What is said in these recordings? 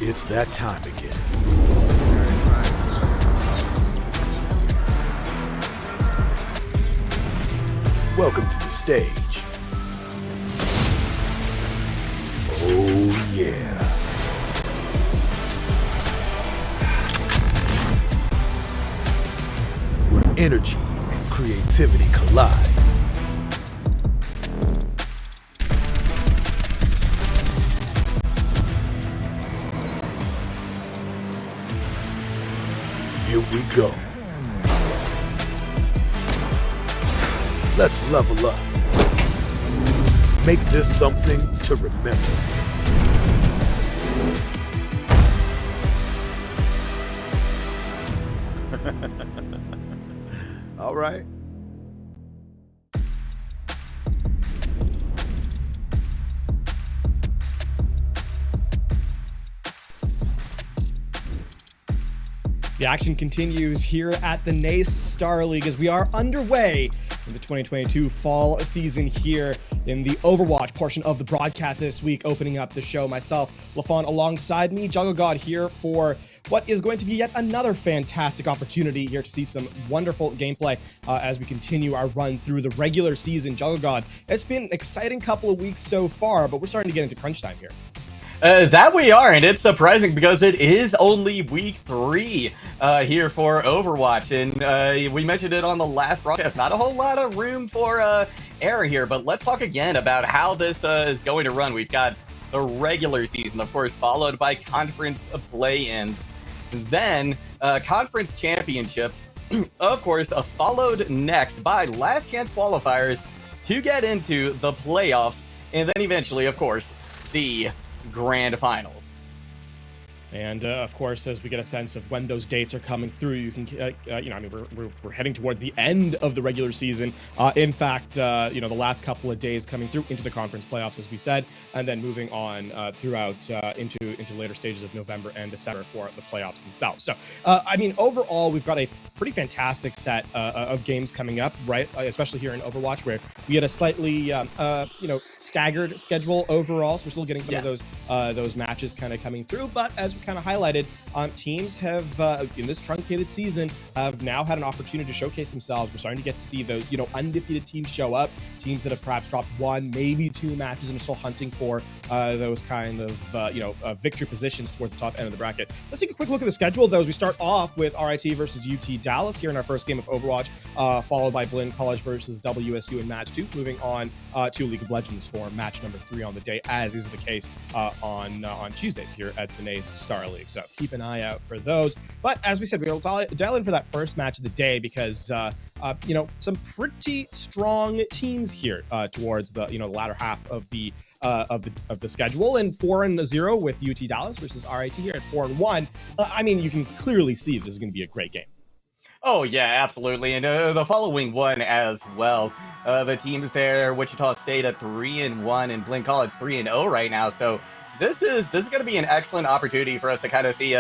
It's that time again. Welcome to the stage. Oh yeah. Where energy and creativity collide. Here we go. Let's level up. Make this something to remember. All right. The action continues here at the NACE Star League as we are underway in the 2022 fall season here in the Overwatch portion of the broadcast this week. Opening up the show, myself, LaFawn, alongside me, Jungle God, here for what is going to be yet another fantastic opportunity here to see some wonderful gameplay as we continue our run through the regular season. Jungle God, it's been an exciting couple of weeks so far, but we're starting to get into crunch time here. That we are, and it's surprising because it is only week 3 here for Overwatch, and we mentioned it on the last broadcast. Not a whole lot of room for error here, but let's talk again about how this is going to run. We've got the regular season, of course, followed by conference play-ins, then conference championships, of course, followed next by last chance qualifiers to get into the playoffs, and then eventually, of course, the grand finals. And of course, as we get a sense of when those dates are coming through, you can, we're heading towards the end of the regular season. In fact, the last couple of days coming through into the conference playoffs, as we said, and then moving on throughout into later stages of November and December for the playoffs themselves. So, overall, we've got a pretty fantastic set of games coming up, right? Especially here in Overwatch, where we had a slightly, staggered schedule overall. So we're still getting some of those matches kind of coming through, but as we kind of highlighted, teams have in this truncated season have now had an opportunity to showcase themselves. We're starting to get to see those undefeated teams show up, teams that have perhaps dropped 1, maybe 2 matches and are still hunting for those kind of victory positions towards the top end of the bracket. Let's take a quick look at the schedule though, as we start off with RIT versus UT Dallas here in our first game of Overwatch, followed by Blinn College versus WSU in match 2, moving on to League of Legends for match number 3 on the day, as is the case on Tuesdays here at the NACE Star League. So keep an eye out for those. But as we said, we'll dial in for that first match of the day because some pretty strong teams here towards the the latter half of the schedule, and 4-0 with UT Dallas versus RIT here at 4-1. You can clearly see this is going to be a great game. Oh yeah, absolutely, and the following one as well. The teams there, Wichita State at 3-1 and Blinn College 3-0 right now. So this is going to be an excellent opportunity for us to kind of see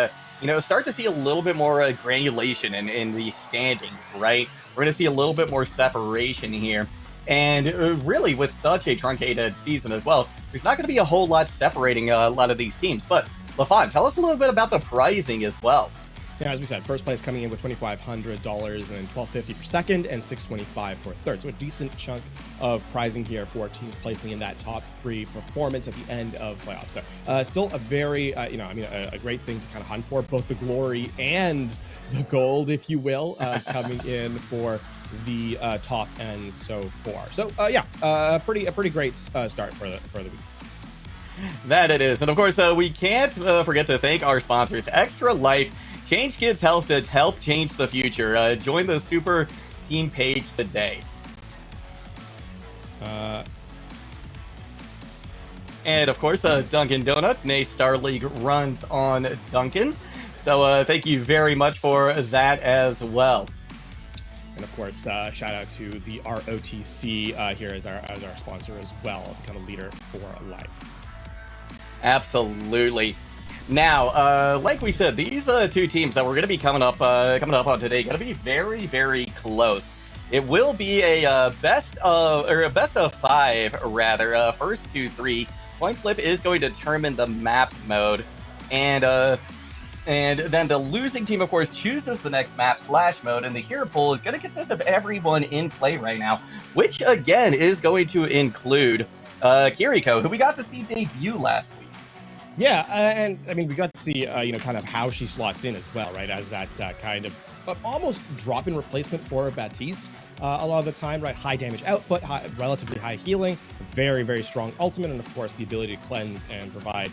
start to see a little bit more granulation in the standings, right? We're going to see a little bit more separation here. And really, with such a truncated season as well, there's not going to be a whole lot separating a lot of these teams. But LaFawn, tell us a little bit about the pricing as well. Yeah, as we said, first place coming in with $2,500 and then $1,250 for second and $625 for third. So a decent chunk of prizing here for teams placing in that top 3 performance at the end of playoffs. So still a very, a great thing to kind of hunt for, both the glory and the gold, if you will, coming in for the top end so far. So a pretty great start for the week. That it is. And of course, we can't forget to thank our sponsors, Extra Life. Change kids' health to help change the future. Join the super team page today. And of course, Dunkin' Donuts, NACE Star League runs on Dunkin'. So thank you very much for that as well. And of course, shout out to the ROTC here as our sponsor as well, kind of leader for life. Absolutely. Now, like we said, these 2 teams that we're going to be coming up on today going to be very, very close. It will be a best of 5 rather. First 2-3 point flip is going to determine the map mode. And then the losing team, of course, chooses the next map / mode, and the hero pool is going to consist of everyone in play right now, which again is going to include Kiriko, who we got to see debut last week. Yeah, and I mean, we got to see, kind of how she slots in as well, right? As that kind of almost drop-in replacement for Baptiste a lot of the time, right? High damage output, relatively high healing, very, very strong ultimate, and of course, the ability to cleanse and provide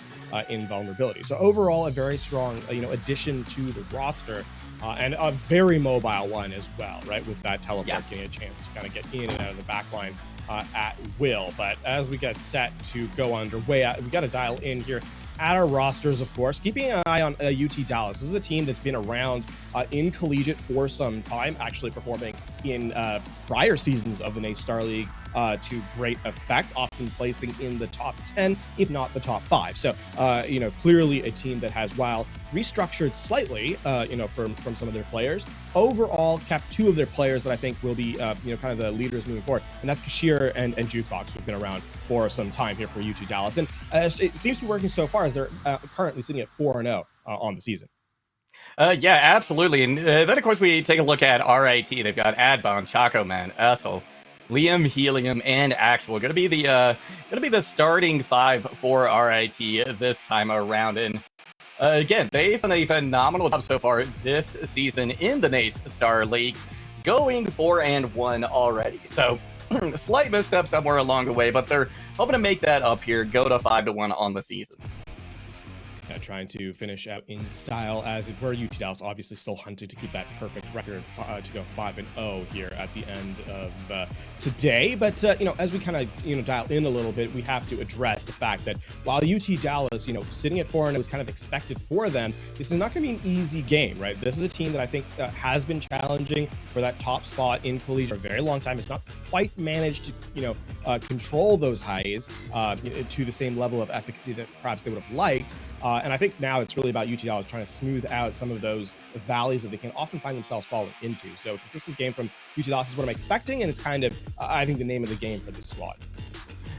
invulnerability. So overall, a very strong, addition to the roster. And a very mobile one as well, right? With that teleport getting a chance to kind of get in and out of the backline at will. But as we get set to go underway, we got to dial in here at our rosters, of course, keeping an eye on UT Dallas. This is a team that's been around in collegiate for some time, actually performing in prior seasons of the NACE Star League to great effect, often placing in the top 10, if not the top 5. So, clearly a team that has, while restructured slightly, from some of their players, overall kept 2 of their players that I think will be, kind of the leaders moving forward. And that's Kashir and Jukebox, who've been around for some time here for UT Dallas. And it seems to be working so far, as they're currently sitting at 4-0 on the season. Yeah, absolutely. And then, of course, we take a look at RIT. They've got Adbon, Chaco Man, Essel, Liam, Helium, and Actual. Gonna be the starting 5 for RIT this time around. And again, they've done a phenomenal job so far this season in the NACE Star League, going 4-1 already. So slight misstep somewhere along the way, but they're hoping to make that up here, go to 5-1 on the season. Trying to finish out in style, as it were. UT Dallas obviously still hunted to keep that perfect record to go 5-0 here at the end of today. But as we kind of dial in a little bit, we have to address the fact that while UT Dallas, sitting at 4-0 was kind of expected for them, this is not going to be an easy game, right? This is a team that I think has been challenging for that top spot in collegiate for a very long time. It's not quite managed to control those highs to the same level of efficacy that perhaps they would have liked. And I think now it's really about UT Dallas trying to smooth out some of those valleys that they can often find themselves falling into. So a consistent game from UT Dallas is what I'm expecting, and it's kind of, I think, the name of the game for this squad.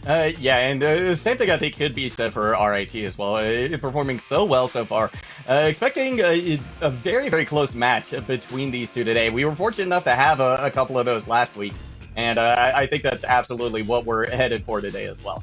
Yeah, and the same thing I think could be said for RIT as well. Performing so well so far. Expecting a very, very close match between these two today. We were fortunate enough to have a couple of those last week, and I think that's absolutely what we're headed for today as well.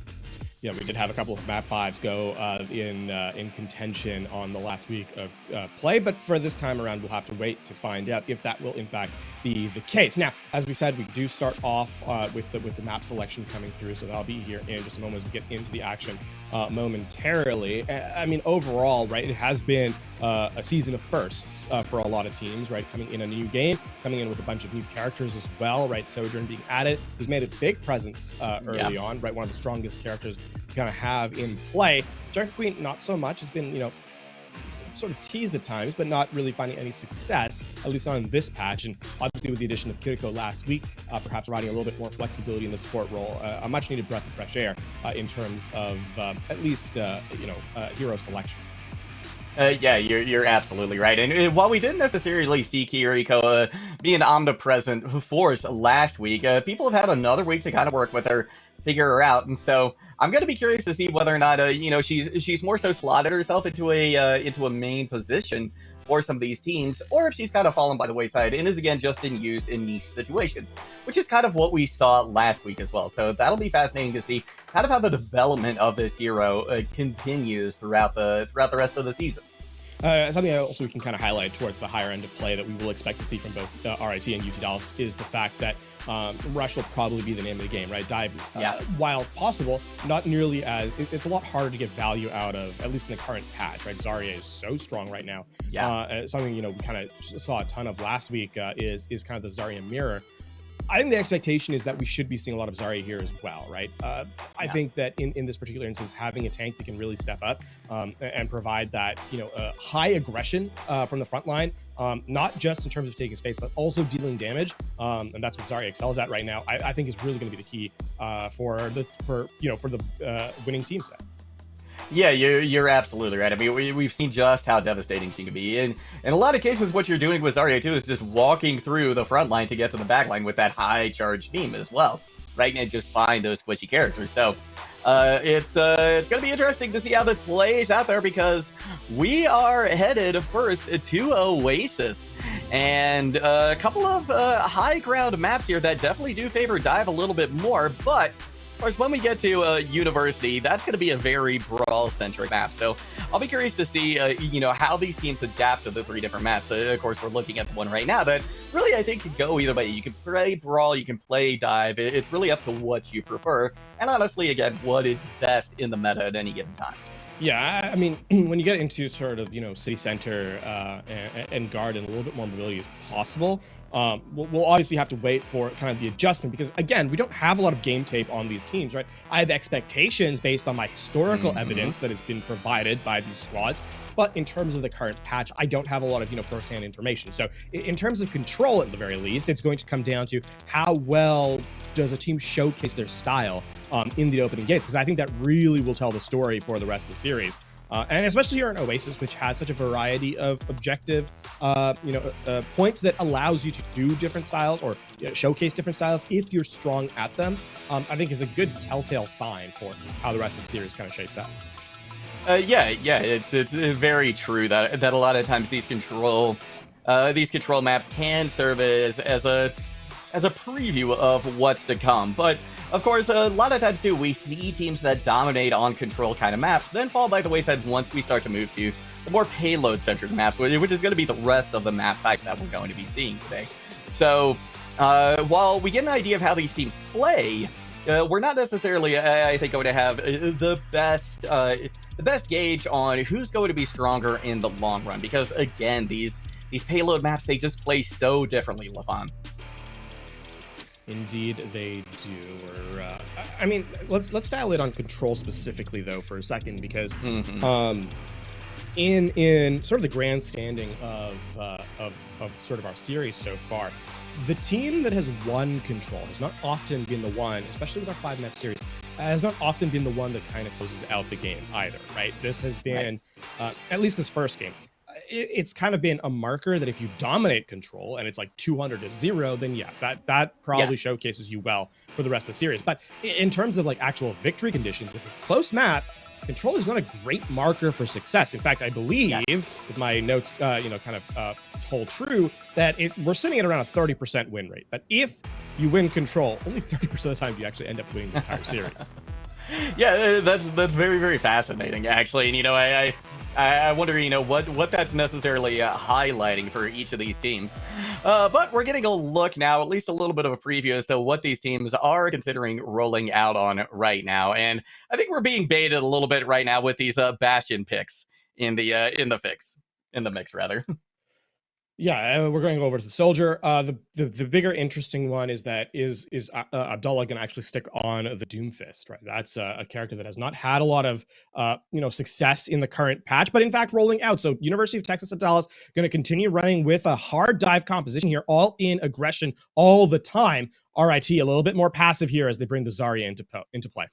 Yeah, we did have a couple of map 5s go in contention on the last week of play, but for this time around, we'll have to wait to find out if that will in fact be the case. Now, as we said, we do start off with the map selection coming through, so that'll be here in just a moment as we get into the action momentarily. I mean, overall, right, it has been a season of firsts for a lot of teams, right? Coming in a new game, coming in with a bunch of new characters as well, right? Sojourn being added, who's made a big presence early on, right? One of the strongest characters to kind of have in play. Junker Queen, not so much. It's been, sort of teased at times, but not really finding any success, at least on this patch. And obviously with the addition of Kiriko last week, perhaps providing a little bit more flexibility in the support role, a much needed breath of fresh air in terms of at least, hero selection. Yeah, you're absolutely right. And while we didn't necessarily see Kiriko be an omnipresent force last week, people have had another week to kind of work with her, figure her out. And so I'm going to be curious to see whether or not, she's more so slotted herself into a main position for some of these teams, or if she's kind of fallen by the wayside and is again just being used in niche situations, which is kind of what we saw last week as well. So that'll be fascinating to see kind of how the development of this hero continues throughout the rest of the season. Something also we can kind of highlight towards the higher end of play that we will expect to see from both RIT and UT Dallas is the fact that Rush will probably be the name of the game, right? Dives, while possible, not nearly as, it's a lot harder to get value out of, at least in the current patch, right? Zarya is so strong right now. Something, we kind of saw a ton of last week is kind of the Zarya mirror. I think the expectation is that we should be seeing a lot of Zarya here as well, right? I think that in this particular instance, having a tank that can really step up and provide that, high aggression from the front line, not just in terms of taking space, but also dealing damage, and that's what Zarya excels at right now. I think is really going to be the key for the winning team today. Yeah, you're absolutely right. I mean, we've seen just how devastating she can be. And in a lot of cases, what you're doing with Zarya, too, is just walking through the front line to get to the back line with that high charge team as well, right? And just find those squishy characters. So It's gonna be interesting to see how this plays out there, because we are headed first to Oasis, and a couple of high ground maps here that definitely do favor dive a little bit more. But of course, when we get to University, that's going to be a very brawl-centric map. So I'll be curious to see, how these teams adapt to the 3 different maps. Of course, we're looking at the one right now that really, I think, could go either way. You can play brawl, you can play dive. It's really up to what you prefer. And honestly, again, what is best in the meta at any given time. Yeah, I mean, when you get into sort of, city center and garden, a little bit more mobility is possible. We'll obviously have to wait for kind of the adjustment, because, again, we don't have a lot of game tape on these teams, right? I have expectations based on my historical evidence that has been provided by these squads. But in terms of the current patch, I don't have a lot of, firsthand information. So in terms of control, at the very least, it's going to come down to how well does a team showcase their style in the opening games, because I think that really will tell the story for the rest of the series. And especially here in Oasis, which has such a variety of objective, points that allows you to do different styles or showcase different styles if you're strong at them, I think is a good telltale sign for how the rest of the series kind of shapes out. It's very true that a lot of times these control maps can serve as a preview of what's to come. But of course, a lot of times too, we see teams that dominate on control kind of maps then fall by the wayside once we start to move to the more payload centric maps, which is going to be the rest of the map types that we're going to be seeing today. So while we get an idea of how these teams play, we're not necessarily, I think, going to have the best gauge on who's going to be stronger in the long run, because again, these payload maps, they just play so differently, Lafon. Indeed, they do. I mean, let's dial in on control specifically though for a second, because in sort of the grandstanding of sort of our series so far, the team that has won control has not often been the one, especially with our 5-map series, has not often been the one that kind of closes out the game either, right? This has been, at least this first game, it's kind of been a marker that if you dominate control and it's like 200-0, then yeah, that probably showcases you well for the rest of the series. But in terms of like actual victory conditions, if it's close map, control is not a great marker for success. In fact, I believe, with my notes, hold true, that we're sitting at around a 30% win rate. That if you win control, only 30% of the time you actually end up winning the entire series. Yeah, that's very, very fascinating, actually. And I wonder, what that's necessarily highlighting for each of these teams. But we're getting a look now, at least a little bit of a preview as to what these teams are considering rolling out on right now. And I think we're being baited a little bit right now with these Bastion picks in the mix rather. Yeah, we're going over to the soldier. The bigger interesting one is that is Abdullah going to actually stick on the Doomfist, right? That's a character that has not had a lot of success in the current patch, but in fact rolling out. So University of Texas at Dallas going to continue running with a hard dive composition here, all in aggression all the time. RIT a little bit more passive here as they bring the Zarya into play.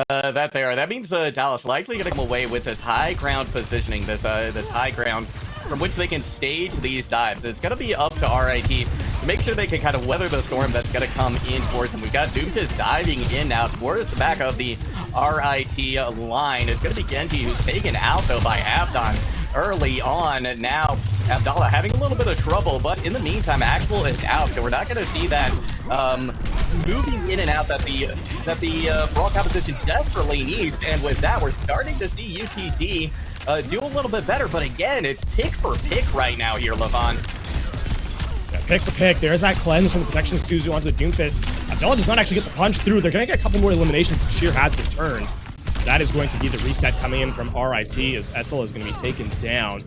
That means Dallas likely going to come away with this high ground positioning, this high ground from which they can stage these dives. It's going to be up to RIT to make sure they can kind of weather the storm that's going to come in towards them. We've got Doomfist diving in now towards the back of the RIT line. It's going to be Genji, who's taken out though by Abdon early on. Now Abdallah having a little bit of trouble, but in the meantime, Axel is out, so we're not going to see that moving in and out that the brawl competition desperately needs. And with that, we're starting to see UTD do a little bit better, but again, it's pick for pick right now here, Levon. Yeah, pick for pick. There's that cleanse from the protection of Suzu onto the Doomfist. Abdallah does not actually get the punch through. They're going to get a couple more eliminations. Sheer has returned. That is going to be the reset coming in from RIT as Essel is going to be taken down.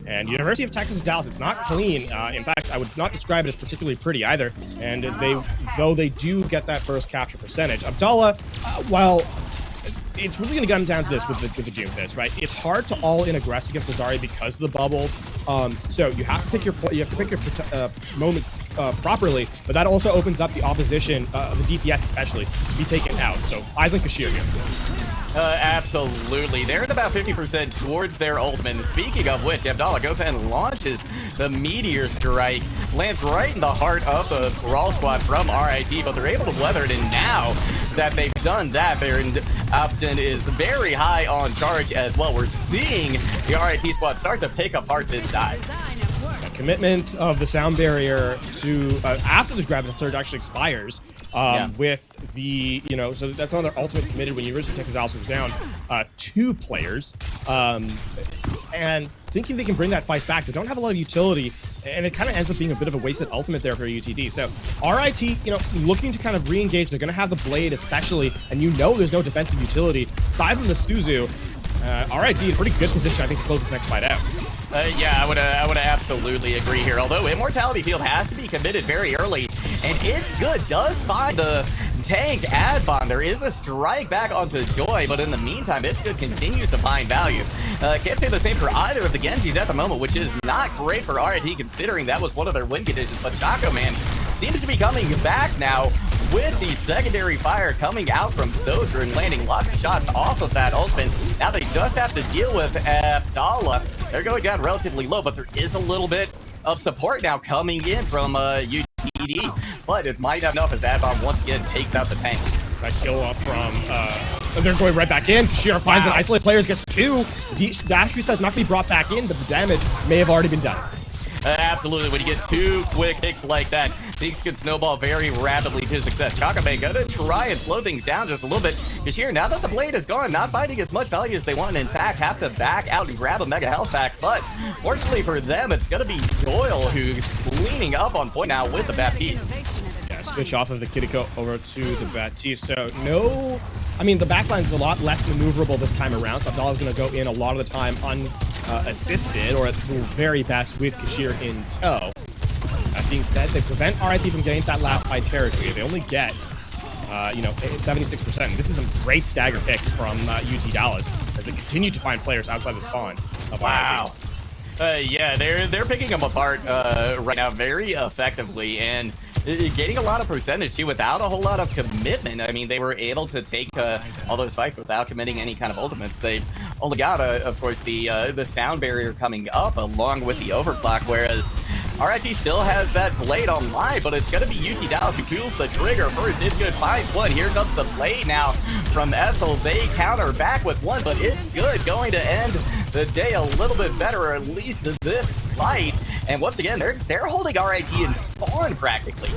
And University of Texas Dallas, it's not clean. In fact, I would not describe it as particularly pretty either. And though they do get that first capture percentage, Abdallah, while it's really going to come down to this with the Doomfist, right? It's hard to all in aggress against Azari because of the bubbles. So you have to pick your moments properly, but that also opens up the opposition, the DPS especially, to be taken out. So eyes on Kashir here. Absolutely. They're at about 50% towards their ultimate. And speaking of which, Abdallah goes ahead and launches the Meteor Strike. Lands right in the heart of the Brawl Squad from RIT, but they're able to weather it. And now that they've done that, Baron Upton is very high on charge as well. We're seeing the RIT squad start to pick apart this side. The commitment of the sound barrier to after the Graviton Surge actually expires with the, you know, so that's another ultimate committed when University of Texas Dallas was down 2 players, and thinking they can bring that fight back. They don't have a lot of utility, and it kind of ends up being a bit of a wasted ultimate there for UTD. So RIT, you know, looking to kind of re-engage. They're going to have the Blade especially, and you know there's no defensive utility. Aside from the Suzu, RIT in a pretty good position, I think, to close this next fight out. Yeah, I would absolutely agree here. Although Immortality Field has to be committed very early, and It's Good does find the tank ad bond. There is a strike back onto Joy, but in the meantime, It's Good continues to find value. Can't say the same for either of the Genjis at the moment, which is not great for RIT considering that was one of their win conditions. But Chaco Man seems to be coming back now with the secondary fire coming out from Sozer and landing lots of shots off of that ultimate. Now they just have to deal with Abdallah. They're going down relatively low, but there is a little bit of support now coming in from UTD, but it might have enough as Adbomb once again takes out the tank. That kill up from, they're going right back in. Kashira finds an isolated players, gets 2. Dash says not to be brought back in, but the damage may have already been done. Absolutely, when you get 2 quick hits like that, things can snowball very rapidly to success. Chakabe gonna try and slow things down just a little bit. Kashir, now that the Blade is gone, not finding as much value as they want, and in fact have to back out and grab a Mega Health pack. But fortunately for them, it's gonna be Doyle who's cleaning up on point now with the Baptiste. Yeah, switch off of the Kiriko over to the Baptiste. So no, I mean, the backline's a lot less maneuverable this time around, so Abdallah's gonna go in a lot of the time unassisted, or at the very best with Kashir in tow. That being said, they prevent RIT from getting to that last fight territory. They only get, you know, 76%. This is some great stagger picks from UT Dallas as they continue to find players outside the spawn of wow. Yeah, they're picking them apart right now very effectively, and getting a lot of percentage too without a whole lot of commitment. I mean, they were able to take all those fights without committing any kind of ultimates. They only got, of course, the sound barrier coming up along with the overclock, whereas RIT still has that Blade online, but it's going to be UT Dallas who pulls the trigger first. It's Good finds one. Here comes the Blade now from Essel. They counter back with 1, but It's Good going to end the day a little bit better, or at least this fight. And once again, they're holding RIT in spawn practically.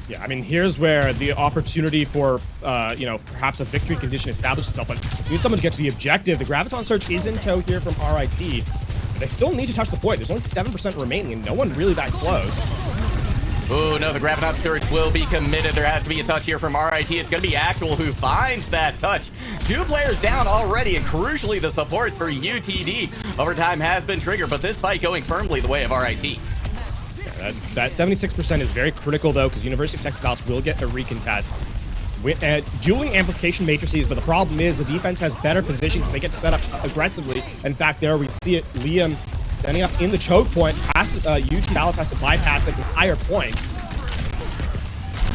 Yeah, I mean, here's where the opportunity for, you know, perhaps a victory condition established itself, but you need someone to get to the objective. The Graviton Search is in tow here from RIT. They still need to touch the point. There's only 7% remaining, and no one really that close. Oh, no, the Graviton Search will be committed. There has to be a touch here from RIT. It's going to be Actual who finds that touch. 2 players down already, and crucially, the supports for UTD. Overtime has been triggered, but this fight going firmly the way of RIT. Yeah, that 76% is very critical, though, because University of Texas Dallas will get a recontest. Dueling amplification matrices, but the problem is the defense has better positions, so they get set up aggressively. In fact, there we see it. Liam standing up in the choke point. UT Dallas has to bypass the entire point.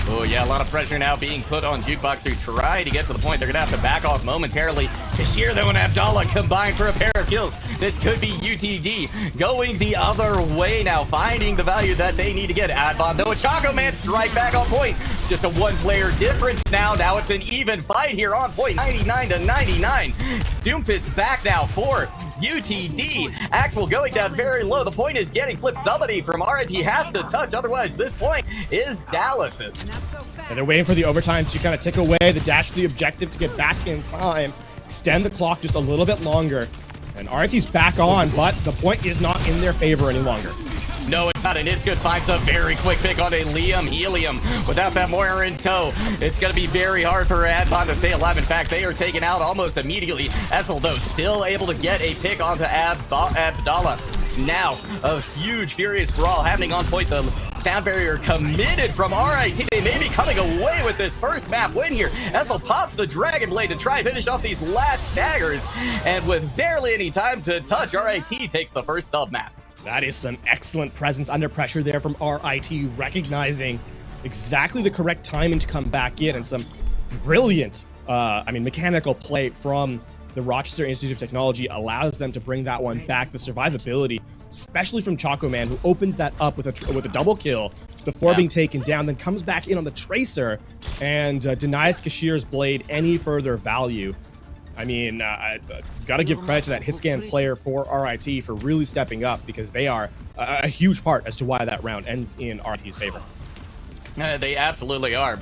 Oh, yeah, a lot of pressure now being put on Jukebox to try to get to the point. They're going to have to back off momentarily. Kashir, though, and Abdallah combined for a pair of kills. This could be UTD going the other way now, finding the value that they need to get. Adbon, though, a Chaco Man strike back on point. Just a 1-player difference now. Now it's an even fight here on point, 99-99. Doomfist back now for UTD. Actual going down very low. The point is getting flipped. Somebody from RIT has to touch. Otherwise, this point is Dallas's. And they're waiting for the overtime to kind of tick away. The dash to the objective to get back in time. Extend the clock just a little bit longer. And RIT's back on, but the point is not in their favor any longer. No, it's not, and It's Good finds a very quick pick on a Liam Helium. Without that Moira in tow, it's going to be very hard for Adbon to stay alive. In fact, they are taken out almost immediately. Essel, though, still able to get a pick onto Abdallah. Now, a huge, furious brawl happening on point. The sound barrier committed from RIT. They may be coming away with this first map win here. Essel pops the Dragon Blade to try and finish off these last staggers. And with barely any time to touch, RIT takes the first sub map. That is some excellent presence under pressure there from RIT, recognizing exactly the correct timing to come back in, and some brilliant, mechanical play from the Rochester Institute of Technology allows them to bring that one back. The survivability, especially from Chaco Man, who opens that up with a double kill, before being taken down, then comes back in on the Tracer and denies Kashir's blade any further value. I mean, I got to give credit to that hit scan player for RIT for really stepping up, because they are a huge part as to why that round ends in RIT's favor. They absolutely are.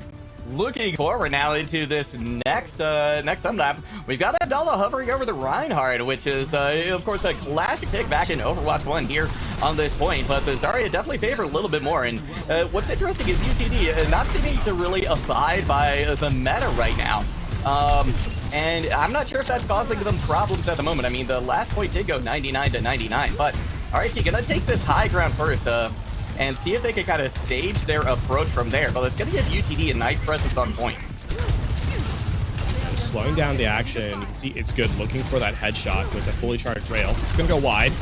Looking forward now into this next unmap, we've got Abdallah hovering over the Reinhardt, which is, of course, a classic pick back in Overwatch 1 here on this point, but the Zarya definitely favor a little bit more. And what's interesting is UTD not seeming to really abide by the meta right now. And I'm not sure if that's causing them problems at the moment. I mean, the last point did go 99 to 99, but alright, you're gonna take this high ground first, and see if they can kind of stage their approach from there. But it's going to give UTD a nice presence on point. Slowing down the action, you can see it's good looking for that headshot with a fully charged rail. It's going to go wide.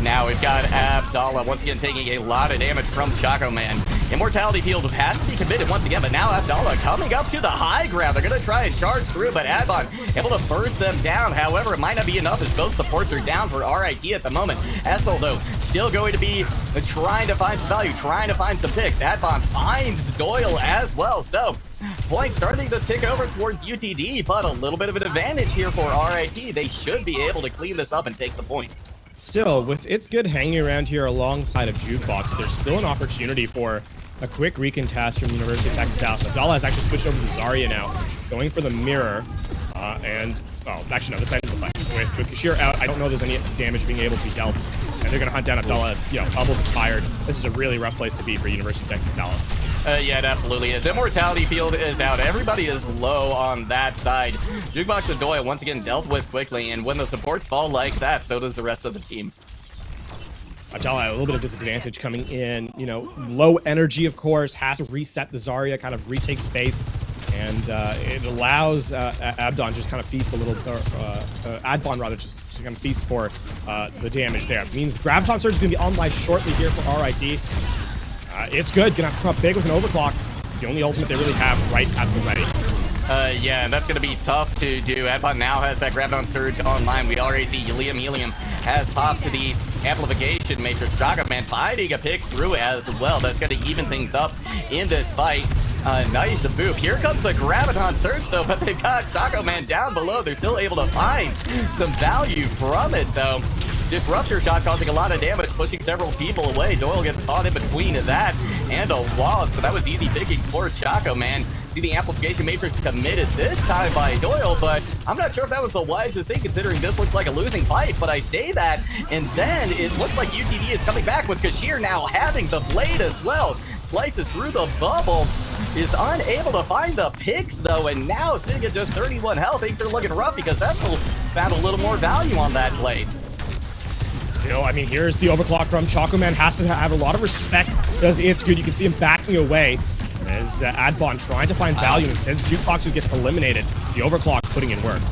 Now we've got Abdallah once again taking a lot of damage from Choco Man. Immortality field has to be committed once again, but now Abdallah coming up to the high ground. They're going to try and charge through, but Adbon able to burst them down. However, it might not be enough as both supports are down for RIT at the moment. Essel, though, still going to be trying to find some value, trying to find some picks. Adbon finds Doyle as well, so points starting to tick over towards UTD, but a little bit of an advantage here for RIT. They should be able to clean this up and take the point. Still, with It's Good hanging around here alongside of Jukebox, there's still an opportunity for a quick recontest from University of Texas Dallas. Abdallah has actually switched over to Zarya now, going for the mirror, actually no, this ends the fight. With Kashir out, I don't know if there's any damage being able to be dealt, and they're going to hunt down Abdallah. Bubbles expired. This is a really rough place to be for University of Texas Dallas. Yeah, it absolutely is. Immortality field is out. Everybody is low on that side. Jukebox and Doyle once again dealt with quickly, and when the supports fall like that, so does the rest of the team. Abdallah a little bit of disadvantage coming in. Low energy, of course, has to reset the Zarya, kind of retake space, and it allows Abdon just kind of feast a little, Adbon rather, just kind of feast for the damage there. It means Graviton Surge is going to be online shortly here for RIT. It's good. Gonna have to come up big with an overclock. The only ultimate they really have right at the ready. Yeah, and that's going to be tough to do. Adbon now has that Graviton Surge online. We already see Helium has popped to the amplification matrix. Choco Man finding a pick through as well. That's going to even things up in this fight. Nice to boop. Here comes the Graviton Surge, though, but they've got Choco Man down below. They're still able to find some value from it, though. Disruptor shot causing a lot of damage, pushing several people away. Doyle gets caught in between that and a wall, so that was easy picking for Choco Man. See the amplification matrix committed this time by Doyle, but I'm not sure if that was the wisest thing considering this looks like a losing fight, but I say that, and then it looks like UTD is coming back with Kashir now having the blade as well. Slices through the bubble, is unable to find the picks though, and now sitting at just 31 health. Things are looking rough because Essel found a little more value on that blade. Still, I mean, here's the overclock from Choco Man. Has to have a lot of respect because It's Good. You can see him backing away as Adbon trying to find value, and since Jukebox gets eliminated, the overclock putting in work.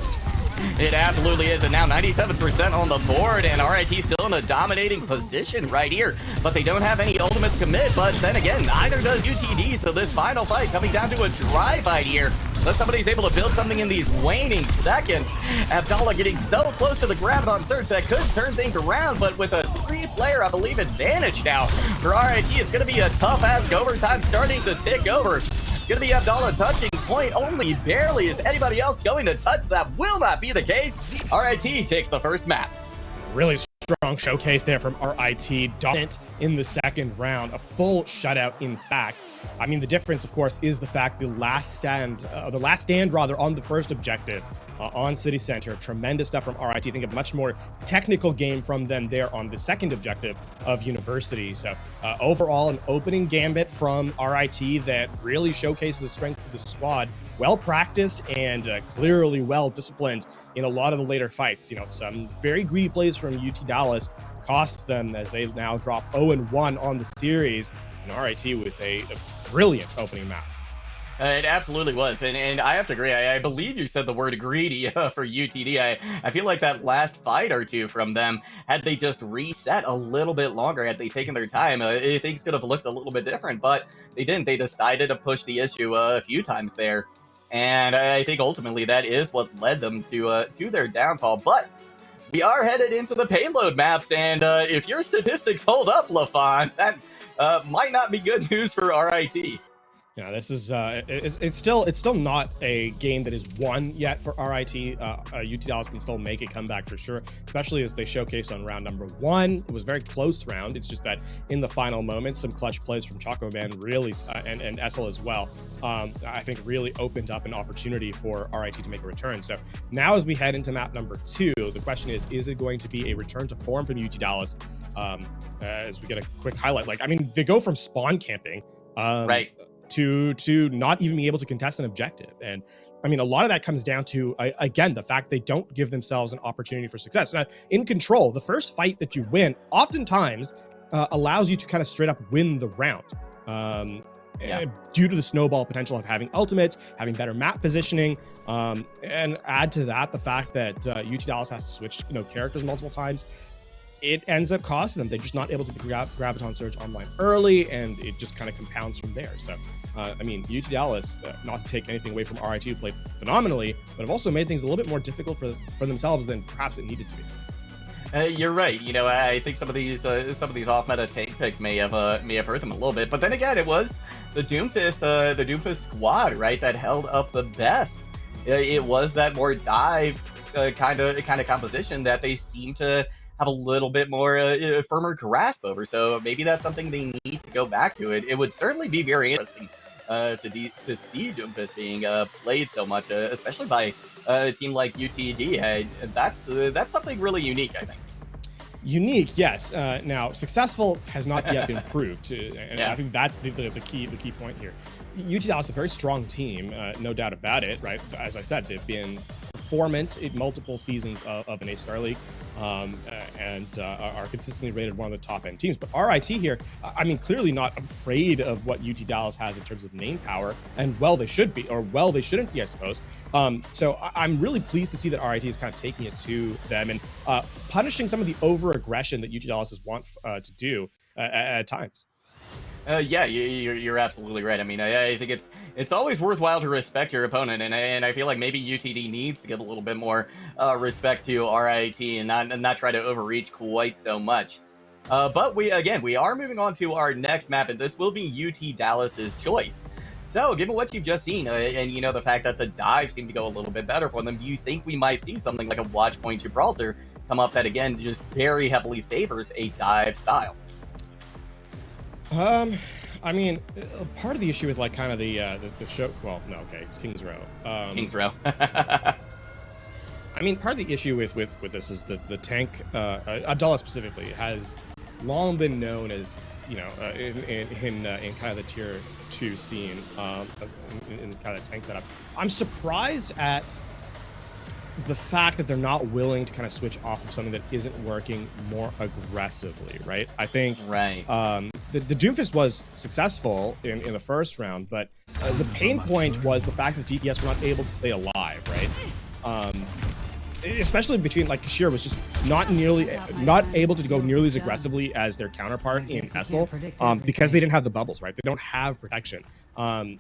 It absolutely is, and now 97% on the board, and RIT still in a dominating position right here, but they don't have any ultimates commit, but then again, neither does UTD, so this final fight coming down to a dry fight here. Unless somebody's able to build something in these waning seconds. Abdallah getting so close to the Graviton Surge that could turn things around, but with a 3-player, I believe, advantage now for RIT, it's going to be a tough-ass overtime starting to tick over. It's going to be Abdallah touching point only barely. Is anybody else going to touch? That will not be the case. RIT takes the first map. Really strong showcase there from RIT. Dominant in the second round. A full shutout, in fact. I mean, the difference, of course, is the fact the last stand on the first objective on City Center. Tremendous stuff from RIT. I think a much more technical game from them there on the second objective of University. So overall, an opening gambit from RIT that really showcases the strength of the squad. Well practiced and clearly well disciplined in a lot of the later fights. Some very greedy plays from UT Dallas costs them as they now drop 0-1 on the series. And RIT with a brilliant opening map. It absolutely was, and I have to agree. I believe you said the word greedy for UTD. I feel like that last fight or two from them, had they just reset a little bit longer, had they taken their time, things could have looked a little bit different, but they didn't. They decided to push the issue a few times there, and I think ultimately that is what led them to their downfall. But we are headed into the payload maps, and if your statistics hold up, LaFon, might not be good news for RIT. Yeah, this is it's still not a game that is won yet for RIT. UT Dallas can still make a comeback for sure, especially as they showcased on round number 1. It was a very close round. It's just that in the final moments, some clutch plays from Choco Man really and Essel as well, I think really opened up an opportunity for RIT to make a return. So now as we head into map number 2, the question is it going to be a return to form from UT Dallas? As we get a quick highlight, like, I mean, they go from spawn camping, Right. to not even be able to contest an objective. And I mean, a lot of that comes down to, again, the fact they don't give themselves an opportunity for success. Now, in Control, the first fight that you win oftentimes allows you to kind of straight up win the round. Due to the snowball potential of having ultimates, having better map positioning, and add to that the fact that UT Dallas has to switch, characters multiple times. It ends up costing them. They're just not able to grab Graviton Surge online early, and it just kind of compounds from there. So, I mean, UT Dallas, not to take anything away from RIT, who played phenomenally, but have also made things a little bit more difficult for themselves than perhaps it needed to be. You're right. I think some of these off-meta tank picks may have hurt them a little bit. But then again, it was the Doomfist squad, right, that held up the best. It was that more dive kind of composition that they seem to have a little bit more firmer grasp over. So maybe that's something they need to go back to. It would certainly be very interesting to see Doomfist being played so much, especially by a team like UTD. That's something really unique, I think. Unique, yes. Now, successful has not yet been proved, and I think that's the key point here. UT Dallas is a very strong team, no doubt about it, right? As I said, they've been performant in multiple seasons of an A-Star League, and are consistently rated one of the top end teams. But RIT here, I mean, clearly not afraid of what UT Dallas has in terms of name power, and they should be, or they shouldn't be, I suppose. So I'm really pleased to see that RIT is kind of taking it to them and punishing some of the over-aggression that UT Dallas want to do at times. Yeah, you're absolutely right. I mean, I think it's always worthwhile to respect your opponent, and I feel like maybe UTD needs to give a little bit more respect to RIT and not try to overreach quite so much. But we are moving on to our next map, and this will be UT Dallas's choice. So, given what you've just seen, and the fact that the dive seemed to go a little bit better for them, do you think we might see something like a Watchpoint Gibraltar come up that again just very heavily favors a dive style? I mean, part of the issue with like kind of the show. Well, no, okay, it's Kings Row. Kings Row. I mean, part of the issue with this is that the tank, Abdullah specifically, has long been known as in kind of the tier 2 scene, in kind of tank setup. I'm surprised at the fact that they're not willing to kind of switch off of something that isn't working more aggressively, right? I think the Doomfist was successful in the first round, but the pain point was the fact that DPS were not able to stay alive, right? Especially between, like, Kashir was just not able to go nearly as aggressively as their counterpart in Essel, because they didn't have the bubbles, right? They don't have protection. And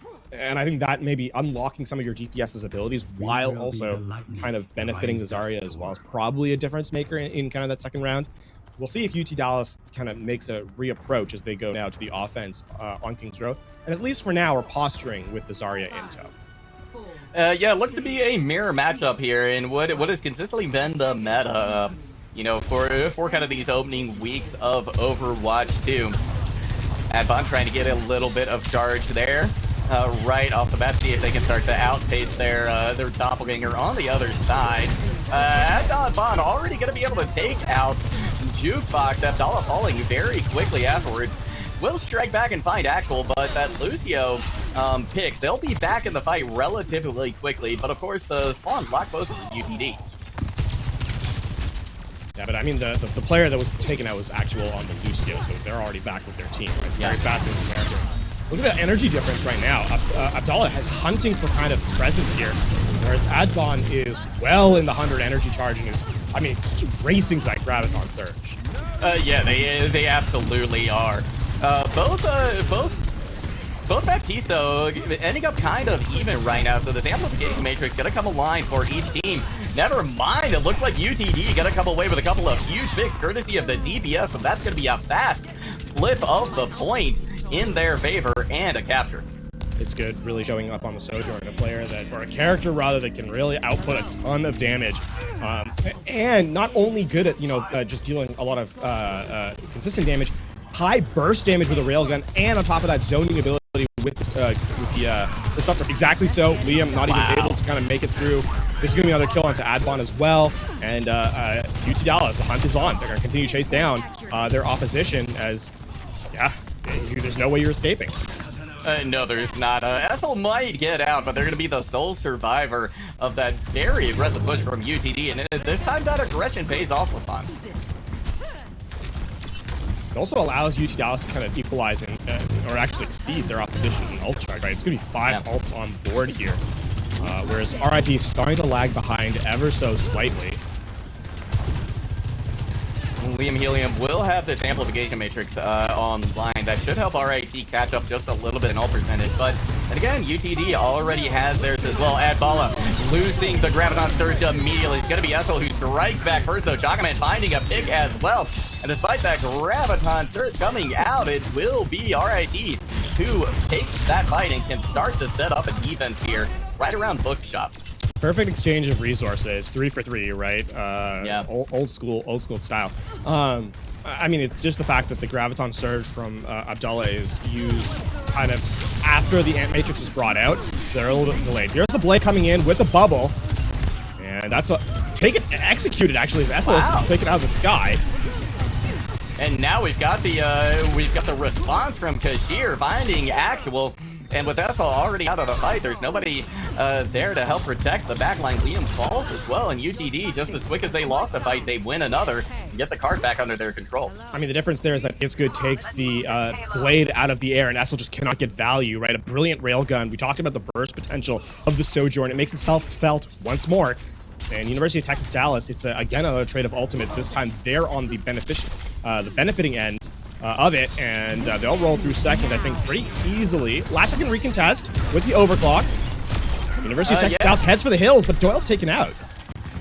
I think that may be unlocking some of your DPS's abilities while also kind of benefiting the Zarya as well is probably a difference maker in kind of that second round. We'll see if UT Dallas kind of makes a reapproach as they go now to the offense on Kings Row. And at least for now, we're posturing with the Zarya in tow. Yeah, it looks to be a mirror matchup here, and what has consistently been the meta, for kind of these opening weeks of Overwatch 2. Adbon trying to get a little bit of charge there, right off the bat, see if they can start to outpace their doppelganger on the other side. Adbon already going to be able to take out Jukebox. Abdallah falling very quickly afterwards. Will strike back and find Actual, but that Lucio pick, they'll be back in the fight relatively quickly, but of course the spawn block both of the UTD. Yeah, but I mean, the player that was taken out was Actual on the Lucio, so they're already back with their team, right? Very fast moving character. Look at that energy difference right now. Abdallah has hunting for kind of presence here, whereas Adbon is well in the 100 energy charging, is, I mean, just racing to that Graviton Surge. Yeah, they absolutely are. Both both Baptiste, though, ending up kind of even right now. So this amplification matrix gonna come aligned for each team. Never mind, it looks like UTD gonna come away with a couple of huge picks courtesy of the DPS. So that's gonna be a fast flip of the point in their favor and a capture. It's good, really showing up on the Sojourn, a player that, or a character rather, that can really output a ton of damage, and not only good at just dealing a lot of consistent damage, high burst damage with a railgun, and on top of that zoning ability with the stuff. Exactly so. Liam not even able to kind of make it through. This is gonna be another kill onto Adbon as well, and UT Dallas, the hunt is on. They're gonna continue to chase down their opposition as, there's no way you're escaping. No, there's not. Essel might get out, but they're going to be the sole survivor of that very aggressive push from UTD, and this time that aggression pays off with them. It also allows UT Dallas to kind of equalize and, or actually exceed their opposition in ult charge, right? It's going to be 5 ults on board here, whereas RIT is starting to lag behind ever so slightly. Liam Helium will have this amplification matrix online that should help RIT catch up just a little bit in ult percentage, but and again, UTD already has theirs as well. Adbala losing the Graviton Surge immediately. It's going to be Essel who strikes back first, though. Chakaman finding a pick as well, and despite that Graviton Surge coming out, it will be RIT who takes that fight and can start to set up a defense here right around Bookshop. Perfect exchange of resources, 3 for 3, right? Old school style. I mean, it's just the fact that the Graviton Surge from Abdullah is used kind of after the Ant Matrix is brought out. They're a little bit delayed. Here's a Blade coming in with a bubble, and that's executed actually as Essel is taken out of the sky. And now we've got the response from Kashir finding Actual. And with Essel already out of the fight, there's nobody there to help protect the backline. Liam falls as well, and UTD, just as quick as they lost the fight, they win another and get the card back under their control. I mean, the difference there is that It's Good takes the blade out of the air, and Essel just cannot get value, right? A brilliant railgun. We talked about the burst potential of the Sojourn. It makes itself felt once more. And University of Texas Dallas, it's again another trade of ultimates. This time they're on the benefiting end of it, and they'll roll through second, I think, pretty easily. Last second recontest with the overclock. University of Texas Dallas heads for the hills, but Doyle's taken out.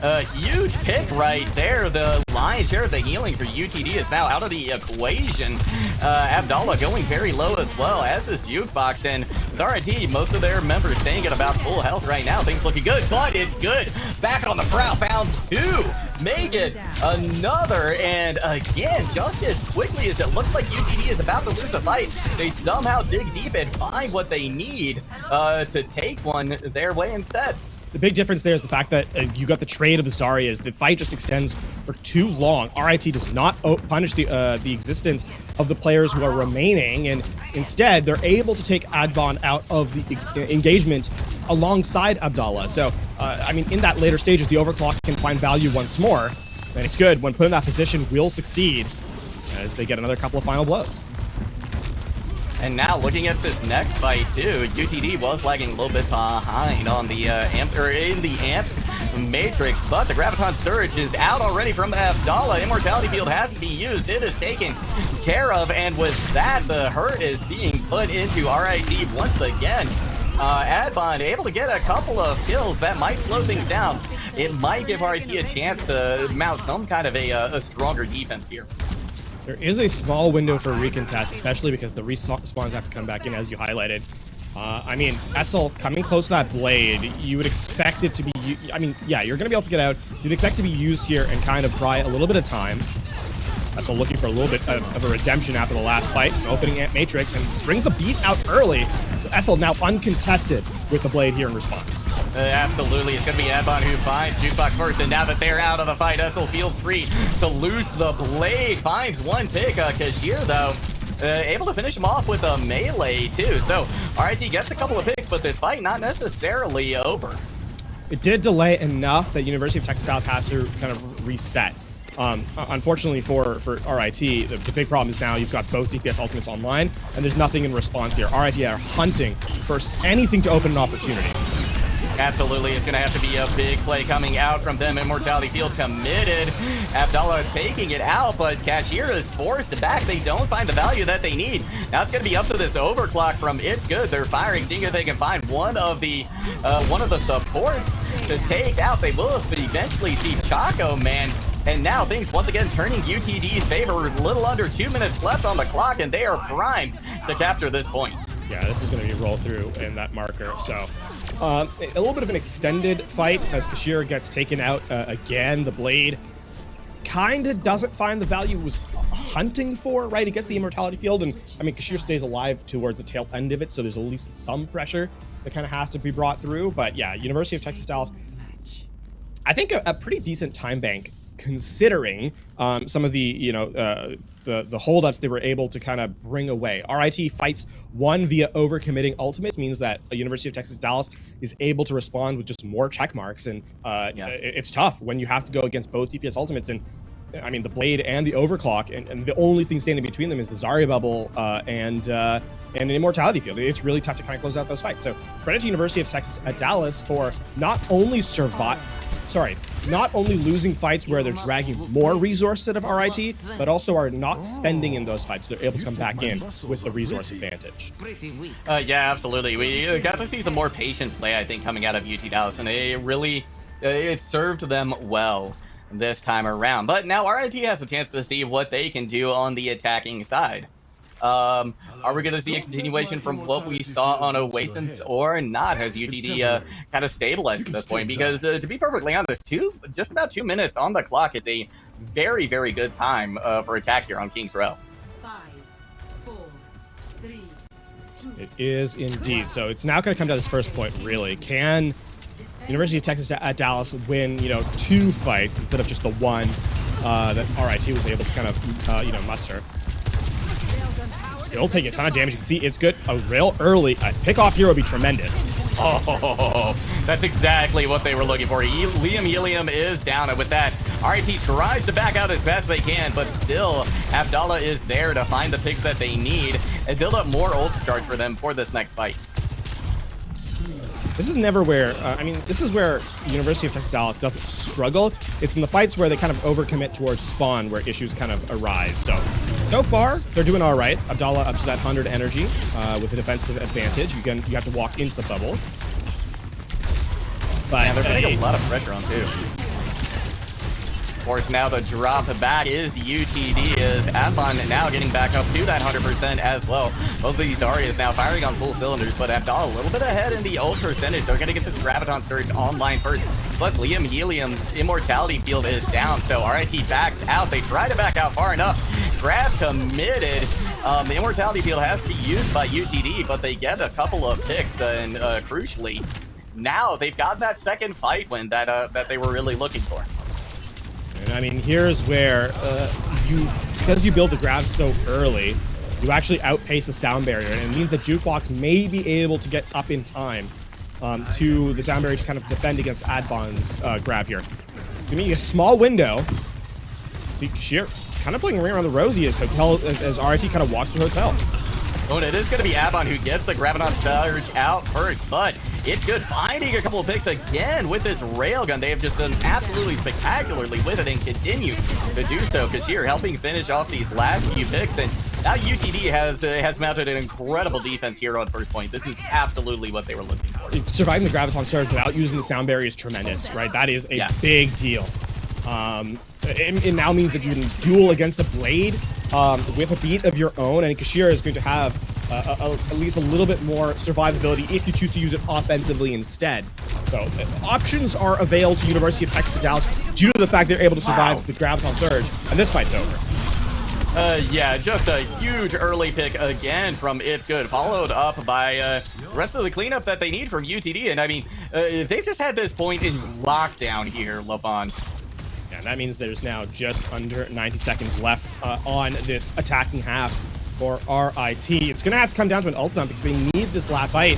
A huge pick right there. The lion's share of the healing for UTD is now out of the equation. Abdallah going very low as well, as is Jukebox, and with RIT, most of their members staying at about full health right now. Things looking good, but it's good. Back on the prowl, found 2. Make it another, and again, just as quickly as it looks like UTD is about to lose the fight, they somehow dig deep and find what they need to take one their way instead. The big difference there is the fact that you got the trade of the Zarias. The fight just extends for too long. RIT does not punish the existence of the players who are remaining, and instead they're able to take Adbon out of the engagement alongside Abdallah. So, I mean, in that later stages, the overclock can find value once more, and it's good. When put in that position, will succeed as they get another couple of final blows. And now looking at this next fight too, UTD was lagging a little bit behind on the amp matrix, but the Graviton Surge is out already from Abdallah. Immortality Field has to be used. It is taken care of, and with that, the hurt is being put into RIT once again. Adbon able to get a couple of kills that might slow things down. It might give RIT a chance to mount some kind of a stronger defense here. There is a small window for recontest, especially because the respawns have to come back in, as you highlighted. I mean, Essel coming close to that blade, you would expect it to be... I mean, yeah, you're going to be able to get out. You'd expect to be used here and kind of buy a little bit of time. Essel looking for a little bit of a redemption after the last fight, opening Ant Matrix, and brings the beat out early. So Essel now uncontested with the blade here in response. Absolutely, it's going to be Adbon who finds Jukebox first, and now that they're out of the fight, Essel feels free to loose the blade. Finds one pick. Kashir, though, able to finish him off with a melee, too. So RIT gets a couple of picks, but this fight not necessarily over. It did delay enough that University of Texas Dallas has to kind of reset. Unfortunately for RIT, the big problem is now you've got both DPS ultimates online, and there's nothing in response here. RIT are hunting for anything to open an opportunity. Absolutely, it's going to have to be a big play coming out from them. Immortality Field committed. Abdallah taking it out, but Cashier is forced back. They don't find the value that they need. Now it's going to be up to this overclock from It's Good. They're firing, seeing if they can find one of the supports to take out. They will eventually see Chaco, man. And now things once again turning UTD's favor. A little under 2 minutes left on the clock, and they are primed to capture this point. Yeah, this is going to be a roll through in that marker. So a little bit of an extended fight as Kashir gets taken out again. The Blade kind of doesn't find the value it was hunting for, right? He gets the Immortality Field, and I mean, Kashir stays alive towards the tail end of it, so there's at least some pressure that kind of has to be brought through. But yeah, University of Texas Dallas, I think a pretty decent time bank considering some of the, the holdups they were able to kind of bring away. RIT fights one via overcommitting ultimates, means that University of Texas Dallas is able to respond with just more check marks, and it's tough when you have to go against both DPS ultimates. And I mean, the Blade and the overclock, and the only thing standing between them is the Zarya bubble and an Immortality Field. It's really tough to kind of close out those fights. So credit to University of Texas at Dallas for not only losing fights where they're dragging more resources out of RIT, but also are not spending in those fights. They're able to come back in with the resource advantage. Yeah, absolutely. We got to see some more patient play, I think, coming out of UT Dallas, and it served them well this time around. But now RIT has a chance to see what they can do on the attacking side. Are we going to see a continuation from what we saw on Oasis or not? Has UTD kind of stabilized at this point? Because to be perfectly honest, just about 2 minutes on the clock is a very, very good time for attack here on King's Row. 5, 4, 3, 2. It is indeed. So it's now going to come to this first point, really. Can University of Texas at Dallas win, 2 fights instead of just the one that RIT was able to kind of, muster? It'll take a ton of damage. You can see It's Good. A real early pick-off here would be tremendous. Oh, that's exactly what they were looking for. Liam Helium is down, and with that, RIT tries to back out as best they can, but still, Abdallah is there to find the picks that they need and build up more ult charge for them for this next fight. This is never where, this is where University of Texas Dallas doesn't struggle. It's in the fights where they kind of overcommit towards spawn where issues kind of arise. So far, they're doing all right. Abdallah up to that 100 energy with a defensive advantage. You have to walk into the bubbles. But yeah, they're putting a lot of pressure on, too. Of course, now the drop back is UTD, is Advon now getting back up to that 100% as well. Both of these Zaryas now firing on full cylinders, but Abdallah a little bit ahead in the ult percentage. They're going to get this Graviton Surge online first. Plus, Liam Helium's Immortality Field is down, so RIT backs out. They try to back out far enough. Grab committed. The Immortality Field has to be used by UTD, but they get a couple of picks, and crucially, now they've got that second fight win that they were really looking for. And I mean, here's where because you build the grabs so early, you actually outpace the sound barrier, and it means that Jukebox may be able to get up in time to the sound barrier to kind of defend against Adbon's grab here. Giving you a small window. See, Sheer kind of playing around the rosy as RIT kind of walks to Hotel. Oh, and it is going to be Adbon who gets the Graviton Surge out first, but It's Good finding a couple of picks again with this railgun. They have just done absolutely spectacularly with it and continue to do so. Kashir helping finish off these last few picks, and now UTD has mounted an incredible defense here on first point. This is absolutely what they were looking for. Surviving the Graviton Surge without using the sound barrier is tremendous, right? That is a big deal. It now means that you can duel against a Blade with a beat of your own, and Kashir is going to have at least a little bit more survivability if you choose to use it offensively instead. So options are available to University of Texas Dallas due to the fact they're able to survive the Graviton Surge, and this fight's over. Yeah, just a huge early pick again from It's Good, followed up by the rest of the cleanup that they need from UTD. And I mean, they've just had this point in lockdown here, Lopon. And that means there's now just under 90 seconds left on this attacking half for RIT. It's going to have to come down to an ult dump because they need this last fight.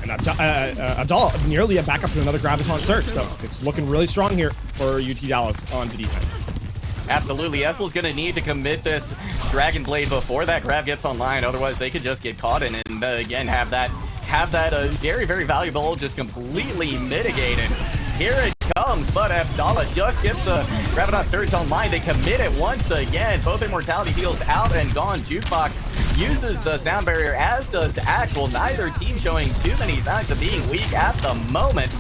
And Abdallah nearly a backup to another Graviton Surge. So it's looking really strong here for UT Dallas on the defense. Absolutely. Essel's going to need to commit this Dragon Blade before that grab gets online. Otherwise, they could just get caught in it and again have that have that very, very valuable just completely mitigated. Here it comes, but Abdallah just gets the Graviton Surge online. They commit it once again. Both Immortality heals out and gone. Jukebox uses the sound barrier, as does Actual. Neither team showing too many signs of being weak at the moment.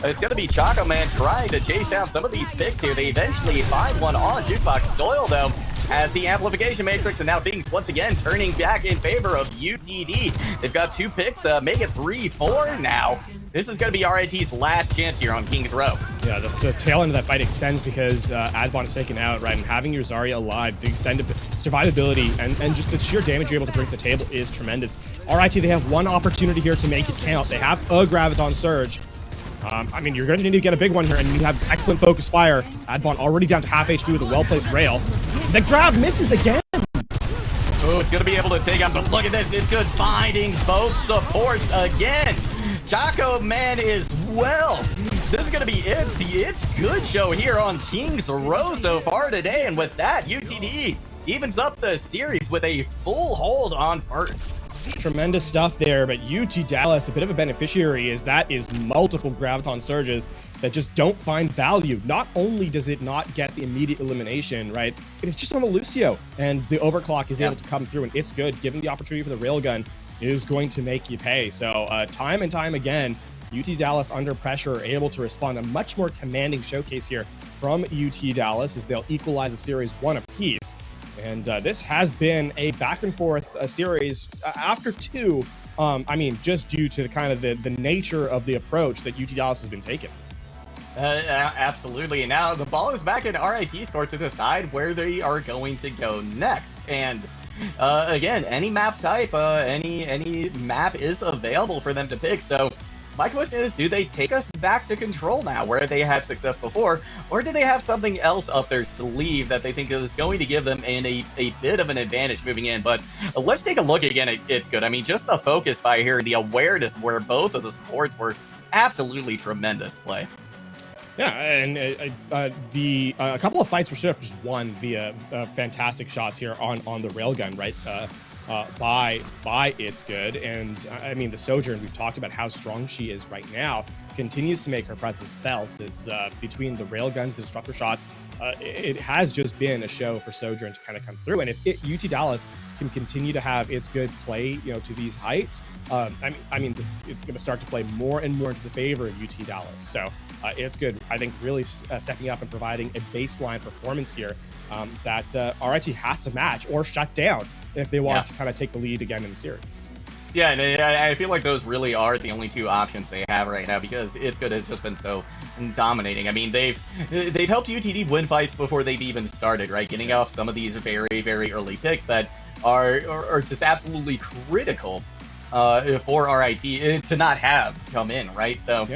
It's going to be Choco Man trying to chase down some of these picks here. They eventually find one on Jukebox. Doyle, though, has the amplification matrix, and now things once again turning back in favor of UTD. They've got 2 picks, make it 3-4 now. This is going to be RIT's last chance here on King's Row. Yeah, the tail end of that fight extends because Adbon is taken out, right? And having your Zarya alive, the extended survivability and just the sheer damage you're able to bring to the table is tremendous. RIT, they have one opportunity here to make it count. They have a Graviton Surge. I mean, you're going to need to get a big one here, and you have excellent focus fire. Adbon already down to half HP with a well-placed rail. The grab misses again. Oh, it's going to be able to take out, but look at this. It's good, finding both supports again. Choco Man is well. This is going to be it. It's good show here on King's Row so far today, and with that, UTD evens up the series with a full hold on first. Tremendous stuff there, but UT Dallas, a bit of a beneficiary, is that is multiple Graviton Surges that just don't find value. Not only does it not get the immediate elimination, right, it is just on the Lucio, and the overclock is able to come through, and it's good. Given the opportunity for the railgun is going to make you pay. So time and time again, UT Dallas under pressure, able to respond. A much more commanding showcase here from UT Dallas as they'll equalize a series 1 apiece. And this has been a back and forth series after 2. I mean, just due to kind of the nature of the approach that UT Dallas has been taking. Absolutely. Now the ball is back in RIT's court to decide where they are going to go next. And again, any map type, any map is available for them to pick. So my question is, do they take us back to Control now, where they had success before, or do they have something else up their sleeve that they think is going to give them a bit of an advantage moving in? But let's take a look again. It's good. I mean, just the focus fire here, the awareness where both of the supports were absolutely tremendous play. Yeah, and a couple of fights were straight up just won via fantastic shots here on the railgun, right? By It's Good. And I mean, the Sojourn, we've talked about how strong she is right now, continues to make her presence felt as between the railguns, the disruptor shots, it has just been a show for Sojourn to kind of come through. And if UT Dallas can continue to have It's Good play, you know, to these heights, I mean, it's going to start to play more and more into the favor of UT Dallas. So It's Good, I think, really stepping up and providing a baseline performance here that RIT has to match or shut down if they want to kind of take the lead again in the series. Yeah, and I feel like those really are the only 2 options they have right now, because It's Good has just been so dominating. I mean, they've helped UTD win fights before they've even started, right? Getting off some of these very, very early picks that are just absolutely critical for RIT to not have come in, right? So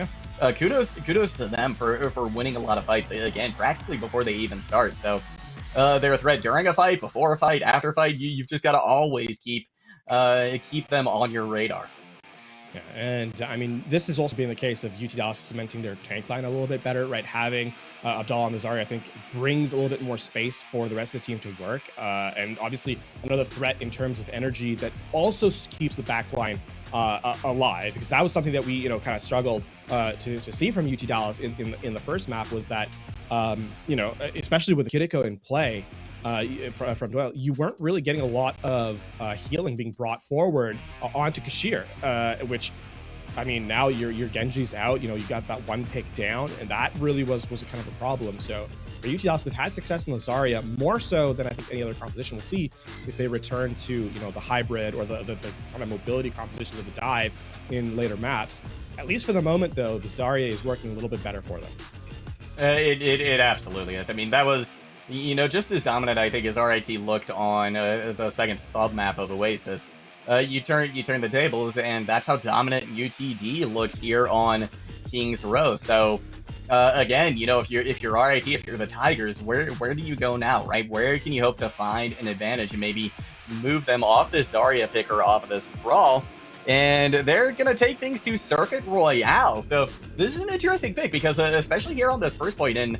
kudos to them for winning a lot of fights, again, practically before they even start. So they're a threat during a fight, before a fight, after a fight. You've just got to always keep them on your radar. Yeah, and I mean, this has also been the case of UT Dallas cementing their tank line a little bit better, right? Having Abdallah and the Zarya, I think, brings a little bit more space for the rest of the team to work. And obviously, another threat in terms of energy that also keeps the back line alive, because that was something that we, you know, kind of struggled to see from UT Dallas in the first map, was that, you know, especially with Kiriko in play, from Doyle, you weren't really getting a lot of healing being brought forward onto Kashir, which, I mean, now your Genji's out, you know, you got that 1 pick down, and that really was kind of a problem. So for UT Dallas, they've had success in the Zarya, more so than I think any other composition will see if they return to, you know, the hybrid or the kind of mobility composition of the dive in later maps. At least for the moment, though, the Zarya is working a little bit better for them. It absolutely is. I mean, that was, you know, just as dominant, I think, as RIT looked on the second sub map of Oasis. You turn the tables, and that's how dominant UTD looked here on King's Row. So again, you know, if you're RIT, if you're the Tigers, where do you go now, right? Where can you hope to find an advantage and maybe move them off this Zarya pick or off of this Brawl? And they're going to take things to Circuit Royale. So this is an interesting pick, because especially here on this first point, and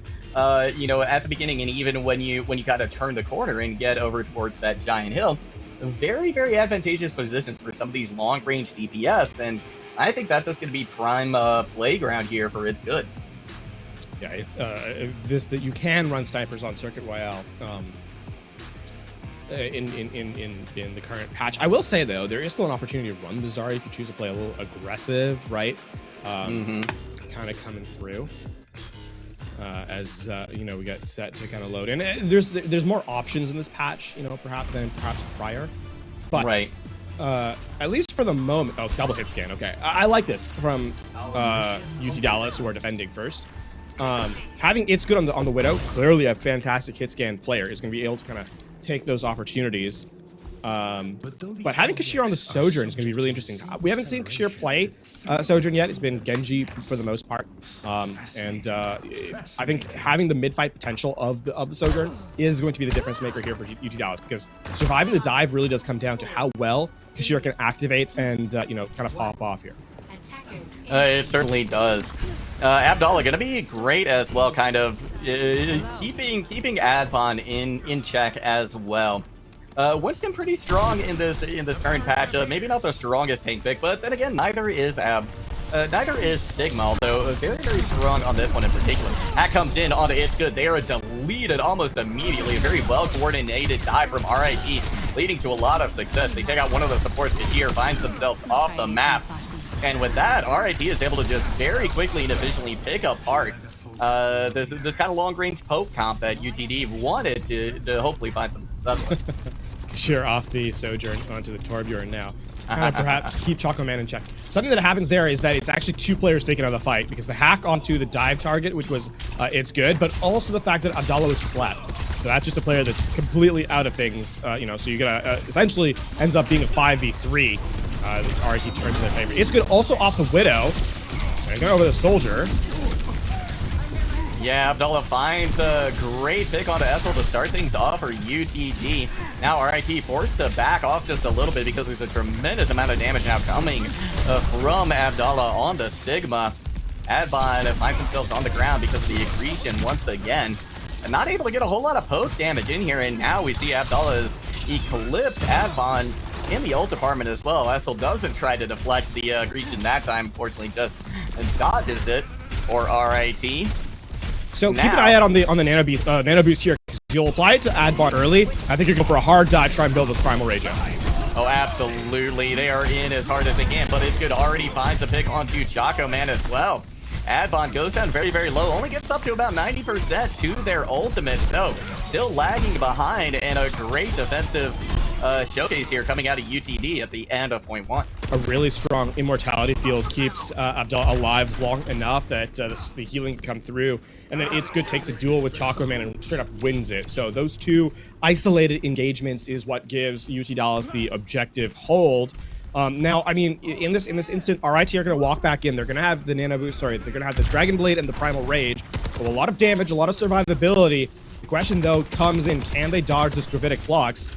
you know, at the beginning, and even when you kind of turn the corner and get over towards that giant hill, very, very advantageous positions for some of these long-range DPS, and I think that's just going to be prime playground here for It's Good. Yeah, that you can run snipers on Circuit Royale in the current patch. I will say though, there is still an opportunity to run the Zarya if you choose to play a little aggressive, right? Kind of coming through as you know, we get set to kind of load in. There's more options in this patch, you know, perhaps prior, but right. At least for the moment. Oh, double hit scan. Okay, I like this from UT Dallas, who are defending first. Having It's Good on the Widow, clearly a fantastic hit scan player, is going to be able to kind of take those opportunities. But having Kashir on the Sojourn is going to be really interesting. We haven't seen Kashir play Sojourn yet. It's been Genji for the most part. I think having the mid-fight potential of the Sojourn is going to be the difference maker here for UT Dallas, because surviving the dive really does come down to how well Kashir can activate and you know, kind of pop off here. It certainly does. Abdallah gonna be great as well, kind of keeping Advon in check as well. Winston pretty strong in this current patch. Maybe not the strongest tank pick, but then again, neither is Sigma, although very, very strong on this one in particular. Hack comes in onto It's Good. They are deleted almost immediately. A very well-coordinated dive from RIT, leading to a lot of success. They take out one of the supports. Kashir finds themselves off the map. And with that, RIT is able to just very quickly and efficiently pick apart this kind of long-range poke comp that UTD wanted to hopefully find some success with. Kashir off the Sojourn onto the Torbjorn now. Perhaps keep Choco Man in check. Something that happens there is that it's actually two players taking out of the fight, because the hack onto the dive target, which was It's Good, but also the fact that Abdallah was slept. So that's just a player that's completely out of things, you know, so you're gonna essentially ends up being a 5v3. The RIT turns in their favor. It's Good also off the Widow. And going over the Soldier. Yeah, Abdallah finds a great pick onto Ethel to start things off for UTD. Now RIT forced to back off just a little bit because there's a tremendous amount of damage now coming from Abdallah on the Sigma. Advon finds themselves on the ground because of the accretion once again. And not able to get a whole lot of poke damage in here, and now we see Abdallah's eclipsed Advon in the ult department as well. Essel doesn't try to deflect the accretion that time, unfortunately just dodges it for RIT. So keep an eye out on the nano boost here, because you'll apply it to Adbot early. I think you're going for a hard dive, try and build this Primal Rage out. Oh, absolutely. They are in as hard as they can, but It's Good already finds the pick onto Choco Man as well. Advon goes down very, very low, only gets up to about 90% to their ultimate, so still lagging behind, and a great defensive showcase here coming out of UTD at the end of point 1. A really strong immortality field keeps Abdallah alive long enough that the healing can come through, and then It's Good takes a duel with Choco Man and straight up wins it. So those two isolated engagements is what gives UT Dallas the objective hold. Now, I mean, in this instant, RIT are going to walk back in. They're going to have the nano boost. Sorry, they're going to have the Dragon Blade and the Primal Rage. So a lot of damage, a lot of survivability. The question though comes in: can they dodge this Gravitic Flux?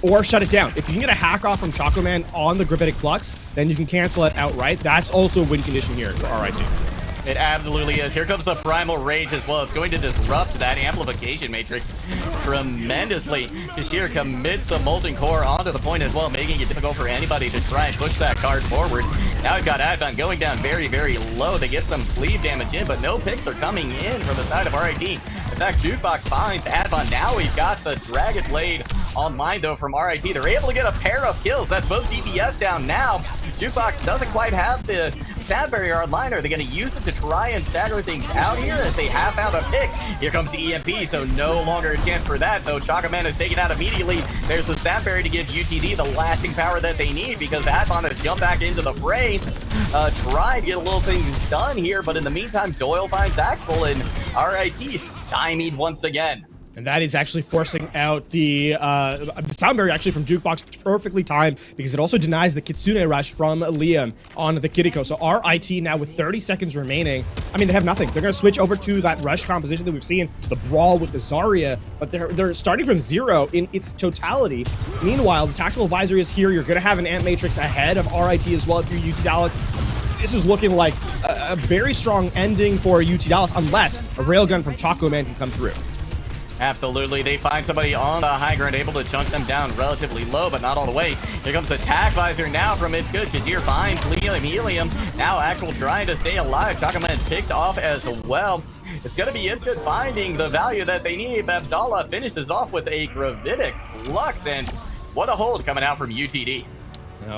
Or shut it down? If you can get a hack off from Choco Man on the Gravitic Flux, then you can cancel it outright. That's also a win condition here for RIT. It absolutely is. Here comes the Primal Rage as well. It's going to disrupt that amplification matrix tremendously. Kashir commits the Molten Core onto the point as well, making it difficult for anybody to try and push that card forward. Now we've got Advon going down very, very low. They get some sleeve damage in, but no picks are coming in from the side of RIT. In fact, Jukebox finds Advon. Now we've got the Dragon Blade online though from RIT. They're able to get a pair of kills. That's both DPS down now. Jukebox doesn't quite have the stab barrier online. Are they going to use it to try and stagger things out here, as they have found a pick? Here comes the EMP, so no longer a chance for that, though. Choco Man is taken out immediately. There's the stab barrier to give UTD the lasting power that they need, because Advon has jumped back into the fray. Try to get a little things done here, but in the meantime, Doyle finds Axel, and RIT stymied once again. And that is actually forcing out the sound barrier actually from Jukebox, perfectly timed, because it also denies the Kitsune rush from Liam on the Kiriko. So RIT now with 30 seconds remaining, I mean, they have nothing. They're going to switch over to that rush composition that we've seen, the brawl with the Zarya, but they're starting from 0 in its totality. Meanwhile, the Tactical Advisory is here. You're going to have an Ant Matrix ahead of RIT as well if you're UT Dallas. This is looking like a very strong ending for UT Dallas, unless a railgun from Choco Man can come through. Absolutely, they find somebody on the high ground, able to chunk them down relatively low, but not all the way. Here comes the attack visor now from It's Good. Kazir finds Helium. Now Actual trying to stay alive. Chakaman picked off as well. It's going to be It's Good finding the value that they need. Abdallah finishes off with a Gravitic Flux, and what a hold coming out from UTD.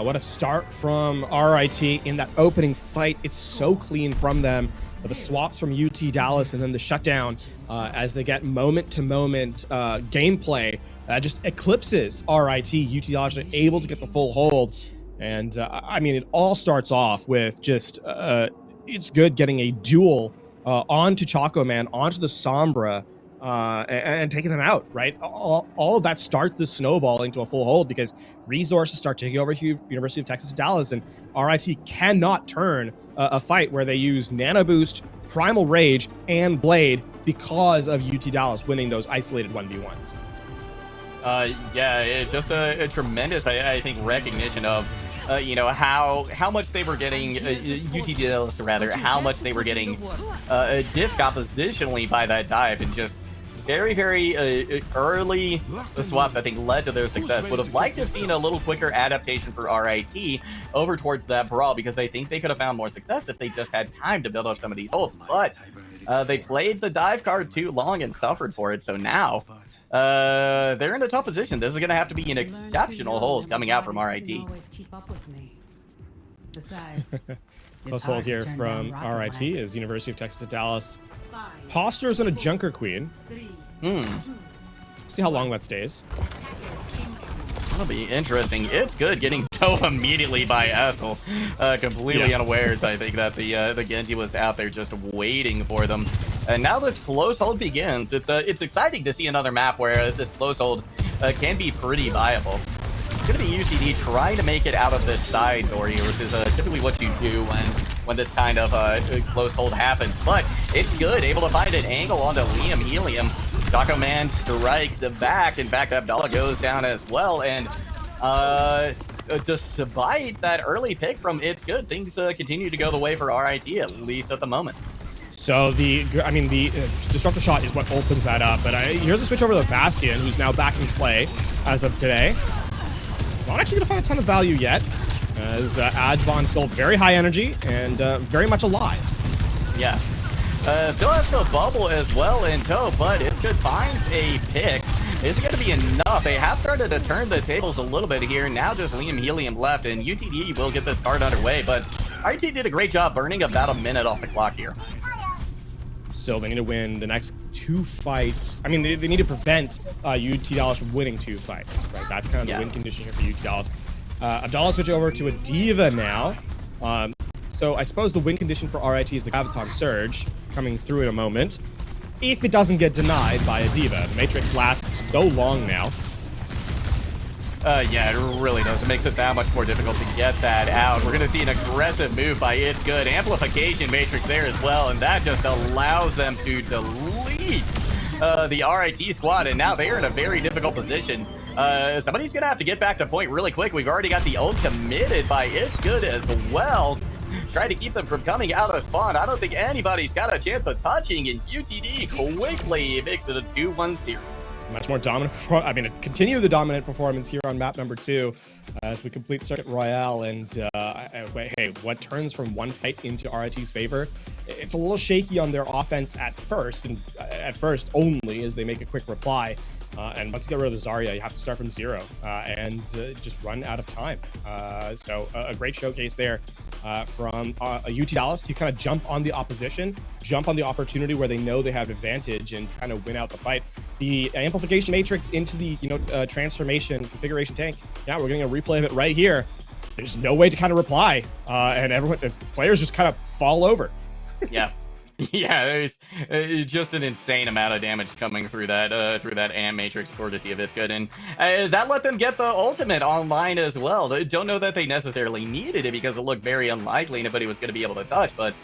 What a start from RIT in that opening fight. It's so clean from them. But the swaps from UT Dallas and then the shutdown as they get moment-to-moment gameplay just eclipses RIT. UT Dallas are able to get the full hold. And, I mean, it all starts off with just It's Good getting a duel onto Choco Man, onto the Sombra, and taking them out, right? All of that starts the snowballing to a full hold because resources start taking over University of Texas Dallas, and RIT cannot turn a fight where they use Nano Boost, Primal Rage, and Blade because of UT Dallas winning those isolated 1v1s. Yeah, it's just a tremendous, I think, recognition of you know, how much they were getting UT Dallas, rather, how much they were getting diffed oppositionally by that dive, and just very early the swaps, I think, led to their success. Would have liked to have seen a little quicker adaptation for RIT over towards that brawl, because I think they could have found more success if they just had time to build up some of these ults. But they played the dive card too long and suffered for it, so now they're in a tough position. This is going to have to be an exceptional hold coming out from RIT. Close hold here from RIT is University of Texas Dallas. Postures on a Junker Queen. See how long that stays. That'll be interesting. It's Good getting dove immediately by Essel. Completely unawares, I think, that the Genji was out there just waiting for them. And now this close hold begins. It's exciting to see another map where this close hold can be pretty viable. It's going to be UTD trying to make it out of this side door here, which is typically what you do when this kind of close hold happens. But It's Good, able to find an angle onto Helium. Taco Man strikes back. In fact, Abdallah goes down as well. And despite that early pick from It's Good, things continue to go the way for RIT, at least at the moment. So the Disruptor Shot is what opens that up. But here's a switch over to Bastion, who's now back in play as of today. Not actually going to find a ton of value yet, as Advon's still very high energy and very much alive. Yeah. Still has the bubble as well in tow, but It's Good finds a pick. Is it going to be enough? They have started to turn the tables a little bit here. Now just Helium left, and UTD will get this card underway, but RT did a great job burning about a minute off the clock here. Still, they need to win the next 2 fights. I mean, they need to prevent UT Dallas from winning 2 fights, right? That's kind of the win condition here for UT Dallas. Abdallah switch over to a Diva now. So I suppose the win condition for RIT is the Graviton Surge coming through in a moment. If it doesn't get denied by a Diva. The Matrix lasts so long now. Yeah, it really does. It makes it that much more difficult to get that out. We're going to see an aggressive move by It's Good. Amplification Matrix there as well, and that just allows them to delete the RIT squad, and now they're in a very difficult position. Somebody's going to have to get back to point really quick. We've already got the ult committed by It's Good as well. Try to keep them from coming out of spawn. I don't think anybody's got a chance of touching, and UTD quickly makes it a 2-1 series. Much more dominant, continue the dominant performance here on map number 2 as we complete Circuit Royale. And hey, what turns from one fight into RIT's favor? It's a little shaky on their offense at first, and at first only as they make a quick reply. And once you get rid of the Zarya, you have to start from 0 and just run out of time. So a great showcase there from UT Dallas to kind of jump on the opposition, jump on the opportunity where they know they have advantage and kind of win out the fight. The Amplification Matrix into the transformation configuration tank. Yeah, we're getting a replay of it right here. There's no way to kind of reply, and the players just kind of fall over. Yeah. Yeah, there's just an insane amount of damage coming through that AM Matrix courtesy of It's Good, and that let them get the ultimate online as well. Don't know that they necessarily needed it because it looked very unlikely anybody was going to be able to touch, but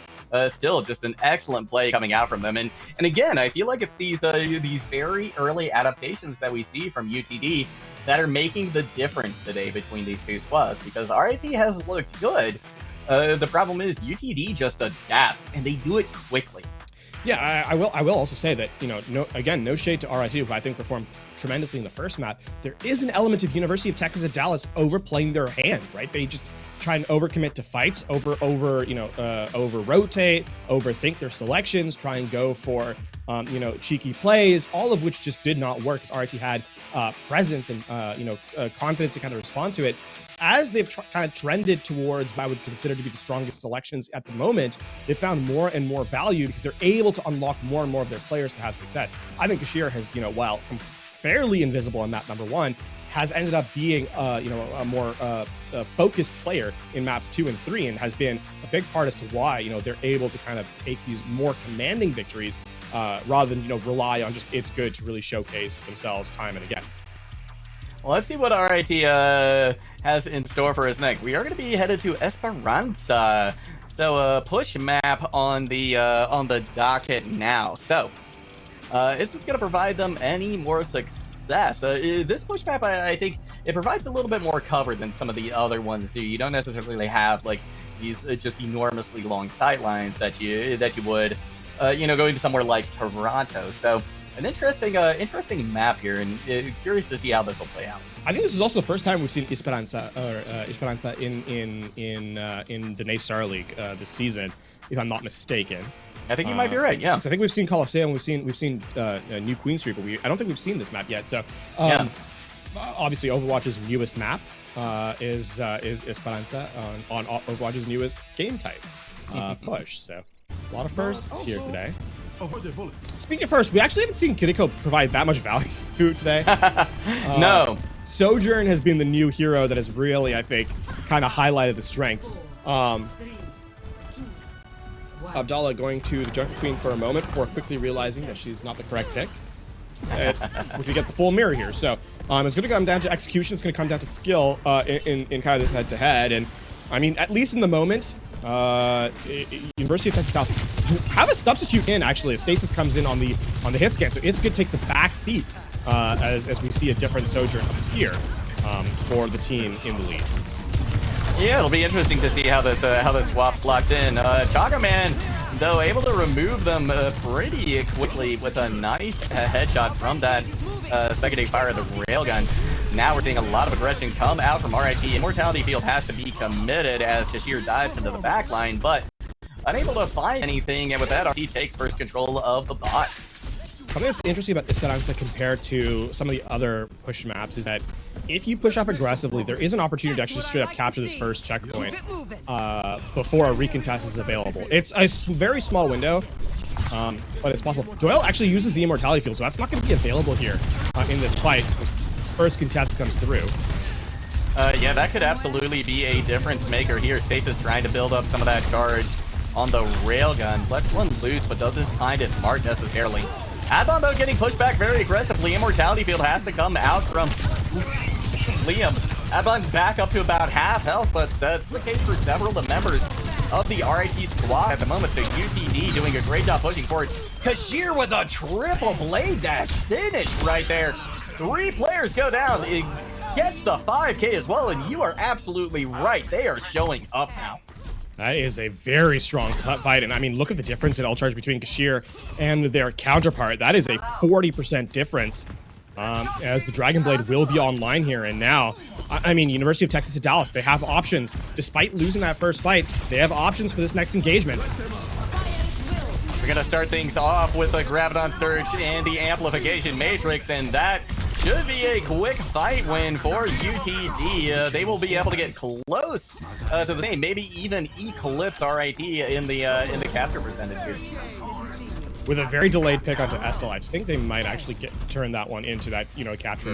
still just an excellent play coming out from them. And again, I feel like it's these very early adaptations that we see from UTD that are making the difference today between these two squads, because RIT has looked good. The problem is UTD just adapts, and they do it quickly. Yeah, I will also say that, you know, no shade to RIT, who I think performed tremendously in the first map. There is an element of University of Texas at Dallas overplaying their hand, right? They just try and overcommit to fights, over rotate, overthink their selections, try and go for cheeky plays, all of which just did not work, because RIT had presence and confidence to kind of respond to it. As they've kind of trended towards what I would consider to be the strongest selections at the moment, they found more and more value because they're able to unlock more and more of their players to have success. I think Kashir has, while fairly invisible in map number 1, has ended up being, a more focused player in maps 2 and 3, and has been a big part as to why, they're able to kind of take these more commanding victories rather than, rely on just it's good to really showcase themselves time and again. Well, let's see what RIT has in store for us next. We are going to be headed to Esperanza. So push map on the docket now. So is this going to provide them any more success? This push map, I think, it provides a little bit more cover than some of the other ones do. You don't necessarily have like these just enormously long sight lines that you would, going to somewhere like Toronto. So an interesting map here, and curious to see how this will play out. I think this is also the first time we've seen Esperanza in the Naystar League this season, if I'm not mistaken. I think you might be right. Yeah, I think we've seen Coliseum, we've seen New Queen Street, but I don't think we've seen this map yet. So obviously Overwatch's newest map is Esperanza on Overwatch's newest game type push. So a lot of firsts here today. Speaking of first, we actually haven't seen Kiriko provide that much value today. No. Sojourn has been the new hero that has really, I think, kind of highlighted the strengths. Abdallah going to the Junker Queen for a moment before quickly realizing that she's not the correct pick. We can get the full mirror here. So it's going to come down to execution. It's going to come down to skill in kind of this head-to-head. And I mean, at least in the moment, University of Texas Dallas have a substitute in, actually, as Stasis comes in on the hit scan, so It's Good takes a back seat as we see a different Sojourn up here for the team in the lead. Yeah, it'll be interesting to see how this swap locks in. Chaga Man, though, able to remove them pretty quickly with a nice headshot from that secondary fire of the railgun. Now we're seeing a lot of aggression come out from RIT. Immortality Field has to be committed as Kashir dives into the back line, but unable to find anything, and with that, RIT takes first control of the bot. Something that's interesting about Esperanza compared to some of the other push maps is that if you push up aggressively, there is an opportunity to actually straight up capture this first checkpoint before a recontest is available. It's a very small window, but it's possible. Doyle actually uses the Immortality Field, so that's not going to be available here in this fight. First contest comes through. Yeah, that could absolutely be a difference maker here. Stasis trying to build up some of that charge on the railgun. Lets one loose, but doesn't find it smart necessarily. Adbon, though, getting pushed back very aggressively. Immortality Field has to come out from Liam. Adbon back up to about half health, but that's the case for several of the members of the RIT squad at the moment. So UTD doing a great job pushing forward. Kashir with a triple blade dash finish right there. 3 players go down. It gets the 5K as well, and you are absolutely right. They are showing up now. That is a very strong fight, and I mean, look at the difference in all charge between Kashir and their counterpart. That is a 40% difference, as the Dragon Blade will be online here. And now, I mean, University of Texas at Dallas, they have options. Despite losing that first fight, they have options for this next engagement. We're going to start things off with a Graviton Surge and the Amplification Matrix, and that should be a quick fight win for UTD. They will be able to get close to the same, maybe even eclipse RIT in the capture percentage here. With a very delayed pick onto SL, I think they might actually turn that one into that, capture.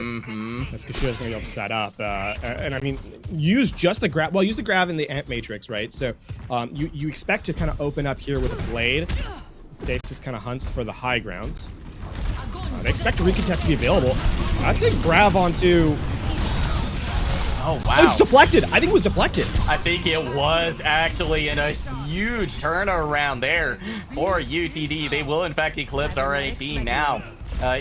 As Kashir's going to be able to set up. And I mean, use just the grab. Well, use the grab in the Amp Matrix, right? So you expect to kind of open up here with a blade. Stasis kind of hunts for the high ground. They expect a recontest to be available. That's a grab onto... Oh, wow. It was deflected. I think it was deflected. I think it was actually in a huge turnaround there for UTD. They will, in fact, eclipse RIT now.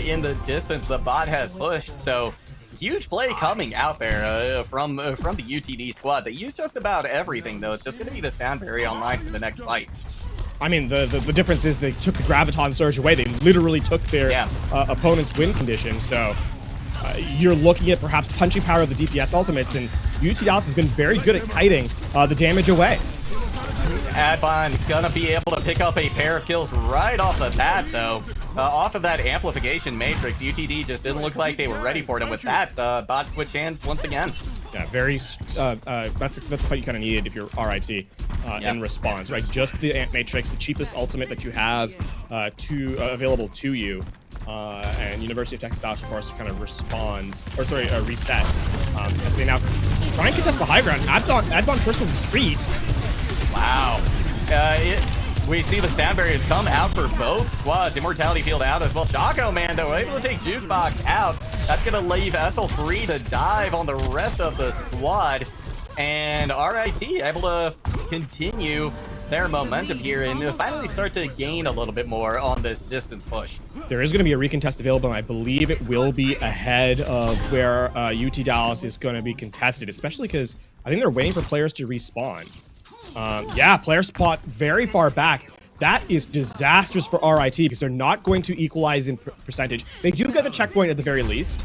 In the distance, the bot has pushed. So, huge play coming out there from the UTD squad. They use just about everything, though. It's just going to be the Soundberry online for the next fight. I mean, the difference is they took the Graviton Surge away. They literally took their opponent's win condition. So you're looking at perhaps punching power of the DPS ultimates, and UT Dallas has been very good at kiting the damage away. Adbon gonna be able to pick up a pair of kills right off the bat, though. Off of that amplification matrix, UTD just didn't look like they were ready for it, and with that, bot switch hands once again. Yeah, that's the fight you kind of needed if you're RIT in response, right? Just the Ant Matrix, the cheapest ultimate that you have available to you, and University of Texas Dallas are forced to kind of reset, as they now try and contest the high ground. Adbon personal retreat. Wow. We see the sound barriers come out for both squads. Immortality field out as well. Choco Man, though, able to take Jukebox out. That's going to leave Essel free to dive on the rest of the squad. And RIT able to continue their momentum here and finally start to gain a little bit more on this distance push. There is going to be a recontest available, and I believe it will be ahead of where UT Dallas is going to be contested, especially because I think they're waiting for players to respawn. Yeah, player spot very far back. That is disastrous for RIT because they're not going to equalize in percentage. They do get the checkpoint at the very least,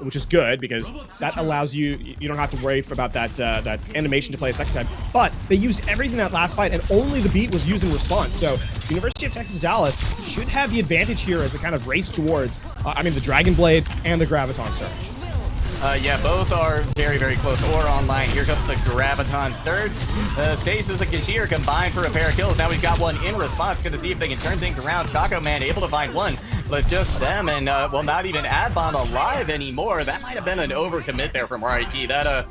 which is good because that allows you don't have to worry about that animation to play a second time. But they used everything that last fight, and only the beat was used in response. So University of Texas Dallas should have the advantage here as they kind of race towards, the Dragon Blade and the Graviton Surge. Yeah, both are very, very close or online. Here comes the Graviton Surge. Stasis and Kashir combined for a pair of kills. Now we've got one in response. Going to see if they can turn things around. Choco Man able to find one, but just them and, well, not even Adbon alive anymore. That might have been an overcommit there from RIT. That,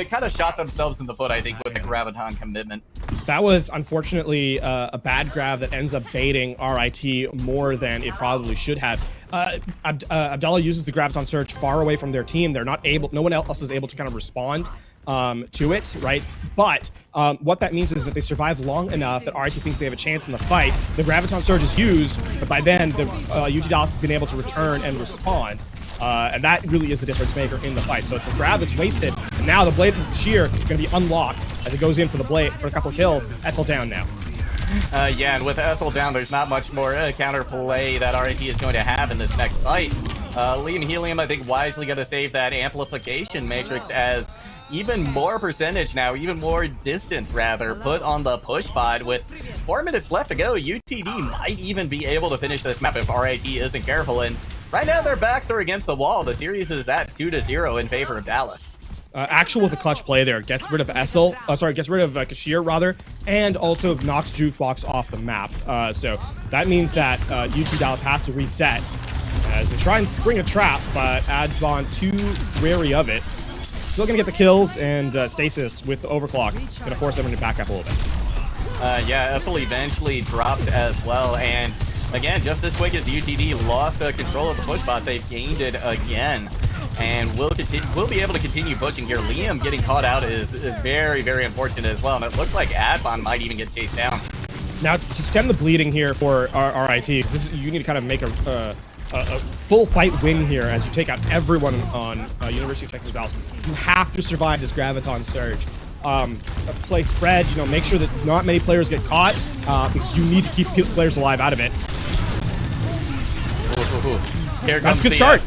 kind of shot themselves in the foot, I think, with the Graviton commitment. That was, unfortunately, a bad grab that ends up baiting RIT more than it probably should have. Abdallah uses the Graviton Surge far away from their team. They're not able, no one else is able to kind of respond to it, right? But what that means is that they survive long enough that RIT thinks they have a chance in the fight. The Graviton Surge is used, but by then, the UT Dallas has been able to return and respond. And that really is the difference maker in the fight. So it's a grab that's wasted. And now the blade from Sheer is going to be unlocked as it goes in for the blade for a couple of kills. Essel down now. Yeah, and with Essel down, there's not much more counterplay that RIT is going to have in this next fight. Liam Helium, I think, wisely going to save that amplification matrix as even more percentage now, even more distance, rather, put on the push pod. With 4 minutes left to go, UTD might even be able to finish this map if RIT isn't careful. And right now, their backs are against the wall. The series is at 2-0 in favor of Dallas. Actual with a clutch play there, gets rid of Essel, gets rid of Kashir rather, and also knocks Jukebox off the map. So that means that UT Dallas has to reset as they try and spring a trap, but Adbon too wary of it. Still gonna get the kills, and Stasis with the overclock gonna force everyone to back up a little bit. Yeah, Essel eventually dropped as well, and again, just as quick as UTD lost control of the push bot, they've gained it again. And we'll be able to continue pushing here. Liam getting caught out is very, very unfortunate as well. And it looks like Adbon might even get chased down. Now, to stem the bleeding here for RIT, you need to kind of make a full fight win here as you take out everyone on University of Texas Dallas. You have to survive this Graviton Surge. Play spread, make sure that not many players get caught because you need to keep players alive out of it. Here That's a good start.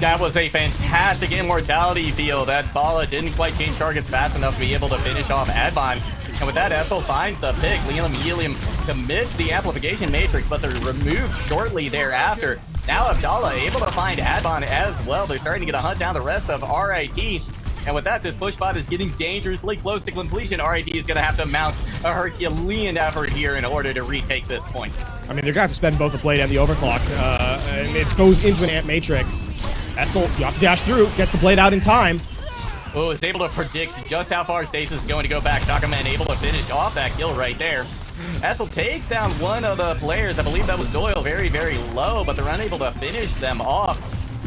That was a fantastic immortality field. That Bala didn't quite change targets fast enough to be able to finish off Adbon. And with that, Essel finds the pick. Liam Helium commits the amplification matrix, but they're removed shortly thereafter. Now Abdallah able to find Adbon as well. They're starting to get a hunt down the rest of RIT. And with that, this push bot is getting dangerously close to completion. RIT is going to have to mount a Herculean effort here in order to retake this point. I mean, they're going to have to spend both the blade and the overclock. And it goes into an Ant Matrix. Essel, you have to dash through, get the blade out in time. Oh, is able to predict just how far Stasis is going to go back. Choco Man able to finish off that kill right there. Essel takes down one of the players. I believe that was Doyle, very, very low, but they're unable to finish them off.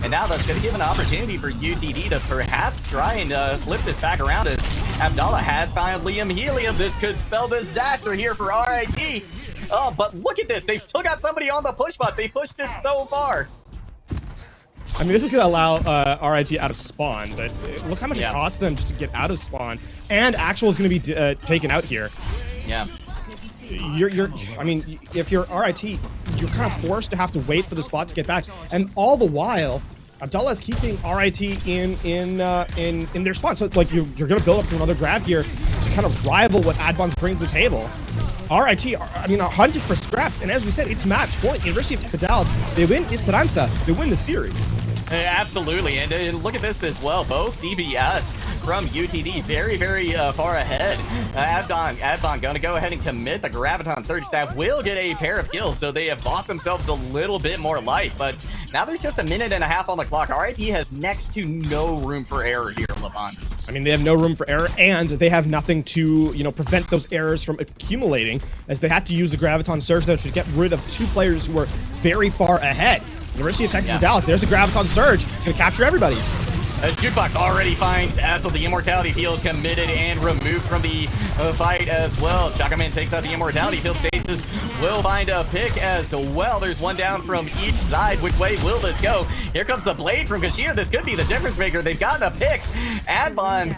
And now that's going to give an opportunity for UTD to perhaps try and flip this back around as Abdallah has found Liam Helium. This could spell disaster here for RIT. Oh, but look at this. They've still got somebody on the push bot. They pushed it so far. I mean, this is going to allow RIT out of spawn, but look how much it costs them just to get out of spawn. And Actual is going to be taken out here. Yeah. I mean, if you're RIT, you're kind of forced to have to wait for the spot to get back, and all the while, Abdallah is keeping RIT in their spot. So like you're gonna build up to another grab here to kind of rival what Advan's bringing to the table. RIT, I mean, hunting for scraps, and as we said, it's match point. University of Texas Dallas, they win Esperanza, they win the series. Absolutely, and look at this as well. Both DBS from UTD very far ahead. Advan going to go ahead and commit the Graviton Surge that will get a pair of kills, so they have bought themselves a little bit more life. But now there's just a minute and a half on the clock. RIT has next to no room for error here, Levon. I mean, they have no room for error, and they have nothing to, prevent those errors from accumulating, as they had to use the Graviton Surge there to get rid of two players who were very far ahead. University of Texas Dallas, there's the Graviton Surge. It's going to capture everybody. Jukebox already finds Assel the Immortality Field committed and removed from the fight as well. Chakaman takes out the Immortality Field. Stasis will find a pick as well. There's one down from each side. Which way will this go? Here comes the blade from Kashia. This could be the difference maker. They've gotten a pick. Advan,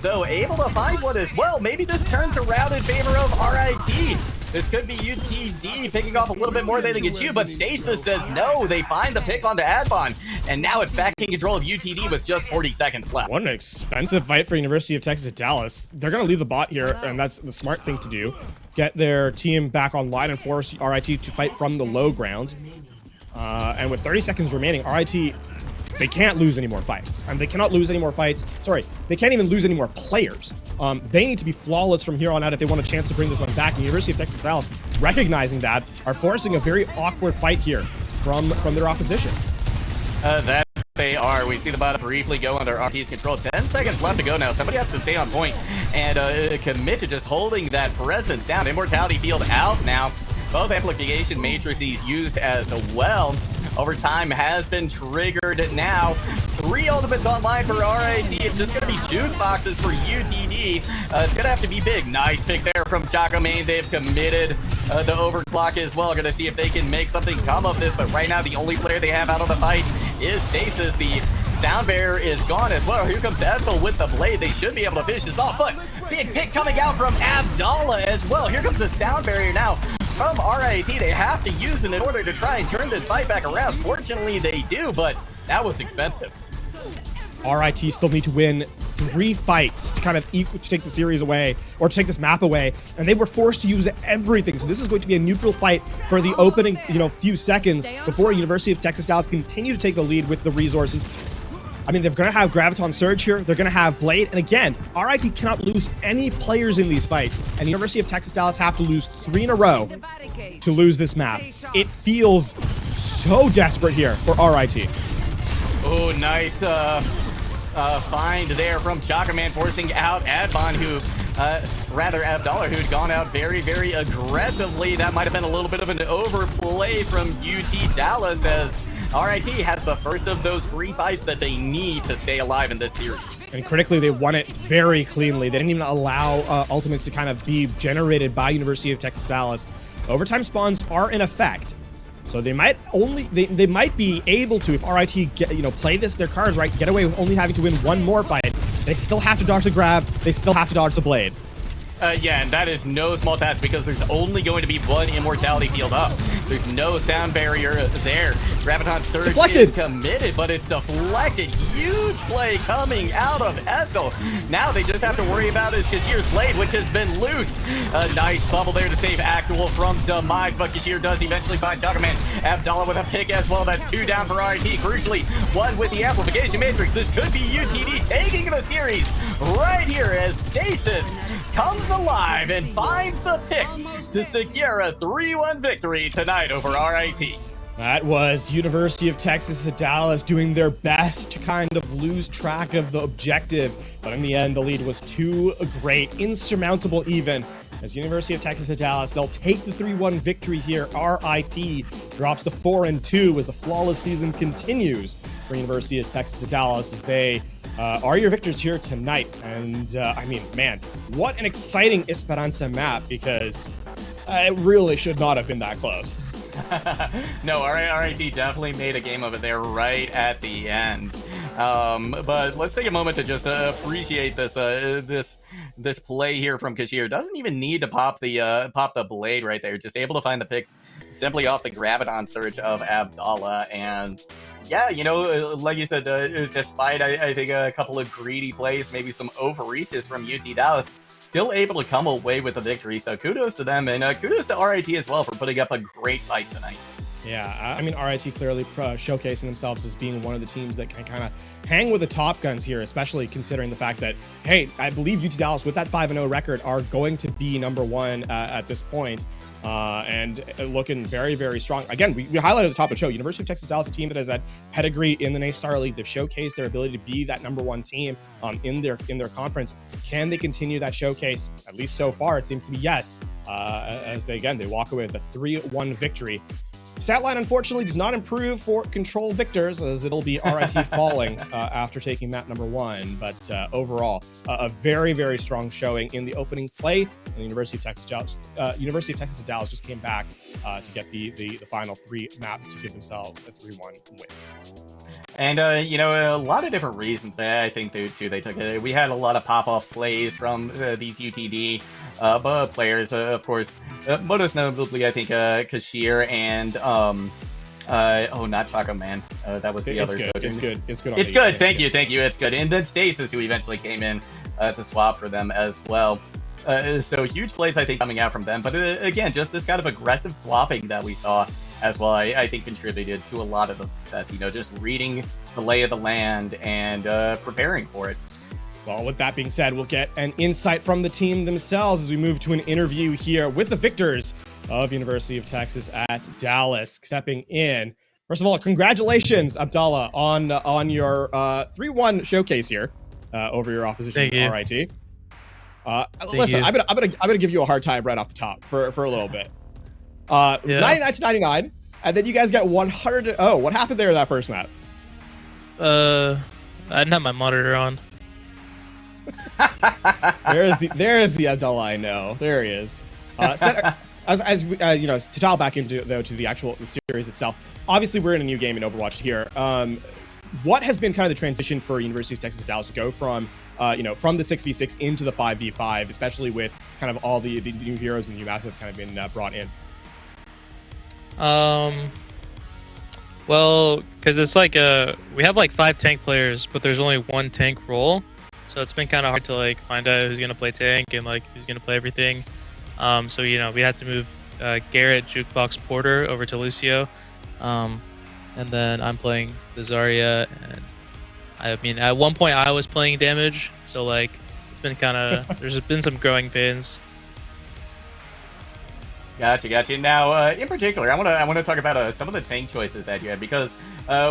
though, able to find one as well. Maybe this turns around in favor of RIT. This could be UTD picking off a little bit more than they get you, but Stasis says no. They find the pick onto Advan, and now it's back in control of UTD with just 40 seconds left. What an expensive fight for University of Texas Dallas. They're going to leave the bot here, and that's the smart thing to do. Get their team back online and force RIT to fight from the low ground. And with 30 seconds remaining, RIT, they can't lose any more fights. And they cannot lose any more fights. Sorry, they can't even lose any more players. They need to be flawless from here on out if they want a chance to bring this one back. And the University of Texas Dallas, recognizing that, are forcing a very awkward fight here from their opposition. That they are. We see the bot briefly go under RT's control. 10 seconds left to go now. Somebody has to stay on point and commit to just holding that presence down. Immortality Field out now. Both amplification matrices used as well. Overtime has been triggered now. 3 ultimates online for RIT. It's just going to be jukeboxes for UTD. It's going to have to be big. Nice pick there from Chaka Main. They've committed the overclock as well. Going to see if they can make something come of this. But right now, the only player they have out of the fight is Stasis. The sound barrier is gone as well. Here comes Essel with the blade. They should be able to finish this off. But big pick coming out from Abdallah as well. Here comes the sound barrier now from RIT. They have to use it in order to try and turn this fight back around. Fortunately, they do, but that was expensive. RIT still need to win 3 fights to kind of to take the series away, or to take this map away, and they were forced to use everything. So this is going to be a neutral fight for the opening, few seconds before University of Texas Dallas continue to take the lead with the resources. I mean, they're going to have Graviton Surge here. They're going to have Blade. And again, RIT cannot lose any players in these fights. And the University of Texas Dallas have to lose 3 in a row to lose this map. It feels so desperate here for RIT. Oh, nice find there from Chakaman, forcing out Advan, rather Abdallah, who'd gone out very aggressively. That might have been a little bit of an overplay from UT Dallas, as RIT has the first of those 3 fights that they need to stay alive in this series. And critically, they won it very cleanly. They didn't even allow ultimates to kind of be generated by University of Texas Dallas. Overtime spawns are in effect, so they might they might be able to, if RIT play their cards right, get away with only having to win 1 more fight. They still have to dodge the grab. They still have to dodge the blade. Yeah, and that is no small task, because there's only going to be 1 immortality field up. There's no sound barrier there. Graviton Surge is committed, but it's deflected. Huge play coming out of Essel. Now they just have to worry about his Kashir's blade, which has been loosed. A nice bubble there to save Actual from demise, but Kashir does eventually find Chakaman. Abdallah with a pick as well. That's 2 down for RIT. Crucially, 1 with the amplification matrix. This could be UTD taking the series right here, as Stasis comes alive and finds the picks to secure a 3-1 victory tonight over RIT. That was University of Texas Dallas doing their best to kind of lose track of the objective, but in the end, the lead was too great, insurmountable even. As University of Texas Dallas, they'll take the 3-1 victory here. RIT drops to 4-2 as the flawless season continues for University of Texas Dallas, as they are your victors here tonight. And I mean, man, what an exciting Esperanza map, because it really should not have been that close. No, RIT definitely made a game of it there right at the end. But let's take a moment to just appreciate this play here from Kashir. Doesn't even need to pop the blade right there. Just able to find the picks simply off the Graviton surge of Abdallah. And yeah, like you said, despite I think a couple of greedy plays, maybe some overreaches from UT Dallas, still able to come away with the victory. So kudos to them, and kudos to RIT as well for putting up a great fight tonight. Yeah, I mean, RIT clearly showcasing themselves as being one of the teams that can kind of hang with the top guns here, especially considering the fact that, hey, I believe UT Dallas with that 5-0 record are going to be #1 at this point, and looking very, very strong. Again, we highlighted at the top of the show, University of Texas Dallas, a team that has had pedigree in the NA-Star League. They've showcased their ability to be that #1 team in their conference. Can they continue that showcase? At least so far, it seems to be yes, as they walk away with a 3-1 victory. Stat line, unfortunately, does not improve for Control Victors, as it'll be RIT falling after taking map #1. But overall, a very, very strong showing in the opening play. And the University of Texas Dallas just came back to get the final 3 maps to give themselves a 3-1 win. And, a lot of different reasons, I think, too, they took it. We had a lot of pop-off plays from these UTD players, of course. Most notably, I think, Kashir and, not Chaco Man. That was the other. It's good. It's good. It's good. Thank you. It's good. And then Stasis, who eventually came in to swap for them as well. So huge plays, I think, coming out from them. But again, just this kind of aggressive swapping that we saw as well, I think contributed to a lot of the success, just reading the lay of the land and preparing for it. Well, with that being said, we'll get an insight from the team themselves as we move to an interview here with the victors of University of Texas at Dallas. Stepping in, first of all, congratulations, Abdallah, on your 3-1 showcase here over your opposition to RIT. Listen, I'm gonna give you a hard time right off the top for a little bit. 99 to 99, and then you guys got 100. Oh, what happened there in that first map? I didn't have my monitor on. There is the Abdallah I know. There he is. To dial back into to the actual series itself. Obviously, we're in a new game in Overwatch here. What has been kind of the transition for University of Texas Dallas to go from from the 6v6 into the 5v5, especially with kind of all the new heroes and new maps that have kind of been brought in? Well, because it's like we have like 5 tank players, but there's only 1 tank role, so it's been kind of hard to like find out who's gonna play tank and like who's gonna play everything. So we had to move Garrett, Jukebox, Porter over to Lucio, and then I'm playing the Zarya. And I mean, at one point I was playing damage, so like it's been kind of there's been some growing pains. Gotcha. Now, in particular, I want to talk about some of the tank choices that you had, because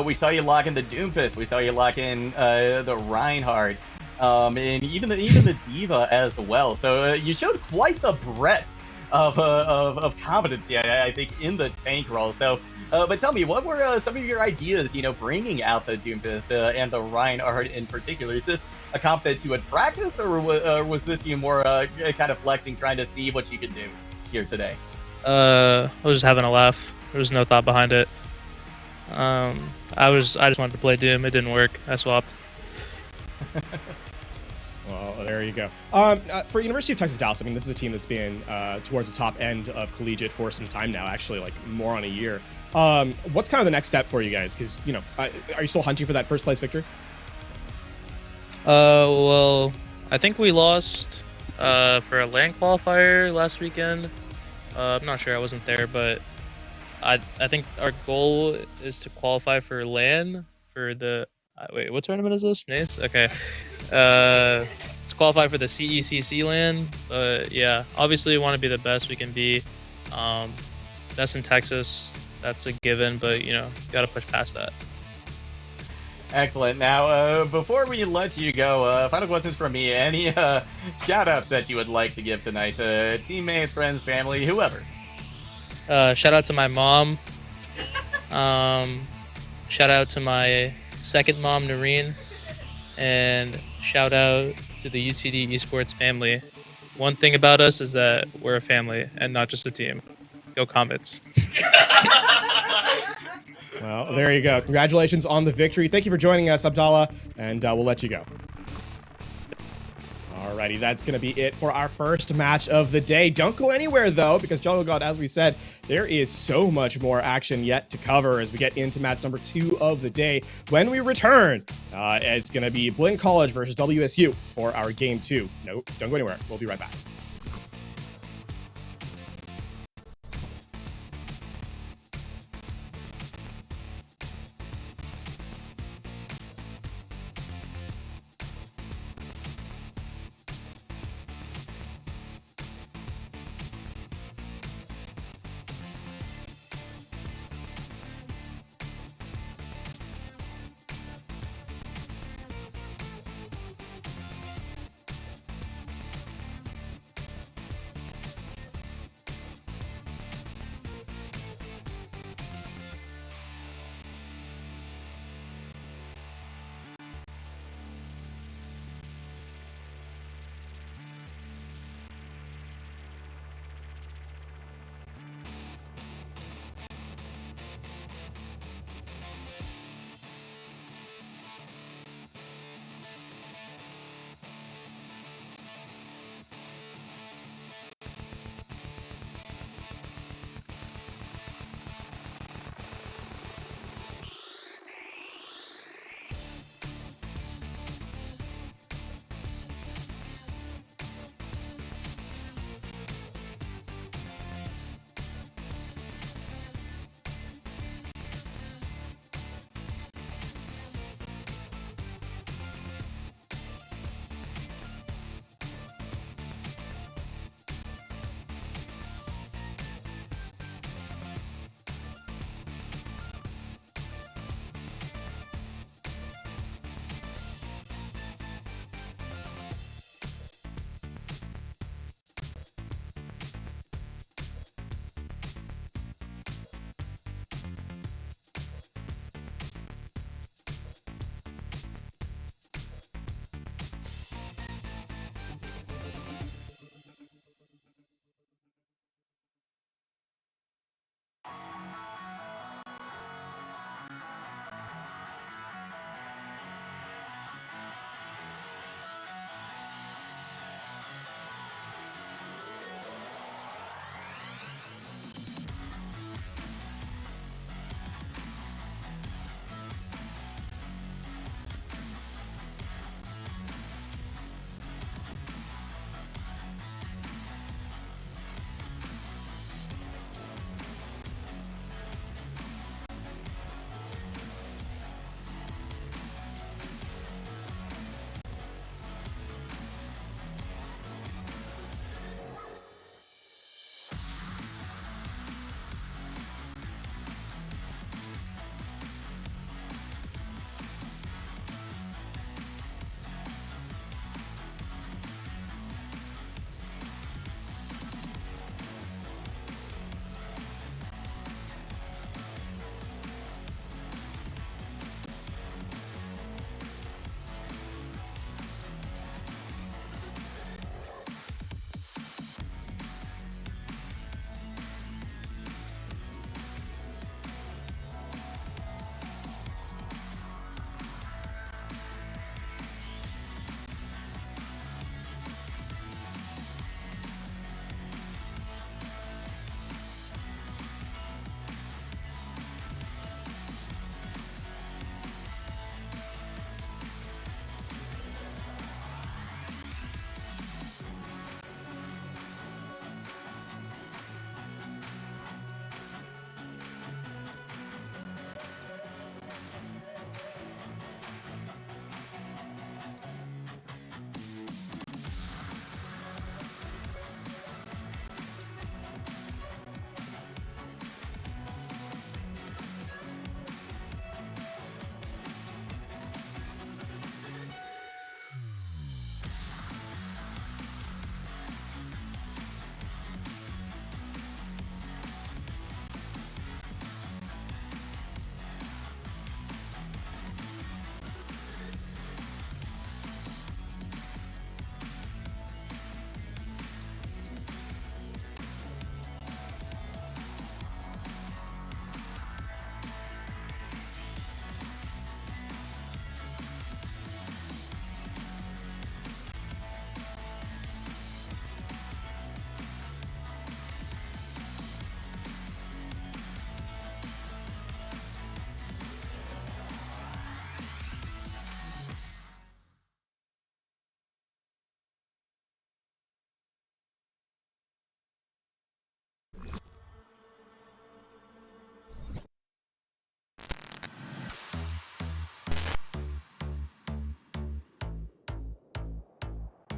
we saw you lock in the Doomfist, we saw you lock in the Reinhardt, and even the Diva as well. So you showed quite the breadth of competency, I think, in the tank role. So, but tell me, what were some of your ideas, bringing out the Doomfist and the Reinhardt in particular? Is this a comp that you had practiced, or was this you more kind of flexing, trying to see what you could do here today? I was just having a laugh. There was no thought behind it. I just wanted to play Doom. It didn't work. I swapped. Well, there you go. For University of Texas Dallas, I mean, this is a team that's been towards the top end of collegiate for some time now, actually, like more on a year. What's kind of the next step for you guys? Because, are you still hunting for that first place victory? Well, I think we lost for a LAN qualifier last weekend. I'm not sure, I wasn't there, but I think our goal is to qualify for LAN for the wait, what tournament is this? NACE? Okay. To qualify for the CECC LAN. Yeah, obviously we want to be the best we can be. Best in Texas, that's a given, but gotta push past that. Excellent. Now, before we let you go, final questions from me. Any shout-outs that you would like to give tonight to teammates, friends, family, whoever? Shout out to my mom. Shout out to my second mom, Noreen. And shout out to the UTD Esports family. One thing about us is that we're a family and not just a team. Go Comets. Well, there you go. Congratulations on the victory. Thank you for joining us, Abdallah, and we'll let you go. Alrighty, that's going to be it for our first match of the day. Don't go anywhere, though, because Jungle God, as we said, there is so much more action yet to cover as we get into match number 2 of the day. When we return, it's going to be Blinn College versus WSU for our game 2. No, don't go anywhere. We'll be right back.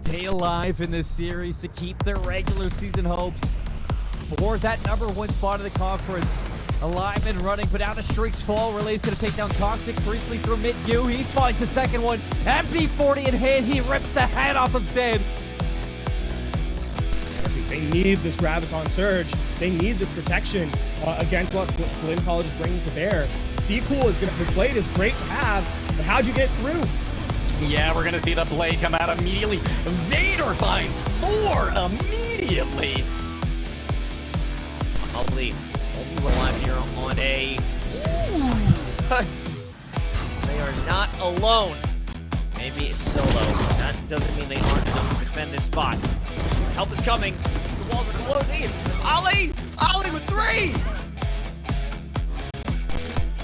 stay alive in this series, to keep their regular season hopes for that #1 spot in the conference alive and running. But now the streaks fall. Relay's going to take down Toxic briefly through mid-U. He's falling to second one. MP40 in hand. He rips the head off of Shen. They need this Graviton Surge. They need this protection against what Blinn College is bringing to bear. Be Cool is gonna, his blade is great to have, but how'd you get through? Yeah, we're gonna see the blade come out immediately. Vader finds 4 immediately. Only alive here on a... But they are not alone. Maybe it's solo. That doesn't mean they aren't going to defend this spot. Help is coming. The walls are closing. Ali! Ali with 3!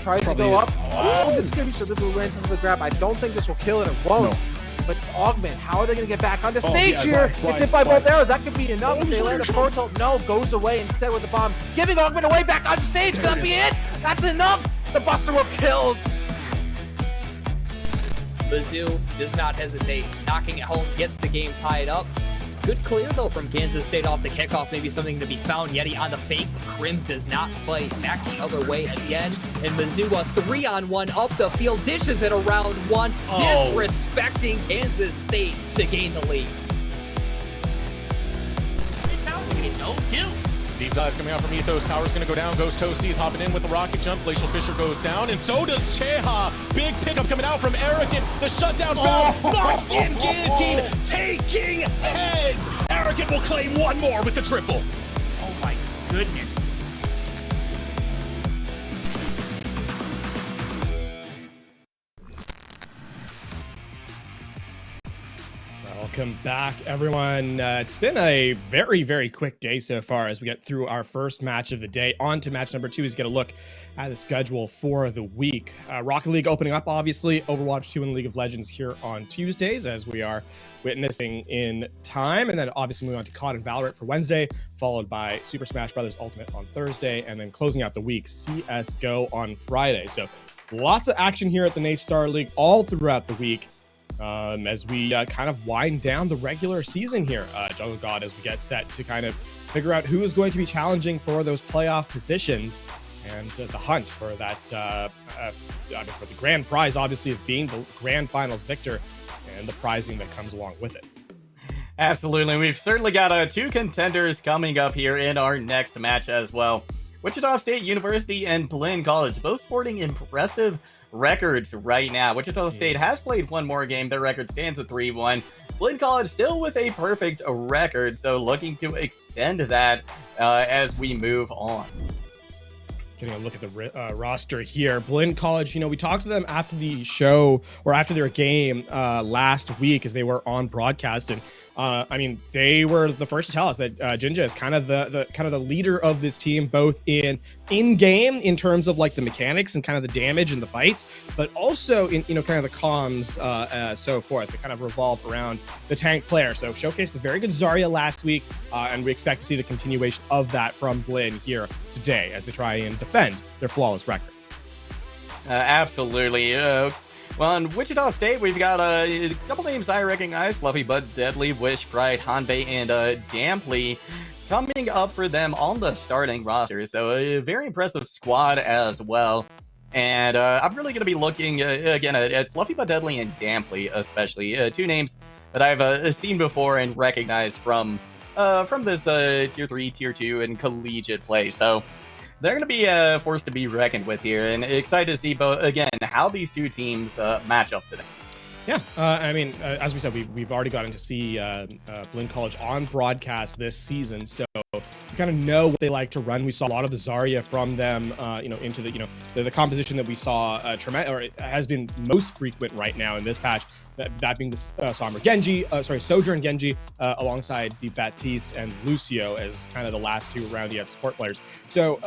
Tries to go up. Oh, this is going to be so this will lands into the grab. I don't think this will kill it. It won't. No. But it's Augment. How are they going to get back onto stage here? It's hit by both arrows. That could be enough. If they land a portal, no, goes away instead with the bomb. Giving Augment away back on stage. Gonna be it. That's enough. The Buster Wolf kills. Mizzou does not hesitate. Knocking it home, gets the game tied up. Good clear, though, from Kansas State off the kickoff. Maybe something to be found. Yeti on the fake. Crims does not play back the other way again. And Mizzou, a 3-on-1 up the field. Dishes it around 1. Disrespecting Kansas State to gain the lead. No kill. Deep dive coming out from Ethos. Tower's going to go down. Ghost Toasties hopping in with the rocket jump. Glacial Fisher goes down. And so does Cheha. Big pickup coming out from Arrogant. The shutdown foul. Knocks in Guillotine. Taking heads. Arrogant will claim 1 more with the triple. Oh my goodness. Welcome back, everyone. It's been a very, very quick day so far as we get through our first match of the day. On to match number 2 is get a look at the schedule for the week. Rocket League opening up, obviously. Overwatch 2 and League of Legends here on Tuesdays, as we are witnessing in time. And then obviously moving on to COD and Valorant for Wednesday, followed by Super Smash Bros. Ultimate on Thursday, and then closing out the week, CSGO on Friday. So lots of action here at the Naystar League all throughout the week. As we kind of wind down the regular season here, Jungle God, as we get set to kind of figure out who is going to be challenging for those playoff positions and the hunt for that, for the grand prize, obviously, of being the grand finals victor and the prizing that comes along with it. Absolutely. We've certainly got 2 contenders coming up here in our next match as well. Wichita State University and Blinn College, both sporting impressive records right now. Wichita State has played 1 more game. Their record stands at 3-1. Blinn College still with a perfect record, so looking to extend that as we move on. Getting a look at the roster here. Blinn College, you know, we talked to them after the show or after their game last week as they were on broadcast, and I mean, they were the first to tell us that Jinja is kind of the leader of this team, both in game in terms of like the mechanics and kind of the damage and the fights, but also in kind of the comms, so forth. They kind of revolve around the tank player. So showcased a very good Zarya last week, and we expect to see the continuation of that from Blinn here today as they try and defend their flawless record. Absolutely. Well, on Wichita State, we've got a couple names I recognize: Fluffy But Deadly, Wish, Pride, Hanbei, and Damply coming up for them on the starting roster. So a very impressive squad as well. And I'm really going to be looking, again, at Fluffy But Deadly and Damply, especially. 2 names that I've seen before and recognized from this Tier 3, Tier 2, and collegiate play. So they're going to be forced to be reckoned with here, and excited to see, again, how these 2 teams match up today. Yeah, I mean, as we said, we've already gotten to see Blinn College on broadcast this season, so we kind of know what they like to run. We saw a lot of the Zarya from them, into the, the composition that we saw, or it has been most frequent right now in this patch. That being the Sojourn Genji, alongside the Baptiste and Lucio as kind of the last 2 round support players. So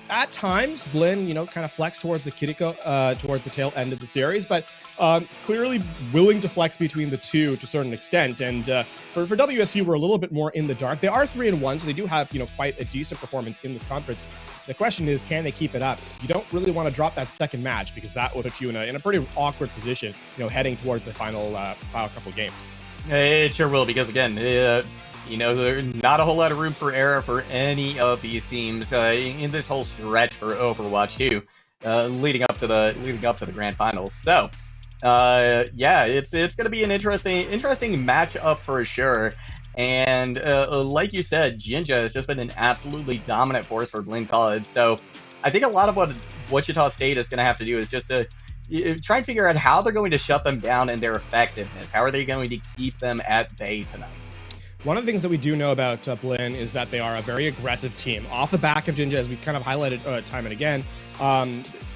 at times, Blinn, kind of flex towards the Kiriko, towards the tail end of the series, but clearly willing to flex between the 2 to a certain extent. And for WSU, we're a little bit more in the dark. They are 3-1, so they do have, quite a decent performance in this conference. The question is, can they keep it up? You don't really want to drop that second match because that will put you in a pretty awkward position, heading towards the final couple games. It sure will, because again, you know, there's not a whole lot of room for error for any of these teams in this whole stretch for Overwatch 2, leading up to the grand finals. So, yeah, it's going to be an interesting matchup for sure. And like you said, Jinja has just been an absolutely dominant force for Blinn College. So, I think a lot of what Wichita State is going to have to do is just to try and figure out how they're going to shut them down and their effectiveness. How are they going to keep them at bay tonight? One of the things that we do know about Blinn is that they are a very aggressive team. Off the back of Jinja, as we kind of highlighted time and again,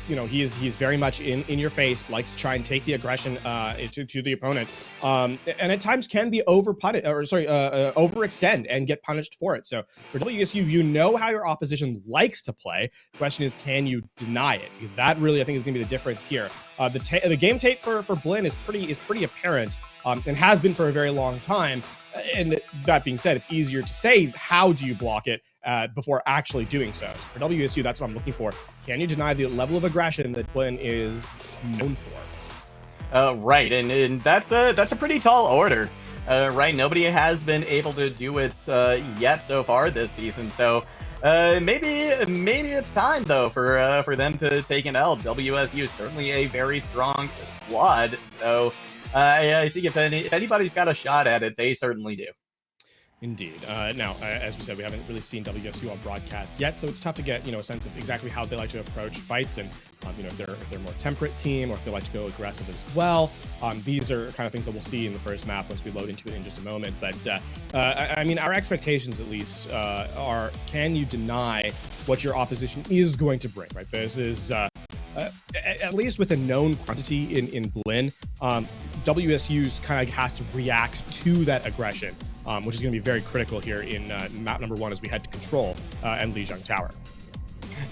you know, he's very much in your face, likes to try and take the aggression to the opponent, and at times can be overextend and get punished for it. So for WSU, you know how your opposition likes to play. The question is, can you deny it? Because that really, I think, is going to be the difference here. The game tape for Blinn is pretty apparent, and has been for a very long time. And that being said, it's easier to say how do you block it before actually doing so. For WSU, that's what I'm looking for. Can you deny the level of aggression that Blinn is known for? Right, and that's a pretty tall order. Right, nobody has been able to do it yet so far this season. So maybe it's time though for them to take an L. WSU is certainly a very strong squad. So. I think if anybody's got a shot at it, they certainly do. Indeed. Now, as we said, we haven't really seen WSU on broadcast yet, so it's tough to get a sense of exactly how they like to approach fights, and if they're a more temperate team, or if they like to go aggressive as well. These are kind of things that we'll see in the first map once we load into it in just a moment. But I mean, our expectations at least are: can you deny what your opposition is going to bring? Right. This is. At least with a known quantity in Blinn, WSU's kind of has to react to that aggression, which is going to be very critical here in map number 1 as we head to Control and Lijiang Tower.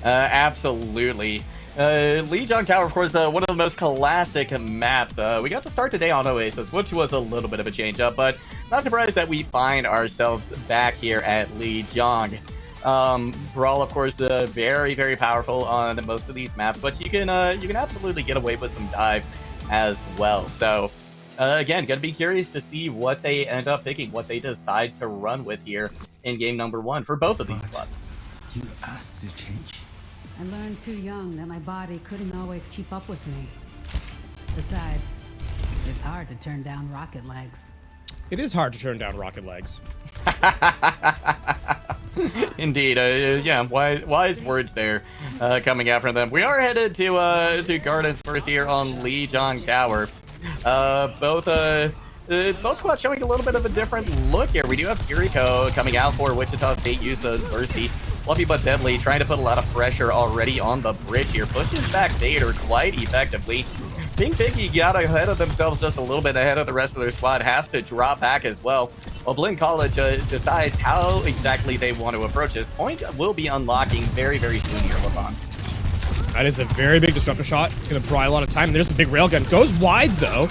Absolutely. Lijiang Tower, of course, one of the most classic maps. We got to start today on Oasis, which was a little bit of a change up, but not surprised that we find ourselves back here at Lijiang. Brawl, of course, very, very powerful on most of these maps, but you can absolutely get away with some dive as well. So, again, gonna be curious to see what they end up picking, what they decide to run with here in game number 1 for both of these squads. You asked to change? I learned too young that my body couldn't always keep up with me. Besides, it's hard to turn down rocket legs. It is hard to turn down rocket legs. Indeed, yeah, wise words there coming out from them. We are headed to Gardens first here on Lijiang Tower. Both squads showing a little bit of a different look here. We do have Kiriko coming out for Wichita State Varsity. Fluffy but Deadly trying to put a lot of pressure already on the bridge here. Pushes back Vader quite effectively. Pink Piggy got ahead of themselves just a little bit ahead of the rest of their squad, have to drop back as well. While Blinn College decides how exactly they want to approach this. Point will be unlocking very, very soon here, Levon. That is a very big disruptor shot. Gonna pry a lot of time. There's the big railgun. Goes wide though.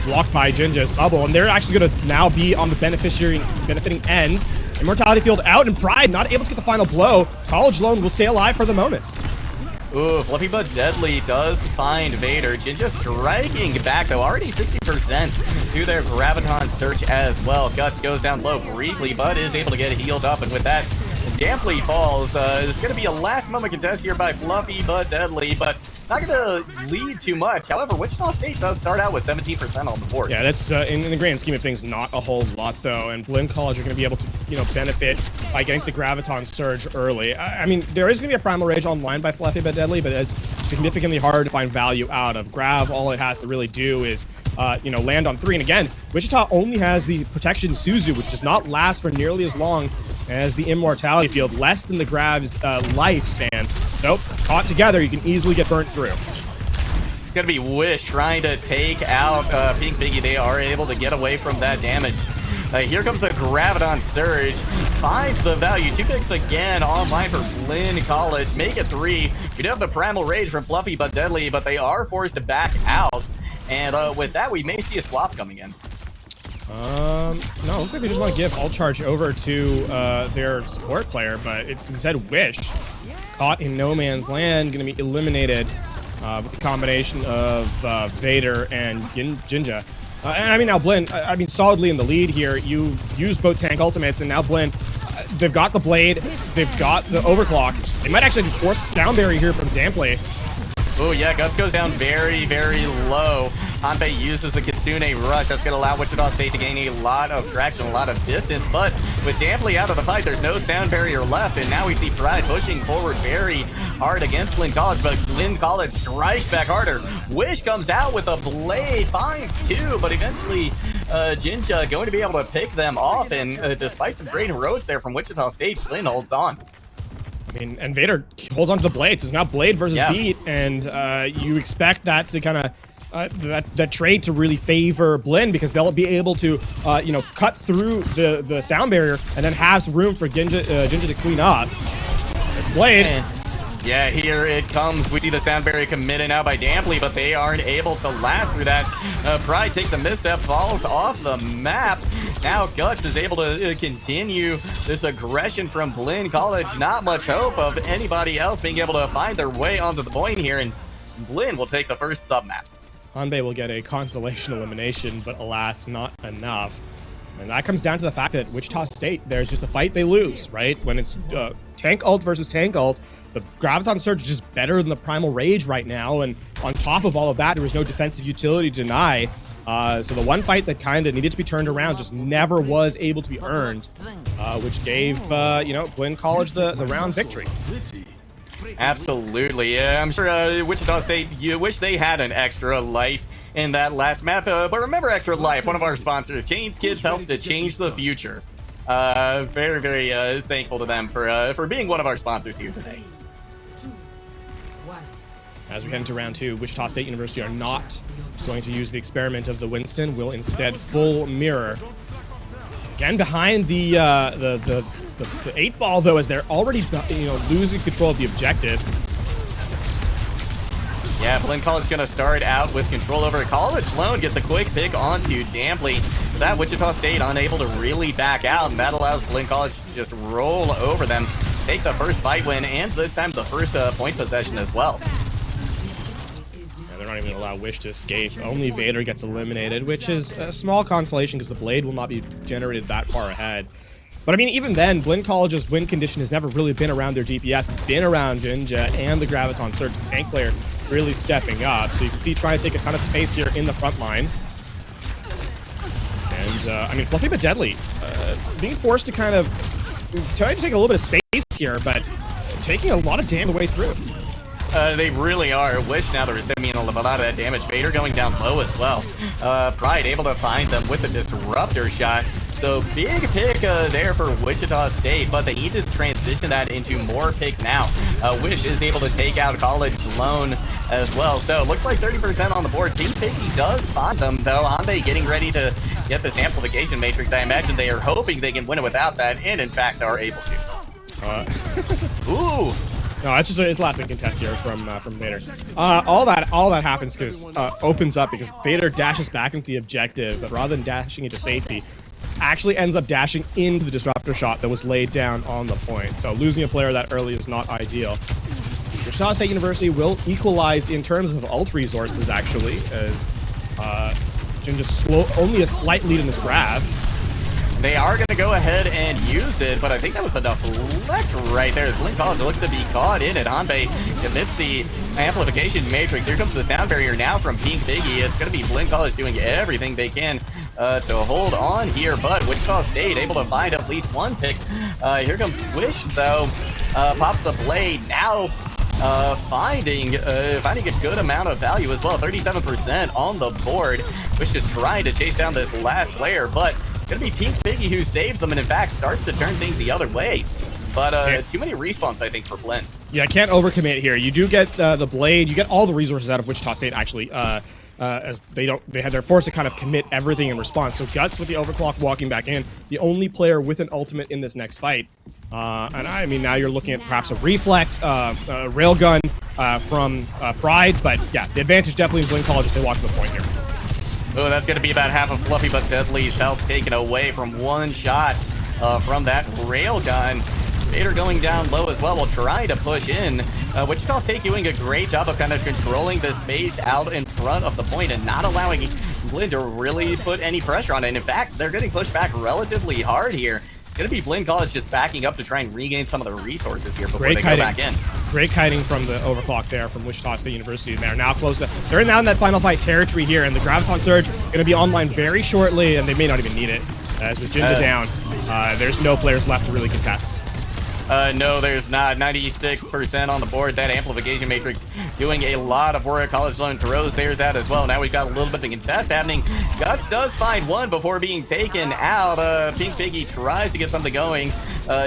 Blocked by Jinja's bubble, and they're actually gonna now be on the benefiting end. Immortality field out, and Pride not able to get the final blow. College Lone will stay alive for the moment. Ooh, Fluffy but Deadly does find Vader. Jinja striking back, though, already 60% to their Graviton search as well. Guts goes down low briefly, but is able to get healed up, and with that, Damply falls. It's going to be a last-moment contest here by Fluffy but Deadly, but not going to lead too much. However, Wichita State does start out with 17% on the board. Yeah, that's, in the grand scheme of things, not a whole lot, though, and Blinn College are going to be able to, benefit by getting the Graviton Surge early. I mean, there is going to be a Primal Rage online by Fluffy but Deadly, but it's significantly hard to find value out of. Grav, all it has to really do is, land on 3, and again, Wichita only has the Protection Suzu, which does not last for nearly as long as the Immortality Field, less than the Grav's lifespan. Nope, caught together, you can easily get burnt through. It's gonna be Wish trying to take out Pink Piggy. They are able to get away from that damage. Here comes the Graviton Surge, finds the value. 2 picks again online for Blinn College. Make it 3. We do have the Primal Rage from Fluffy but Deadly, but they are forced to back out. And with that, we may see a swap coming in. No, it looks like they just want to give all charge over to their support player, but it's instead Wish. Caught in no man's land, going to be eliminated with the combination of Vader and Jinja. And I mean, now Blinn, I mean, solidly in the lead here. You use both tank ultimates, and now Blinn, they've got the Blade, they've got the Overclock. They might actually force Sound Barrier here from Damplay. Oh yeah, Guts goes down very, very low. Hanbei uses the Kitsune Rush. That's going to allow Wichita State to gain a lot of traction, a lot of distance. But with Dampley out of the fight, there's no sound barrier left. And now we see Pride pushing forward very hard against Blinn College. But Blinn College strikes back harder. Wish comes out with a Blade, finds two. But eventually, Jinja going to be able to pick them off. And despite some great heroics there from Wichita State, Blinn holds on. I mean, and Vader holds on to the Blade. So it's now Blade versus Beat, and you expect that to kind of that trade to really favor Blinn, because they'll be able to you know, cut through the sound barrier and then have some room for Jinja to clean up. It's Blade. Yeah, here it comes. We see the sound barrier committed now by Dampley, but they aren't able to last through that. Pride takes a misstep, falls off the map. Now Guts is able to continue this aggression from Blinn College. Not much hope of anybody else being able to find their way onto the point here, and Blinn will take the first sub-map. Hanbei will get a consolation elimination, but alas, not enough. And that comes down to the fact that Wichita State, there's just a fight they lose, right? When it's tank ult versus tank ult, the Graviton Surge is just better than the Primal Rage right now, and on top of all of that, there was no defensive utility to deny. So the one fight that kind of needed to be turned around just never was able to be earned, which gave, you know, Blinn College the round victory. Absolutely. Yeah, I'm sure Wichita State, you wish they had an extra life in that last map. But remember Extra Life, one of our sponsors. Change Kids help to change the future. Very, very thankful to them for being one of our sponsors here today. As we head into round two, Wichita State University are not going to use the experiment of the Winston, will instead full mirror. Again, behind the 8-ball, though, as they're already, you know, losing control of the objective. Yeah, Blinn College gonna start out with control over College. Lone gets a quick pick onto Dampley. That Wichita State unable to really back out, and that allows Blinn College to just roll over them, take the first fight win, and this time the first point possession as well. They're not even going to allow Wish to escape. Only Vader gets eliminated, which is a small consolation because the Blade will not be generated that far ahead. But I mean, even then, Blinn College's win condition has never really been around their DPS. It's been around Jinja and the Graviton Surge, the tank player really stepping up. So you can see trying to take a ton of space here in the front line. And, I mean, Fluffy but Deadly. Being forced to kind of try to take a little bit of space here, but taking a lot of damage the way through. They really are. Wish now they're receiving a lot of that damage. Vader going down low as well. Pride able to find them with the Disruptor shot. So big pick there for Wichita State, but they need to transition that into more picks now. Wish is able to take out College Lone as well. So it looks like 30% on the board. Team Picky does find them, though. Hanbei getting ready to get this amplification matrix. I imagine they are hoping they can win it without that, and in fact are able to. Ooh. No, it's just it's last in contest here from Vader. All that happens because opens up because Vader dashes back into the objective, but rather than dashing into safety, actually ends up dashing into the disruptor shot that was laid down on the point. So losing a player that early is not ideal. Wichita State University will equalize in terms of ult resources actually, as Jin just only a slight lead in this grab. They are going to go ahead and use it, but I think that was a deflect right there. Blinn College looks to be caught in it. Hanbei commits the amplification matrix. Here comes the sound barrier now from Pink Biggie. It's going to be Blinn College doing everything they can to hold on here, but Wichita State able to find at least one pick. Here comes Wish, though. Pops the Blade. Now finding a good amount of value as well. 37% on the board. Wish is trying to chase down this last player, but it's going to be Pink Biggie who saves them and in fact starts to turn things the other way. But too many respawns, I think, for Blinn. Yeah, can't overcommit here. You do get the Blade. You get all the resources out of Wichita State, actually, as they're forced to kind of commit everything in response. So Guts with the overclock walking back in, the only player with an ultimate in this next fight. And I mean, now you're looking at perhaps a reflect, railgun from Pride, but yeah, the advantage definitely in Blinn College if they walk to the point here. Oh, that's going to be about half of Fluffy but Deadly's health taken away from one shot from that railgun. Vader going down low as well. Will try to push in. Wichita State doing a great job of kind of controlling the space out in front of the point and not allowing Blinn to really put any pressure on it. And in fact, they're getting pushed back relatively hard here. It's going to be Blinn College just backing up to try and regain some of the resources here before they go back in. Great kiting from the overclock there from Wichita State University. They're now close to, they're now in that final fight territory here, and the Graviton Surge going to be online very shortly, and they may not even need it. As with Jinja down, there's no players left to really contest. No, there's not. 96% on the board. That amplification matrix doing a lot of work. College Zone throws theirs out as well. Now we've got a little bit of a contest happening. Guts does find one before being taken out. Pink Piggy tries to get something going.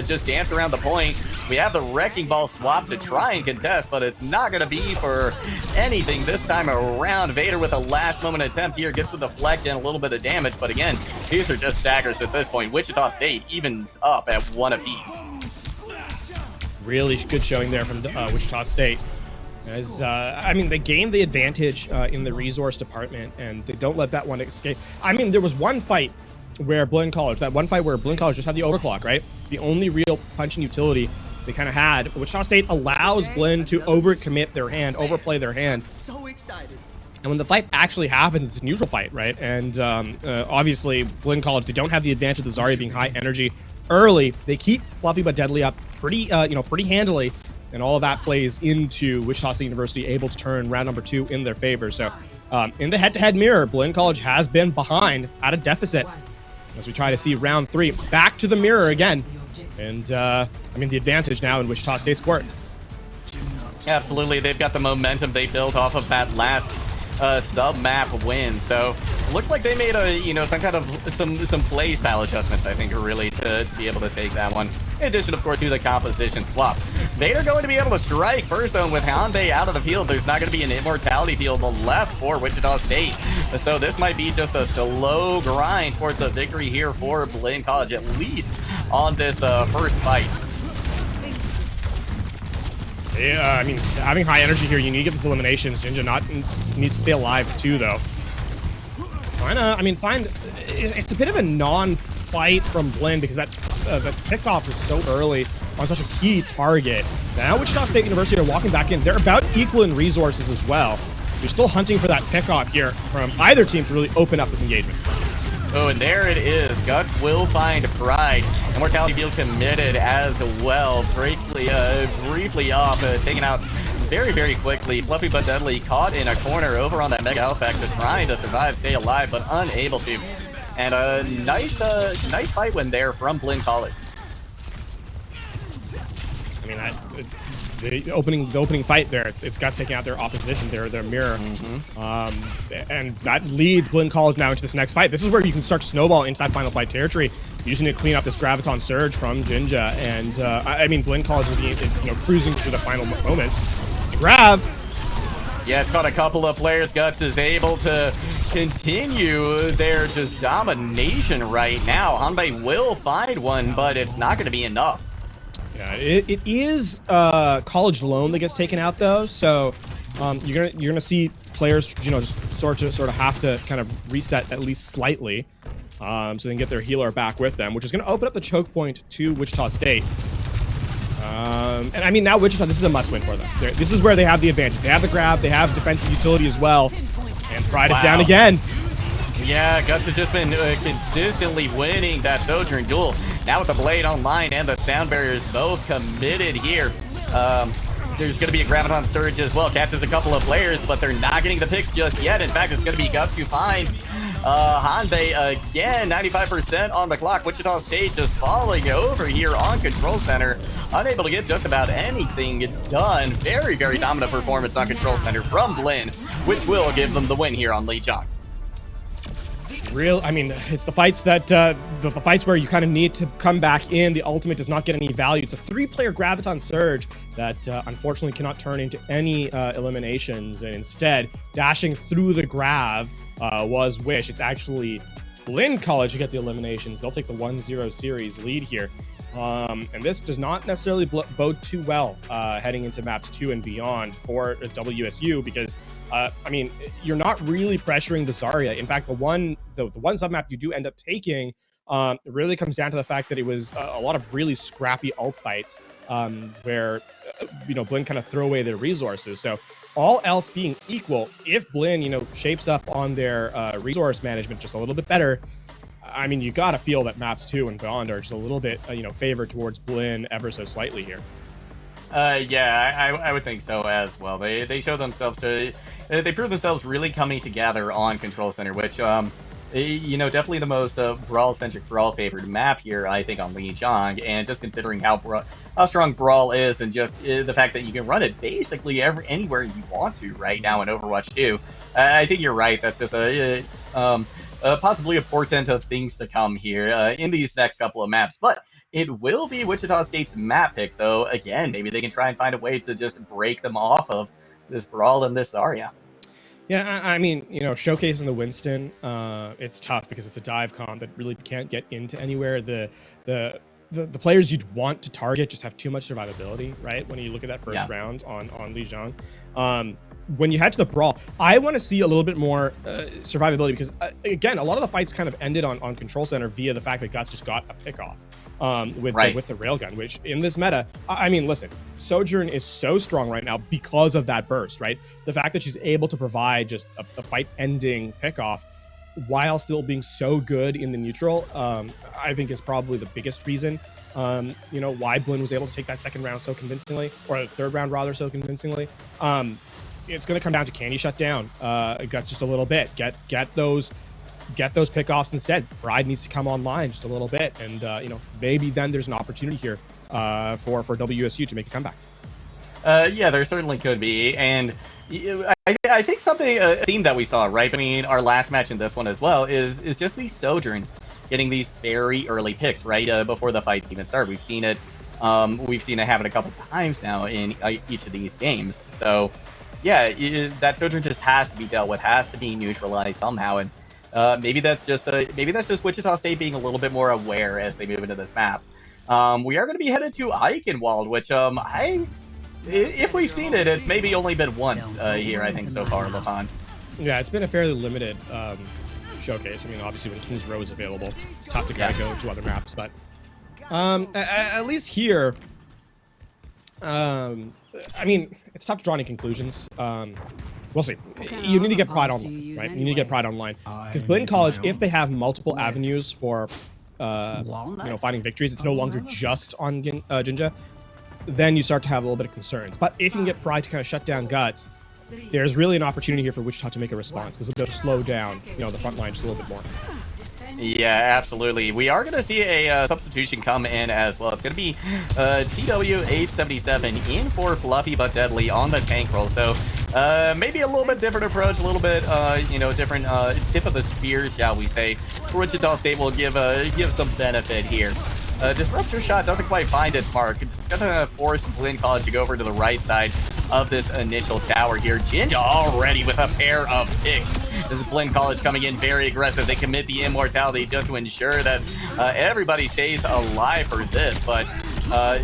Just dance around the point. We have the Wrecking Ball swap to try and contest, but it's not going to be for anything this time around. Vader with a last moment attempt here gets the deflect and a little bit of damage, but again, these are just staggers at this point. Wichita State evens up at 1 apiece. Really good showing there from Wichita State. As I mean, they gained the advantage in the resource department, and they don't let that one escape. I mean, there was one fight where Blinn College just had the overclock, right? The only real punching utility they kind of had. Wichita State allows Blinn to overcommit their hand, overplay their hand. So excited. And when the fight actually happens, it's a neutral fight, right? And obviously, Blinn College, they don't have the advantage of the Zarya being high energy early. They keep Fluffy but Deadly up pretty handily, and all of that plays into Wichita State University able to turn round number 2 in their favor. So in the head-to-head mirror, Blinn College has been behind at a deficit as we try to see round 3 back to the mirror again. And I mean, the advantage now in Wichita State's court. Absolutely, they've got the momentum they built off of that last sub-map win. So looks like they made a, some kind of some play style adjustments, I think, really to be able to take that one. In addition, of course, to the composition swap. Vader going to be able to strike first, though, with Hanbei out of the field. There's not going to be an immortality field left for Wichita State. So this might be just a slow grind towards a victory here for Blinn College, at least on this first fight. Yeah, I mean, having high energy here, you need to get these eliminations. Jinja needs to stay alive too, though. It's a bit of a non-fight from Blinn because that kickoff was so early on such a key target. Now Wichita State University are walking back in. They're about equal in resources as well. You're still hunting for that pickoff here from either team to really open up this engagement. Oh, and there it is. Guts will find Pride. Immortality field committed as well. Briefly off, taken out very, very quickly. Fluffy but Deadly caught in a corner over on that Mega Alpha, trying to survive, stay alive, but unable to. And a nice fight win there from Blinn College. I mean, the opening fight there, it's Guts taking out their opposition, their mirror. And that leads Blinn College now into this next fight. This is where you can start to snowball into that final fight territory. You just need to clean up this Graviton Surge from Jinja. And I mean, Blinn College will be cruising through the final moments. The grab. Yeah, it's got a couple of players. Guts is able to continue their just domination right now. Hanbei will find one, but it's not going to be enough. Yeah, it is college loan that gets taken out though, so you're gonna see players just sort of have to kind of reset at least slightly, so they can get their healer back with them, which is gonna open up the choke point to Wichita State. And I mean, now Wichita, this is a must-win for them. This is where they have the advantage. They have the grab, they have defensive utility as well, and Pride is down again. Yeah, Guts has just been consistently winning that Sojourn duel. Now with the Blade online and the Sound Barriers both committed here. There's going to be a Graviton Surge as well. Catches a couple of players, but they're not getting the picks just yet. In fact, it's going to be Guts who finds Hanbei again. 95% on the clock. Wichita State just falling over here on Control Center. Unable to get just about anything done. Very, very dominant performance on Control Center from Blinn, which will give them the win here on Lijiang. I mean, it's the fights that the fights where you kind of need to come back in. The ultimate does not get any value. It's a 3-player Graviton Surge that unfortunately cannot turn into any eliminations, and instead dashing through the grav was Wish. It's actually Blinn College who get the eliminations. They'll take the 1-0 series lead here, and this does not necessarily bode too well heading into maps 2 and beyond for WSU, because I mean, you're not really pressuring the Zarya. In fact, the one submap you do end up taking really comes down to the fact that it was a lot of really scrappy ult fights where Blinn kind of throw away their resources. So all else being equal, if Blinn, shapes up on their resource management just a little bit better, I mean, you got to feel that maps 2 and beyond are just a little bit, favored towards Blinn ever so slightly here. Yeah, I would think so as well. They show themselves they prove themselves really coming together on Control Center, which definitely the most brawl-centric, brawl-favored map here, I think, on Lijiang. And just considering how strong Brawl is, and just the fact that you can run it basically anywhere you want to right now in Overwatch 2, I think you're right. That's just possibly a portent of things to come here in these next couple of maps. But it will be Wichita State's map pick, so again, maybe they can try and find a way to just break them off of this Brawl and this Zarya. Yeah, I mean, showcasing the Winston, it's tough because it's a dive comp that really can't get into anywhere. The players you'd want to target just have too much survivability, right? When you look at that first round on Lijiang. When you head to the Brawl, I want to see a little bit more survivability because, again, a lot of the fights kind of ended on Control Center via the fact that Guts just got a pick-off with the railgun, which in this meta, I mean, listen, Sojourn is so strong right now because of that burst, right? The fact that she's able to provide just a fight-ending pick-off while still being so good in the neutral, I think is probably the biggest reason, why Blinn was able to take that second round so convincingly, or the third round rather so convincingly. It's going to come down to, can you shut down Guts just a little bit? Get those pickoffs instead. Pride needs to come online just a little bit, and maybe then there's an opportunity here for WSU to make a comeback. Yeah, there certainly could be, and I think a theme that we saw right between our last match and this one as well is just these Sojourns getting these very early picks right before the fights even start. We've seen it happen a couple times now in each of these games. So yeah, that Sojourn just has to be dealt with, has to be neutralized somehow, and maybe that's just Wichita State being a little bit more aware as they move into this map. We are going to be headed to Eichenwald, which if we've seen it, it's maybe only been once here, I think, so far, Lafon. Yeah, it's been a fairly limited showcase. I mean, obviously, when King's Row is available, it's tough to kind of go to other maps, but at least here, I mean, it's tough to draw any conclusions. We'll see. You need to get Pride online, right? You need to get Pride online. Because Blinn College, if they have multiple avenues for finding victories, it's no longer just on Jinja, then you start to have a little bit of concerns. But if you can get Pride to kind of shut down Guts, there's really an opportunity here for Wichita to make a response, because they'll slow down the front line just a little bit more. Yeah, absolutely. We are going to see a substitution come in as well. It's going to be TW877 in for Fluffy but Deadly on the tank role. So maybe a little bit different approach, a little bit, different tip of the spear, shall we say. Wichita State will give some benefit here. Disruptor shot doesn't quite find its mark. It's going to force Blinn College to go over to the right side of this initial tower here. Jinja already with a pair of picks. This is Blinn College coming in very aggressive. They commit the immortality just to ensure that everybody stays alive for this, but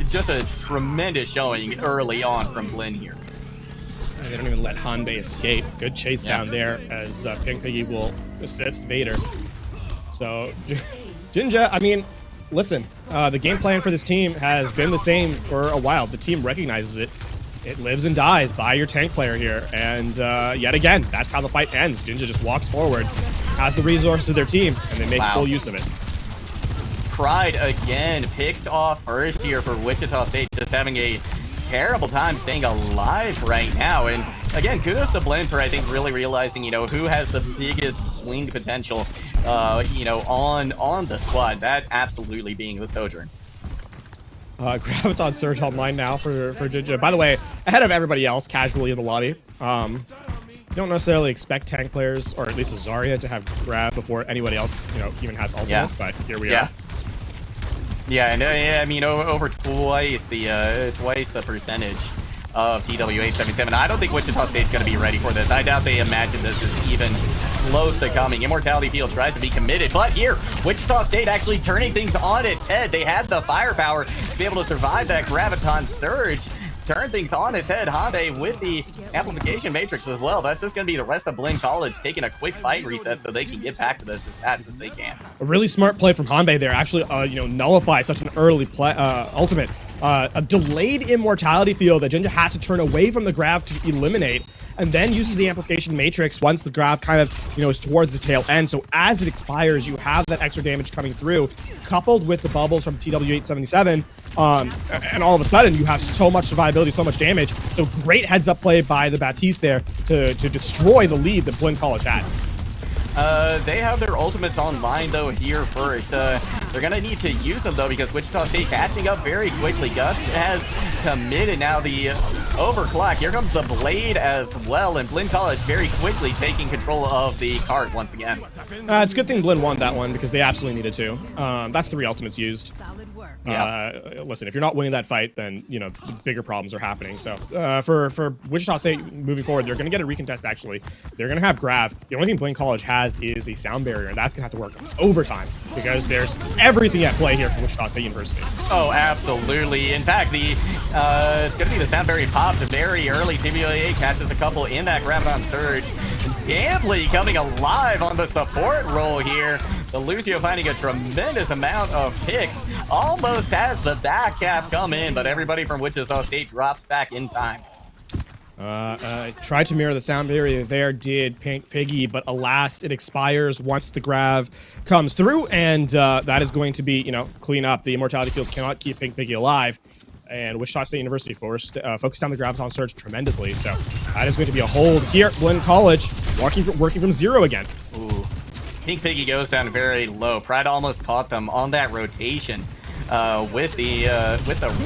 just a tremendous showing early on from Blinn here. They don't even let Hanbei escape. Good chase down there as Pink Piggy will assist Vader. So, Jinja, I mean, listen, the game plan for this team has been the same for a while. The team recognizes it. It lives and dies by your tank player here. And yet again, that's how the fight ends. Jinja just walks forward, has the resources of their team, and they make full use of it. Pride again picked off first here for Wichita State, just having a terrible time staying alive right now. And again, kudos to Blinn for, I think, really realizing, who has the biggest swing potential, on the squad. That absolutely being the Sojourn. Graviton Surge online now for Jinja. By the way, ahead of everybody else casually in the lobby. Don't necessarily expect tank players, or at least a Zarya, to have grab before anybody else, even has ultimate, but here we are. Yeah, and I mean, over twice the percentage of TW877. I don't think Wichita State's going to be ready for this. I doubt they imagine this is even close to coming. Immortality Field tries to be committed, but here, Wichita State actually turning things on its head. They had the firepower to be able to survive that Graviton Surge. Turn things on its head. Hanbei with the amplification matrix as well. That's just going to be the rest of Blinn College taking a quick fight reset so they can get back to this as fast as they can. A really smart play from Hanbei there. Actually, nullify such an early play, ultimate. A delayed immortality field that Jinja has to turn away from the grav to eliminate. and then uses the amplification matrix once the grab kind of, you know, is towards the tail end. So as it expires, you have that extra damage coming through, coupled with the bubbles from TW877, and all of a sudden you have so much survivability, so much damage. So great heads up play by the Baptiste there to destroy the lead that Blinn College had. They have their ultimates online though here first. They're gonna need to use them though because Wichita State catching up very quickly. Gus has committed now the overclock. Here comes the blade as well, and Blinn College very quickly taking control of the cart once again. It's a good thing Blinn won that one because they absolutely needed to. That's 3 ultimates used. Solid work. Listen, if you're not winning that fight, then you know the bigger problems are happening. So for Wichita State moving forward, they're going to get a recontest. Actually, they're going to have Grav. The only thing Blinn College has is a sound barrier, and that's going to have to work overtime because there's everything at play here for Wichita State University. Oh, absolutely. In fact, the it's going to be the sound barrier popped very early. TBA catches a couple in that Graviton surge. Damply coming alive on the support role here. The Lucio finding a tremendous amount of picks. Almost has the back cap come in, but everybody from Wichita State drops back in time. Tried to mirror the sound barrier there, did Piggy, but alas, it expires once the Grav comes through, and that is going to be, you know, clean up. The Immortality Field cannot keep Piggy alive, and Wichita State University focused on the Graviton surge tremendously, so that is going to be a hold here. Blinn College working from 0 again. Ooh. Pink Piggy goes down very low. Pride almost caught them on that rotation with the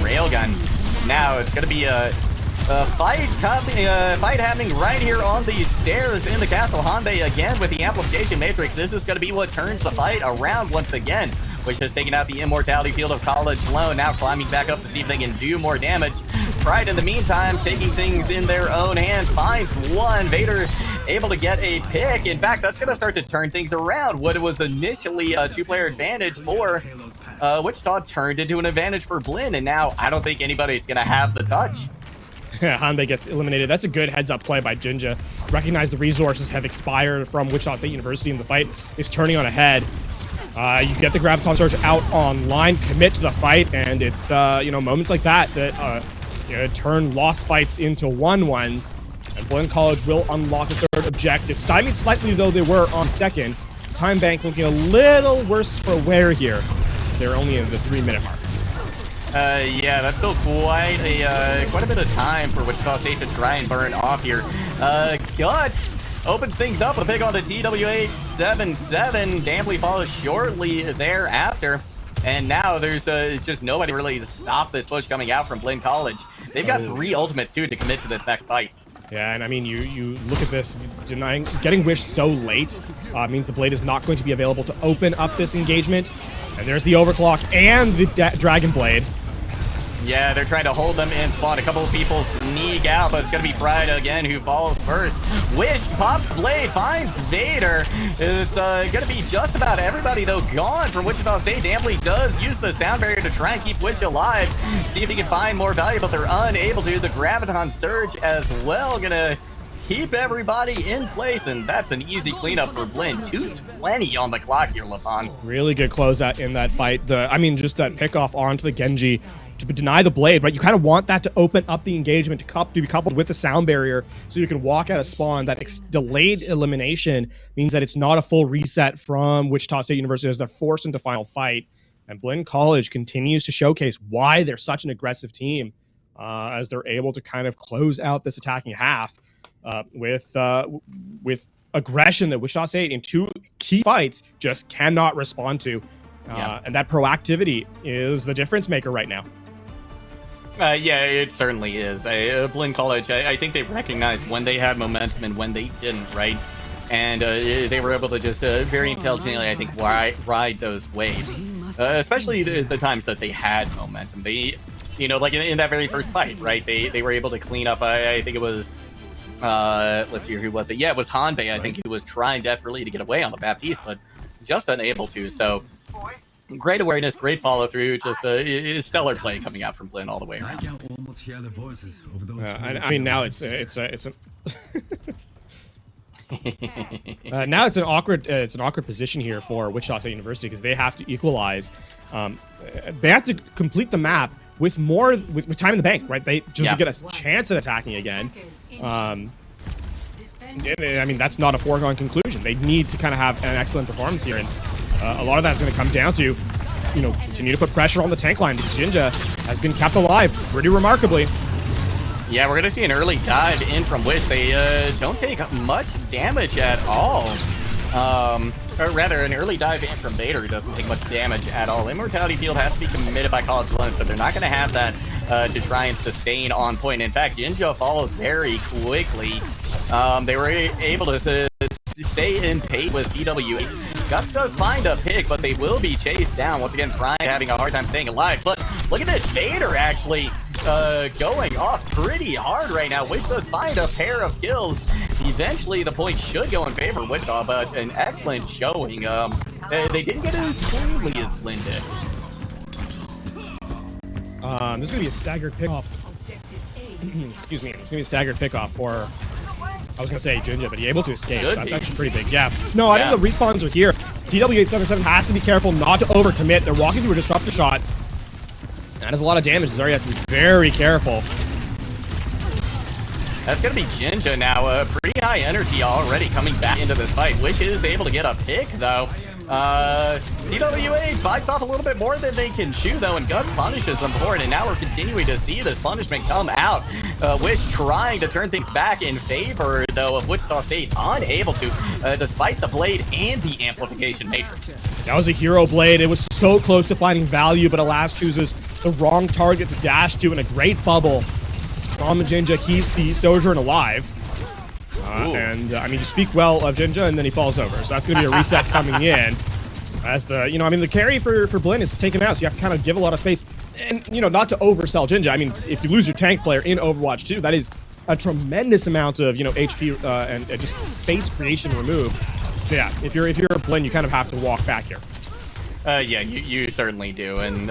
railgun. Now it's going to be a fight happening right here on these stairs in the Castle Hyundai again with the amplification matrix. This is going to be what turns the fight around once again, which has taken out the Immortality Field of College Lone, now climbing back up to see if they can do more damage. Pride in the meantime taking things in their own hands, finds one. Vader able to get a pick. In fact, that's going to start to turn things around. What was initially a 2-player advantage for Wichita turned into an advantage for Blinn, and now I don't think anybody's going to have the touch. Hyundai gets eliminated. That's a good heads-up play by Jinja. Recognize the resources have expired from Wichita State University, and the fight is turning on ahead. You get the Graviton Surge out online, commit to the fight, and it's you know, moments like that that you know, turn lost fights into won ones. And Blinn College will unlock the 3rd objective. Stymied slightly though they were on 2nd. Time bank looking a little worse for wear here. They're only in the 3-minute mark. Yeah, that's still quite a bit of time for Wichita State to try and burn off here. Guts opens things up with a pick on the TW877. Damply follows shortly thereafter. And now there's just nobody really to stop this push coming out from Blinn College. They've got 3 ultimates too to commit to this next fight. Yeah, and I mean, you look at this, getting Wish so late means the Blade is not going to be available to open up this engagement. And there's the Overclock and the Dragon Blade. Yeah, they're trying to hold them in spawn. A couple of people sneak out, but it's going to be Pride again who falls first. Wish pops Blade, finds Vader. It's going to be just about everybody, though, gone from Wichita State. Damply does use the sound barrier to try and keep Wish alive. See if he can find more value, but they're unable to. The Graviton Surge as well going to keep everybody in place, and that's an easy cleanup for Blinn. 2:20 on the clock here, LaFon. Really good closeout in that fight. Just that pickoff onto the Genji to deny the Blade, right? You kind of want that to open up the engagement to be coupled with the sound barrier so you can walk out of spawn. That delayed elimination means that it's not a full reset from Wichita State University as they're forced into final fight. And Blinn College continues to showcase why they're such an aggressive team as they're able to kind of close out this attacking half with aggression that Wichita State in 2 key fights just cannot respond to. And that proactivity is the difference maker right now. Yeah, it certainly is. Blinn College, I think they recognized when they had momentum and when they didn't, right? And they were able to just very intelligently, I think, ride those waves. Especially the times that they had momentum. They, you know, like in that very first fight, right? They were able to clean up, I think it was, let's see, who was it? Yeah, it was Hyundai, I think, who was trying desperately to get away on the Baptiste, but just unable to. So great awareness, great follow through, just a stellar play coming out from Blinn all the way around. I can almost hear the voices of those. I mean, now it's now it's an awkward position here for Wichita State University because they have to equalize. They have to complete the map with time in the bank, right? They just get a chance at attacking again. I mean, that's not a foregone conclusion. They need to kind of have an excellent performance here, and a lot of that's going to come down to, you know, continue to put pressure on the tank line, because Jinja has been kept alive pretty remarkably. Yeah, we're going to see an early dive in from Wish. They don't take much damage at all. Or rather, an early dive in from Vader who doesn't take much damage at all. Immortality Field has to be committed by College Blend, so they're not going to have that to try and sustain on point. In fact, Jinja follows very quickly. They were able to stay in pace with TWA. Guts does find a pick, but they will be chased down. Once again, Prime having a hard time staying alive. But look at this, Vader actually going off pretty hard right now. Wish does find a pair of kills. Eventually, the point should go in favor of Wichita, but an excellent showing. They didn't get it as cleanly as Blinn did. This is going to be a staggered pickoff. Excuse me. It's going to be a staggered pickoff for, I was going to say Jinja, but he's able to escape, so that's actually pretty big. Yeah. No, I think the respawns are here. TW877 has to be careful not to overcommit. They're walking through a disruptor shot. That is a lot of damage. Zarya has to be very careful. That's going to be Jinja now. Pretty high energy already coming back into this fight. Wish is able to get a pick, though. TWA bites off a little bit more than they can chew, though, and Guts punishes them for it, and now we're continuing to see this punishment come out. Wish trying to turn things back in favor, though, of Wichita State, unable to, despite the blade and the amplification matrix. That was a hero blade. It was so close to finding value, but alas chooses the wrong target to dash to, and a great bubble from Jinja keeps the Sojourn alive. And I mean, you speak well of Jinja, and then he falls over. So that's going to be a reset coming in. As the, you know, I mean, the carry for Blinn is to take him out, so you have to kind of give a lot of space. And, you know, not to oversell Jinja. I mean, if you lose your tank player in Overwatch 2, that is a tremendous amount of, you know, HP and just space creation removed. So yeah, if you're a Blinn, you kind of have to walk back here. Yeah, you certainly do, and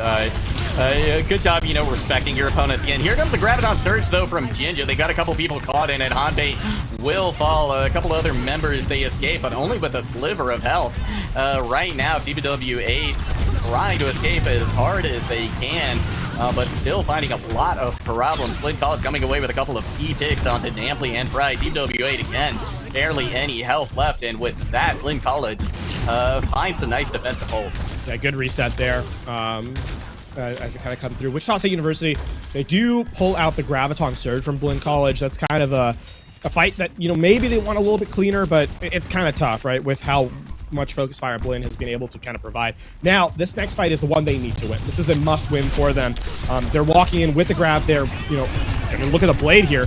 good job, you know, respecting your opponents again. Here comes the Graviton Surge, though, from Jinja. They got a couple people caught in it. Hanbei will fall. A couple other members, they escape, but only with a sliver of health. Right now, TBW8 trying to escape as hard as they can, but still finding a lot of problems. Blinn College coming away with a couple of key picks onto Namply and Pride. TBW8 again, barely any health left, and with that, Blinn College finds a nice defensive hold. Yeah, good reset there. As they kind of come through. Wichita State University, they do pull out the Graviton Surge from Blinn College. That's kind of a fight that, you know, maybe they want a little bit cleaner, but it's kind of tough, right, with how much focus fire Blinn has been able to kind of provide. Now, this next fight is the one they need to win. This is a must-win for them. They're walking in with the grab there. You know, I mean, look at the blade here.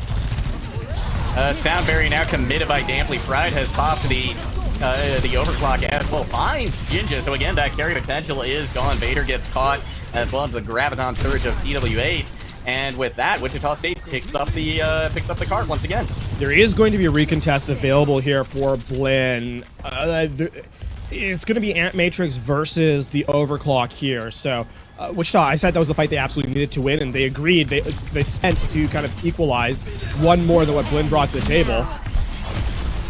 Soundberry now committed by Damply. Pride has popped the overclock as well. Finds Jinja. So again, that carry potential is gone. Vader gets caught as well as the Graviton Surge of TW8. And with that, Wichita State picks up the card once again. There is going to be a recontest available here for Blinn. It's going to be Ant Matrix versus the Overclock here. So Wichita, I said that was the fight they absolutely needed to win, and they agreed. They sent to kind of equalize one more than what Blinn brought to the table.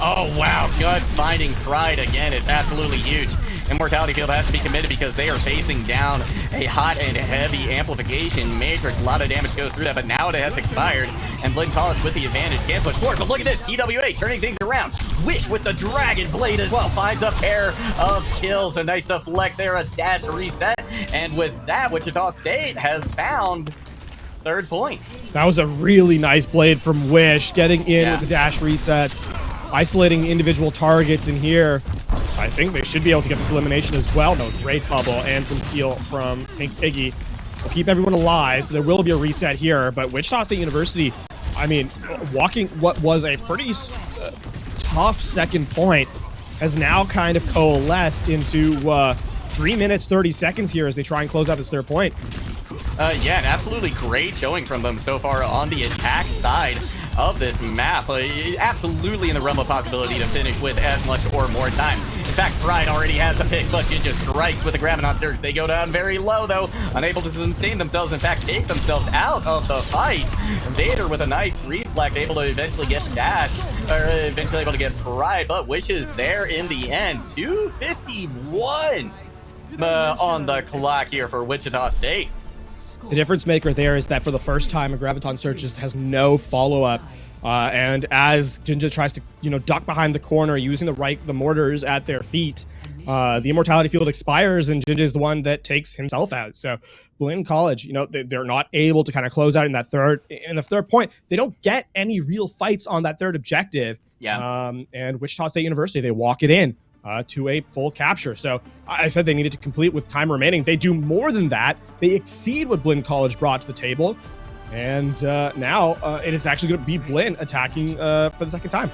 Oh, wow. Guts finding Pride again is absolutely huge. Immortality Field has to be committed because they are facing down a hot and heavy amplification matrix. A lot of damage goes through that, but now it has expired. And Blinn College with the advantage can push forward. But look at this, TWA turning things around. Wish with the Dragon Blade as well finds a pair of kills. A nice deflect there, a dash reset. And with that, Wichita State has found third point. That was a really nice blade from Wish, getting in with the dash resets, isolating individual targets in here. I think they should be able to get this elimination as well. No, great bubble and some heal from Pink Piggy will keep everyone alive, so there will be a reset here. But Wichita State University, I mean, walking what was a pretty tough second point has now kind of coalesced into 3 minutes, 30 seconds here as they try and close out this third point. Yeah, an absolutely great showing from them so far on the attack side of this map. Absolutely in the realm of possibility to finish with as much or more time. In fact, Pride already has the pick, but Jinja strikes with the Graviton Surge. They go down very low, though, unable to sustain themselves. In fact, take themselves out of the fight. Vader with a nice reflect, able to eventually get Dash, or eventually able to get Pride, but Wishes there in the end. 2:51 on the clock here for Wichita State. The difference maker there is that for the first time, a Graviton Surge just has no follow-up. And as Jinja tries to, duck behind the corner using the mortars at their feet, the immortality field expires, and Jinja is the one that takes himself out. So Blinn College, they're not able to kind of close out in the third point. They don't get any real fights on that third objective. Yeah. And Wichita State University, they walk it in to a full capture. So I said they needed to complete with time remaining. They do more than that. They exceed what Blinn College brought to the table. And now it is actually going to be Blinn attacking for the second time.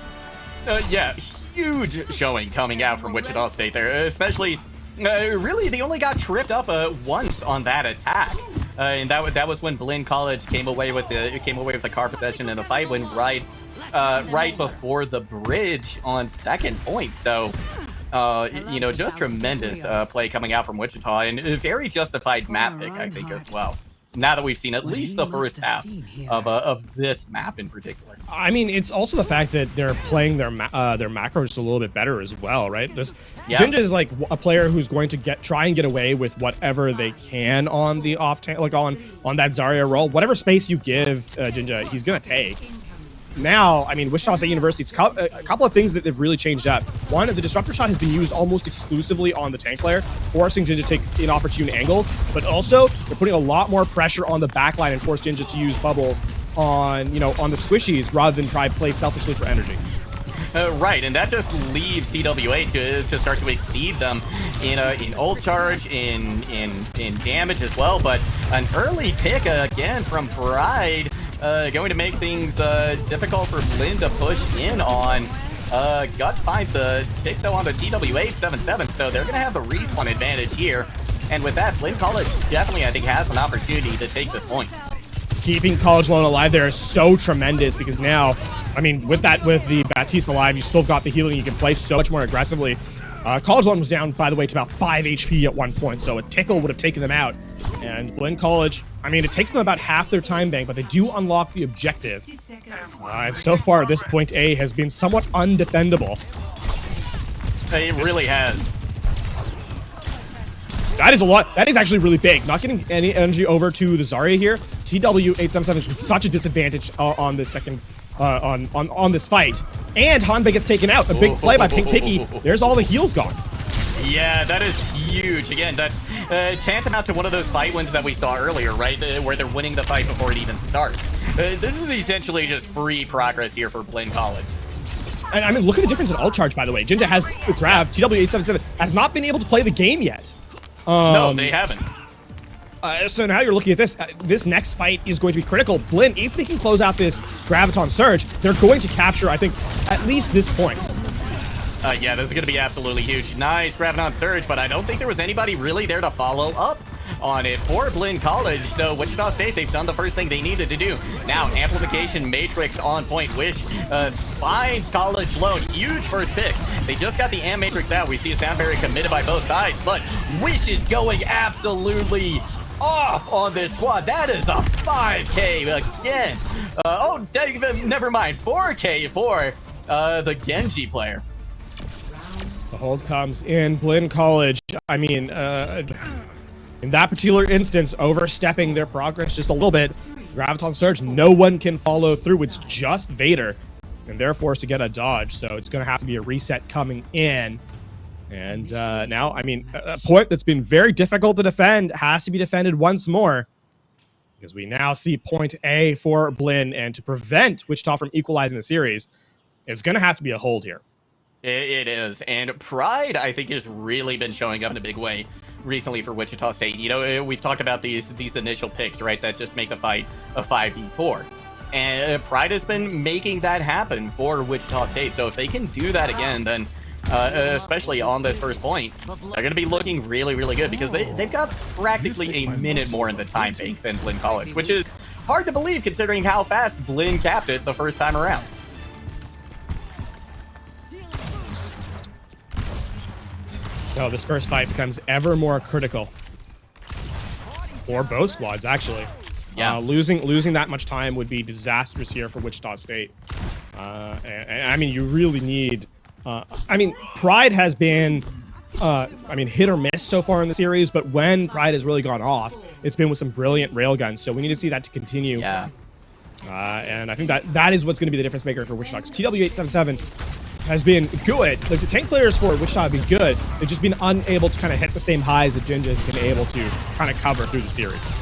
Yeah, huge showing coming out from Wichita State there, especially, really, they only got tripped up once on that attack. And that was when Blinn College came away with the car possession in the fight when right before the bridge on second point. So, just tremendous play coming out from Wichita, and a very justified map pick, I think, as well. Now that we've seen at least the first half of this map in particular. I mean, it's also the fact that they're playing their macros a little bit better as well, right? Jinja is like a player who's going to try and get away with whatever they can on the on that Zarya role. Whatever space you give Jinja, he's gonna take. Now, I mean, Wichita State University, it's a couple of things that they've really changed up. One, the disruptor shot has been used almost exclusively on the tank player, forcing Jinja to take inopportune angles, but also they're putting a lot more pressure on the backline and force Jinja to use bubbles on the squishies rather than try to play selfishly for energy. Right, and that just leaves TWA to start to exceed them in ult charge, in damage as well. But an early pick again from Pride, going to make things difficult for Blinn to push in on. Gut finds the pick though on the TWA 7-7, so they're going to have the respawn advantage here. And with that, Blinn College definitely, I think, has an opportunity to take this point. Keeping College Lone alive there is so tremendous because now, I mean, with the Baptiste alive, you still got the healing. You can play so much more aggressively. College Lone was down, by the way, to about 5 HP at one point, so a tickle would have taken them out. And Blinn College, I mean, it takes them about half their time bank, but they do unlock the objective. And so far, this point A has been somewhat undefendable. It really has. That is a lot. That is actually really big. Not getting any energy over to the Zarya here. TW877 is such a disadvantage on this second, on this fight. And Hanbei gets taken out. A big play by Pink Picky. There's all the heals gone. Yeah, that is huge. Again, that's tantamount to one of those fight wins that we saw earlier, right? Where they're winning the fight before it even starts. This is essentially just free progress here for Blinn College. And I mean, look at the difference in ult charge, by the way. Jinja has the grab. TW877 has not been able to play the game yet. No, they haven't. So now you're looking at this. This next fight is going to be critical. Blinn, if they can close out this Graviton Surge, they're going to capture, I think, at least this point. Yeah, this is going to be absolutely huge. Nice Graviton Surge, but I don't think there was anybody really there to follow up on it for Blinn College. So Wichita State, they've done the first thing they needed to do. Now, Amplification Matrix on point. Wish finds College Lone. Huge first pick. They just got the Am Matrix out. We see a sound very committed by both sides, but Wish is going absolutely off on this squad. That is a 5K again. Never mind. 4K for the Genji player. The hold comes in. Blinn College, I mean, in that particular instance, overstepping their progress just a little bit. Graviton Surge, no one can follow through. It's just Vader, and they're forced to get a dodge, so it's going to have to be a reset coming in. And now, I mean, a point that's been very difficult to defend has to be defended once more, because we now see point A for Blinn, and to prevent Wichita from equalizing the series, it's going to have to be a hold here. It is, and Pride, I think, has really been showing up in a big way recently for Wichita State. You know, we've talked about these initial picks, right, that just make the fight a 5v4. And Pride has been making that happen for Wichita State. So if they can do that again, then especially on this first point, they're going to be looking really, really good, because they've got practically a minute more in the time bank than Blinn College, which is hard to believe considering how fast Blinn capped it the first time around. So this first fight becomes ever more critical for both squads, actually. Yeah, losing that much time would be disastrous here for Wichita State. And I mean, you really need. I mean, Pride has been, hit or miss so far in the series, but when Pride has really gone off, it's been with some brilliant railguns. So we need to see that to continue. Yeah. And I think that is what's going to be the difference maker for Wichita. TW877 has been good. Like, the tank players for Wichita have been good. They've just been unable to kind of hit the same highs that Jinja has been able to kind of cover through the series.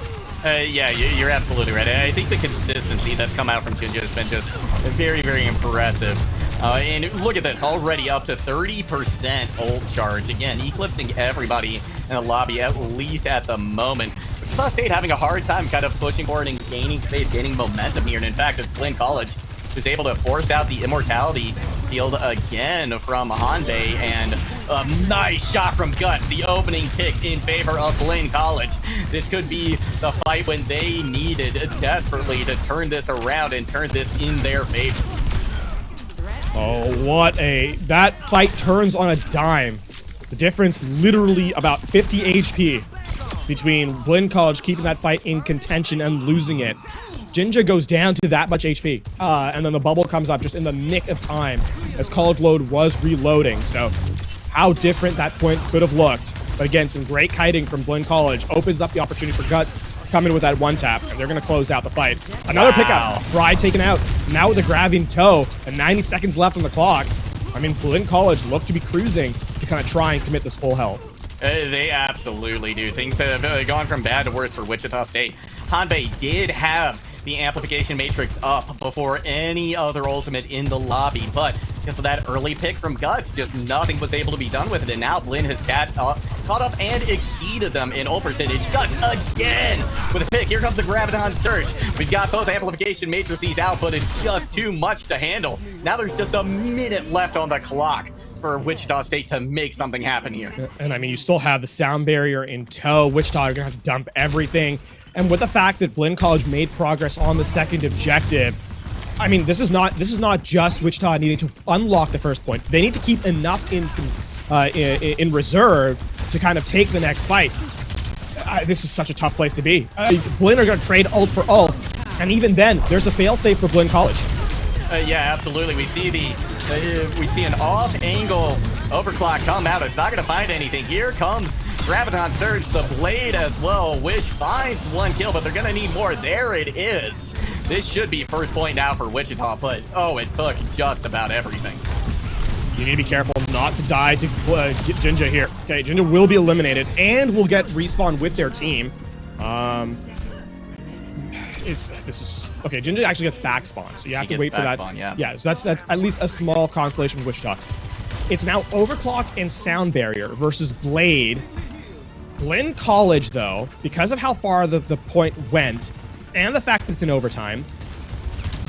Yeah, you're absolutely right. I think the consistency that's come out from Jinja has been just very, very impressive. And look at this, already up to 30% ult charge. Again, eclipsing everybody in the lobby, at least at the moment. Wichita State having a hard time kind of pushing forward and gaining space, gaining momentum here. And in fact, it's Lynn College is able to force out the immortality field again from Hanbei, and a nice shot from Guts, the opening pick in favor of Blaine College. This could be the fight when they needed desperately to turn this around and turn this in their favor. Oh, that fight turns on a dime. The difference literally about 50 HP between Blaine College keeping that fight in contention and losing it. Jinja goes down to that much HP, and then the bubble comes up just in the nick of time as College Load was reloading. So how different that point could have looked. But again, some great kiting from Blaine College opens up the opportunity for Guts coming with that one tap, and they're going to close out the fight. Another pickup. Bride taken out. Now with the grabbing toe and 90 seconds left on the clock. I mean, Blaine College looked to be cruising to kind of try and commit this full health. They absolutely do. Things have gone from bad to worse for Wichita State. Hanbei did have the amplification matrix up before any other ultimate in the lobby, but because of that early pick from Guts, just nothing was able to be done with it. And now Blinn has caught up and exceeded them in ult percentage. Guts again with a pick. Here comes the Graviton Surge. We've got both amplification matrices out, but it's just too much to handle. Now there's just a minute left on the clock for Wichita State to make something happen here. And I mean, you still have the sound barrier in tow. Wichita are gonna have to dump everything. And with the fact that Blinn College made progress on the second objective, I mean, this is not just Wichita needing to unlock the first point. They need to keep enough in reserve to kind of take the next fight. This is such a tough place to be. Blinn are going to trade ult for ult, and even then, there's a failsafe for Blinn College. Yeah, absolutely. We see an off-angle overclock come out. It's not going to find anything. Here comes Graviton Surge, the blade as well. Wish finds one kill, but they're going to need more. There it is. This should be first point now for Wichita, but oh, it took just about everything. You need to be careful not to die to Jinja here. Okay, Jinja will be eliminated and will get respawn with their team. Okay, Jinja actually gets back spawn, so you have to wait for that. Spawn, yeah. Yeah, so that's at least a small consolation for Wichita. It's now Overclock and Sound Barrier versus Blade. Blinn College, though, because of how far the point went, and the fact that it's in overtime,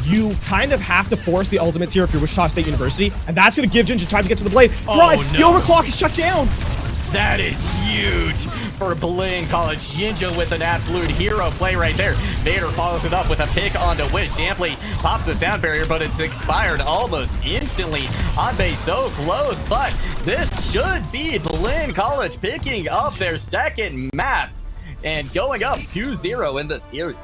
you kind of have to force the ultimates here if you're Wichita State University, and that's going to give Jinja time to get to the blade. Oh, Right, no. The overclock is shut down. That is huge for Blinn College. Jinja with an absolute hero play right there. Vader follows it up with a pick onto Wish. Damply pops the sound barrier, but it's expired almost instantly. Hanbei so close, but this should be Blinn College picking up their second map and going up 2-0 in the series.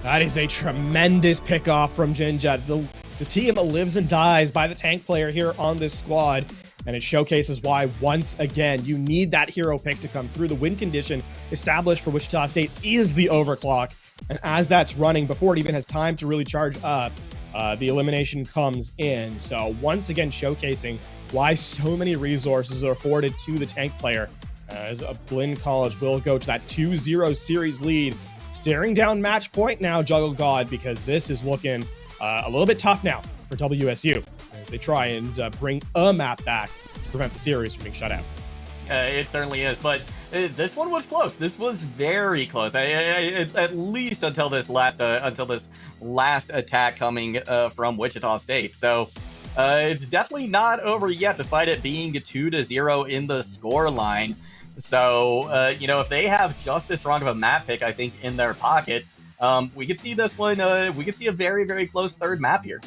That is a tremendous pickoff from Jinja. The team lives and dies by the tank player here on this squad, and it showcases why, once again, you need that hero pick to come through. The win condition established for Wichita State is the overclock, and as that's running, before it even has time to really charge up, the elimination comes in. So once again, showcasing why so many resources are afforded to the tank player, as Blinn College will go to that 2-0 series lead. Staring down match point now, Juggle God, because this is looking a little bit tough now for WSU as they try and bring a map back to prevent the series from being shut out. It certainly is, but this one was close. This was very close. At least until this last attack coming from Wichita State. So it's definitely not over yet, despite it being 2-0 in the score line. So, you know, if they have just as strong of a map pick, I think, in their pocket, we could see this one, we could see a very, very close third map here.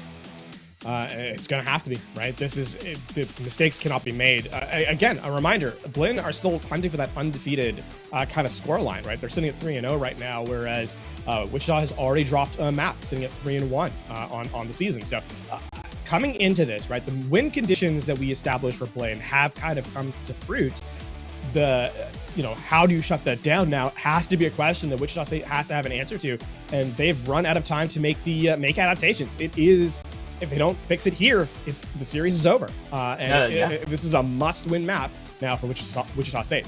It's going to have to be, right? The mistakes cannot be made. Again, a reminder, Blinn are still hunting for that undefeated kind of score line, right? They're sitting at 3-0 right now, whereas Wichita has already dropped a map, sitting at 3-1 on the season. So coming into this, right, the win conditions that we established for Blinn have kind of come to fruit. how do you shut that down now has to be a question that Wichita State has to have an answer to, and they've run out of time to make the make adaptations. It is, if they don't fix it here, the series is over. This is a must-win map now for Wichita State.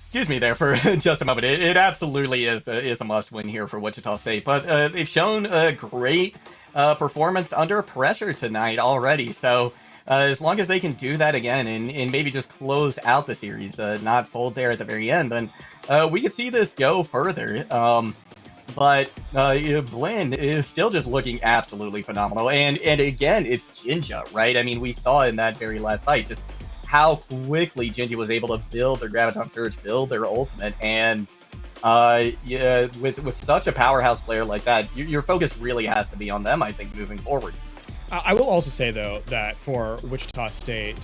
Excuse me there for just a moment. It absolutely is a must-win here for Wichita State, but they've shown a great performance under pressure tonight already. So as long as they can do that again and maybe just close out the series, not fold there at the very end, then we could see this go further. But Blinn is still just looking absolutely phenomenal. And again, it's Jinja, right? I mean, we saw in that very last fight just how quickly Jinja was able to build their Graviton Surge, build their ultimate, and with such a powerhouse player like that, your focus really has to be on them, I think, moving forward. I will also say, though, that for Wichita State,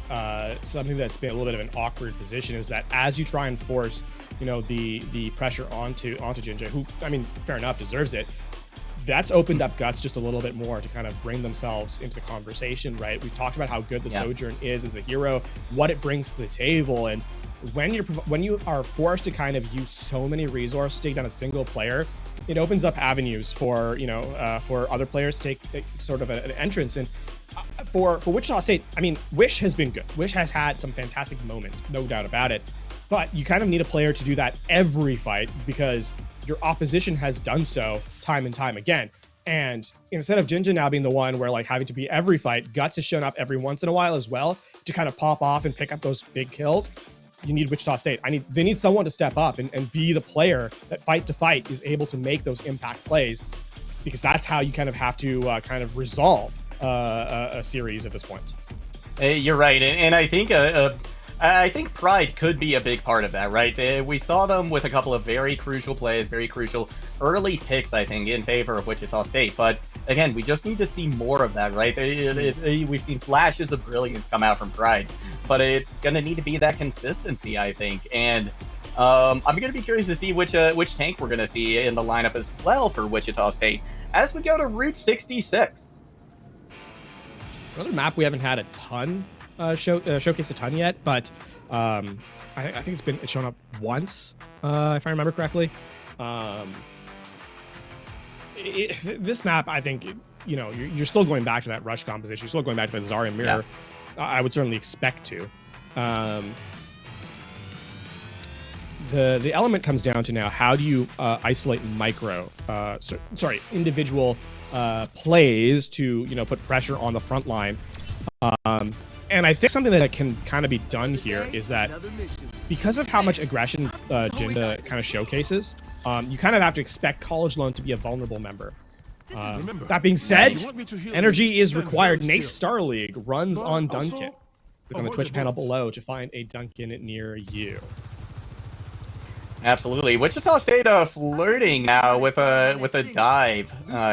something that's been a little bit of an awkward position is that as you try and force, the pressure onto Jinja, who, I mean, fair enough, deserves it, that's opened up Guts just a little bit more to kind of bring themselves into the conversation, right? We've talked about how good the Sojourn is as a hero, what it brings to the table, and when you are forced to kind of use so many resources to take down a single player, it opens up avenues for for other players to take sort of an entrance. And for Wichita State, I mean, Wish has been good. Wish has had some fantastic moments, no doubt about it. But you kind of need a player to do that every fight because your opposition has done so time and time again. And instead of Jinja now being the one where like having to be every fight, Guts has shown up every once in a while as well to kind of pop off and pick up those big kills. You need Wichita State. They need someone to step up and be the player that fight to fight is able to make those impact plays, because that's how you kind of have to kind of resolve a series at this point. You're right, and I think Pride could be a big part of that, right? We saw them with a couple of very crucial plays, very crucial early picks, I think, in favor of Wichita State. But again, we just need to see more of that, right? We've seen flashes of brilliance come out from Pride, but it's going to need to be that consistency, I think. And I'm going to be curious to see which tank we're going to see in the lineup as well for Wichita State as we go to Route 66. Another map we haven't had a ton showcase a ton yet, but I think it's shown up once, if I remember correctly. This map, I think, you're still going back to that rush composition. You're still going back to the Zarya mirror. Yeah. I would certainly expect to. The element comes down to now, how do you isolate individual plays to put pressure on the front line. And I think something that can kind of be done here is that because of how much aggression Jinja kind of showcases, you kind of have to expect College Lone to be a vulnerable member. That being said, energy is required. Nace Star League runs on Duncan. Click on the Twitch panel below to find a Duncan near you. Absolutely. Wichita State flirting now with a dive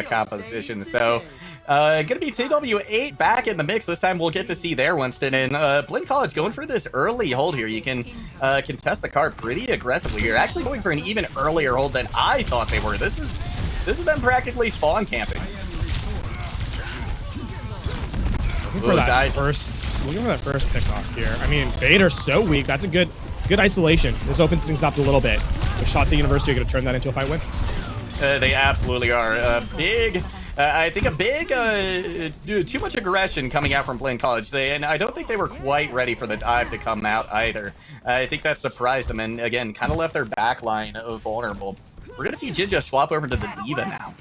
composition. So gonna be TW8 back in the mix. This time we'll get to see their Winston, and Blinn College going for this early hold here. You can contest the card pretty aggressively here, actually going for an even earlier hold than I thought they were. This is them practically spawn camping. Looking for that first pick off here. I mean, Vader's so weak. That's a good isolation. This opens things up a little bit. Wichita State University are going to turn that into a fight win. They absolutely are. I think a big, too much aggression coming out from Blinn College. And I don't think they were quite ready for the dive to come out either. I think that surprised them, and again, kind of left their backline vulnerable. We're going to see Jinja swap over to the Diva now.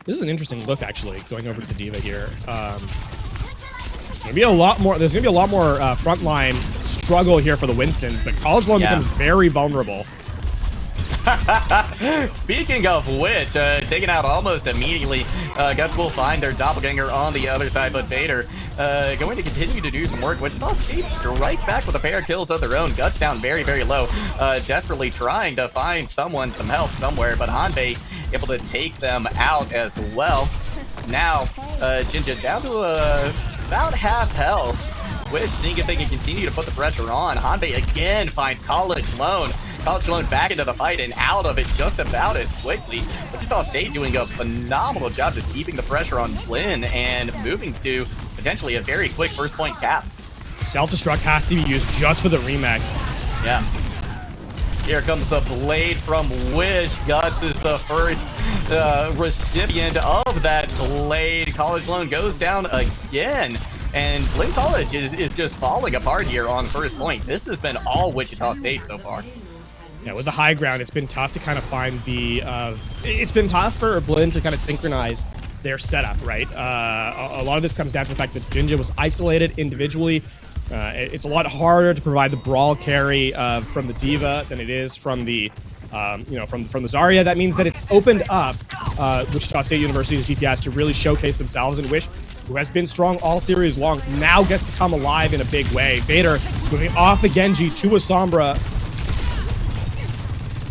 This is an interesting look, actually, going over to the Diva here. There's going to be a lot more frontline struggle here for the Winston, but College Lone becomes very vulnerable. Speaking of which, taken out almost immediately. Guts will find their doppelganger on the other side, but Vader going to continue to do some work. Wichita State strikes back with a pair of kills of their own. Guts down very, very low, desperately trying to find some help somewhere, but Hanbei able to take them out as well. Now, Jinja down to about half health. Wish seeing if they can continue to put the pressure on. Hanbei again finds College Lone. College Lone back into the fight and out of it just about as quickly. Wichita State doing a phenomenal job just keeping the pressure on Blinn and moving to potentially a very quick first point cap. Self-destruct has to be used just for the remake. Yeah. Here comes the blade from Wish. Guts is the first recipient of that blade. College Lone goes down again. And Blinn College is just falling apart here on first point. This has been all Wichita State so far. Yeah, with the high ground, it's been tough to kind of find the... it's been tough for Blinn to kind of synchronize their setup, right? A lot of this comes down to the fact that Jinja was isolated individually. It's a lot harder to provide the brawl carry from the D.Va than it is from the, from the Zarya. That means that it's opened up Wichita State University's DPS to really showcase themselves, and Wish, who has been strong all series long, now gets to come alive in a big way. Vader moving off the Genji to a Sombra.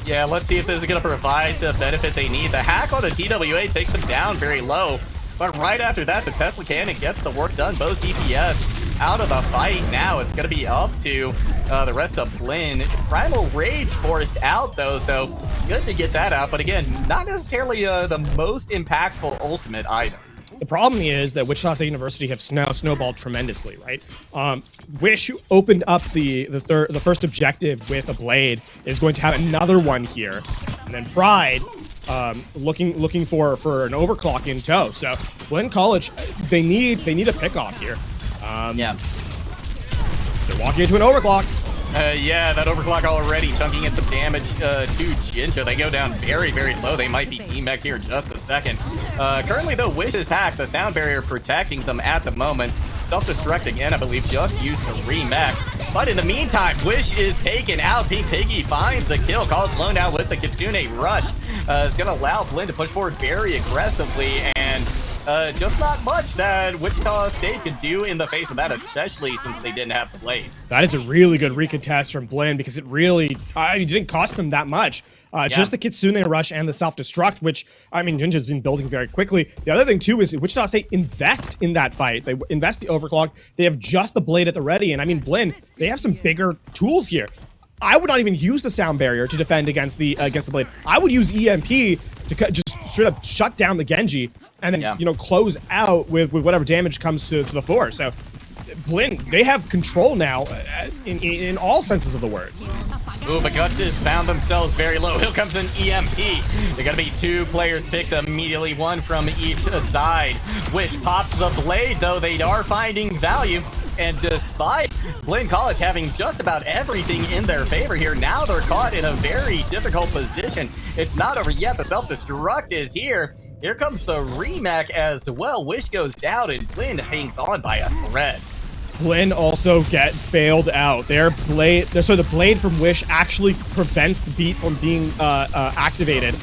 Yeah, let's see if this is going to provide the benefit they need. The hack on the TWA takes them down very low, but right after that, the Tesla Cannon gets the work done. Both DPS out of the fight now. It's going to be up to the rest of Blinn. Primal Rage forced out, though, so good to get that out. But again, not necessarily the most impactful ultimate either. The problem is that Wichita State University have now snowballed tremendously, right? Wish, who opened up the first objective with a blade, is going to have another one here, and then Pride looking for an overclock in tow. So Blinn College, they need a pick off here. Yeah, they're walking into an overclock. Yeah, that overclock already chunking in some damage to Jinja. They go down very, very low. They might be team-backed here in just a second. Currently, though, Wish is hacked. The sound barrier protecting them at the moment. Self-destruct again, I believe, just used to remech. But in the meantime, Wish is taken out. Pink Piggy finds the kill. College Lone now with the Kitsune Rush. It's going to allow Blinn to push forward very aggressively, and just not much that Wichita State could do in the face of that, especially since they didn't have the blade. That is a really good recontest from Blinn, because it really didn't cost them that much. Just the Kitsune Rush and the self-destruct, which, I mean, Jinja's been building very quickly. The other thing, too, is Wichita State invest in that fight. They invest the overclock. They have just the blade at the ready. And, I mean, Blinn, they have some bigger tools here. I would not even use the sound barrier to defend against the blade. I would use EMP to just straight up shut down the Genji and then, close out with whatever damage comes to the floor. So, Blinn, they have control now in all senses of the word. Ooh, but Guts has found themselves very low. Here comes an EMP. They're going to be two players picked immediately, one from each side. Wish pops the blade, though they are finding value. And despite Blinn College having just about everything in their favor here, now they're caught in a very difficult position. It's not over yet. The self-destruct is here. Here comes the remake as well. Wish goes down and Blinn hangs on by a thread. Blinn also get bailed out. So the blade from Wish actually prevents the beat from being activated.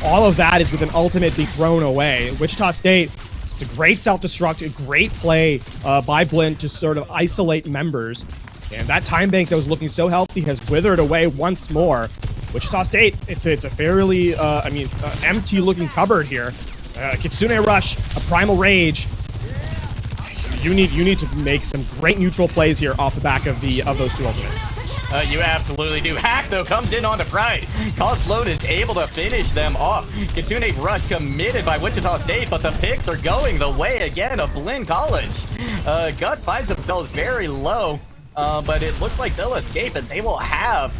All of that is with an ultimate being thrown away. Wichita State, it's a great self-destruct, a great play by Blinn to sort of isolate members. And that time bank that was looking so healthy has withered away once more. Wichita State, it's a fairly, empty-looking cupboard here. Kitsune Rush, a Primal Rage. You need to make some great neutral plays here off the back of those two ultimates. You absolutely do. Hack, though, comes in onto Pride. College Lone is able to finish them off. Kitsune Rush committed by Wichita State, but the picks are going the way again of Blinn College. Guts finds themselves very low, but it looks like they'll escape, and they will have,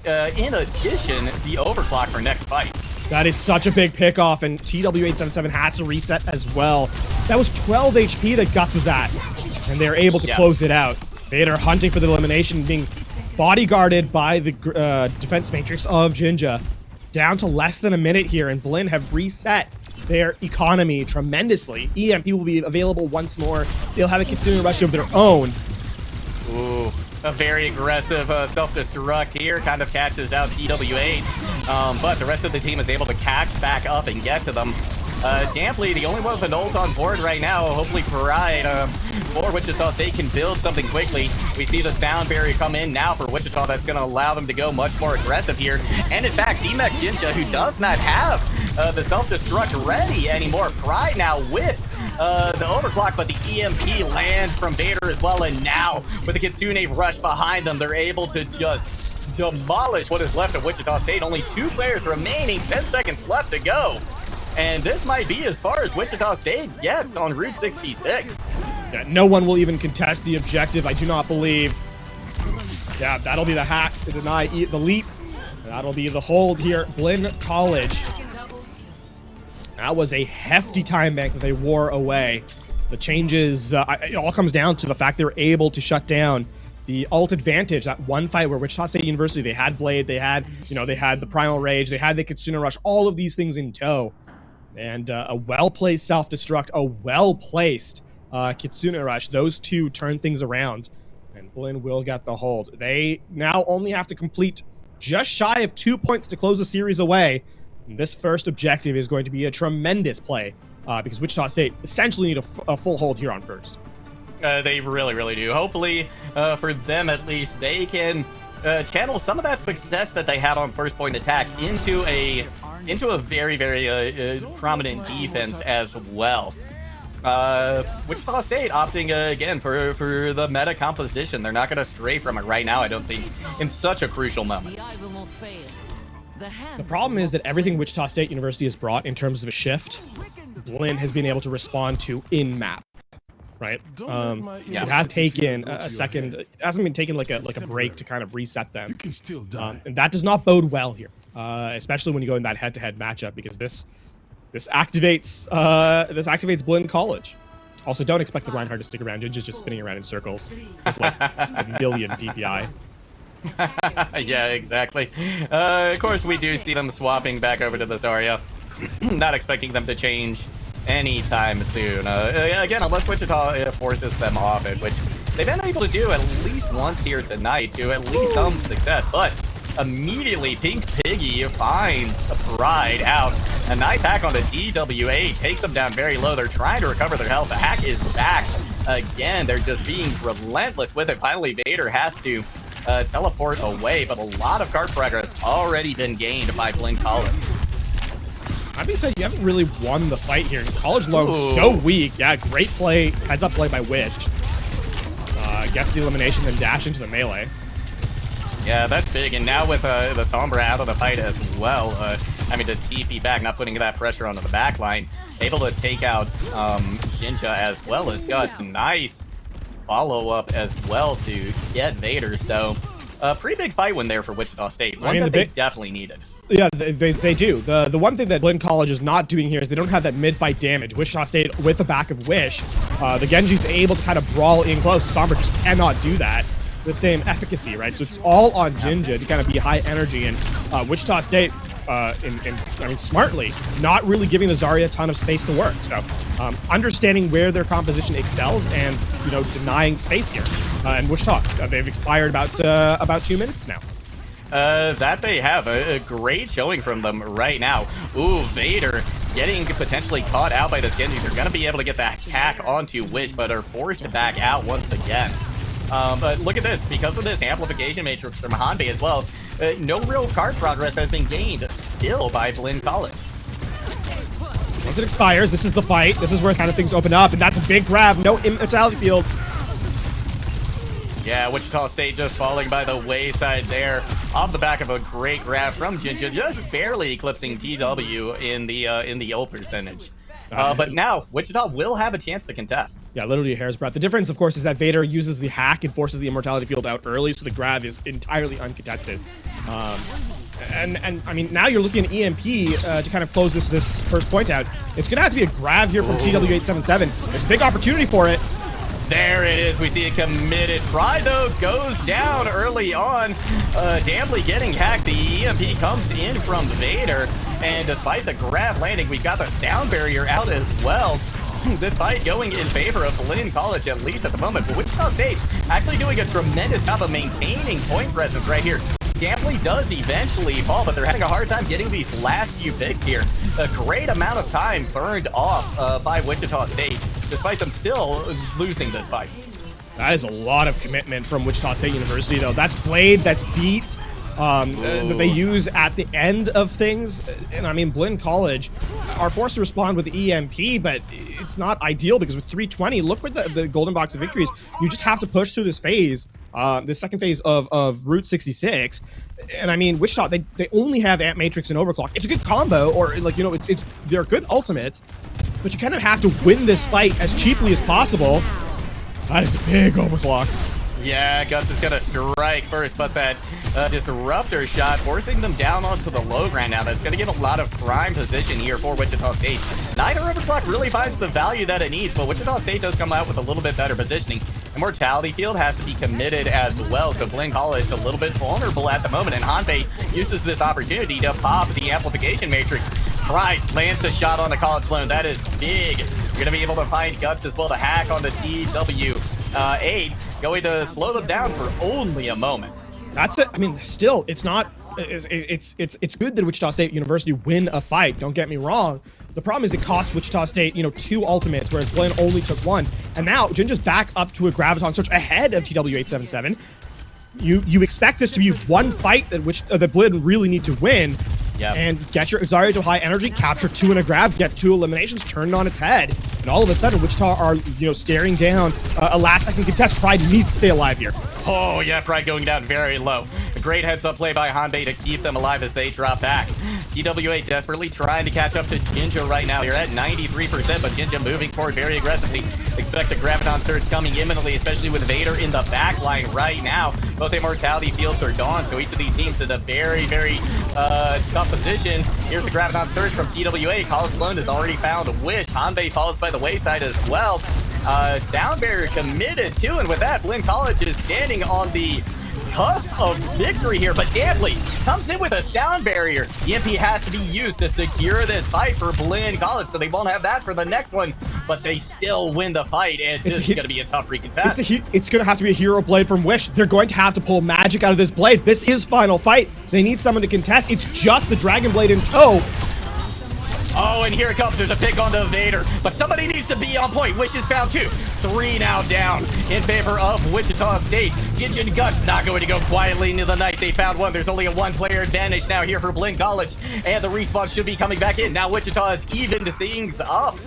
in addition, the overclock for next fight. That is such a big pickoff, and TW877 has to reset as well. That was 12 HP that Guts was at, and they're able to close it out. Vader hunting for the elimination, being bodyguarded by the defense matrix of Jinja. Down to less than a minute here, and Blinn have reset their economy tremendously. EMP will be available once more. They'll have a Kitsune Rush of their own. Ooh, a very aggressive self-destruct here, kind of catches out TW8, but the rest of the team is able to catch back up and get to them. Damply, the only one with an ult on board right now. Hopefully Pride for Wichita State can build something quickly. We see the sound barrier come in now for Wichita. That's going to allow them to go much more aggressive here. And in fact, DMEC Jinja, who does not have the self-destruct ready anymore. Pride now with the overclock, but the EMP lands from Vader as well. And now with the Kitsune Rush behind them, they're able to just demolish what is left of Wichita State. Only 2 players remaining, 10 seconds left to go. And this might be as far as Wichita State gets on Route 66. No one will even contest the objective, I do not believe. Yeah, that'll be the hack to deny the leap. That'll be the hold here. Blinn College. That was a hefty time bank that they wore away. The changes, it all comes down to the fact they were able to shut down the ult advantage, that one fight where Wichita State University, they had Blade, they had, they had the Primal Rage, they had the Kitsune Rush, all of these things in tow. And a well-placed self-destruct, a well-placed Kitsune Rush, those two turn things around. And Blinn will get the hold. They now only have to complete just shy of 2 points to close the series away. And this first objective is going to be a tremendous play because Wichita State essentially need a full hold here on first. They really, really do. Hopefully, for them at least, they can channel some of that success that they had on first point attack into a very, very prominent defense as well. Wichita State opting again for the meta composition. They're not going to stray from it right now, I don't think, in such a crucial moment. The problem is that everything Wichita State University has brought in terms of a shift, Blinn has been able to respond to in map. Right? It has taken a second. It hasn't been taken like a break to kind of reset them. And that does not bode well here, especially when you go in that head-to-head matchup, because this activates Blinn College. Also, don't expect the Reinhardt to stick around. You're just spinning around in circles with like a million DPI. Yeah, exactly. Of course, we do see them swapping back over to the Zarya. Not expecting them to change anytime soon. Again, unless Wichita forces them off it, which they've been able to do at least once here tonight to at least some success. But immediately, Pink Piggy finds a Pride out. A nice hack on the DWA takes them down very low. They're trying to recover their health. The hack is back again. They're just being relentless with it. Finally, Vader has to teleport away, but a lot of card progress already been gained by Blinn College. That being said, you haven't really won the fight here. College Low so weak. Yeah, great play. Heads up play by Witch. Gets the elimination, then dash into the melee. Yeah, that's big. And now with the Sombra out of the fight as well, having to TP back, not putting that pressure onto the back line, able to take out Jinja as well as Guts. Nice follow-up as well to get Vader. So a pretty big fight win there for Wichita State. One that they definitely needed. Yeah, they do. The one thing that Blinn College is not doing here is they don't have that mid-fight damage. Wichita State, with the back of Wish, the Genji's able to kind of brawl in close. Sombra just cannot do that. The same efficacy, right? So it's all on Jinja to kind of be high energy, and Wichita State, I mean, smartly, not really giving the Zarya a ton of space to work. So understanding where their composition excels and, denying space here. And Wichita, they've expired about 2 minutes now. That they have a great showing from them right now. Ooh, Vader getting potentially caught out by this Genji. They're going to be able to get that hack onto Wish, but are forced to back out once again. But look at this, because of this amplification matrix from Hanbei as well, no real card progress has been gained still by Blinn College. Once it expires, this is the fight. This is where kind of things open up, and that's a big grab. No immortality field. Yeah, Wichita State just falling by the wayside there, off the back of a great grab from Jinja, just barely eclipsing TW in the ult percentage. But now, Wichita will have a chance to contest. Yeah, literally a hair's breadth. The difference, of course, is that Vader uses the hack and forces the immortality field out early, so the grab is entirely uncontested. And I mean, now you're looking at EMP to kind of close this first point out. It's going to have to be a grab here from TW877. There's a big opportunity for it. There it is. We see a committed. Pride, though, goes down early on. Damnly getting hacked. The EMP comes in from Vader. And despite the grab landing, we've got the sound barrier out as well. This fight going in favor of Blinn College, at least at the moment. But Wichita State actually doing a tremendous job of maintaining point presence right here. Damnly does eventually fall, but they're having a hard time getting these last few picks here. A great amount of time burned off by Wichita State, despite them still losing this fight. That is a lot of commitment from Wichita State University, though. That's Blade, that's Beat, that they use at the end of things. And I mean, Blinn College are forced to respond with EMP, but it's not ideal because with 320, look where the golden box of victories. You just have to push through this phase, this second phase of Route 66. And I mean, Wichita, they only have Amp Matrix and Overclock. It's a good combo, or like, they're good ultimates, but you kind of have to win this fight as cheaply as possible. That is a big overclock. Yeah, Guts is gonna strike first, but that disruptor shot forcing them down onto the low ground now. That's gonna give a lot of prime position here for Wichita State. Neither overclock really finds the value that it needs, but Wichita State does come out with a little bit better positioning. Immortality Field has to be committed as well, so Blinn College a little bit vulnerable at the moment, and Hanbei uses this opportunity to pop the amplification matrix. Pride lands a shot on the college loan. That is big. You're gonna be able to find Guts as well to hack on the TW8. Going to slow them down for only a moment. That's it. I mean, still, it's not. It's good that Wichita State University win a fight. Don't get me wrong. The problem is it cost Wichita State, 2 ultimates, whereas Blinn only took 1. And now Jinja's back up to a Graviton Surge ahead of TW877. You expect this to be one fight that Blinn really need to win. Yep. And get your Zarya to high energy, capture 2 in a grab, get 2 eliminations, turn it on its head. And all of a sudden, Wichita are, staring down a last-second contest. Pride needs to stay alive here. Oh, yeah, Pride going down very low. A great heads-up play by Hanbei to keep them alive as they drop back. TW8 desperately trying to catch up to Jinja right now. You're at 93%, but Jinja moving forward very aggressively. Expect a Graviton Surge coming imminently, especially with Vader in the back line right now. Both Immortality Fields are gone, so each of these teams in a very, very tough position. Here's the Graviton Surge from TW8. College Lone has already found a Wish. Hanbei falls by the wayside as well. Sound Barrier committed too, and with that, Blinn College is standing on the cusp of victory here, but Dantley comes in with a Sound Barrier. EMP has to be used to secure this fight for Blinn College, so they won't have that for the next one, but they still win the fight, and this is going to be a tough recontest. It's going to have to be a Hero Blade from Wish. They're going to have to pull magic out of this blade. This is final fight. They need someone to contest. It's just the Dragon Blade in tow. Oh, and here it comes. There's a pick onto Vader, but somebody needs to be on point. Wish is found 2. 3 now down in favor of Wichita State. Jinja and Guts not going to go quietly into the night. They found 1. There's only a 1-player advantage now here for Blinn College, and the respawn should be coming back in. Now Wichita has evened things up.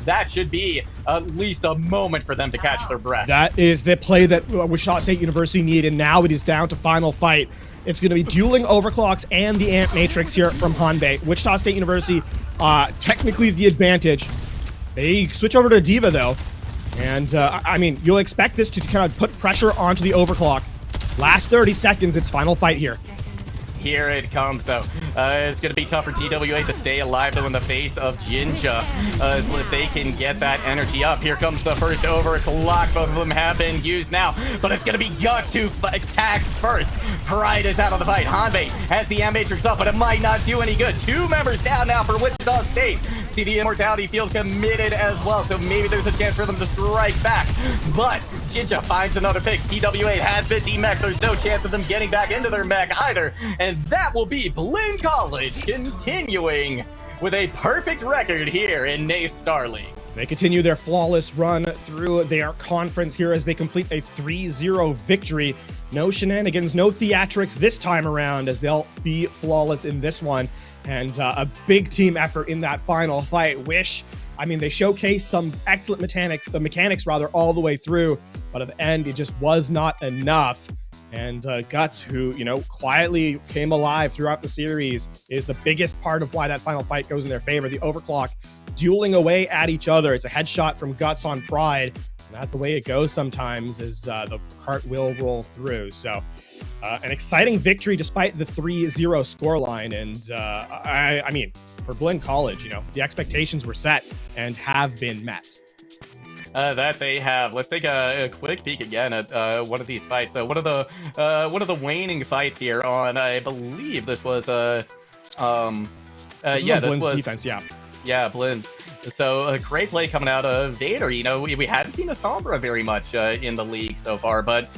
That should be at least a moment for them to catch their breath. That is the play that Wichita State University needed, and now it is down to final fight. It's going to be dueling overclocks and the amp matrix here from Hanbei. Wichita State University, technically the advantage. They switch over to D.Va though, and I mean, you'll expect this to kind of put pressure onto the overclock. Last 30 seconds, it's final fight here. Here it comes, though. It's going to be tough for TW8 to stay alive, though, in the face of Jinja. If they can get that energy up. Here comes the first overclock. Both of them have been used now, but it's going to be Guts who attacks first. Pride is out of the fight. Hanbei has the Matrix up, but it might not do any good. 2 members down now for Wichita State. See the Immortality Field committed as well, so maybe there's a chance for them to strike back. But Jinja finds another pick. TW8 has been demech. There's no chance of them getting back into their mech either. And that will be Blinn College continuing with a perfect record here in NACE Star League. They continue their flawless run through their conference here as they complete a 3-0 victory. No shenanigans, no theatrics this time around, as they'll be flawless in this one. And a big team effort in that final fight. Wish, I mean, they showcased some excellent mechanics all the way through, but at the end, it just was not enough. And Guts, who, quietly came alive throughout the series, is the biggest part of why that final fight goes in their favor. The overclock dueling away at each other. It's a headshot from Guts on Pride. And that's the way it goes sometimes, is the cart will roll through. So an exciting victory despite the 3-0 scoreline. And I mean, for Blinn College, the expectations were set and have been met. That they have. Let's take a quick peek again at one of these fights. So one of the waning fights here on, I believe this was Blinn's defense. Yeah, Blinn's. So a great play coming out of Vader. We haven't seen a Sombra very much in the league so far, but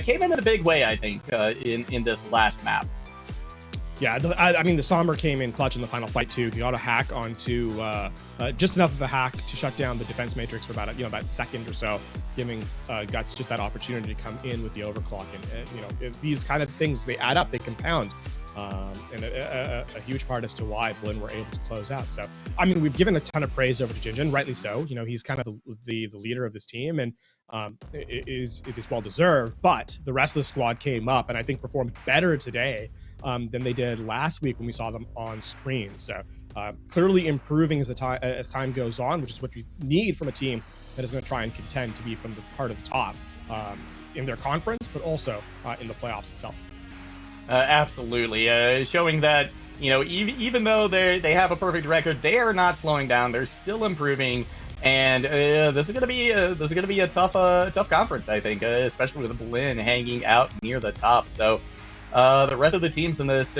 came in a big way, I think, in this last map. Yeah, I mean, the Sombra came in clutch in the final fight too. He got a hack onto just enough of a hack to shut down the defense matrix for about a second or so, giving Guts just that opportunity to come in with the overclock. And these kind of things, they add up, they compound. And a huge part as to why Blinn were able to close out. So, I mean, we've given a ton of praise over to Jinja, and rightly so. He's kind of the leader of this team, and it is well deserved. But the rest of the squad came up, and I think performed better today than they did last week when we saw them on screen. So, clearly improving as time goes on, which is what you need from a team that is going to try and contend to be from the part of the top in their conference, but also in the playoffs itself. Absolutely, showing that even though they have a perfect record, they are not slowing down. They're still improving, and this is gonna be a tough conference, I think, especially with Blinn hanging out near the top. So the rest of the teams in this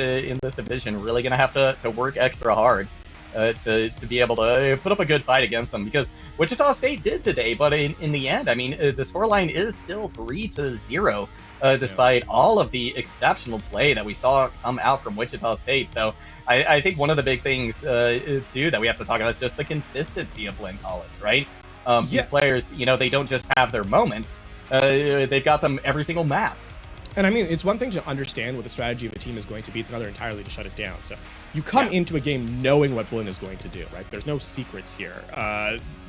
division really gonna have to work extra hard to be able to put up a good fight against them, because Wichita State did today, but in the end, I mean, the scoreline is still 3-0. Despite all of the exceptional play that we saw come out from Wichita State. So I think one of the big things, too, that we have to talk about is just the consistency of Blinn College, right? These players, they don't just have their moments. They've got them every single map. And I mean, it's one thing to understand what the strategy of a team is going to be. It's another entirely to shut it down. So you come into a game knowing what Blinn is going to do, right? There's no secrets here.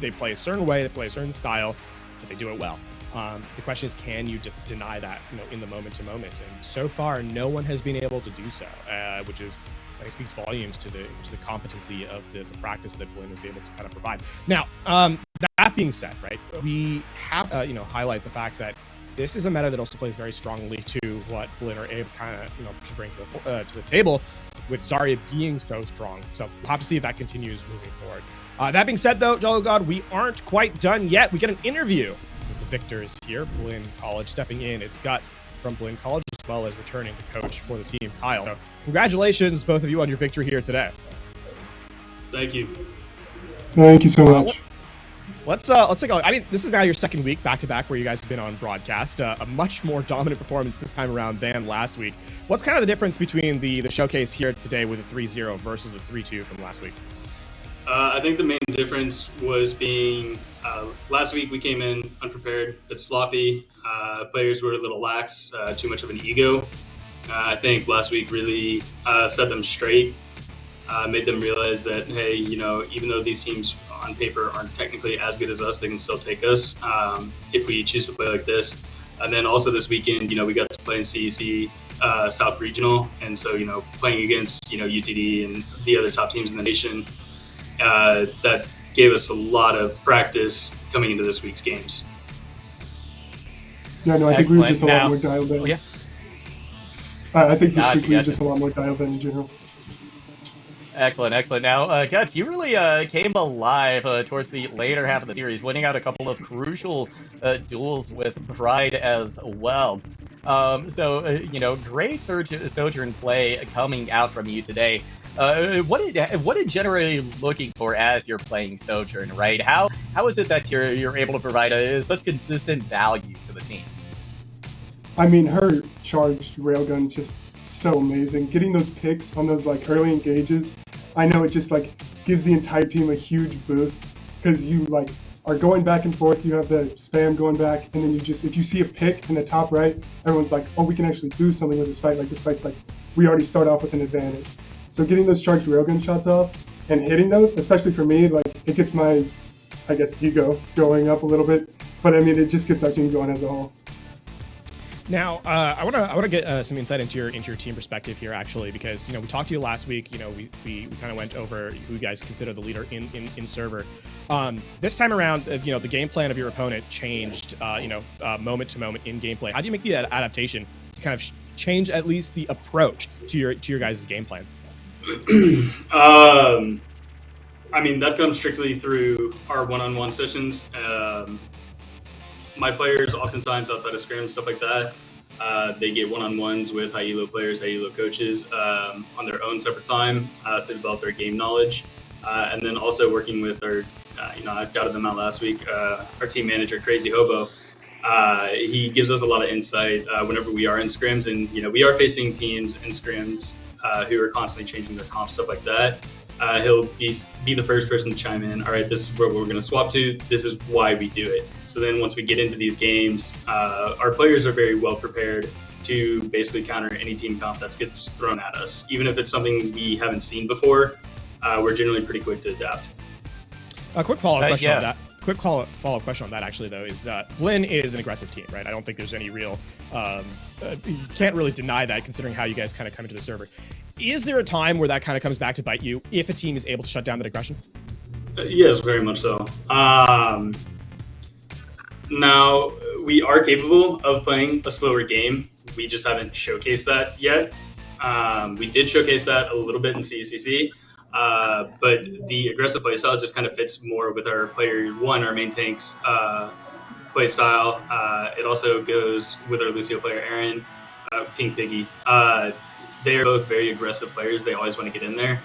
They play a certain way, they play a certain style, but they do it well. The question is, can you deny that, in the moment to moment? And so far, no one has been able to do so, which is, I think, speaks volumes to the competency of the practice that Blinn is able to kind of provide. Now, that being said, right, we have highlight the fact that this is a meta that also plays very strongly to what Blinn are able kind of to bring to the table, with Zarya being so strong. So we'll have to see if that continues moving forward. That being said, though, Jolly God, we aren't quite done yet. We get an interview with the victors here. Blinn College stepping in. It's Guts from Blinn College, as well as returning the coach for the team, Kyle. So congratulations, both of you, on your victory here today. Thank you. Thank you so much. Let's take a look. I mean, this is now your second week back-to-back where you guys have been on broadcast. A much more dominant performance this time around than last week. What's kind of the difference between the showcase here today with a 3-0 versus the 3-2 from last week? I think the main difference was being last week we came in unprepared, but sloppy. Players were a little lax, too much of an ego. I think last week really set them straight, made them realize that, hey, even though these teams on paper aren't technically as good as us, they can still take us if we choose to play like this. And then also this weekend, we got to play in CEC South Regional, and so playing against UTD and the other top teams in the nation. That gave us a lot of practice coming into this week's games. Yeah, no, I think we were just a lot more dialed in. Oh, yeah. I think this week we were just a lot more dialed in general. Excellent. Now, Guts, you really came alive towards the later half of the series, winning out a couple of crucial duels with Pride as well. Great Sojourn play coming out from you today. What did generally looking for as you're playing Sojourn, right? How is it that you're able to provide such consistent value to the team? I mean, her charged railgun's just so amazing. Getting those picks on those early engages, I know it just gives the entire team a huge boost, because you are going back and forth. You have the spam going back, and then if you see a pick in the top right, everyone's like, oh, we can actually do something with this fight. This fight's we already start off with an advantage. So getting those charged railgun shots off and hitting those, especially for me, it gets my, ego going up a little bit. But I mean, it just gets our team going as a whole. Now, I want to get some insight into your team perspective here, actually, because we talked to you last week. We kind of went over who you guys consider the leader in server. This time around, the game plan of your opponent changed. Moment to moment in gameplay. How do you make the adaptation to kind of change at least the approach to your guys' game plan? I mean, that comes strictly through our one-on-one sessions. My players, oftentimes outside of scrims, stuff like that, they get one-on-ones with high elo players, high elo coaches on their own separate time to develop their game knowledge. And then also working with our, I shouted them out last week, our team manager, Crazy Hobo. He gives us a lot of insight whenever we are in scrims, and we are facing teams in scrims who are constantly changing their comp, stuff like that. He'll be the first person to chime in. All right, this is where we're going to swap to. This is why we do it. So then once we get into these games, our players are very well prepared to basically counter any team comp that gets thrown at us. Even if it's something we haven't seen before, we're generally pretty quick to adapt. A quick follow-up question on that. Quick follow-up question on that, actually, though, is Blinn is an aggressive team, right? I don't think there's any real... you can't really deny that, considering how you guys kind of come into the server. Is there a time where that kind of comes back to bite you if a team is able to shut down that aggression? Yes, very much so. Now, we are capable of playing a slower game. We just haven't showcased that yet. We did showcase that a little bit in CCC, but the aggressive playstyle just kind of fits more with our player one, our main tank's playstyle. It also goes with our Lucio player, Aaron, Pink Piggy. They are both very aggressive players. They always want to get in there.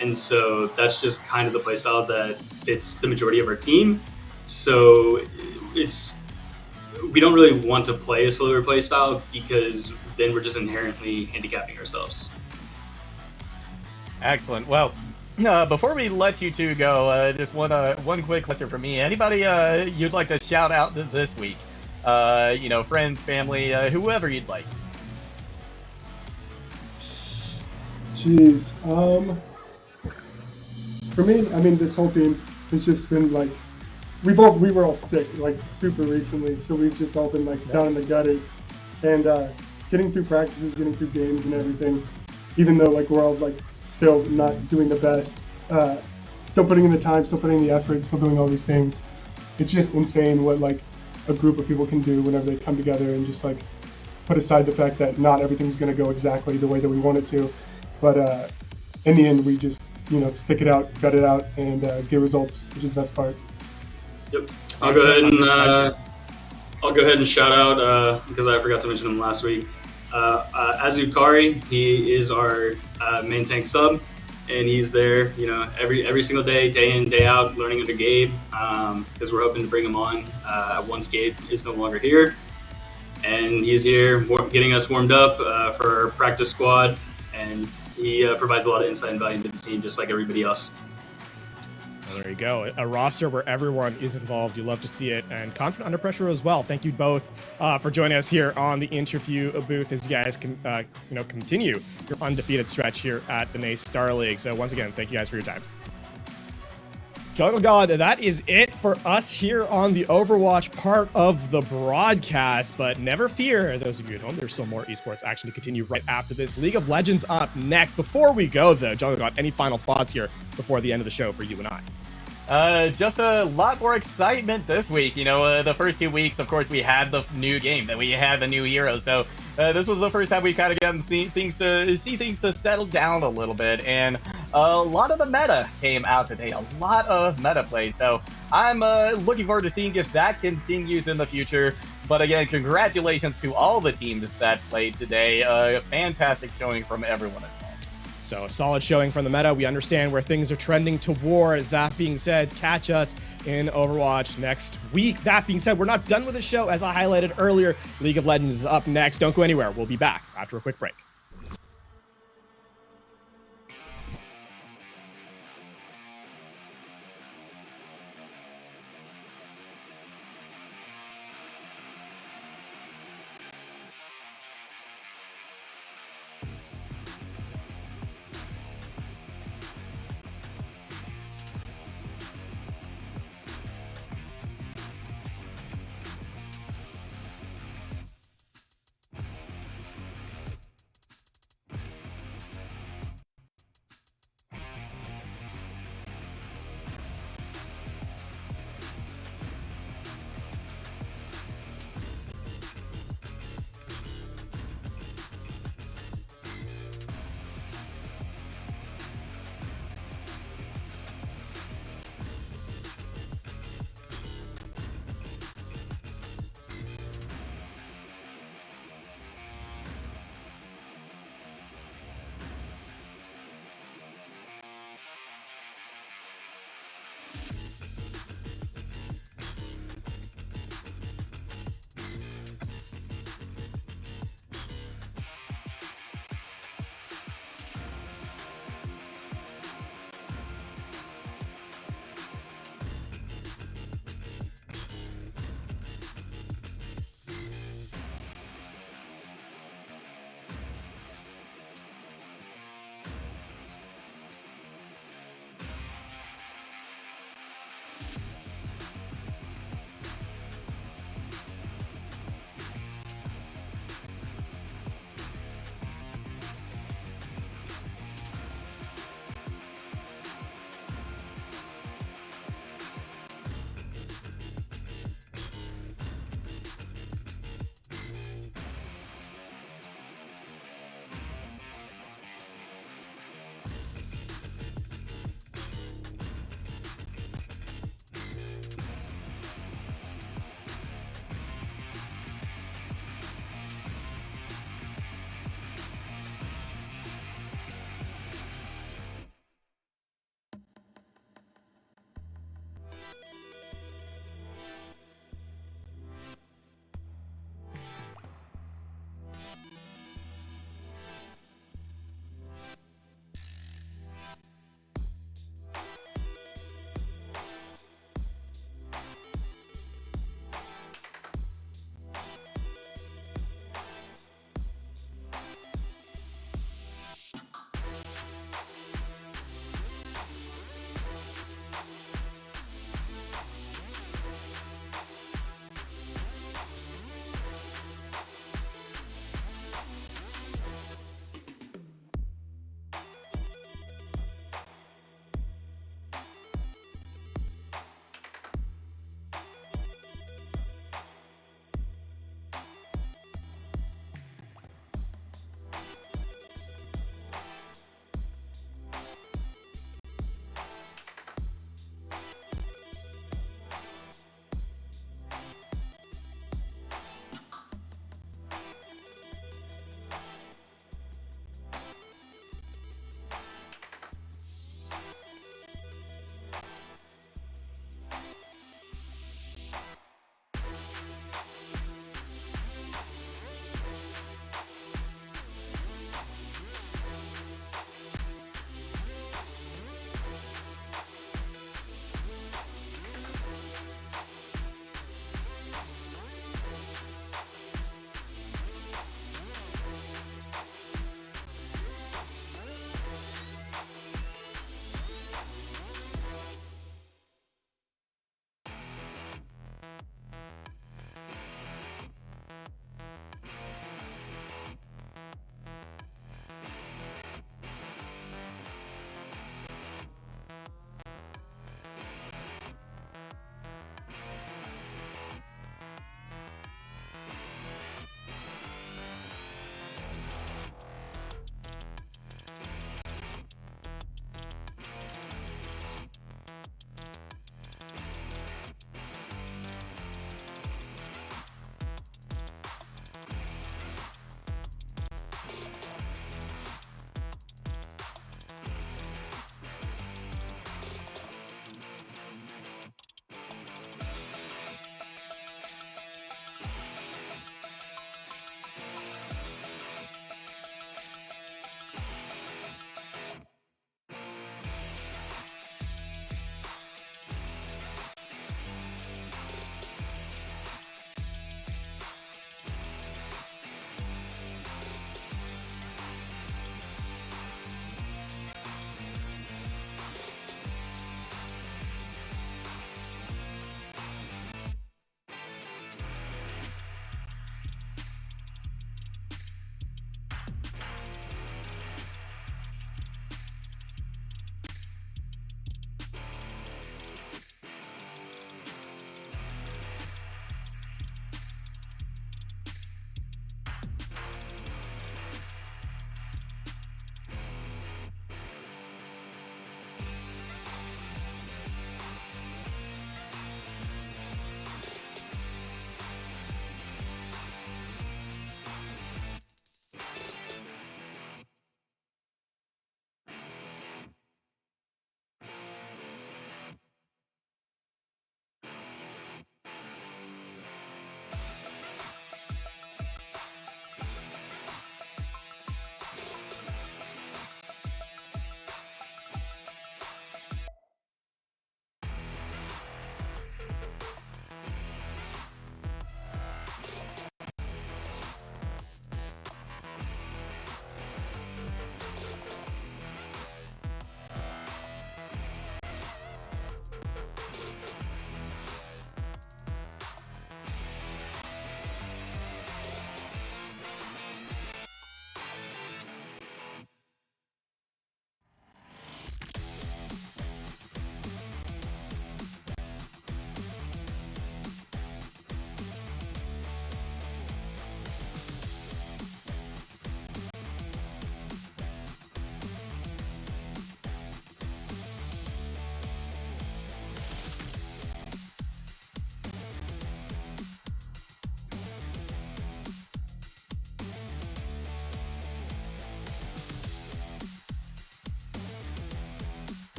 And so that's just kind of the playstyle that fits the majority of our team. So we don't really want to play a slower playstyle because then we're just inherently handicapping ourselves. Excellent. Well, before we let you two go, just one quick question from me. Anybody you'd like to shout out this week? Friends, family, whoever you'd like. Jeez. For me, I mean, this whole team has just been like, we were all sick, like super recently, so we've just all been like down in the gutters, and getting through practices, getting through games and everything, even though like we're all like still not doing the best, still putting in the time, still putting in the effort, still doing all these things. It's just insane what like a group of people can do whenever they come together and just like put aside the fact that not everything's going to go exactly the way that we want it to, but in the end we just stick it out, gut it out, and get results, which is the best part. Yep. I'll go ahead and shout out because I forgot to mention him last week. Azukari, he is our main tank sub, and he's there, every single day in, day out, learning under Gabe, because we're hoping to bring him on once Gabe is no longer here. And he's here getting us warmed up for our practice squad, and he provides a lot of insight and value to the team, just like everybody else. Well, there you go. A roster where everyone is involved. You love to see it, and confident under pressure as well. Thank you both for joining us here on the interview booth as you guys can, continue your undefeated stretch here at the NACE Star League. So once again, thank you guys for your time. Juggle God, that is it for us here on the Overwatch part of the broadcast. But never fear, those of you at home, there's still more esports action to continue right after this. League of Legends up next. Before we go, though, Juggle God, any final thoughts here before the end of the show for you and I? Just a lot more excitement this week. The first 2 weeks, of course, we had the new game, that we had the new heroes. So this was the first time we kind of gotten to see things to settle down a little bit, and a lot of the meta came out today. A lot of meta play. So I'm looking forward to seeing if that continues in the future. But again, congratulations to all the teams that played today. A fantastic showing from everyone involved. So a solid showing from the meta. We understand where things are trending towards. That being said, catch us in Overwatch next week. That being said, we're not done with the show. As I highlighted earlier, League of Legends is up next. Don't go anywhere. We'll be back after a quick break.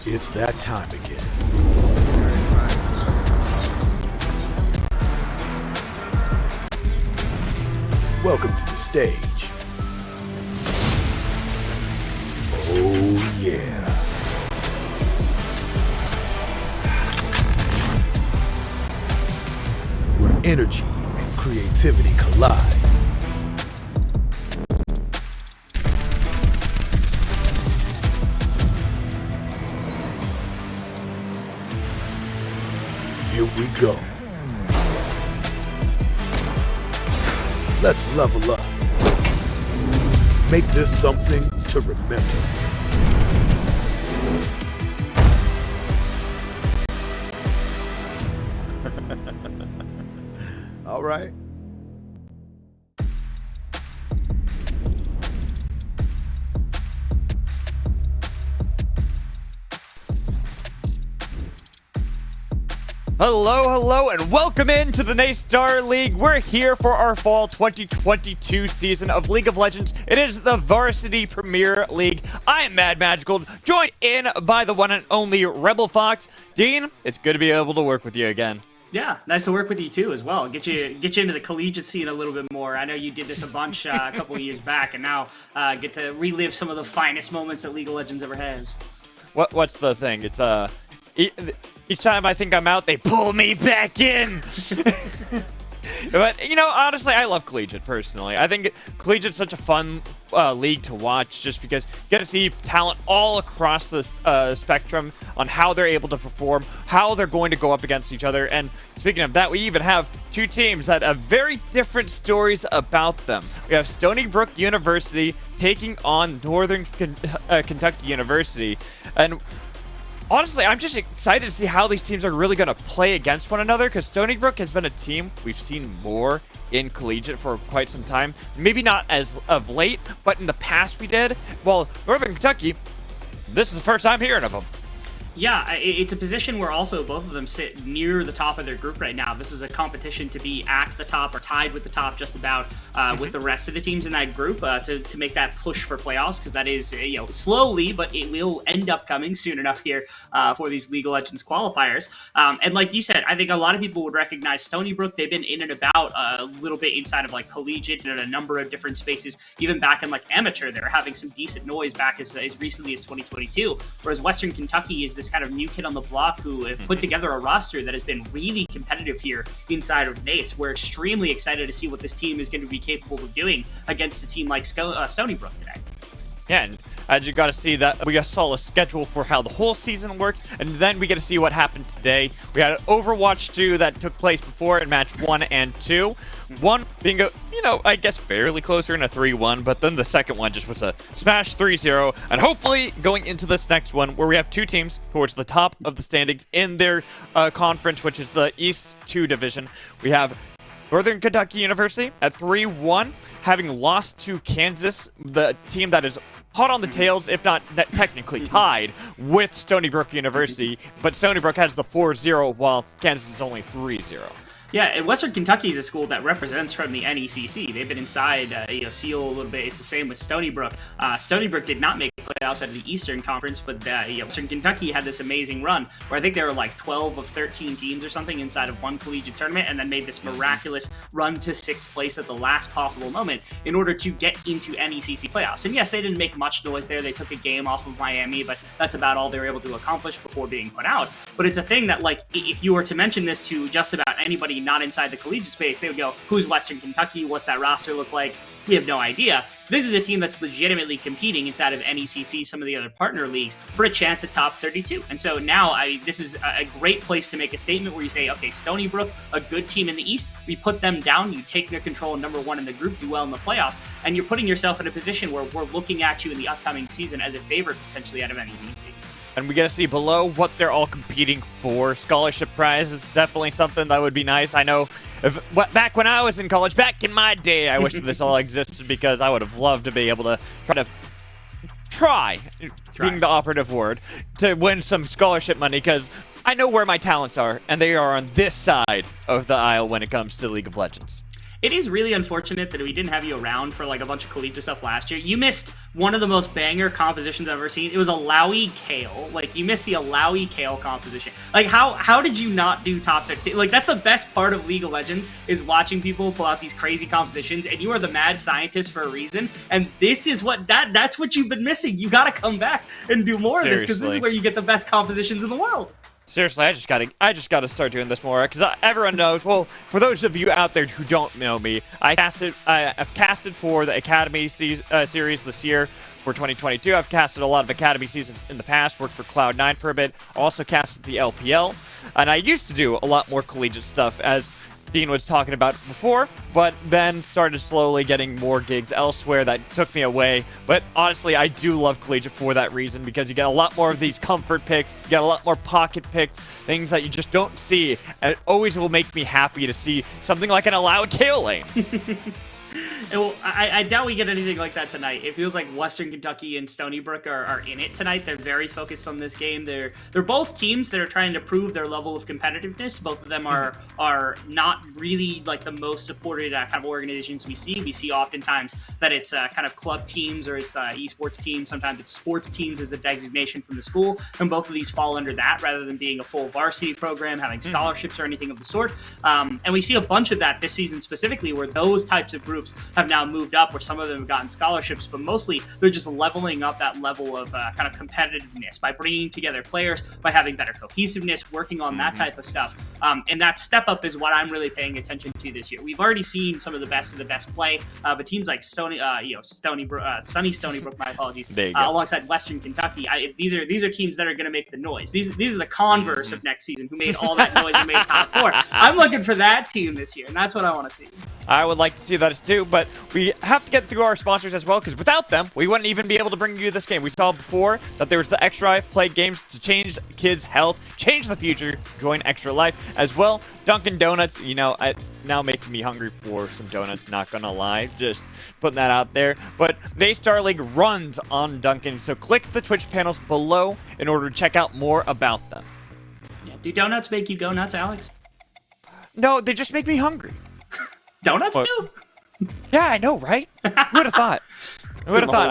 It's that time again. Welcome to the stage. Oh yeah. Where energy and creativity collide. Here we go. Let's level up. Make this something to remember. All right. Hello, and welcome into the Naystar League. We're here for our fall 2022 season of League of Legends. It is the Varsity Premier League. I am Mad Magical, joined in by the one and only Rebel Fox. Dean, it's good to be able to work with you again. Yeah, nice to work with you too as well. Get you into the collegiate scene a little bit more. I know you did this a bunch a couple of years back, and now get to relive some of the finest moments that League of Legends ever has. What's the thing? It's each time I think I'm out, they pull me back in. But, you know, honestly, I love Collegiate, personally. I think Collegiate's such a fun league to watch just because you get to see talent all across the spectrum on how they're able to perform, how they're going to go up against each other. And speaking of that, we even have two teams that have very different stories about them. We have Stony Brook University taking on Northern Kentucky University. And honestly, I'm just excited to see how these teams are really going to play against one another, because Stony Brook has been a team we've seen more in Collegiate for quite some time. Maybe not as of late, but in the past we did. Well, Northern Kentucky, this is the first time hearing of them. Yeah, it's a position where also both of them sit near the top of their group right now. This is a competition to be at the top or tied with the top just about with the rest of the teams in that group to make that push for playoffs, because that is, slowly, but it will end up coming soon enough here for these League of Legends qualifiers. And like you said, I think a lot of people would recognize Stony Brook. They've been in and about a little bit inside of like Collegiate and in a number of different spaces. Even back in like amateur, they were having some decent noise back as recently as 2022. Whereas Western Kentucky is this kind of new kid on the block who have put together a roster that has been really competitive here inside of Nace. We're extremely excited to see what this team is going to be capable of doing against a team like Stony Brook today. Yeah, and as you got to see that, we saw a schedule for how the whole season works, and then we get to see what happened today. We had an Overwatch 2 that took place before in match 1 and 2. One being a, I guess fairly closer in a 3-1, but then the second one just was a smash 3-0, and hopefully going into this next one where we have two teams towards the top of the standings in their conference, which is the East 2 division. We have Northern Kentucky University at 3-1, having lost to Kansas, the team that is hot on the tails, if not technically tied, with Stony Brook University. But Stony Brook has the 4-0, while Kansas is only 3-0. Yeah, and Western Kentucky is a school that represents from the NECC. They've been inside, SEAL a little bit. It's the same with Stony Brook. Stony Brook did not make playoffs out of the Eastern Conference, but Western Kentucky had this amazing run where I think there were like 12 of 13 teams or something inside of one collegiate tournament, and then made this miraculous run to 6th place at the last possible moment in order to get into NECC playoffs. And yes, they didn't make much noise there. They took a game off of Miami, but that's about all they were able to accomplish before being put out. But it's a thing that, like, if you were to mention this to just about anybody not inside the collegiate space, they would go, who's Western Kentucky? What's that roster look like? We have no idea. This is a team that's legitimately competing inside of NECC, some of the other partner leagues, for a chance at top 32. And so now, this is a great place to make a statement where you say, okay, Stony Brook, a good team in the East, we put them down, you take their control number 1 in the group, do well in the playoffs, and you're putting yourself in a position where we're looking at you in the upcoming season as a favorite potentially out of NECC. And we get to see below what they're all competing for. Scholarship prize is definitely something that would be nice. I know back when I was in college, back in my day, I wish this all existed, because I would have loved to be able to try being the operative word, to win some scholarship money, because I know where my talents are, and they are on this side of the aisle when it comes to League of Legends. It is really unfortunate that we didn't have you around for like a bunch of collegiate stuff last year. You missed one of the most banger compositions I've ever seen. It was Alawi Kale. Like, you missed the Alawi Kale composition. Like, how did you not do top 15? Like, that's the best part of League of Legends, is watching people pull out these crazy compositions, and you are the mad scientist for a reason. And this is what that's what you've been missing. You got to come back and do more of this, because this is where you get the best compositions in the world. Seriously, I just gotta start doing this more, because everyone knows. Well, for those of you out there who don't know me, I've casted for the Academy series this year for 2022. I've casted a lot of Academy seasons in the past. Worked for Cloud9 for a bit. Also casted the LPL, and I used to do a lot more collegiate stuff, as Dean was talking about before, but then started slowly getting more gigs elsewhere that took me away. But honestly, I do love collegiate for that reason, because you get a lot more of these comfort picks, you get a lot more pocket picks, things that you just don't see, and it always will make me happy to see something like an allowed kill lane. Well, I doubt we get anything like that tonight. It feels like Western Kentucky and Stony Brook are in it tonight. They're very focused on this game. They're both teams that are trying to prove their level of competitiveness. Both of them are not really like the most supported kind of organizations we see. We see oftentimes that it's kind of club teams, or it's esports teams. Sometimes it's sports teams as the designation from the school, and both of these fall under that rather than being a full varsity program, having scholarships or anything of the sort. And we see a bunch of that this season specifically, where those types of groups have now moved up, where some of them have gotten scholarships, but mostly they're just leveling up that level of kind of competitiveness by bringing together players, by having better cohesiveness, working on that type of stuff. And that step up is what I'm really paying attention to this year. We've already seen some of the best play, but teams like Sunny Stony Brook, my apologies, alongside Western Kentucky, these are teams that are going to make the noise. These are the Converse of next season, who made all that noise and made top 4. I'm looking for that team this year, and that's what I want to see. I would like to see that too, but we have to get through our sponsors as well, because without them, we wouldn't even be able to bring you this game. We saw before that there was the Extra Life, play games to change kids' health, change the future, join Extra Life as well. Dunkin' Donuts, you know, it's now making me hungry for some donuts, not gonna lie, just putting that out there. But they Star League runs on Dunkin', so click the Twitch panels below in order to check out more about them. Yeah, do donuts make you go nuts, Alex? No, they just make me hungry. Donuts do? Yeah, I know, right? Who would have thought? Who would have thought?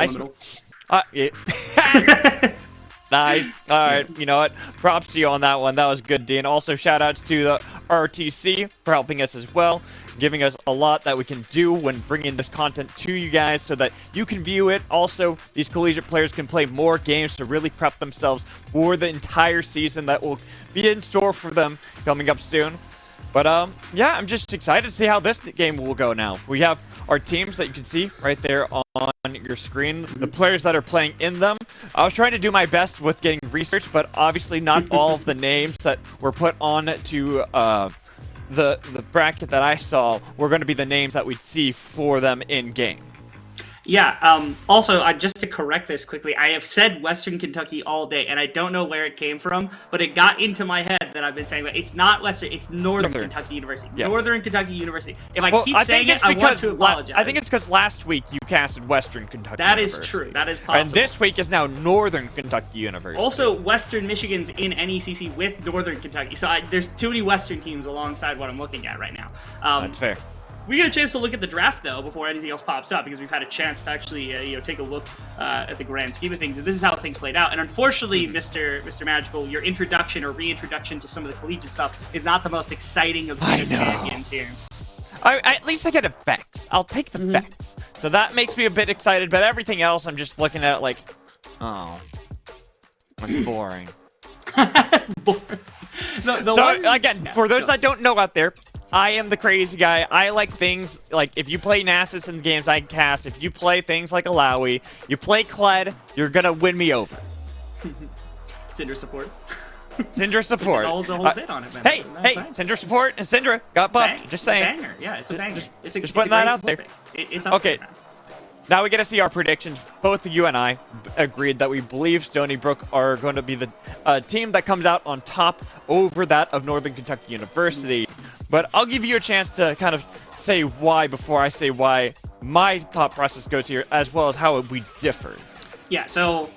Nice. All right, you know what? Props to you on that one. That was good, Dean. Also, shout-outs to the RTC for helping us as well, giving us a lot that we can do when bringing this content to you guys so that you can view it. Also, these collegiate players can play more games to really prep themselves for the entire season that will be in store for them coming up soon. But, yeah, I'm just excited to see how this game will go now. We have our teams that you can see right there on your screen, the players that are playing in them. I was trying to do my best with getting research, but obviously not all of the names that were put on to the bracket that I saw were going to be the names that we'd see for them in-game. Yeah, also, just to correct this quickly, I have said Western Kentucky all day, and I don't know where it came from, but it got into my head that I've been saying that it's not Western, it's Northern Kentucky University. Yeah. Northern Kentucky University. If I keep saying it, I want to apologize. I think it's because last week you casted Western Kentucky University. That is true. That is possible. And this week is now Northern Kentucky University. Also, Western Michigan's in NECC with Northern Kentucky, so there's too many Western teams alongside what I'm looking at right now. That's fair. We get a chance to look at the draft, though, before anything else pops up, because we've had a chance to actually, take a look at the grand scheme of things, and this is how things played out. And unfortunately, Mr. Magical, your introduction or reintroduction to some of the collegiate stuff is not the most exciting of the champions here. At least I get effects. I'll take the effects. So that makes me a bit excited, but everything else, I'm just looking at it like, oh, that's boring. Again, for those that don't know out there, I am the crazy guy. I like things like if you play Nasus in the games I cast, if you play things like Alawi, you play Kled, you're gonna win me over. Syndra support. Syndra support. The whole bit on it, man. Hey, Syndra support and Syndra got buffed. Just saying. Banger. Yeah, it's a banger. Just putting that out there. It's up okay. There, man. Now we get to see our predictions. Both you and I agreed that we believe Stony Brook are going to be the team that comes out on top over that of Northern Kentucky University. But I'll give you a chance to kind of say why before I say why my thought process goes here, as well as how we differ. Yeah, so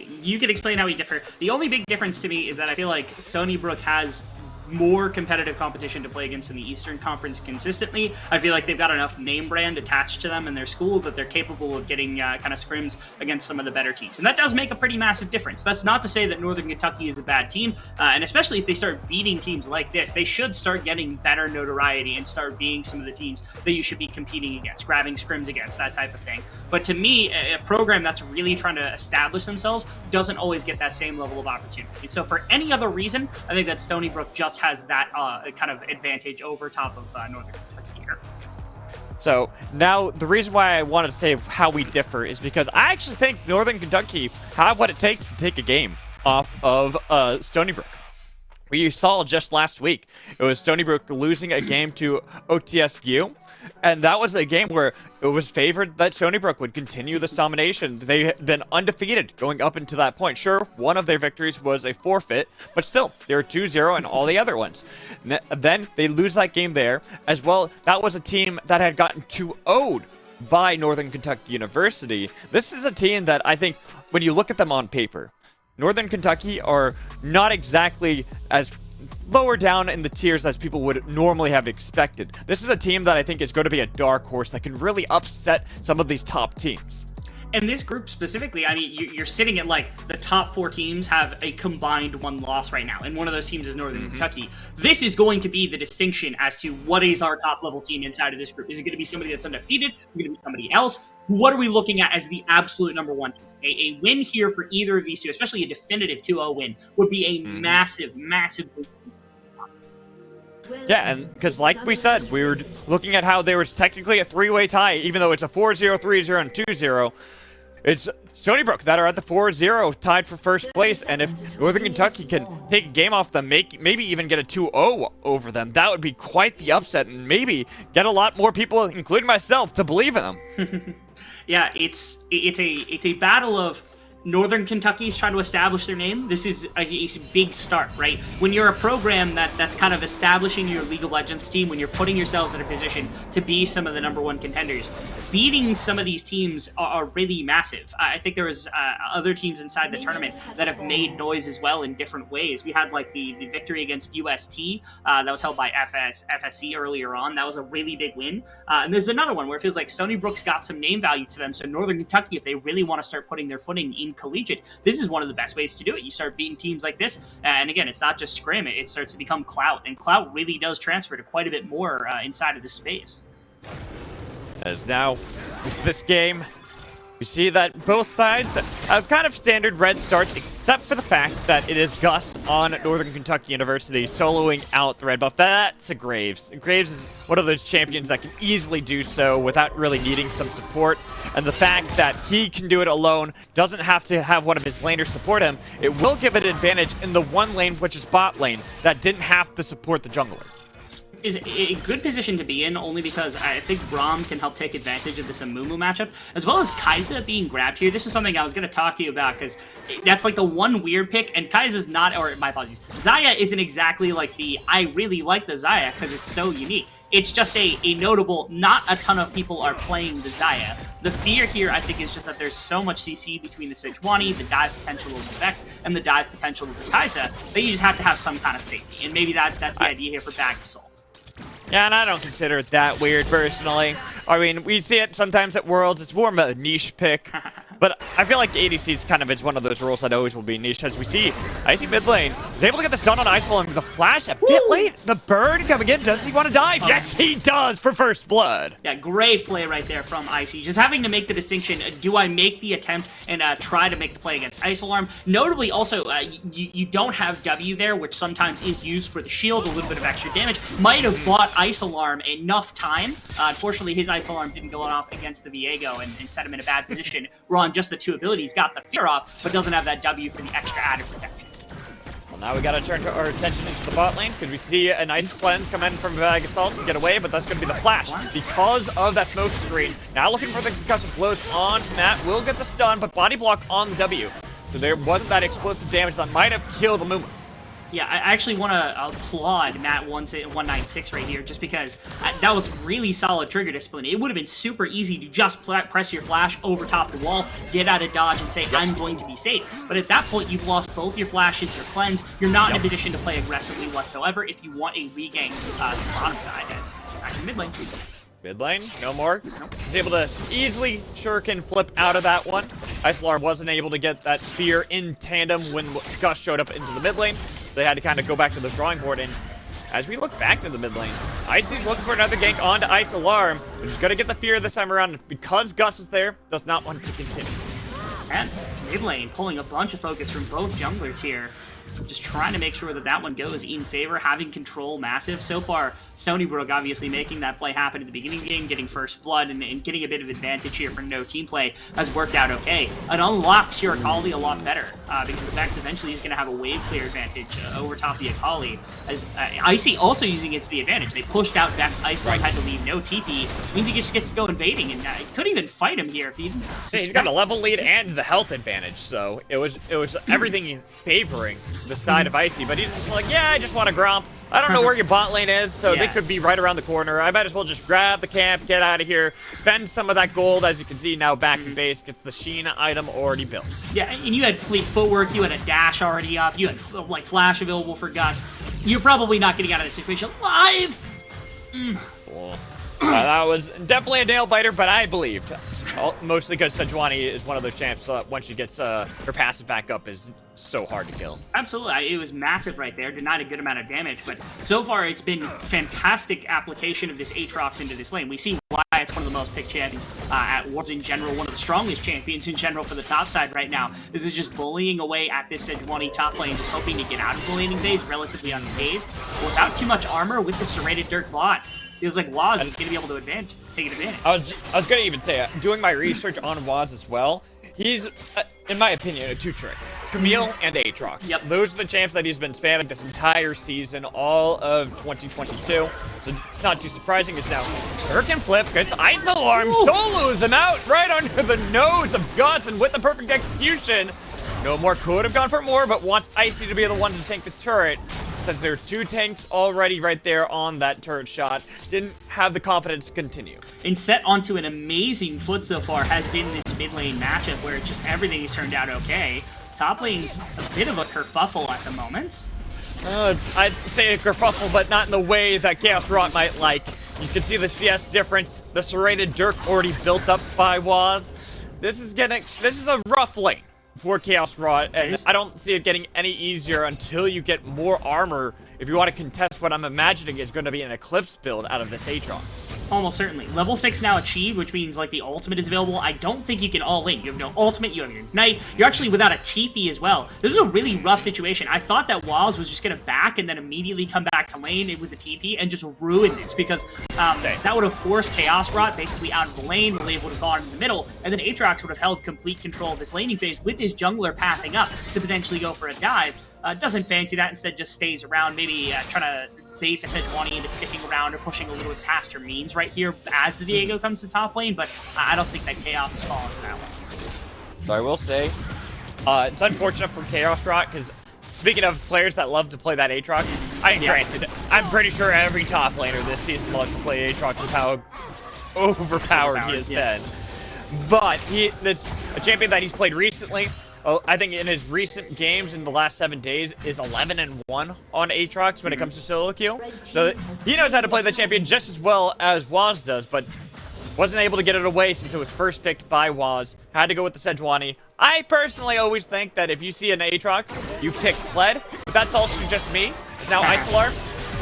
you can explain how we differ. The only big difference to me is that I feel like Stony Brook has more competitive competition to play against in the Eastern Conference consistently. I feel like they've got enough name brand attached to them in their school that they're capable of getting kind of scrims against some of the better teams. And that does make a pretty massive difference. That's not to say that Northern Kentucky is a bad team, and especially if they start beating teams like this, they should start getting better notoriety and start being some of the teams that you should be competing against, grabbing scrims against, that type of thing. But to me, a program that's really trying to establish themselves doesn't always get that same level of opportunity. And so for any other reason, I think that Stony Brook just has that kind of advantage over top of Northern Kentucky here. So now the reason why I wanted to say how we differ is because I actually think Northern Kentucky have what it takes to take a game off of Stony Brook. We saw just last week, it was Stony Brook losing a game to OTSU, and that was a game where it was favored that Stony Brook would continue this domination. They had been undefeated going up into that point. Sure, one of their victories was a forfeit, but still, they were 2-0 in all the other ones. Then they lose that game there. As well, that was a team that had gotten 2-0'd by Northern Kentucky University. This is a team that I think, when you look at them on paper, Northern Kentucky are not exactly as lower down in the tiers as people would normally have expected. This is a team that I think is going to be a dark horse that can really upset some of these top teams. And this group specifically, I mean, you're sitting at like the top 4 teams have a combined 1 loss right now, and one of those teams is Northern Kentucky. This is going to be the distinction as to what is our top level team inside of this group. Is it going to be somebody that's undefeated? Is it going to be somebody else? What are we looking at as the absolute number 1 team? A win here for either of these two, especially a definitive 2-0 win, would be a massive, massive boost. Yeah, and because like we said, we were looking at how there was technically a 3-way tie, even though it's a 4-0, 3-0, and 2-0. It's Stony Brook that are at the 4-0 tied for first place, and if Northern Kentucky can take a game off them, maybe even get a 2-0 over them, that would be quite the upset, and maybe get a lot more people, including myself, to believe in them. Yeah, it's a battle of Northern Kentucky's trying to establish their name. This is a big start, right? When you're a program that's kind of establishing your League of Legends team, when you're putting yourselves in a position to be some of the number 1 contenders, beating some of these teams are really massive. I think there was other teams inside the tournament that have made noise as well in different ways. We had like the victory against UST that was held by FSC earlier on. That was a really big win. And there's another one where it feels like Stony Brook's got some name value to them. So Northern Kentucky, if they really want to start putting their footing in collegiate, this is one of the best ways to do it. You start beating teams like this, and again, it's not just scrim, it starts to become clout, and clout really does transfer to quite a bit more inside of this space. As now, into this game, we see that both sides have kind of standard red starts, except for the fact that it is Gus on Northern Kentucky University soloing out the red buff. That's a Graves. Graves is one of those champions that can easily do so without really needing some support. And the fact that he can do it alone, doesn't have to have one of his laners support him, it will give it an advantage in the one lane, which is bot lane, that didn't have to support the jungler. Is a good position to be in, only because I think Braum can help take advantage of this Amumu matchup, as well as Kai'Sa being grabbed here. This is something I was going to talk to you about, because that's like the one weird pick, and Kai'Sa's not, or my apologies, Xayah isn't exactly like the, I really like the Xayah, because it's so unique. It's just a notable, not a ton of people are playing the Xayah. The fear here, I think, is just that there's so much CC between the Sejuani, the dive potential of the Vex, and the dive potential of the Kai'Sa, that you just have to have some kind of safety, and maybe that's the idea here for Bag of Soul. Yeah, and I don't consider it that weird, personally. I mean, we see it sometimes at Worlds. It's more of a niche pick. But I feel like ADC is kind of, it's one of those rules that always will be niche. As we see, Icy mid lane is able to get this done on Icefall, and the flash a bit late. The bird coming in. Does he want to dive? Yes, he does for first blood. Yeah, great play right there from Icy. Just having to make the distinction, do I make the attempt and try to make the play against Ice Alarm? Notably, also, you don't have W there, which sometimes is used for the shield, a little bit of extra damage. Might have bought Ice Alarm enough time. Unfortunately, his Ice Alarm didn't go off against the Viego and set him in a bad position. Ron, just the 2 abilities, got the fear off, but doesn't have that W for the extra added protection. Well, now we got to turn our attention into the bot lane, because we see a nice cleanse come in from Gasol to get away, but that's going to be the flash because of that smoke screen. Now looking for the concussive blows onto Matt, will get the stun, but body block on the W. So there wasn't that explosive damage that might have killed Amumu. Yeah, I actually want to applaud Matt196 right here, just because that was really solid trigger discipline. It would have been super easy to just press your flash over top the wall, get out of dodge, and say, I'm going to be safe. But at that point, you've lost both your flashes, your cleanse. You're not in a position to play aggressively whatsoever if you want a regain to the bottom side, as back in mid lane. Mid lane, no more. He's able to easily shuriken flip out of that one. Isolar wasn't able to get that fear in tandem when Gus showed up into the mid lane. They had to kind of go back to the drawing board, and as we look back to the mid lane, Icy's looking for another gank onto Ice Alarm, but he's gonna get the fear this time around because Gus is there, does not want to continue. And mid lane pulling a bunch of focus from both junglers here. Just trying to make sure that that one goes in favor, having control massive. So far, Stony Brook obviously making that play happen at the beginning of the game, getting first blood, and getting a bit of advantage here for no team play has worked out okay. It unlocks your Akali a lot better, because the Vex eventually is going to have a wave clear advantage over top the Akali. As Icy also using it to the advantage. They pushed out Vex, Ice Lord had to leave, no TP, means he just gets to go invading, and could even fight him here if he didn't. He's got a level lead and the health advantage, so it was everything favoring the side of Icy, but he's just like, yeah, I just want to gromp. I don't know where your bot lane is, so they could be right around the corner. I might as well just grab the camp, get out of here, spend some of that gold. As you can see now, back to base, gets the Shen item already built. Yeah, and you had fleet footwork, you had a dash already up, you had like flash available for Gus. You're probably not getting out of that situation alive. Cool. That was definitely a nail biter, but I believed. Mostly because Sejuani is one of those champs, once she gets her passive back up, is so hard to kill. Absolutely, it was massive right there, denied a good amount of damage, but so far it's been fantastic application of this Aatrox into this lane. We see why it's one of the most picked champions at Worlds in general, one of the strongest champions in general for the top side right now. This is just bullying away at this Sejuani top lane, just hoping to get out of the laning phase relatively unscathed, without too much armor with the serrated Dirk bot. Feels like Waz is going to be able to take advantage. I was going to even say, doing my research on Waz as well, he's, in my opinion, a two-trick. Camille and Aatrox. Yep. Those are the champs that he's been spamming this entire season, all of 2022. So it's not too surprising. It's now Hurricane Flip gets Ice Alarm, solos him out right under the nose of Gus, and with the perfect execution, No More could have gone for more, but wants Icy to be the one to tank the turret. Since there's two tanks already right there on that turret shot, didn't have the confidence to continue. And set onto an amazing foot so far has been this mid lane matchup where just everything has turned out okay. Top lane's a bit of a kerfuffle at the moment. I'd say a kerfuffle, but not in the way that Chaos Rot might like. You can see the CS difference, the serrated Dirk already built up by Waz. This is a rough lane for Chaos Rot, and I don't see it getting any easier until you get more armor if you want to contest what I'm imagining is going to be an Eclipse build out of this Aatrox. Almost certainly. Level 6 now achieved, which means like the ultimate is available. I don't think you can all in. You have no ultimate, you have your ignite. You're actually without a TP as well. This is a really rough situation. I thought that Waz was just going to back and then immediately come back to lane with the TP and just ruin this, because that would have forced Chaos Rot basically out of the lane, where they would have gone in the middle, and then Aatrox would have held complete control of this laning phase with his jungler pathing up to potentially go for a dive. Doesn't fancy that, instead just stays around, maybe trying to bait the Sejuani into sticking around or pushing a little bit past her means right here as the Diego comes to top lane, but I don't think that Chaos is falling for that one. So I will say, it's unfortunate for Chaos Rot, because speaking of players that love to play that Aatrox, granted, I'm pretty sure every top laner this season loves to play Aatrox with how overpowered he has been. But that's a champion that he's played recently. I think in his recent games in the last 7 days is 11-1 on Aatrox when it comes to solo queue. So he knows how to play the champion just as well as Waz does, but wasn't able to get it away since it was first picked by Waz. Had to go with the Sejuani. I personally always think that if you see an Aatrox, you pick Fled, but that's also just me. Now Ice Alarm.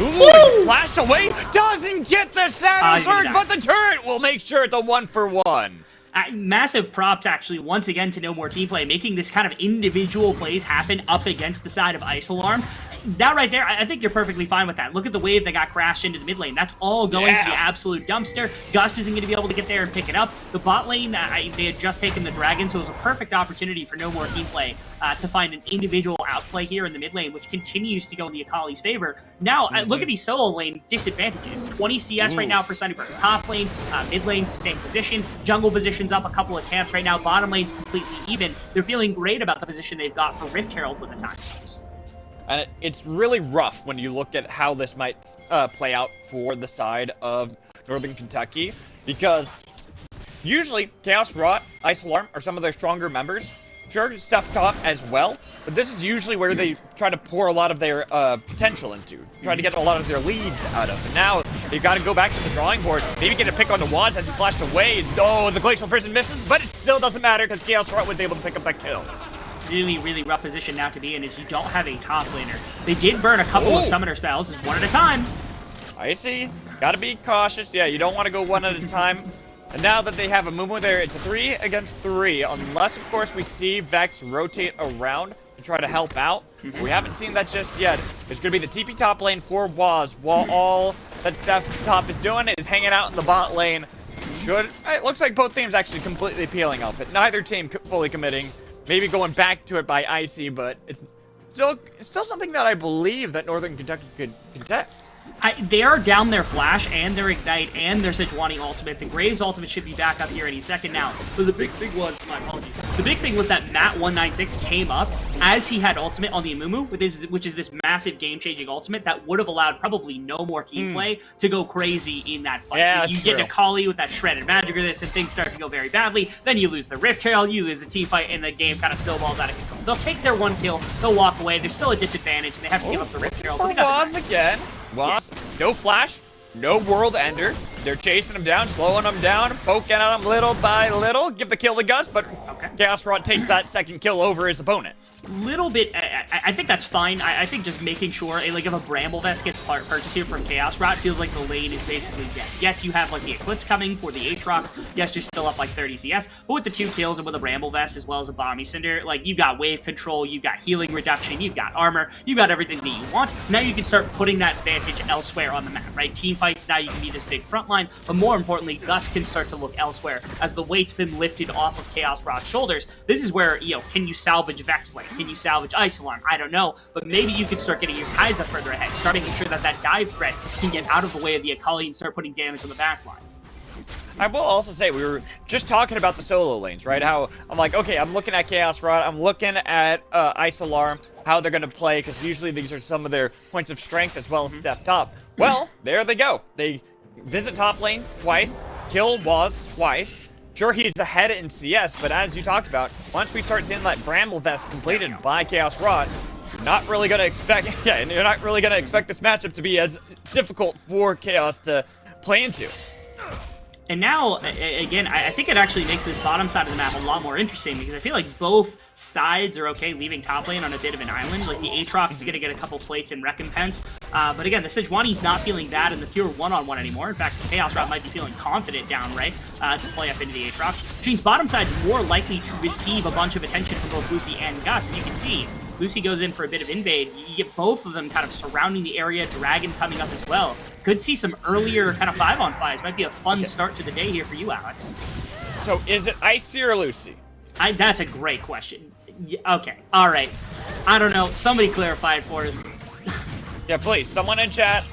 Ooh, flash away, doesn't get the Shadow Surge, but the turret will make sure it's a 1-for-1. Massive props, actually, once again, to No More team play, making this kind of individual plays happen up against the side of Ice Alarm. That right there, I think you're perfectly fine with that. Look at the wave that got crashed into the mid lane. That's all going to the absolute dumpster. Gus isn't going to be able to get there and pick it up. The bot lane, they had just taken the dragon, so it was a perfect opportunity for No More team play to find an individual outplay here in the mid lane, which continues to go in the Akali's favor. Now, look at these solo lane disadvantages. 20 CS right now for Sunnyburst. Top lane, mid lane's the same position. Jungle position's up a couple of camps right now. Bottom lane's completely even. They're feeling great about the position they've got for Rift Herald when the time comes. And it's really rough when you look at how this might play out for the side of Northern Kentucky, because usually Chaos Rot, Ice Alarm are some of their stronger members. Sure, Steph Top as well, but this is usually where they try to pour a lot of their potential into, try to get a lot of their leads out of. And now they've got to go back to the drawing board, maybe get a pick on the Waz as he flashed away. Oh, the Glacial Prison misses, but it still doesn't matter because Chaos Rot was able to pick up that kill. Really, really rough position now to be in is you don't have a top laner. They did burn a couple of summoner spells, it's one at a time. I see. Gotta be cautious. Yeah, you don't want to go one at a time. And now that they have a Mumu there, it's a 3 against 3. Unless, of course, we see Vex rotate around to try to help out. We haven't seen that just yet. It's going to be the TP top lane for Waz, while all that Steph Top is doing is hanging out in the bot lane. It looks like both teams actually completely peeling off it. Neither team fully committing. Maybe going back to it by Icy, but it's still something that I believe that Northern Kentucky could contest. They are down their Flash and their Ignite and their Sejuani ultimate. The Graves ultimate should be back up here any second now. But the big thing was, my apologies. The big thing was that Matt196 came up as he had ultimate on the Amumu, which is this massive game-changing ultimate that would have allowed probably no more team play to go crazy in that fight. Yeah, you get Akali with that shredded magic or this, and things start to go very badly. Then you lose the Rift Trail, you lose the team fight, and the game kind of snowballs out of control. They'll take their one kill, they'll walk away. There's still a disadvantage, and they have to give up the Rift Trail. For Waz again. Waz, no flash, no world ender. They're chasing him down, slowing him down, poking at him little by little. Give the kill to Gus, but Chaos Rod takes that second kill over his opponent. Little bit, I think that's fine. I think just making sure, like, if a Bramble Vest gets purchased here from Chaos Rot, feels like the lane is basically dead. Yes, you have, like, the Eclipse coming for the Aatrox. Yes, you're still up, like, 30 CS. But with the 2 kills and with a Bramble Vest as well as a Bomby Cinder, like, you got wave control, you got healing reduction, you've got armor, you got everything that you want. Now you can start putting that advantage elsewhere on the map, right? Team fights, now you can be this big front line, but more importantly, Gus can start to look elsewhere as the weight's been lifted off of Chaos Rot's shoulders. This is where, you know, can you salvage Vex Lane? Can you salvage Ice Alarm? I don't know, but maybe you could start getting your Kai'Sa further ahead, start making sure that that dive threat can get out of the way of the Akali and start putting damage on the backline. I will also say, we were just talking about the solo lanes, right? How I'm like, okay, I'm looking at Chaos Rod, I'm looking at Ice Alarm, how they're going to play, because usually these are some of their points of strength as well as step top. Well, there they go. They visit top lane twice, kill Waz twice. Sure, he's ahead in CS, but as you talked about, once we start seeing that Bramble Vest completed by Chaos Rod, you're not really going to expect, you're not really going to expect this matchup to be as difficult for Chaos to play into. And now, again, I think it actually makes this bottom side of the map a lot more interesting because I feel like both sides are okay leaving top lane on a bit of an island. Like, the Aatrox is going to get a couple plates in recompense. But again, the Sejuani's not feeling bad in the pure one-on-one anymore. In fact, Chaos Rod might be feeling confident down right to play up into the Aatrox, which means bottom side's more likely to receive a bunch of attention from both Lucy and Gus. And you can see, Lucy goes in for a bit of invade. You get both of them kind of surrounding the area, Dragon coming up as well. Could see some earlier kind of 5-on-5s. Might be a fun start to the day here for you, Alex. So is it Icy or Lucy? That's a great question. Okay, all right. I don't know. Somebody clarify it for us. Yeah, please. Someone in chat.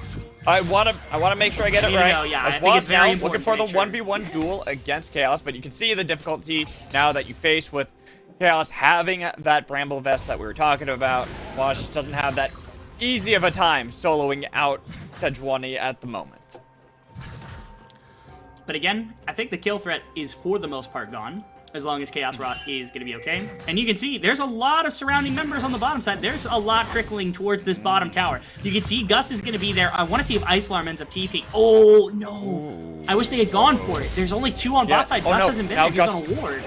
I want to make sure I get it right. No, yeah, I As think it's very now important looking for to the make 1v1 duel against Chaos, but you can see the difficulty now that you face with Chaos having that Bramble Vest that we were talking about. Wash doesn't have that easy of a time soloing out Sejuani at the moment. But again, I think the kill threat is for the most part gone, as long as Chaos Rot is going to be okay. And you can see there's a lot of surrounding members on the bottom side. There's a lot trickling towards this bottom tower. You can see Gus is going to be there. I want to see if Ice Alarm ends up TP. Oh, no. I wish they had gone for it. There's only 2 on bot side. Gus hasn't been there. He's on a ward.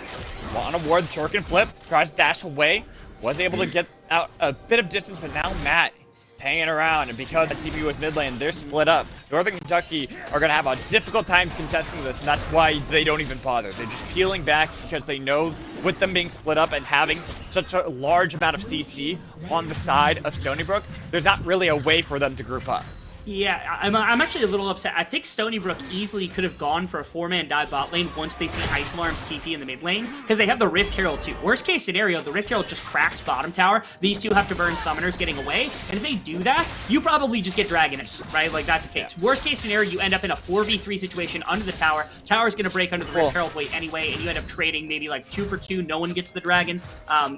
On a ward, Shuriken flip, tries to dash away. Was able to get out a bit of distance, but now Matt hanging around, and because the TP was mid lane, they're split up. Northern Kentucky are going to have a difficult time contesting this, and that's why they don't even bother. They're just peeling back because they know with them being split up and having such a large amount of CC on the side of Stony Brook, there's not really a way for them to group up. Yeah, I'm actually a little upset. I think Stony Brook easily could have gone for a 4-man dive bot lane once they see Ice Alarm's TP in the mid lane, because they have the Rift Herald too. Worst case scenario, the Rift Herald just cracks bottom tower. These two have to burn summoners getting away, and if they do that, you probably just get Dragon in, right? Like, that's the case. Yeah. Worst case scenario, you end up in a 4v3 situation under the tower. Tower's gonna break under the Rift Herald weight anyway, and you end up trading maybe like 2 for 2, no one gets the Dragon.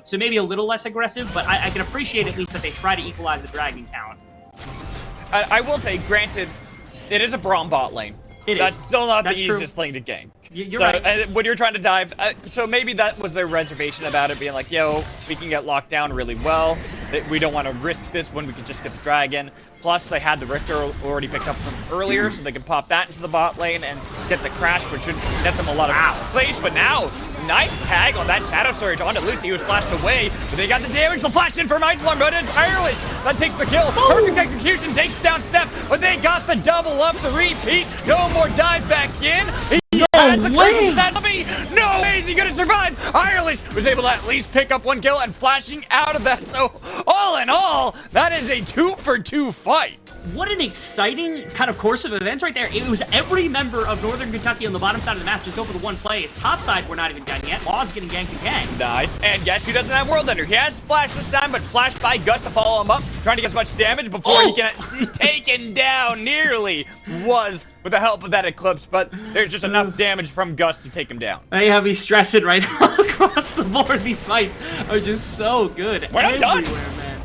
So maybe a little less aggressive, but I can appreciate at least that they try to equalize the Dragon count. I will say, granted, it is a Braum bot lane. That's still not the easiest lane to gank. You're right. When you're trying to dive, so maybe that was their reservation about it, being like, yo, we can get locked down really well. We don't want to risk this when we can just get the Dragon. Plus, they had the Richter already picked up from earlier, so they can pop that into the bot lane and get the Crash, which should net them a lot of plays. But now, nice tag on that Shadow Surge onto Lucy, who was flashed away. But they got the damage, the flash in from Ice Alarm, but it's Irish. That takes the kill. Perfect execution, takes down Step, but they got the double up, the repeat. No more dive back in. No way! No way is he gonna survive! Irish was able to at least pick up 1 kill and flashing out of that. So, all in all, that is a 2-for-2 fight. What an exciting kind of course of events right there. It was every member of Northern Kentucky on the bottom side of the map just go for the one play. His top side, we're not even done yet. Law's getting ganked again. Nice. And guess who doesn't have World Ender? He has Flash this time, but flashed by Guts to follow him up, trying to get as much damage before he can taken down. Nearly was with the help of that Eclipse, but there's just enough damage from Gus to take him down. They have me stressing right now across the board. These fights are just so good. We're not done. Man.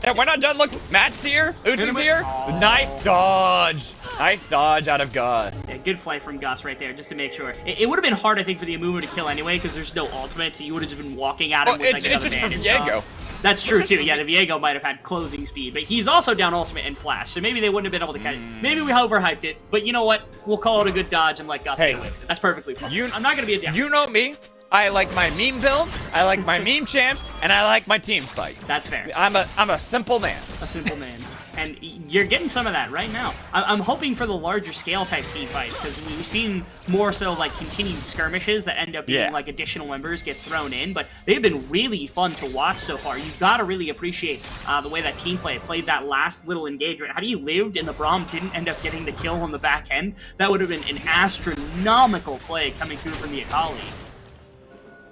Yeah, we're not done. Look, Matt's here. Uchi's here. Nice dodge. Nice dodge out of Gus. Yeah, good play from Gus right there, just to make sure. It would have been hard, I think, for the Amumu to kill anyway, because there's no ultimate, so you would have just been walking at him with like another bandage toss. That's true, too. Yeah, the Viego might have had closing speed, but he's also down ultimate and flash, so maybe they wouldn't have been able to catch it. Maybe we overhyped it, but you know what? We'll call it a good dodge and let Gus get away with it. That's perfectly fine. I'm not going to be a down. You know me. I like my meme builds, I like my meme champs, and I like my team fights. That's fair. I'm a simple man. A simple man. And you're getting some of that right now. I'm hoping for the larger scale type team fights, because we've seen more so like continued skirmishes that end up being like additional members get thrown in, but they've been really fun to watch so far. You've got to really appreciate the way that team play played that last little engagement. Had he lived and the Braum didn't end up getting the kill on the back end, that would have been an astronomical play coming through from the Akali.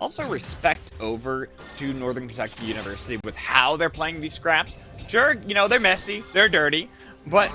Also, respect over to Northern Kentucky University with how they're playing these scraps. Sure, you know, they're messy, they're dirty, but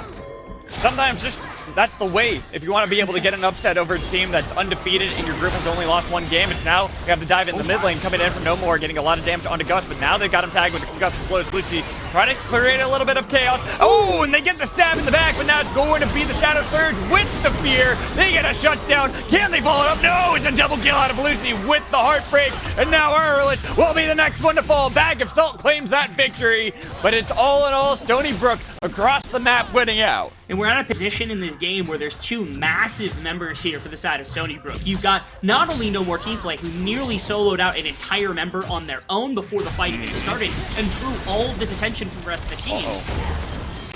sometimes just that's the way. If you want to be able to get an upset over a team that's undefeated and your group has only lost 1 game, it's now we have to dive in the mid lane, coming in from No More, getting a lot of damage onto Gus, but now they've got him tagged with the Gus Blows Lucy, trying to create a little bit of chaos. Oh, and they get the stab in the back, but now it's going to be the Shadow Surge with the fear. They get a shutdown. Can they follow it up? No, it's a double kill out of Lucy with the Heartbreak, and now Irlish will be the next one to fall. Bag of Salt claims that victory, but it's all in all Stony Brook across the map winning out. And we're at a position in this game where there's 2 massive members here for the side of Stony Brook. You've got not only No More Team Play, who nearly soloed out an entire member on their own before the fight even started, and drew all of this attention from the rest of the team.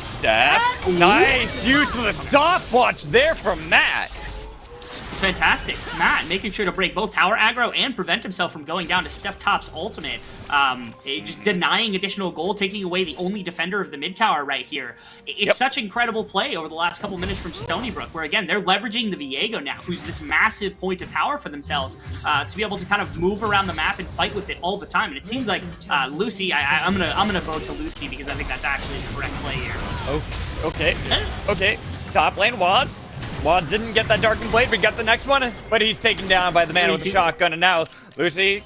Steph, nice use of the stopwatch there from Matt. Fantastic. Matt making sure to break both tower aggro and prevent himself from going down to Steph Top's ultimate. Just denying additional gold, taking away the only defender of the mid tower right here. It's such incredible play over the last couple minutes from Stony Brook, where again, they're leveraging the Viego now, who's this massive point of power for themselves, to be able to kind of move around the map and fight with it all the time. And it seems like Lucy, I'm gonna vote to Lucy because I think that's actually the correct play here. Okay. Top lane was. Wad didn't get that Darkened Blade, but got the next one, but he's taken down by the man with the shotgun, and now Lucy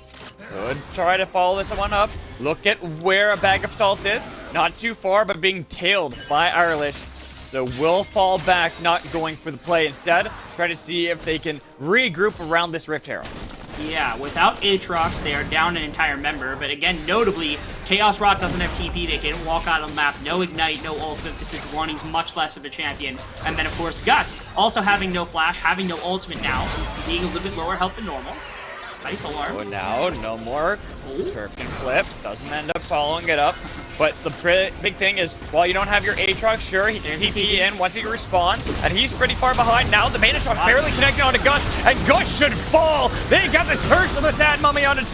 could try to follow this one up. Look at where a Bag of Salt is. Not too far, but being tailed by Irish. So will fall back, not going for the play. Instead, try to see if they can regroup around this Rift Herald. Yeah, without Aatrox, they are down an entire member, but again, notably, Chaos Rod doesn't have TP, they can walk out on the map, no Ignite, no ultimate, this is one, he's much less of a champion. And then, of course, Gus, also having no flash, having no ultimate now, being a little bit lower health than normal. Ice Alarm. Oh, now, no more. Turf can flip. Doesn't end up following it up. But the big thing is, while you don't have your Aatrox, sure, he can TP in once he responds, and he's pretty far behind. Now the Beta Shot's barely connecting onto Gus, and Gus should fall. They got this Hurts of the Sad Mummy onto 2.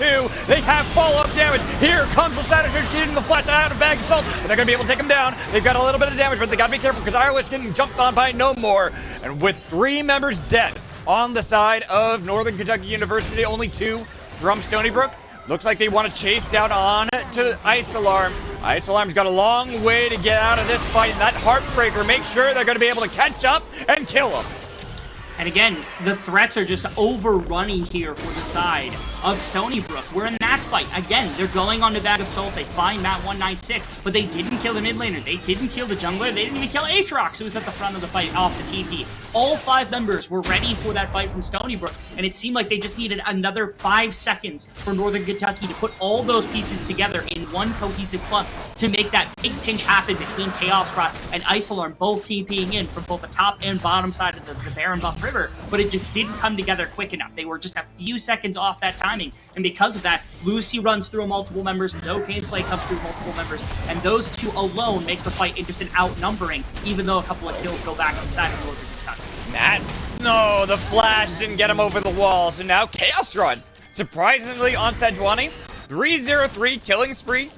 They have follow-up damage. Here comes the Sad Hurts getting the flash out of Bag of Salt, but they're going to be able to take him down. They've got a little bit of damage, but they got to be careful because Irish getting jumped on by No More. And with 3 members dead on the side of Northern Kentucky University, only 2 from Stony Brook, looks like they want to chase down on to Ice Alarm. Ice Alarm's got a long way to get out of this fight. That Heartbreaker makes sure they're going to be able to catch up and kill him. And again, the threats are just overrunning here for the side of Stony Brook. We're in that fight. Again, they're going on the Bag of Salt. They find that 196, but they didn't kill the mid laner. They didn't kill the jungler. They didn't even kill Aatrox, who was at the front of the fight off the TP. All 5 members were ready for that fight from Stony Brook, and it seemed like they just needed another 5 seconds for Northern Kentucky to put all those pieces together in one cohesive clumps to make that big pinch happen between Chaos Rot and Ice Alarm, both TPing in from both the top and bottom side of the Barren Buff River, but it just didn't come together quick enough. They were just a few seconds off that timing, and because of that, Lucy runs through multiple members, no pain play comes through multiple members, and those 2 alone make the fight in just an outnumbering, even though a couple of kills go back inside of Northern Kentucky. Matt, no, the flash didn't get him over the wall, so now Chaos Run, surprisingly on Sejuani, 303 killing spree.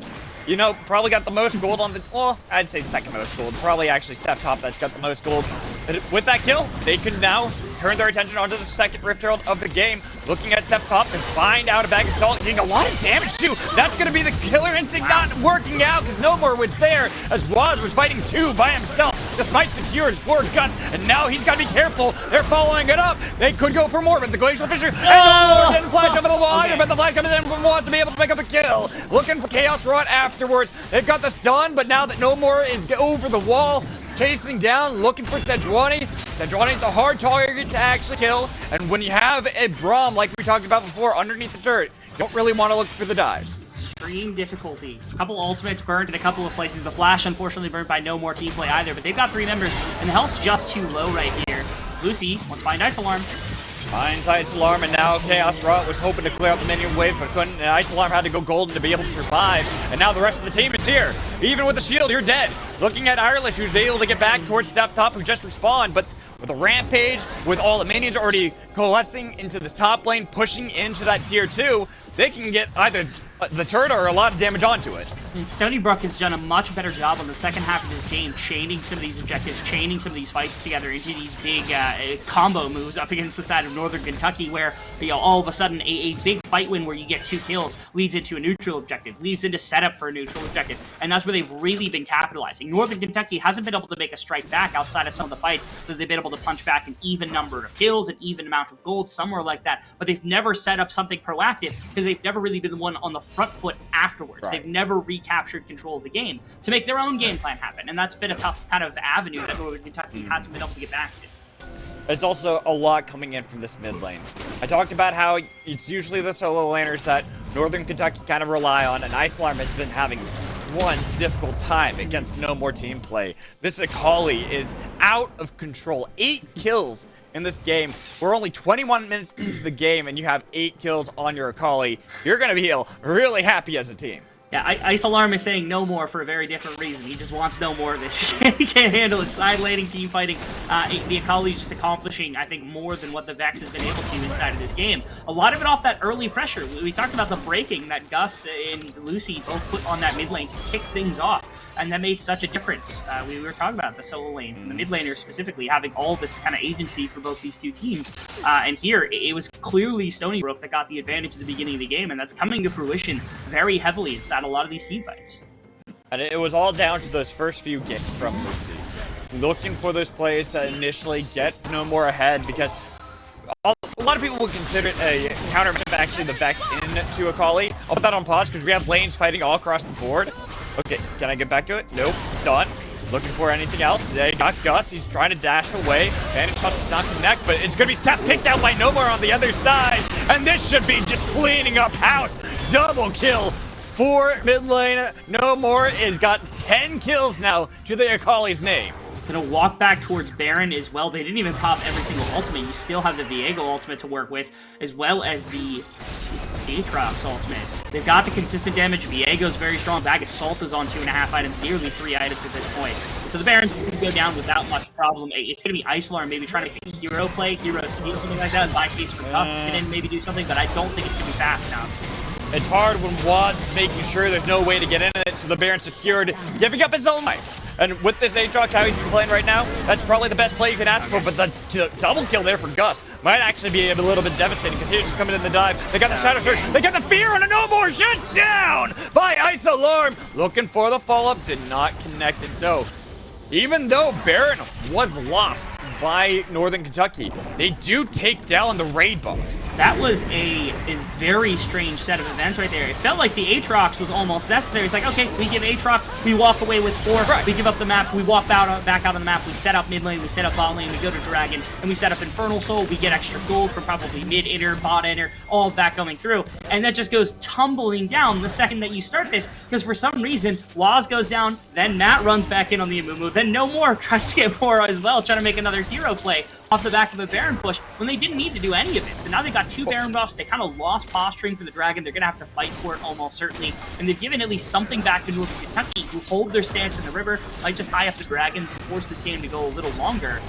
You know, probably got the most gold on the, well, I'd say second most gold. Probably actually Steph Top that's got the most gold. But with that kill, they can now turn their attention onto the second Rift Herald of the game. Looking at Steph Top and find out a Bag of Salt, getting a lot of damage too. That's going to be the killer instinct not working out because No More was there as Waz was fighting 2 by himself. The smite secures for Guts, and now he's got to be careful. They're following it up. They could go for more, but the Glacial Fissure and didn't flash over the wall either, but the flash comes in from Waz to be able to pick up a kill. Looking for Chaos Rot afterwards. They've got the stun, but now that No More is over the wall, chasing down, looking for Sejuani. Sejuani's a hard target to actually kill, and when you have a Braum, like we talked about before, underneath the turret, you don't really want to look for the dive. Extreme difficulty. A couple ultimates burned in a couple of places. The flash, unfortunately, burned by No More team play either, but they've got 3 members, and the health's just too low right here. Lucy wants to find Ice Alarm. Finds Ice Alarm, and now Chaos Rot was hoping to clear out the minion wave, but couldn't, and Ice Alarm had to go golden to be able to survive, and now the rest of the team is here. Even with the shield, you're dead. Looking at Irelish, who's able to get back towards Step Top, who just respawned, but with a rampage, with all the minions already coalescing into the top lane, pushing into that tier 2, they can get either the turret or a lot of damage onto it. And Stony Brook has done a much better job on the second half of this game, chaining some of these objectives, chaining some of these fights together into these big combo moves up against the side of Northern Kentucky, where all of a sudden a big fight win where you get 2 kills leads into a neutral objective, leads into setup for a neutral objective, and that's where they've really been capitalizing. Northern Kentucky hasn't been able to make a strike back outside of some of the fights that they've been able to punch back an even number of kills, an even amount of gold, somewhere like that, but they've never set up something proactive because they've never really been the one on the front foot afterwards. Right. They've never recaptured control of the game to make their own game plan happen, and that's been a tough kind of avenue that Northern Kentucky hasn't been able to get back to. It's also a lot coming in from this mid lane. I talked about how it's usually the solo laners that Northern Kentucky kind of rely on, and Ice Alarm has been having one difficult time against No More team play. This Akali is out of control. 8 kills in this game. We're only 21 minutes into the game, and you have 8 kills on your Akali. You're going to be really happy as a team. Yeah, Ice Alarm is saying no more for a very different reason. He just wants no more of this. He can't handle it. Side laning, team fighting. The Akali is just accomplishing, I think, more than what the Vex has been able to inside of this game. A lot of it off that early pressure. We talked about the breaking that Gus and Lucy both put on that mid lane to kick things off, and that made such a difference. We were talking about the solo lanes and the mid laners specifically having all this kind of agency for both these 2 teams. And here, it was clearly Stony Brook that got the advantage at the beginning of the game, and that's coming to fruition very heavily inside a lot of these team fights. And it was all down to those first few gifts from Lucy. Looking for those plays to initially get No More ahead, because a lot of people would consider it a counter matchup, actually the Vex into Akali. I'll put that on pause because we have lanes fighting all across the board. Okay, can I get back to it? Nope, done. Looking for anything else. They got Gus. He's trying to dash away. Vantage Shot does not connect, but it's going to be Steph picked out by No More on the other side. And this should be just cleaning up house. Double kill for mid lane. No More has got 10 kills now to the Akali's name. Gonna walk back towards Baron as well. They didn't even pop every single ultimate. You still have the Viego ultimate to work with, as well as the Aatrox ultimate. They've got the consistent damage. Viego's very strong. Bag of Salt is on 2.5 items, nearly 3 items at this point. So the Baron can go down without much problem. It's going to be Ice Alarm, maybe trying to make a hero play, hero steal, something like that, buy space for Dust to get in, maybe do something, but I don't think it's going to be fast enough. It's hard when Waz is making sure there's no way to get in it, so the Baron secured, giving up his own life. And with this Aatrox, how he's been playing right now, that's probably the best play you can ask for, but the double kill there for Gus might actually be a little bit devastating, because here's coming in the dive. They got the Shadow Surge, they got the Fear on a No More, shut down by Ice Alarm. Looking for the follow-up, did not connect it. So even though Baron was lost by Northern Kentucky, they do take down the raid boss. That was a very strange set of events right there. It felt like the Aatrox was almost necessary. It's like, okay, we give Aatrox, we walk away with 4, right. We give up the map, we walk back out on the map, we set up mid lane, we set up bot lane, we go to Dragon, and we set up Infernal Soul, we get extra gold from probably mid inner, bot inner, all of that going through. And that just goes tumbling down the second that you start this, because for some reason, Waz goes down, then Matt runs back in on the Amumu, then No More tries to get more as well, trying to make another hero play off the back of a Baron push when they didn't need to do any of it. So now they got 2 Baron buffs. They kind of lost posturing for the Dragon. They're going to have to fight for it almost certainly. And they've given at least something back to Northern Kentucky, who hold their stance in the river, might just tie up the Dragons and force this game to go a little longer.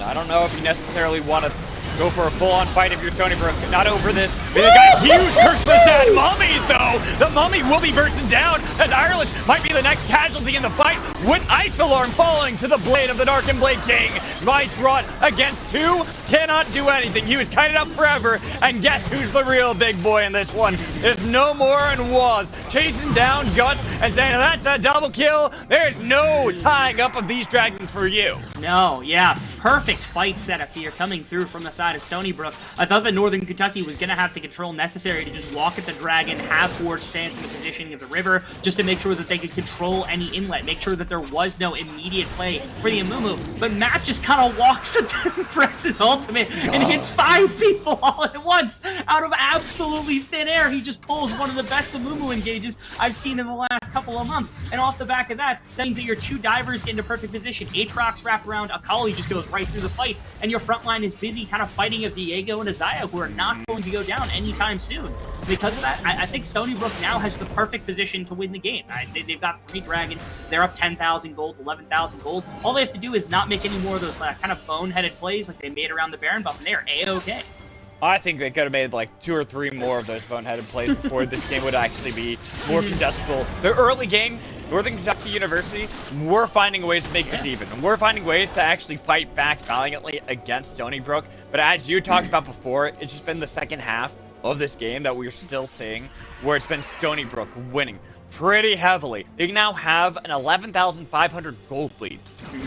I don't know if you necessarily want to go for a full-on fight if you're Stony Brook. Not over this. They got huge curse for that Mummy, though. The Mummy will be bursting down as Irish might be the next casualty in the fight, with Ice Alarm falling to the blade of the Dark and Blade King. Vice Rot against 2 cannot do anything. He was kited up forever, and guess who's the real big boy in this one? There's No More and Waz chasing down Gus and saying, that's a double kill. There's no tying up of these dragons for you. No, yeah, perfect fight setup here coming through from the side of Stony Brook. I thought that Northern Kentucky was going to have the control necessary to just walk at the Dragon, have forward stance in the positioning of the river, just to make sure that they could control any inlet, make sure that there was no immediate play for the Amumu. But Matt just kind of walks at them, presses ultimate, and hits 5 people all at once out of absolutely thin air. He just pulls one of the best Amumu engages I've seen in the last couple of months. And off the back of that, that means that your 2 divers get into perfect position. Aatrox wrap around, Akali just goes right through the fight, and your front line is busy kind of fighting a Viego and a Xayah who are not going to go down anytime soon. Because of that, I think Stony Brook now has the perfect position to win the game. They've got 3 dragons, they're up 10,000 gold, 11,000 gold. All they have to do is not make any more of those kind of boneheaded plays like they made around the Baron buff, and they are A-okay. I think they could have made like 2 or 3 more of those boneheaded plays before this game would actually be more contestable. The early game, Northern Kentucky University, we're finding ways to make this even. And we're finding ways to actually fight back valiantly against Stony Brook. But as you talked about before, it's just been the second half of this game that we're still seeing, where it's been Stony Brook winning pretty heavily. They now have an 11,500 gold lead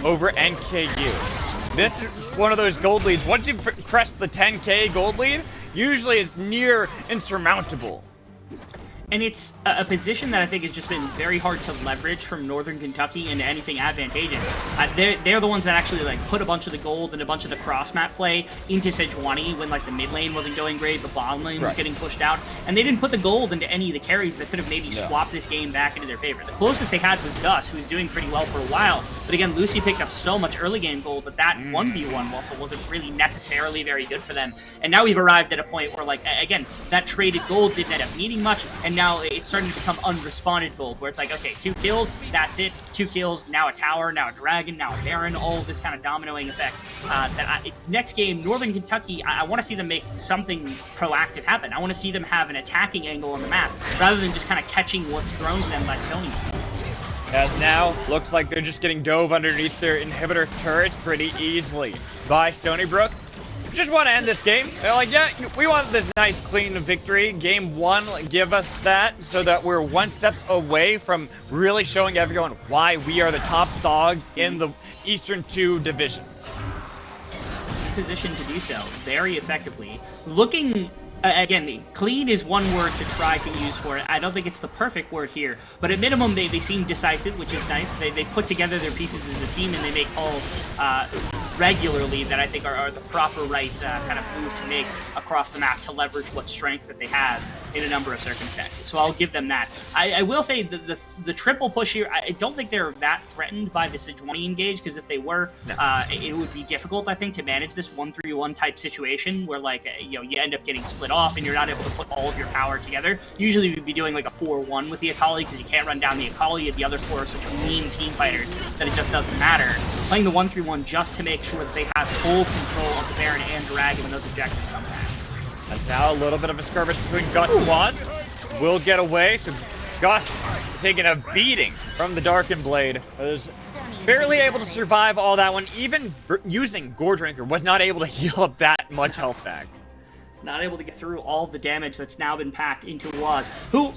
over NKU. This is one of those gold leads. Once you crest the 10K gold lead, usually it's near insurmountable. And it's a position that I think has just been very hard to leverage from Northern Kentucky into anything advantageous. They're the ones that actually put a bunch of the gold and a bunch of the cross map play into Sejuani when the mid lane wasn't going great, the bottom lane was getting pushed out, and they didn't put the gold into any of the carries that could have maybe swapped this game back into their favor. The closest they had was Gus, who was doing pretty well for a while, but again, Lucy picked up so much early game gold that 1v1 also wasn't really necessarily very good for them. And now we've arrived at a point where again, that traded gold didn't end up needing much, and now it's starting to become unresponded gold, where it's okay, 2 kills, that's it. 2 kills, now a tower, now a dragon, now a Baron, all of this kind of dominoing effect. Next game, Northern Kentucky, I want to see them make something proactive happen. I want to see them have an attacking angle on the map, rather than just kind of catching what's thrown to them by Stony. As now, looks like they're just getting dove underneath their inhibitor turrets pretty easily by Stony Brook. Just want to end this game. They're like, yeah, we want this nice, clean victory. Game 1, give us that so that we're 1 step away from really showing everyone why we are the top dogs in the Eastern 2 division. Position to do so very effectively. Looking, again, clean is one word to try to use for it. I don't think it's the perfect word here, but at minimum, they seem decisive, which is nice. They put together their pieces as a team, and they make calls regularly that I think are the proper right kind of move to make across the map to leverage what strength that they have in a number of circumstances. So I'll give them that. I will say the triple push here, I don't think they're that threatened by the Sejuani engage, because if they were, it would be difficult, I think, to manage this 1-3-1 type situation where, like, you end up getting split off and you're not able to put all of your power together. Usually we'd be doing like a 4-1 with the Akali, because you can't run down the Akali, and the other 4 are such mean team fighters that it just doesn't matter. Playing the 1-3-1 just to make sure that they have full control of the Baron and Dragon when those objectives come back. And now a little bit of a skirmish between Gus and Waz. Will get away, so Gus taking a beating from the Darkened Blade. Was barely able to survive all that one. Even using Gore Drinker was not able to heal up that much health back. Not able to get through all the damage that's now been packed into Waz, who,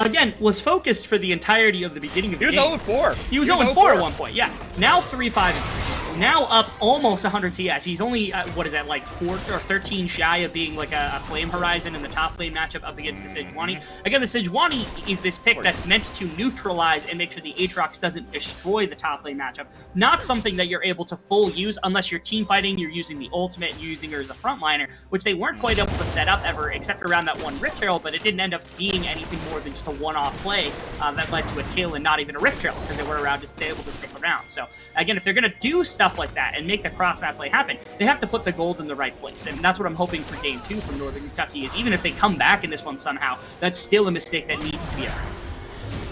again, was focused for the entirety of the beginning of the game. He was 0-4. He was 0-4 at one point, yeah. Now 3-5-3. Now up almost 100 CS. He's only, what is that, like 4 or 13 shy of being like a Flame Horizon in the top lane matchup up against the Sejuani. Again, the Sejuani is this pick that's meant to neutralize and make sure the Aatrox doesn't destroy the top lane matchup. Not something that you're able to full use unless you're team fighting, you're using the ultimate, and you're using her as a frontliner, which they weren't quite able to set up ever, except around that one Rift Herald, but it didn't end up being anything more than just a one-off play that led to a kill and not even a Rift Herald, because they were able to stick around. So, again, if they're going to do stuff like that and make the cross-map play happen, they have to put the gold in the right place. And that's what I'm hoping for Game 2 from Northern Kentucky, is even if they come back in this one somehow, that's still a mistake that needs to be addressed.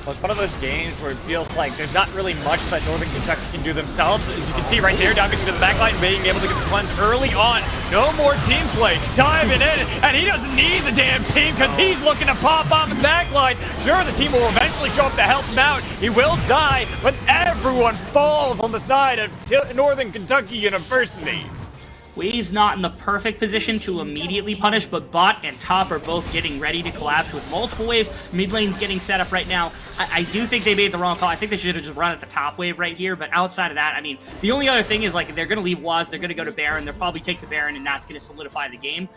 Well, it's one of those games where it feels like there's not really much that Northern Kentucky can do themselves. As you can see right there, diving into the backline, being able to get the cleanse early on. No more team play. Diving in, and he doesn't need the damn team because he's looking to pop on the backline. Sure, the team will eventually show up to help him out. He will die, but everyone falls on the side of Northern Kentucky University. Wave's not in the perfect position to immediately punish, but bot and top are both getting ready to collapse with multiple waves. Mid lane's getting set up right now. I do think they made the wrong call. I think they should have just run at the top wave right here, but outside of that, I mean, the only other thing is, like, they're going to leave Waz, they're going to go to Baron, they'll probably take the Baron, and that's going to solidify the game.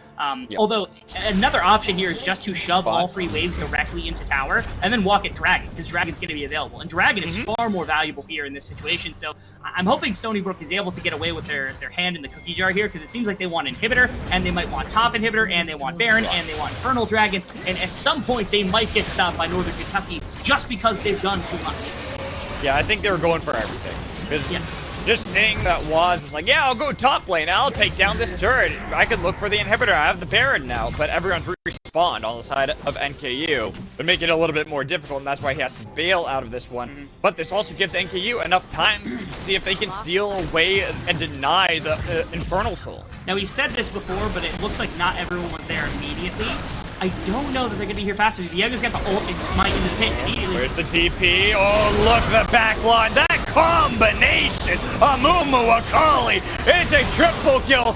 Although, another option here is just to shove all 3 waves directly into tower, and then walk at Dragon, because Dragon's going to be available. And Dragon is far more valuable here in this situation, so I'm hoping Stony Brook is able to get away with their hand in the cookie jar here, because it seems like they want Inhibitor, and they might want top Inhibitor, and they want Baron, and they want Infernal Dragon, and at some point they might get stopped by Northern Kentucky just because they've done too much. Yeah, I think they were going for everything. Because just saying that Waz was like, yeah, I'll go top lane, I'll take down this turret. I could look for the Inhibitor, I have the Baron now, but everyone's respawned on the side of NKU. Would make it a little bit more difficult, and that's why he has to bail out of this one. But this also gives NKU enough time to see if they can steal away and deny the Infernal Soul. Now, we've said this before, but it looks like not everyone was there immediately. I don't know that they're going to be here faster. Diego's got the ult and smite into the pit immediately. Where's the TP? Oh, look, the backline. That combination. Amumu Akali. It's a triple kill.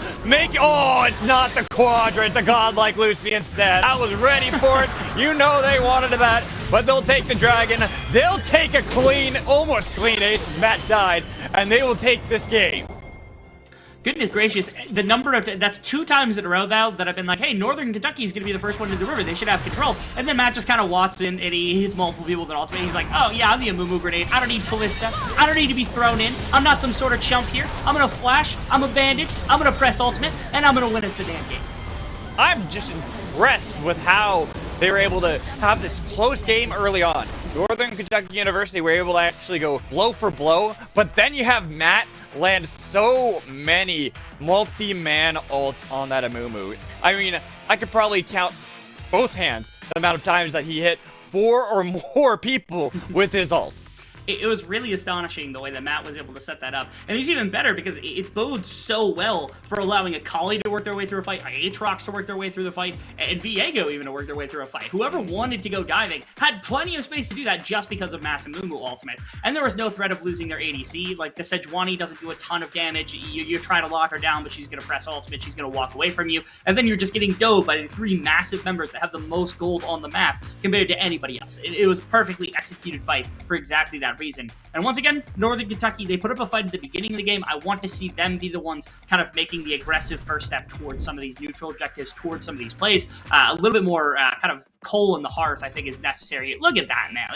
Oh, it's not the quadrant. The godlike Lucy instead. I was ready for it. You know they wanted that. But they'll take the dragon. They'll take a clean, almost clean ace. Matt died. And they will take this game. Goodness gracious, the number of, that's 2 times in a row now that I've been like, hey, Northern Kentucky is going to be the first one to the river. They should have control. And then Matt just kind of walks in and he hits multiple people with an ultimate. He's like, oh yeah, I'm the Amumu grenade. I don't need Ballista. I don't need to be thrown in. I'm not some sort of chump here. I'm going to flash. I'm a bandit. I'm going to press ultimate. And I'm going to win us the damn game. I'm just impressed with how they were able to have this close game early on. Northern Kentucky University were able to actually go blow for blow, but then you have Matt land so many multi-man ults on that Amumu. I mean, I could probably count both hands the amount of times that he hit 4 or more people with his ult. It was really astonishing the way that Matt was able to set that up. And it's even better because it bodes so well for allowing Akali to work their way through a fight, Aatrox to work their way through the fight, and Viego even to work their way through a fight. Whoever wanted to go diving had plenty of space to do that just because of Matt's and Mumu ultimates. And there was no threat of losing their ADC. Like, the Sejuani doesn't do a ton of damage. You try to lock her down, but she's going to press ultimate. She's going to walk away from you. And then you're just getting dove by the 3 massive members that have the most gold on the map compared to anybody else. It was a perfectly executed fight for exactly that reason. And once again, Northern Kentucky, they put up a fight at the beginning of the game. I want to see them be the ones kind of making the aggressive first step towards some of these neutral objectives, towards some of these plays. A little bit more kind of coal in the hearth, I think, is necessary. Look at that, man.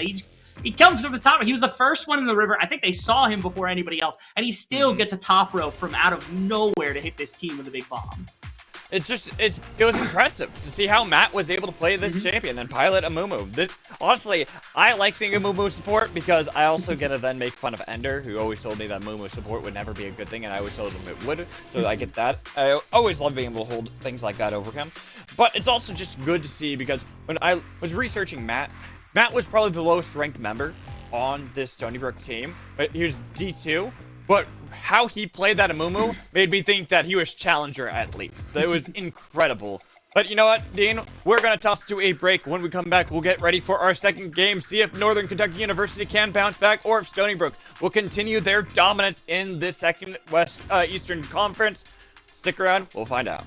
He comes from the top. He was the first one in the river. I think they saw him before anybody else, and he still gets a top rope from out of nowhere to hit this team with a big bomb. It was impressive to see how Matt was able to play this champion and pilot Amumu. Honestly, I like seeing Amumu support because I also get to then make fun of Ender, who always told me that Amumu support would never be a good thing, and I always told him it would, so I get that. I always love being able to hold things like that over him. But it's also just good to see because when I was researching Matt was probably the lowest ranked member on this Stony Brook team, but he was D2. But how he played that Amumu made me think that he was challenger at least. That was incredible. But you know what, Dean? We're going to toss to a break. When we come back, we'll get ready for our second game, see if Northern Kentucky University can bounce back or if Stony Brook will continue their dominance in this second Eastern Conference. Stick around, we'll find out.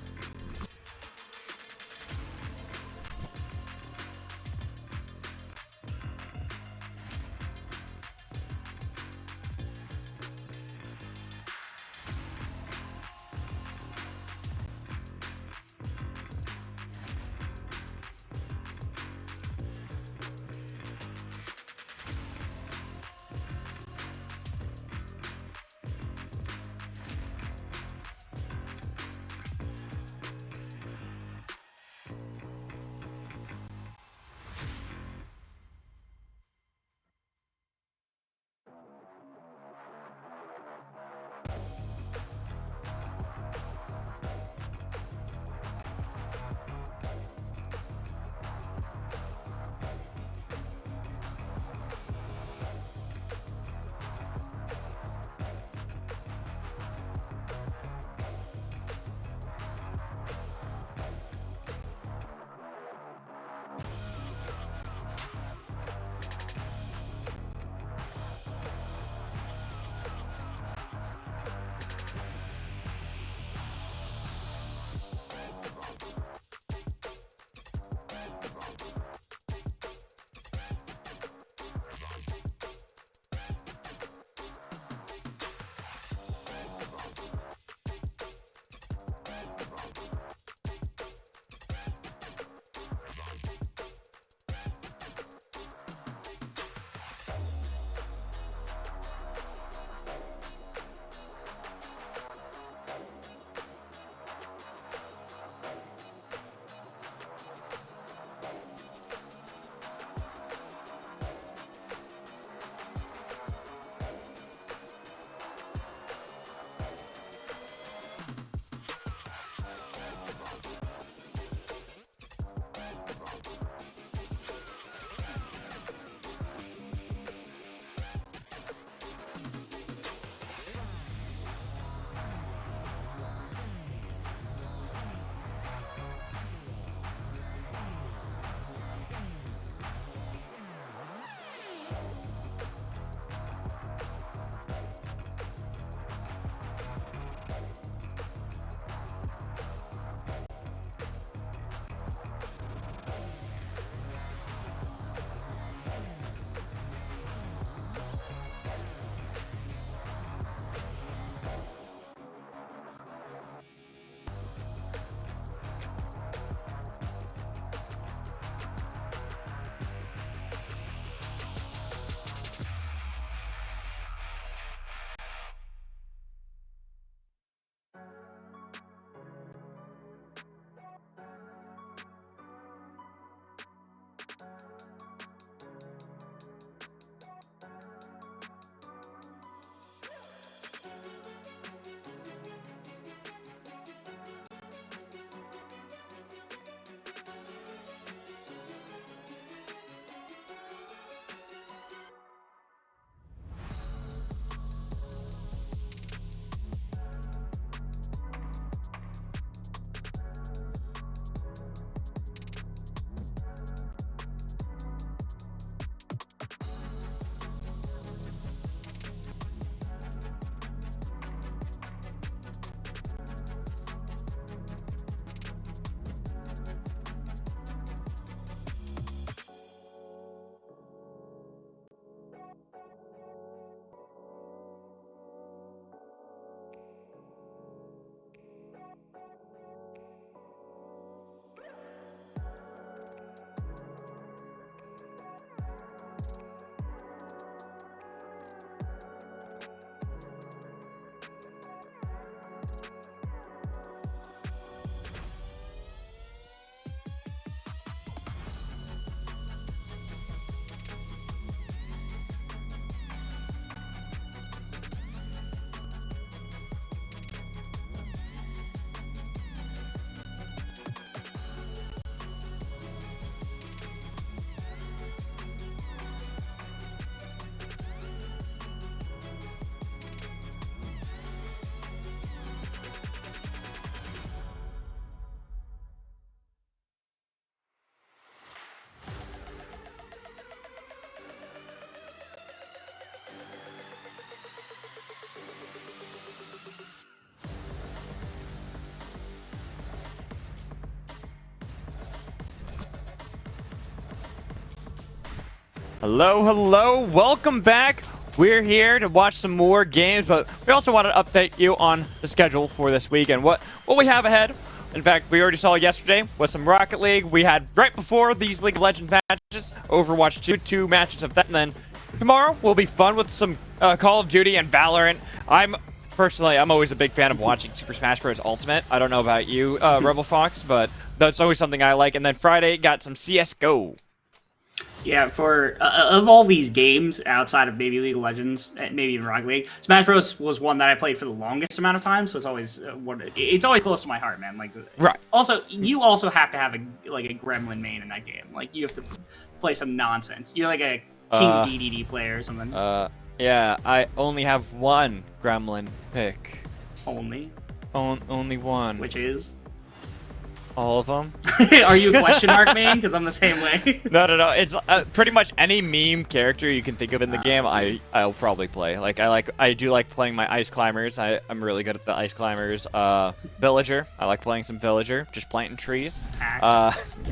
Hello, hello. Welcome back. We're here to watch some more games, but we also want to update you on the schedule for this week and what we have ahead. In fact, we already saw yesterday with some Rocket League. We had right before these League of Legends matches, Overwatch 2 matches of that, and then tomorrow will be fun with some Call of Duty and Valorant. I'm always a big fan of watching Super Smash Bros. Ultimate. I don't know about you, Rebel Fox, but that's always something I like. And then Friday, got some CSGO. Yeah, for of all these games outside of maybe League of Legends, maybe even Rocket League, Smash Bros was one that I played for the longest amount of time. So it's always it's always close to my heart, man. Like, right. Also, you also have to have a Gremlin main in that game. Like, you have to play some nonsense. You're like a King DDD player or something. Yeah, I only have one Gremlin pick. Only one. Which is? All of them. Are you a question mark main? Because I'm the same way. No. It's pretty much any meme character you can think of in the game. I'll probably play. Like I do like playing my ice climbers. I'm really good at the ice climbers. Villager. I like playing some villager. Just planting trees.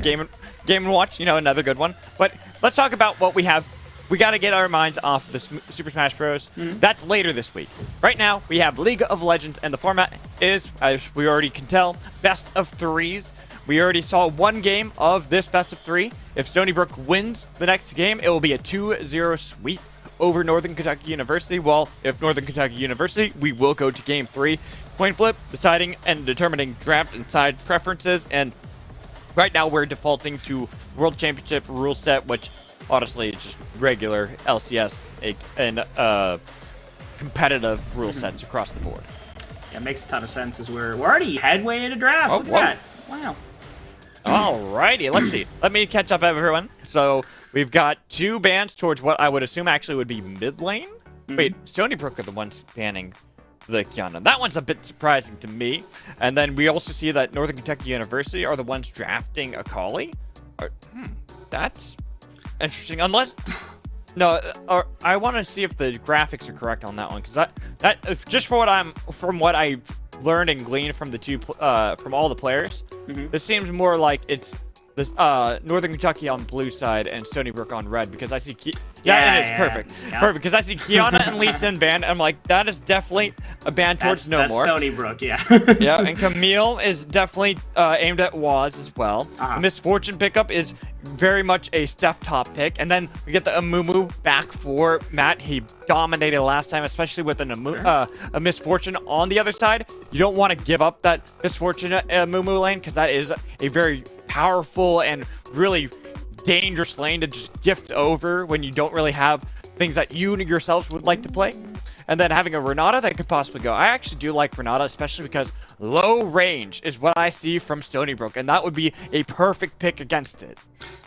Game and Watch. You know, another good one. But let's talk about what we have. We got to get our minds off the Super Smash Bros. That's later this week. Right now, we have League of Legends, and the format is, as we already can tell, best of threes. We already saw one game of this best of three. If Stony Brook wins the next game, it will be a 2-0 sweep over Northern Kentucky University. While if Northern Kentucky University, we will go to game 3. Coin flip, deciding and determining draft and side preferences. And right now, we're defaulting to World Championship rule set, which honestly, it's just regular LCS and competitive rule sets across the board. Yeah, it makes a ton of sense as we're already headway into draft. Look at that. Wow. Alrighty, let's see. Let me catch up, everyone. So we've got 2 bans towards what I would assume actually would be mid lane. Wait, Stony Brook are the ones banning the Kiana. That one's a bit surprising to me. And then we also see that Northern Kentucky University are the ones drafting Akali. That's interesting. Unless I want to see if the graphics are correct on that one, because that just from what I've learned and gleaned from from all the players, this seems more like it's the Northern Kentucky on blue side and Stony Brook on red, because I see perfect because I see Kiana and Lee Sin banned. I'm like, that is definitely a ban towards No More. Stony Brook, yeah. Yeah, and Camille is definitely aimed at Waz as well. Misfortune pickup is very much a Steph top pick, and then we get the Amumu back for Matt. He dominated last time, especially with a Misfortune on the other side. You don't want to give up that Misfortune Amumu lane, because that is a very powerful and really dangerous lane to just gift over when you don't really have things that you yourselves would like to play. And then having a Renata that could possibly go. I actually do like Renata, especially because low range is what I see from Stony Brook, and that would be a perfect pick against it.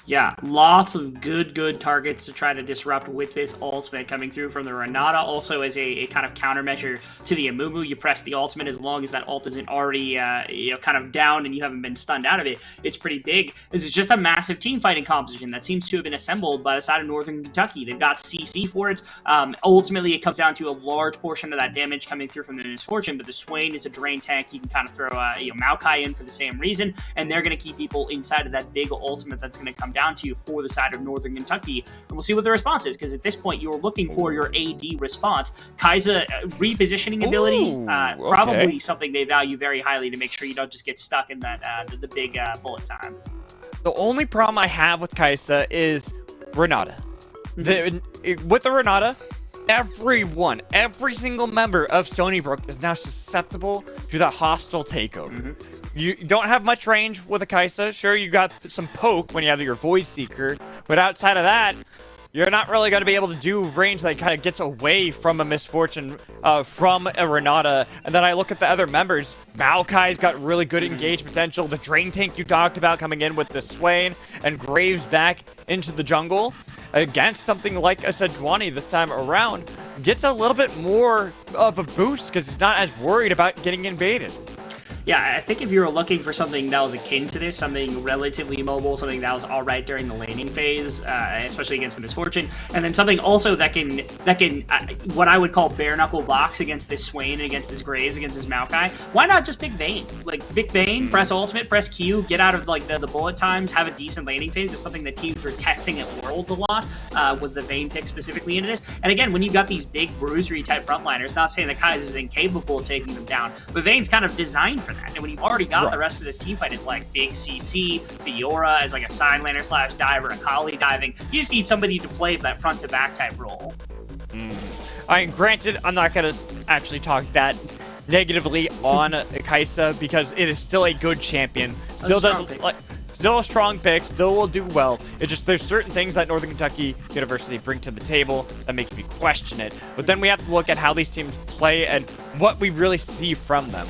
Yeah, lots of good targets to try to disrupt with this ultimate coming through from the Renata. Also as a kind of countermeasure to the Amumu, you press the ultimate as long as that ult isn't already kind of down and you haven't been stunned out of it. It's pretty big. This is just a massive team fighting composition that seems to have been assembled by the side of Northern Kentucky. They've got CC for it. Ultimately, it comes down to a large portion of that damage coming through from the Misfortune, but the Swain is a drain tank. You can kind of throw Maokai in for the same reason, and they're going to keep people inside of that big ultimate that's going to come down to you for the side of Northern Kentucky. And we'll see what the response is, because at this point, you're looking for your AD response. Kaiza repositioning ability, probably something they value very highly to make sure you don't just get stuck in that the big bullet time. The only problem I have with Kai'Sa is Renata. With the Renata, every single member of Stony Brook is now susceptible to that hostile takeover. You don't have much range with a Kai'Sa. Sure, you got some poke when you have your Void Seeker, but outside of that, you're not really going to be able to do range that kind of gets away from a Misfortune, from a Renata. And then I look at the other members. Maokai's got really good engage potential. The Drain Tank you talked about coming in with the Swain, and Graves back into the jungle against something like a Sejuani this time around gets a little bit more of a boost because he's not as worried about getting invaded. Yeah, I think if you were looking for something that was akin to this, something relatively mobile, something that was all right during the laning phase, especially against the Misfortune, and then something also that can what I would call bare knuckle box against this Swain, against this Graves, against this Maokai. Why not just pick Vayne? Like pick Vayne, press ultimate, press Q, get out of like the bullet times, have a decent laning phase. Is something that teams were testing at Worlds a lot. Was the Vayne pick specifically into this? And again, when you got these big bruisery type frontliners, not saying that Kai's is incapable of taking them down, but Vayne's kind of designed for that. And when you've already got the rest of this team fight, it's like big CC, Fiora as like a side laner / diver, Akali diving. You just need somebody to play that front to back type role. I mean, granted, I'm not gonna actually talk that negatively on Kai'Sa because it is still a good champion. Still still a strong pick, still will do well. It's just there's certain things that Northern Kentucky University bring to the table that makes me question it. But then we have to look at how these teams play and what we really see from them.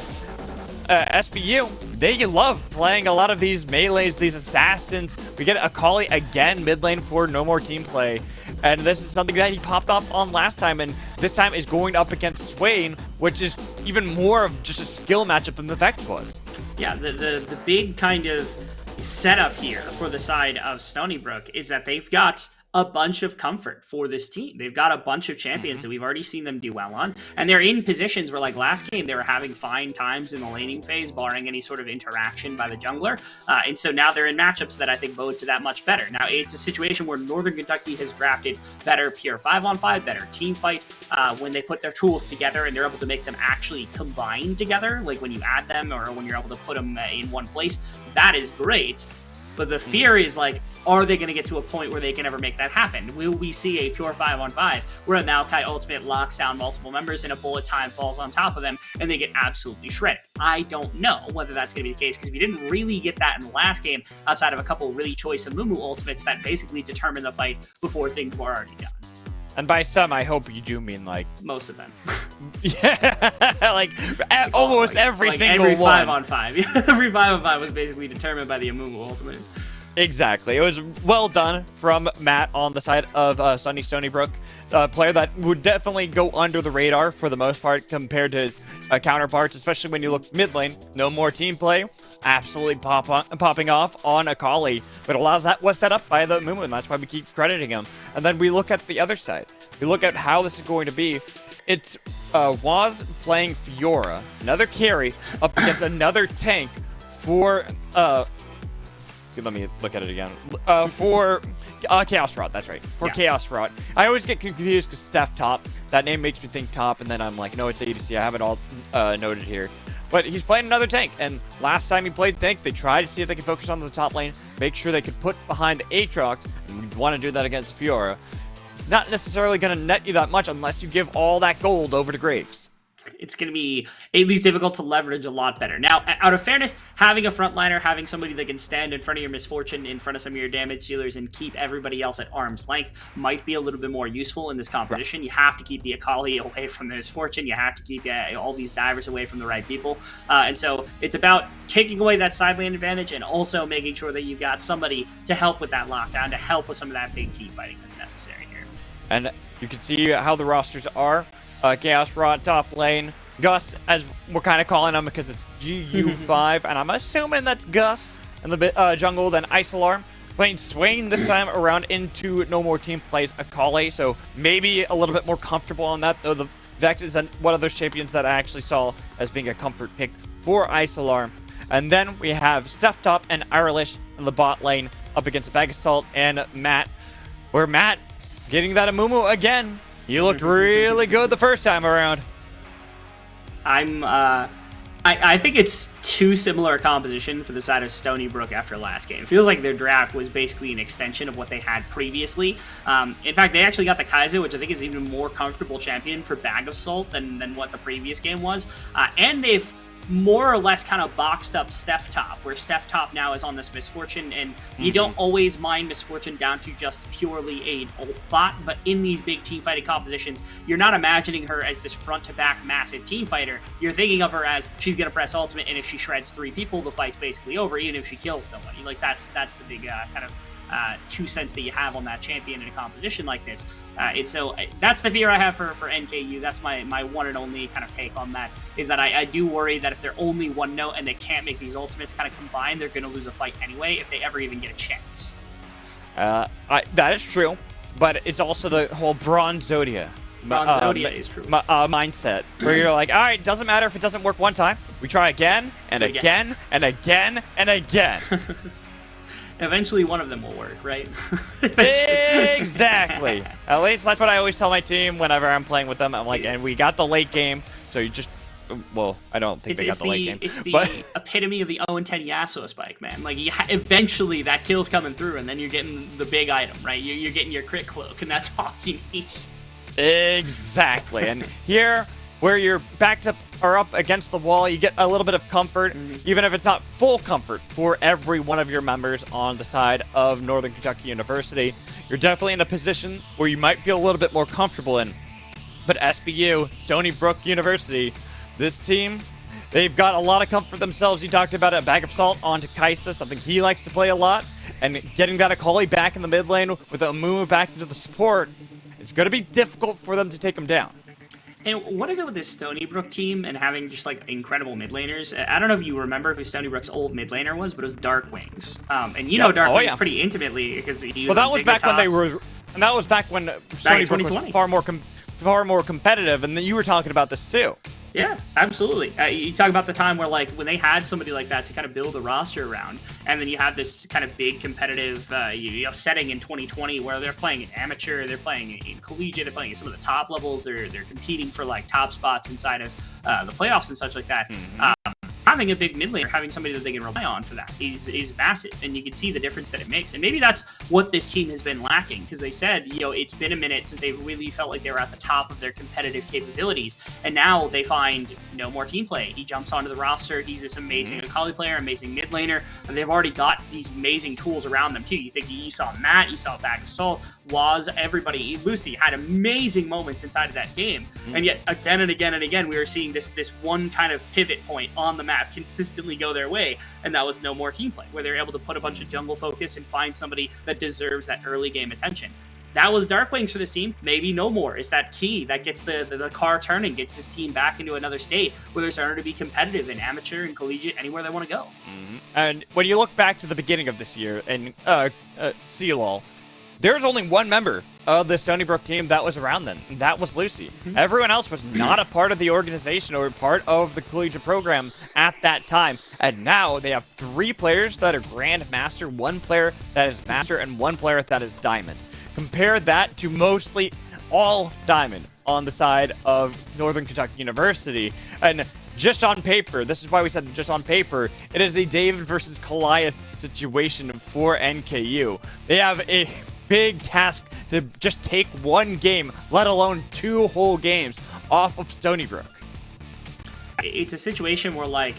SBU, they love playing a lot of these melees, these assassins. We get Akali again mid lane for no more team play. And this is something that he popped off on last time, and this time is going up against Swain, which is even more of just a skill matchup than the Vex was. Yeah, the big kind of setup here for the side of Stony Brook is that they've got a bunch of comfort for this team. They've got a bunch of champions that we've already seen them do well on, and they're in positions where, like last game, they were having fine times in the laning phase, barring any sort of interaction by the jungler, and so now they're in matchups that I think bode to that much better. Now, it's a situation where Northern Kentucky has drafted better pure 5-on-5, better team fight, when they put their tools together and they're able to make them actually combine together, like when you add them or when you're able to put them in one place. That is great, but the fear is like, are they going to get to a point where they can ever make that happen? Will we see a pure 5-on-5 where a Maokai ultimate locks down multiple members and a bullet time falls on top of them and they get absolutely shredded? I don't know whether that's going to be the case because we didn't really get that in the last game outside of a couple really choice Amumu ultimates that basically determined the fight before things were already done. And by some, I hope you do mean like most of them. Yeah, like almost every single every one. 5-on-5. Every 5-on-5 was basically determined by the Amumu ultimate. Exactly. It was well done from Matt on the side of Sunny Stony Brook, a player that would definitely go under the radar for the most part compared to his counterparts, especially when you look mid lane. No more team play, absolutely popping off on Akali, but a lot of that was set up by the Mumu, and that's why we keep crediting him. And then we look at the other side. We look at how this is going to be. It's Waz playing Fiora, another carry, up against another tank for let me look at it again. For Chaos Rod, that's right. For Chaos Rod. I always get confused because Steph top. That name makes me think top, and then I'm like, no, it's ADC. I have it all noted here. But he's playing another tank, and last time he played tank, they tried to see if they could focus on the top lane, make sure they could put behind Aatrox, and we want to do that against Fiora. It's not necessarily going to net you that much unless you give all that gold over to Graves. It's going to be at least difficult to leverage a lot better. Now, out of fairness, having a frontliner, having somebody that can stand in front of your Misfortune, in front of some of your damage dealers, and keep everybody else at arm's length might be a little bit more useful in this competition. You have to keep the Akali away from the Misfortune. You have to keep all these divers away from the right people. And so it's about taking away that side lane advantage and also making sure that you've got somebody to help with that lockdown, to help with some of that big team fighting that's necessary here. And you can see how the rosters are. Chaos Rod top lane. Gus, as we're kind of calling him because it's GU5, and I'm assuming that's Gus in the jungle. Then Isolarm playing Swain this time around into no more team plays Akali, so maybe a little bit more comfortable on that, though the Vex is one of those champions that I actually saw as being a comfort pick for Isolarm. And then we have Steph top and Irelish in the bot lane up against Bag of Salt and Matt, where Matt getting that Amumu again. You looked really good the first time around. I think it's too similar a composition for the side of Stony Brook after last game. It feels like their draft was basically an extension of what they had previously. In fact, they actually got the Kai'Sa, which I think is even more comfortable champion for Bag of Salt than what the previous game was. And they've more or less kind of boxed up Steph top, where Steph top now is on this Misfortune, and you don't always mind Misfortune down to just purely a ult bot, but in these big team fighting compositions, you're not imagining her as this front-to-back massive team fighter. You're thinking of her as she's going to press ultimate, and if she shreds 3 people, the fight's basically over, even if she kills nobody. Like, that's the big kind of 2 cents that you have on that champion in a composition like this. That's the fear I have for NKU. That's my one and only kind of take on that, is that I do worry that if they're only one note and they can't make these ultimates kind of combine, they're going to lose a fight anyway if they ever even get a chance. That is true, but it's also the whole Bronze Zodia. Is true. Mindset, where you're like, all right, doesn't matter if it doesn't work one time. We try again and again and again and again. Eventually, one of them will work, right? Exactly. At least that's what I always tell my team whenever I'm playing with them. I'm like, and we got the late game, so you just. Well, I don't think they got the late game. It's the epitome of the 0-10 Yasuo spike, man. Like, eventually that kill's coming through, and then you're getting the big item, right? You're getting your crit cloak, and that's all you need. Exactly. And here, where you're backed up or up against the wall, you get a little bit of comfort, even if it's not full comfort for every one of your members on the side of Northern Kentucky University. You're definitely in a position where you might feel a little bit more comfortable in. But SBU, Stony Brook University, this team, they've got a lot of comfort themselves. You talked about a bag of salt onto Kaisa, something he likes to play a lot, and getting that Akali back in the mid lane with a Amumu back into the support. It's going to be difficult for them to take him down. And what is it with this Stony Brook team and having just like incredible mid laners? I don't know if you remember who Stony Brook's old mid laner was, but it was Dark Wings. And you know Dark Wings pretty intimately because he was. Well, that was back when they were, and that was back when Stony Brook was far more competitive, and then you were talking about this too. Yeah, absolutely. You talk about the time where, like, when they had somebody like that to kind of build a roster around, and then you have this kind of big competitive setting in 2020 where they're playing in amateur, they're playing in collegiate, they're playing at some of the top levels, they're competing for like top spots inside of the playoffs and such like that. Having a big mid laner, having somebody that they can rely on for that is massive, and you can see the difference that it makes. And maybe that's what this team has been lacking, because they said, it's been a minute since they really felt like they were at the top of their competitive capabilities, and now they find no more team play. He jumps onto the roster, he's this amazing Akali player, amazing mid laner, and they've already got these amazing tools around them too. You saw Matt, you saw Bag of Salt, Waz, everybody, Lucy had amazing moments inside of that game, and yet again and again and again we were seeing this one kind of pivot point on the map consistently go their way, and that was no more team play, where they're able to put a bunch of jungle focus and find somebody that deserves that early game attention. That was Dark Wings for this team. Maybe no more. It's that key that gets the car turning, gets this team back into another state where they're starting to be competitive in amateur and collegiate, anywhere they want to go. And when you look back to the beginning of this year and CLOL, there's only one member of the Stony Brook team that was around then, and that was Lucy. Everyone else was not a part of the organization or part of the collegiate program at that time, and now they have 3 players that are Grand Master, 1 player that is Master, and 1 player that is Diamond. Compare that to mostly all Diamond on the side of Northern Kentucky University, and just on paper, this is why we said just on paper, it is a David versus Goliath situation for NKU. They have a big task to just take 1 game, let alone 2 whole games off of Stony Brook. It's a situation where, like,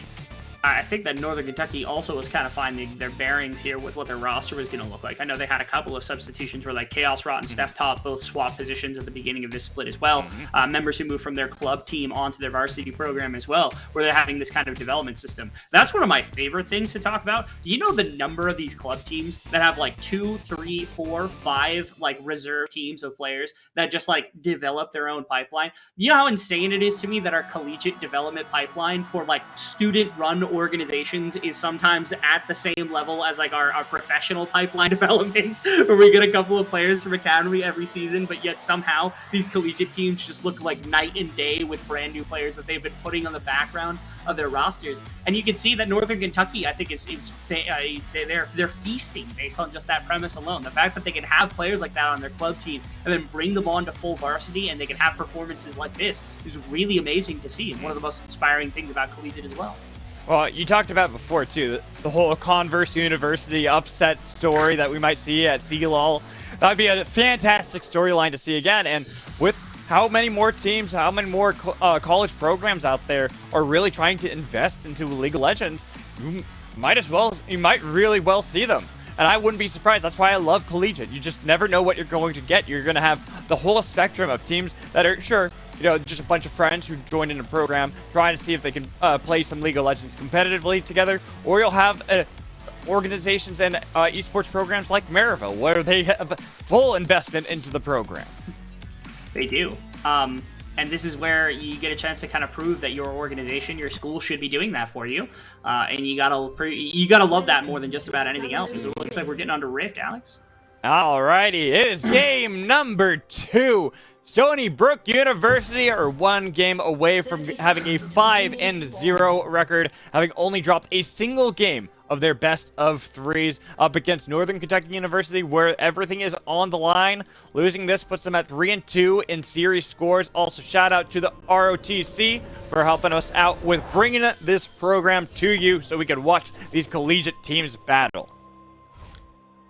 I think that Northern Kentucky also was kind of finding their bearings here with what their roster was going to look like. I know they had a couple of substitutions where, like, Chaos Rot and Steph Top both swapped positions at the beginning of this split as well. Members who moved from their club team onto their varsity program as well, where they're having this kind of development system. That's one of my favorite things to talk about. Do you know the number of these club teams that have, like, 2, 3, 4, 5, like, reserve teams of players that just, like, develop their own pipeline? You know how insane it is to me that our collegiate development pipeline for, like, student-run organizations is sometimes at the same level as like our professional pipeline development, where we get a couple of players from academy every season, but yet somehow these collegiate teams just look like night and day with brand new players that they've been putting on the background of their rosters. And you can see that Northern Kentucky, I think, they're feasting based on just that premise alone. The fact that they can have players like that on their club team and then bring them on to full varsity, and they can have performances like this, is really amazing to see, and one of the most inspiring things about collegiate as well. Well, you talked about before, too, the whole Converse University upset story that we might see at CLOL. That would be a fantastic storyline to see again. And with how many more teams, how many more college programs out there are really trying to invest into League of Legends, you might really well see them. And I wouldn't be surprised. That's why I love collegiate. You just never know what you're going to get. You're going to have the whole spectrum of teams that are, sure, just a bunch of friends who joined in a program trying to see if they can play some League of Legends competitively together, or you'll have organizations and esports programs like Maryville, where they have full investment into the program. They do. And this is where you get a chance to kind of prove that your organization, your school, should be doing that for you. And you gotta love that more than just about anything else. Because it looks like we're getting under Rift, Alex. Alrighty, it is game number 2. Stony Brook University are one game away from having a 5-0 record, having only dropped a single game of their best of 3s up against Northern Kentucky University, where everything is on the line. Losing this puts them at 3-2 in series scores. Also, shout out to the ROTC for helping us out with bringing this program to you so we could watch these collegiate teams battle.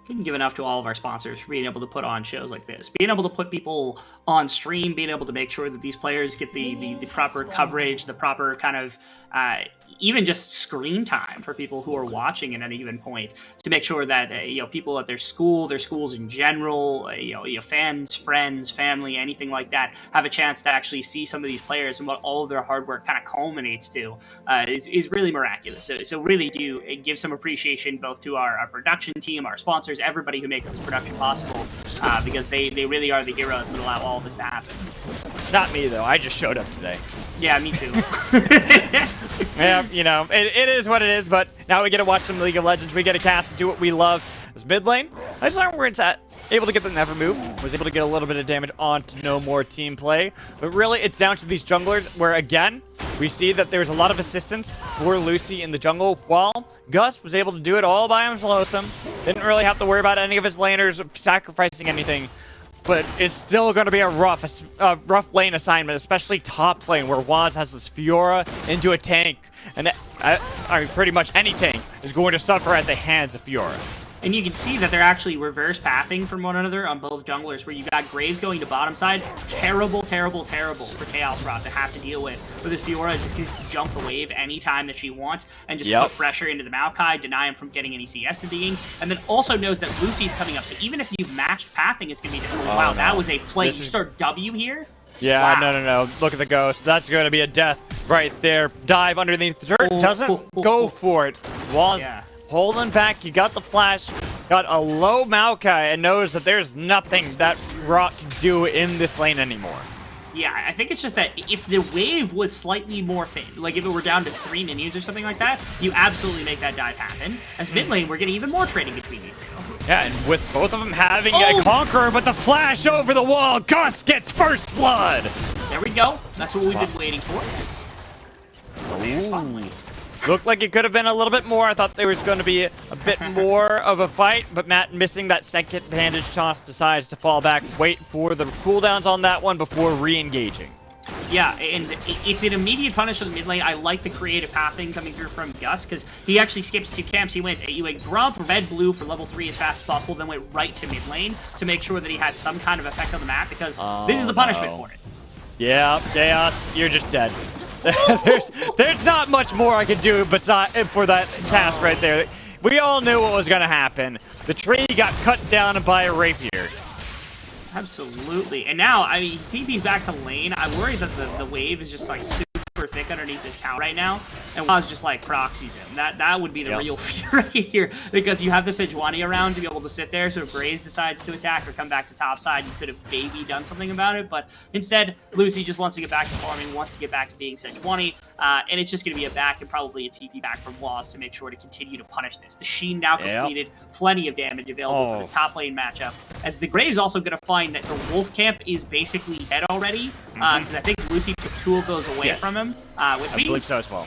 Couldn't give enough to all of our sponsors for being able to put on shows like this, being able to put people on stream, being able to make sure that these players get the proper coverage, the proper kind of even just screen time for people who are watching at any given point, to make sure that people at their schools in general, fans, friends, family, anything like that, have a chance to actually see some of these players and what all of their hard work kind of culminates to is really miraculous. So really do give some appreciation both to our production team, our sponsors, everybody who makes this production possible, because they really are the heroes that allow all of this to happen. Not me, though. I just showed up today. Yeah, me too. Yeah, it is what it is, but now we get to watch some League of Legends. We get to cast and do what we love. This mid lane, I just learned where it's at. Able to get the Never Move, was able to get a little bit of damage onto No More Team Play. But really, it's down to these junglers, where again, we see that there's a lot of assistance for Lucy in the jungle, while Gus was able to do it all by himself. Didn't really have to worry about any of his laners sacrificing anything. But it's still going to be a rough lane assignment, especially top lane, where Waz has this Fiora into a tank. And pretty much any tank is going to suffer at the hands of Fiora. And you can see that they're actually reverse pathing from one another on both junglers, where you got Graves going to bottom side. Terrible, terrible, terrible for Chaos Rot to have to deal with this Fiora just gets to jump the wave anytime that she wants and just put pressure into the Maokai, deny him from getting any CS to the game, and then also knows that Lucy's coming up. So even if you've matched pathing, it's going to be difficult. Wow, that was a play. You start W here? Yeah, wow. No. Look at the ghost. That's going to be a death right there. Dive underneath the dirt. Doesn't go for it. Waz holding back. You got the flash. Got a low Maokai and knows that there's nothing that Rot can do in this lane anymore. Yeah, I think it's just that if the wave was slightly more thin, like if it were down to 3 minions or something like that, you absolutely make that dive happen. As mid lane, we're getting even more trading between these two. Yeah, and with both of them having a Conqueror, but the flash over the wall, Gus gets first blood. There we go. That's what we've been waiting for. Looked like it could have been a little bit more. I thought there was going to be a bit more of a fight, but Matt, missing that second bandage toss, decides to fall back, wait for the cooldowns on that one before re-engaging. Yeah, and it's an immediate punish on the mid lane. I like the creative pathing coming through from Gus, because he actually skips 2 camps. He went grump red-blue for level 3 as fast as possible, then went right to mid lane to make sure that he has some kind of effect on the map, because this is the punishment for it. Yeah, Chaos, you're just dead. there's not much more I could do besides for that cast right there. We all knew what was going to happen. The tree got cut down by a rapier. Absolutely. And now, I mean, TP's back to lane. I worry that the wave is just like super thick underneath this tower right now, and Waz just like proxies him. That would be the real fear right here, because you have the Sejuani around to be able to sit there, so if Graves decides to attack or come back to top side, you could have maybe done something about it, but instead, Lucy just wants to get back to farming, wants to get back to being Sejuani, and it's just going to be a back and probably a TP back from Waz to make sure to continue to punish this. The Sheen now completed, plenty of damage available for this top lane matchup, as the Graves also going to find that the Wolf camp is basically dead already, because I think Lucy took 2 of those away from him. Which I believe so as well.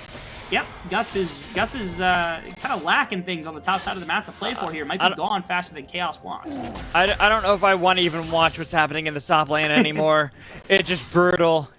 Yep, Gus is kind of lacking things on the top side of the map to play for here. Might be gone faster than Chaos wants. I don't know if I want to even watch what's happening in the top lane anymore. It's just brutal.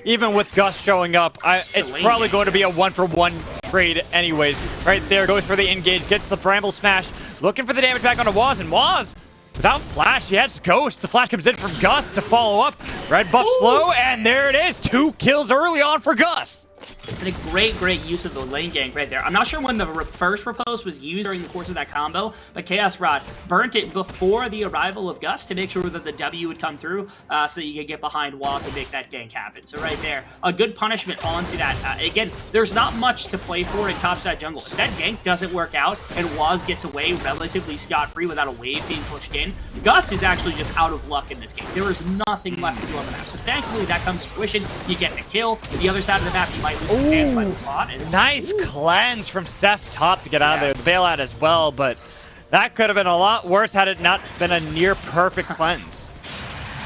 Even with Gus showing up, it's probably going to be a 1-for-1 trade anyways. Right there, goes for the engage, gets the Bramble Smash, looking for the damage back onto Waz, and Waz, without flash, he has Ghost. The flash comes in from Gus to follow up. Red buff slow, and there it is. 2 kills early on for Gus. And a great use of the lane gank right there. I'm not sure when the first riposte was used during the course of that combo, but Chaos Rod burnt it before the arrival of Gus to make sure that the W would come through so that you could get behind walls and make that gank happen. So right there, a good punishment onto that. Again, there's not much to play for in topside jungle. If that gank doesn't work out and Waz gets away relatively scot-free without a wave being pushed in, Gus is actually just out of luck in this game. There is nothing left to do on the map. So thankfully that comes to fruition. You get a kill. The other side of the map, you might lose. Nice cleanse from Steph top to get out of there. The bailout as well, but that could have been a lot worse had it not been a near perfect cleanse.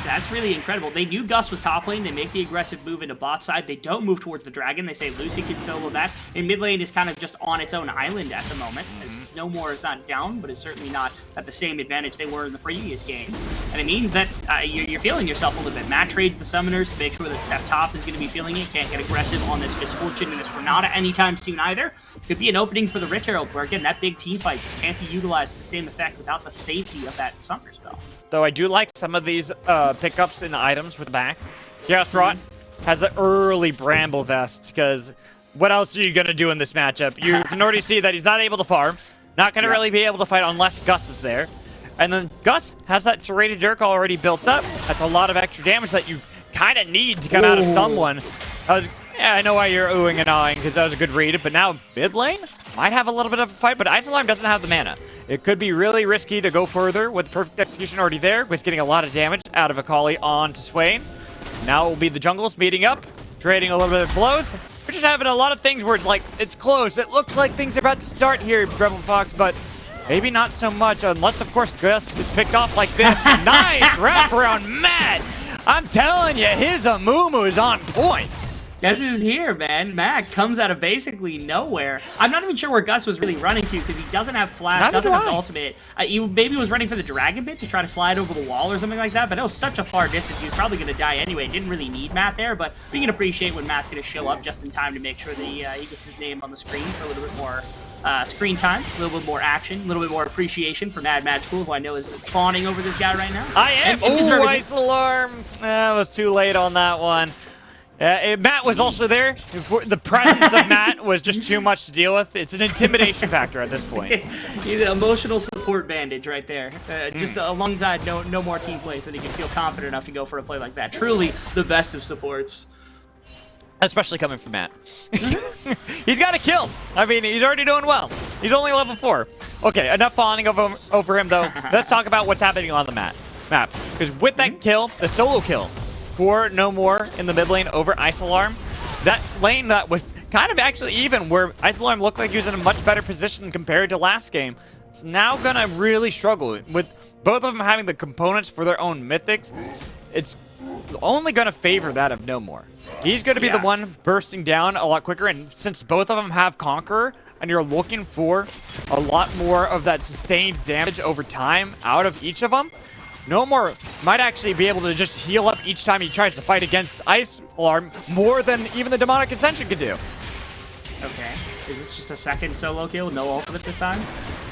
That's really incredible. They knew Gus was top lane. They make the aggressive move into bot side. They don't move towards the dragon. They say Lucy can solo that. And mid lane is kind of just on its own island at the moment. As No More is not down, but is certainly not at the same advantage they were in the previous game. And it means that you're feeling yourself a little bit. Matt trades the summoners to make sure that Steph top is going to be feeling it. Can't get aggressive on this Misfortune and this Renata anytime soon either. Could be an opening for the Rift Herald, where again, that big team fight just can't be utilized to the same effect without the safety of that summoner spell. Though I do like some of these pickups in items with backs. Chaos Rot has an early Bramble Vest, because what else are you going to do in this matchup? You can already see that he's not able to farm. Not going to really be able to fight unless Gus is there. And then Gus has that Serrated Dirk already built up. That's a lot of extra damage that you kind of need to come out of someone. Yeah, I know why you're oohing and awing, because that was a good read. But now mid lane might have a little bit of a fight, but Isolarm doesn't have the mana. It could be really risky to go further with perfect execution already there, with getting a lot of damage out of Akali onto Swain. Now it will be the jungles meeting up, trading a little bit of blows. We're just having a lot of things where it's like, it's close. It looks like things are about to start here, Rebel Fox, but maybe not so much, unless, of course, Gus gets picked off like this. Nice wraparound Matt! I'm telling you, his Amumu is on point. Gus is here, man. Mac comes out of basically nowhere. I'm not even sure where Gus was really running to, because he doesn't have flash, doesn't have the ultimate. He maybe was running for the dragon bit to try to slide over the wall or something like that, but it was such a far distance, he was probably going to die anyway. Didn't really need Matt there, but we can appreciate when Matt's going to show up just in time to make sure that he gets his name on the screen for a little bit more screen time, a little bit more action, a little bit more appreciation for Mad Magical, who I know is fawning over this guy right now. I am. Ooh, Ice Alarm. I was too late on that one. Matt was also there. The presence of Matt was just too much to deal with. It's an intimidation factor at this point. He's an emotional support bandage right there. Just alongside no more team play, so that he can feel confident enough to go for a play like that. Truly the best of supports. Especially coming from Matt. He's got a kill. I mean, he's already doing well. He's only level 4. Okay, enough fawning over him, though. Let's talk about what's happening on the map. Because with that kill, the solo kill for No More in the mid lane over Ice Alarm, that lane that was kind of actually even, where Ice Alarm looked like he was in a much better position compared to last game, it's now going to really struggle. With both of them having the components for their own mythics, it's only going to favor that of No More. He's going to be the one bursting down a lot quicker, and since both of them have Conqueror, and you're looking for a lot more of that sustained damage over time out of each of them, No More might actually be able to just heal up each time he tries to fight against Ice Alarm more than even the Demonic Ascension could do. Okay, is this just a second solo kill, no ultimate this time?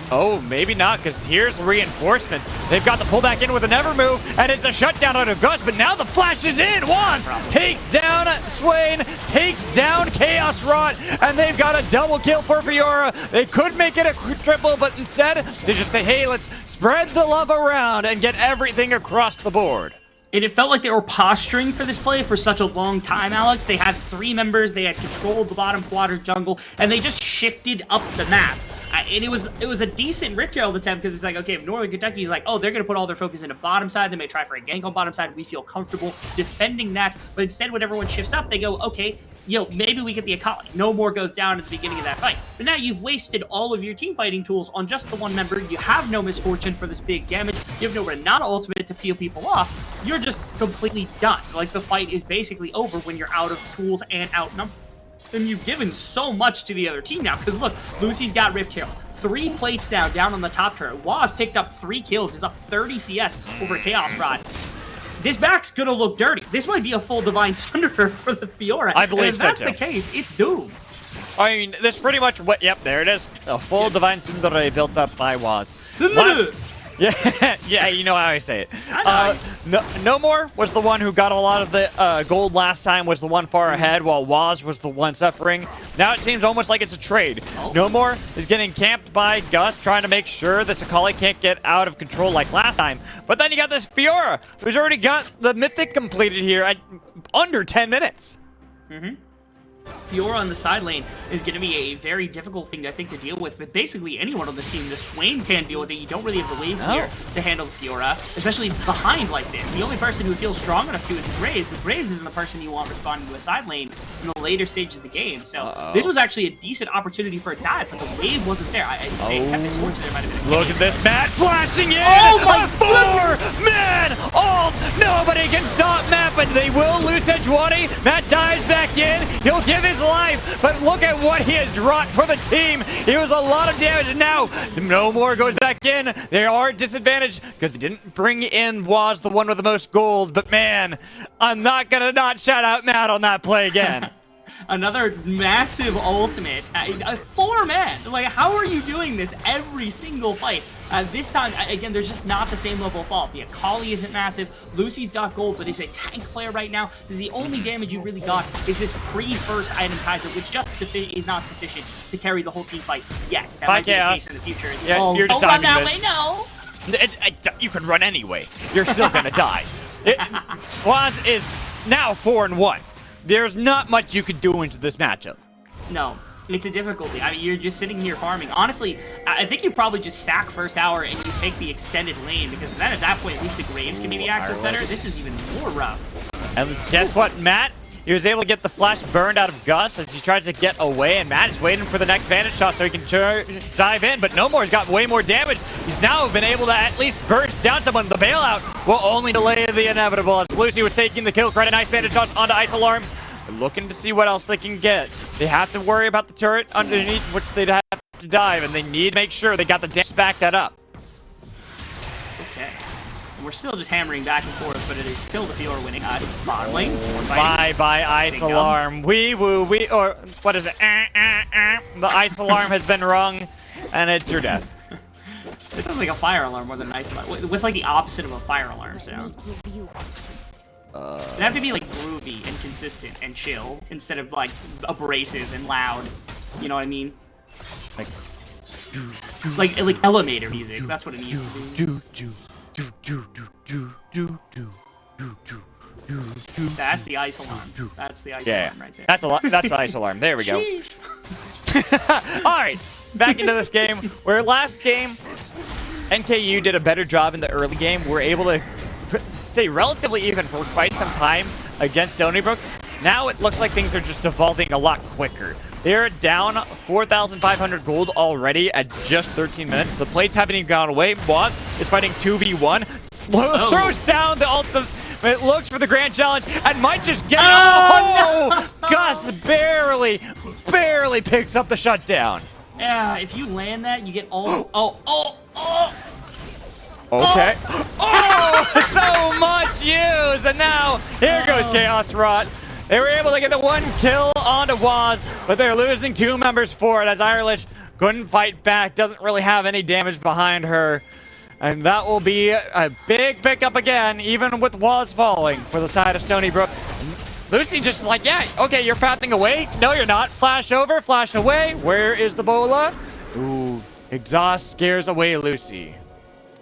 Oh, maybe not, because here's reinforcements. They've got the pullback in with a never move, and it's a shutdown out of Gus, but now the flash is in. Waz takes down Swain, takes down Chaos Rot, and they've got a double kill for Fiora. They could make it a triple, but instead, they just say, hey, let's spread the love around and get everything across the board. And it felt like they were posturing for this play for such a long time, Alex. They had 3 members, they had control of the bottom quadrant jungle, and they just shifted up the map. And it was a decent Rift Herald attempt, because it's like, okay, if Northern Kentucky is like, oh, they're going to put all their focus into bottom side, they may try for a gank on bottom side, we feel comfortable defending that, but instead when everyone shifts up, they go, okay, maybe we get the Akali. No More goes down at the beginning of that fight. But now you've wasted all of your team fighting tools on just the one member. You have no Misfortune for this big damage. You have no Renata ultimate to peel people off. You're just completely done. Like, the fight is basically over when you're out of tools and outnumbered. And you've given so much to the other team now. Because look, Lucy's got Rift Herald. 3 plates now down on the top turret. Waz picked up 3 kills. He's up 30 CS over Chaos Rod. This back's gonna look dirty. This might be a full Divine Sunderer for the Fiora. I believe so, too. If that's the case, it's doomed. I mean, that's pretty much what, yep, there it is. A full Divine Tsundere built up by Waz. Yeah, yeah, you know how I say it. I know. No More was the one who got a lot of the gold last time, was the one far ahead, while Waz was the one suffering. Now it seems almost like it's a trade. No More is getting camped by Gus, trying to make sure that Sakali can't get out of control like last time. But then you got this Fiora, who's already got the Mythic completed here at under 10 minutes. Fiora on the side lane is going to be a very difficult thing, I think, to deal with. But basically, anyone on this team, the Swain can deal with it. You don't really have the wave here to handle the Fiora, especially behind like this. The only person who feels strong enough to is Graves, but Graves isn't the person you want responding to a side lane in the later stages of the game. So this was actually a decent opportunity for a dive, but the wave wasn't there. They kept his fortune there. Might have been Look at this, Matt flashing in! Oh my four-man ult! Nobody can stop Matt, but they will lose Edgewater. Matt dives back in. He'll give his life, but look at what he has wrought for the team. It was a lot of damage, and now No More goes back in. They are disadvantaged because he didn't bring in Waz, the one with the most gold, but man, I'm not gonna not shout out Matt on that play again. Another massive ultimate. 4 men. Like, how are you doing this every single fight? This time, again, there's just not the same level of fault. The Akali isn't massive. Lucy's got gold, but is a tank player right now. This is the only damage you really got is this pre-first item Kaiser, which just is not sufficient to carry the whole team fight yet. That might be the case in the future. Yeah, you're just run that way, no. You can run anyway. You're still gonna die. Waz is now 4-1. There's not much you could do into this matchup. No, it's a difficulty. I mean, you're just sitting here farming. Honestly, I think you probably just sack first tower and you take the extended lane, because then at that point, at least the Graves can maybe access better. This is even more rough. And guess what, Matt? He was able to get the flash burned out of Gus as he tries to get away, and Matt is waiting for the next vantage shot so he can dive in, but No More's got way more damage. He's now been able to at least burst down someone. The bailout will only delay the inevitable as Lucy was taking the kill credit. Nice vantage shots onto Ice Alarm. They're looking to see what else they can get. They have to worry about the turret underneath, which they'd have to dive, and they need to make sure they got the damage to back that up. Okay. We're still just hammering back and forth, but it is still the Fiora winning us. Bottom lane. Bye Ice Alarm. Or what is it? The Ice Alarm has been rung, and it's your death. It sounds like a fire alarm more than an ice alarm. What's like the opposite of a fire alarm sound? It'd have to be like groovy and consistent and chill instead of like abrasive and loud. You know what I mean? Like elevator music. That's what it needs to be. That's the ice alarm. That's the ice alarm right there. That's the Ice Alarm. There we go. All right, back into this game. Where last game, NKU did a better job in the early game. We're able to stay relatively even for quite some time against Stony Brook. Now it looks like things are just evolving a lot quicker. They're down 4,500 gold already at just 13 minutes. The plates haven't even gone away. Waz is fighting 2v1. Throws down the ultimate. It looks for the grand challenge and might just get it. Oh! Gus barely picks up the shutdown. Yeah, if you land that, you get all. Okay. Oh, so much use, and now here goes Chaos Rot. They were able to get the 1 kill onto Waz, but they're losing 2 members for it as Irish couldn't fight back, doesn't really have any damage behind her. And that will be a big pickup again, even with Waz falling for the side of Stony Brook. Lucy just like, yeah, okay, you're pathing away. No, you're not. Flash over, flash away. Where is the bola? Ooh, exhaust scares away Lucy.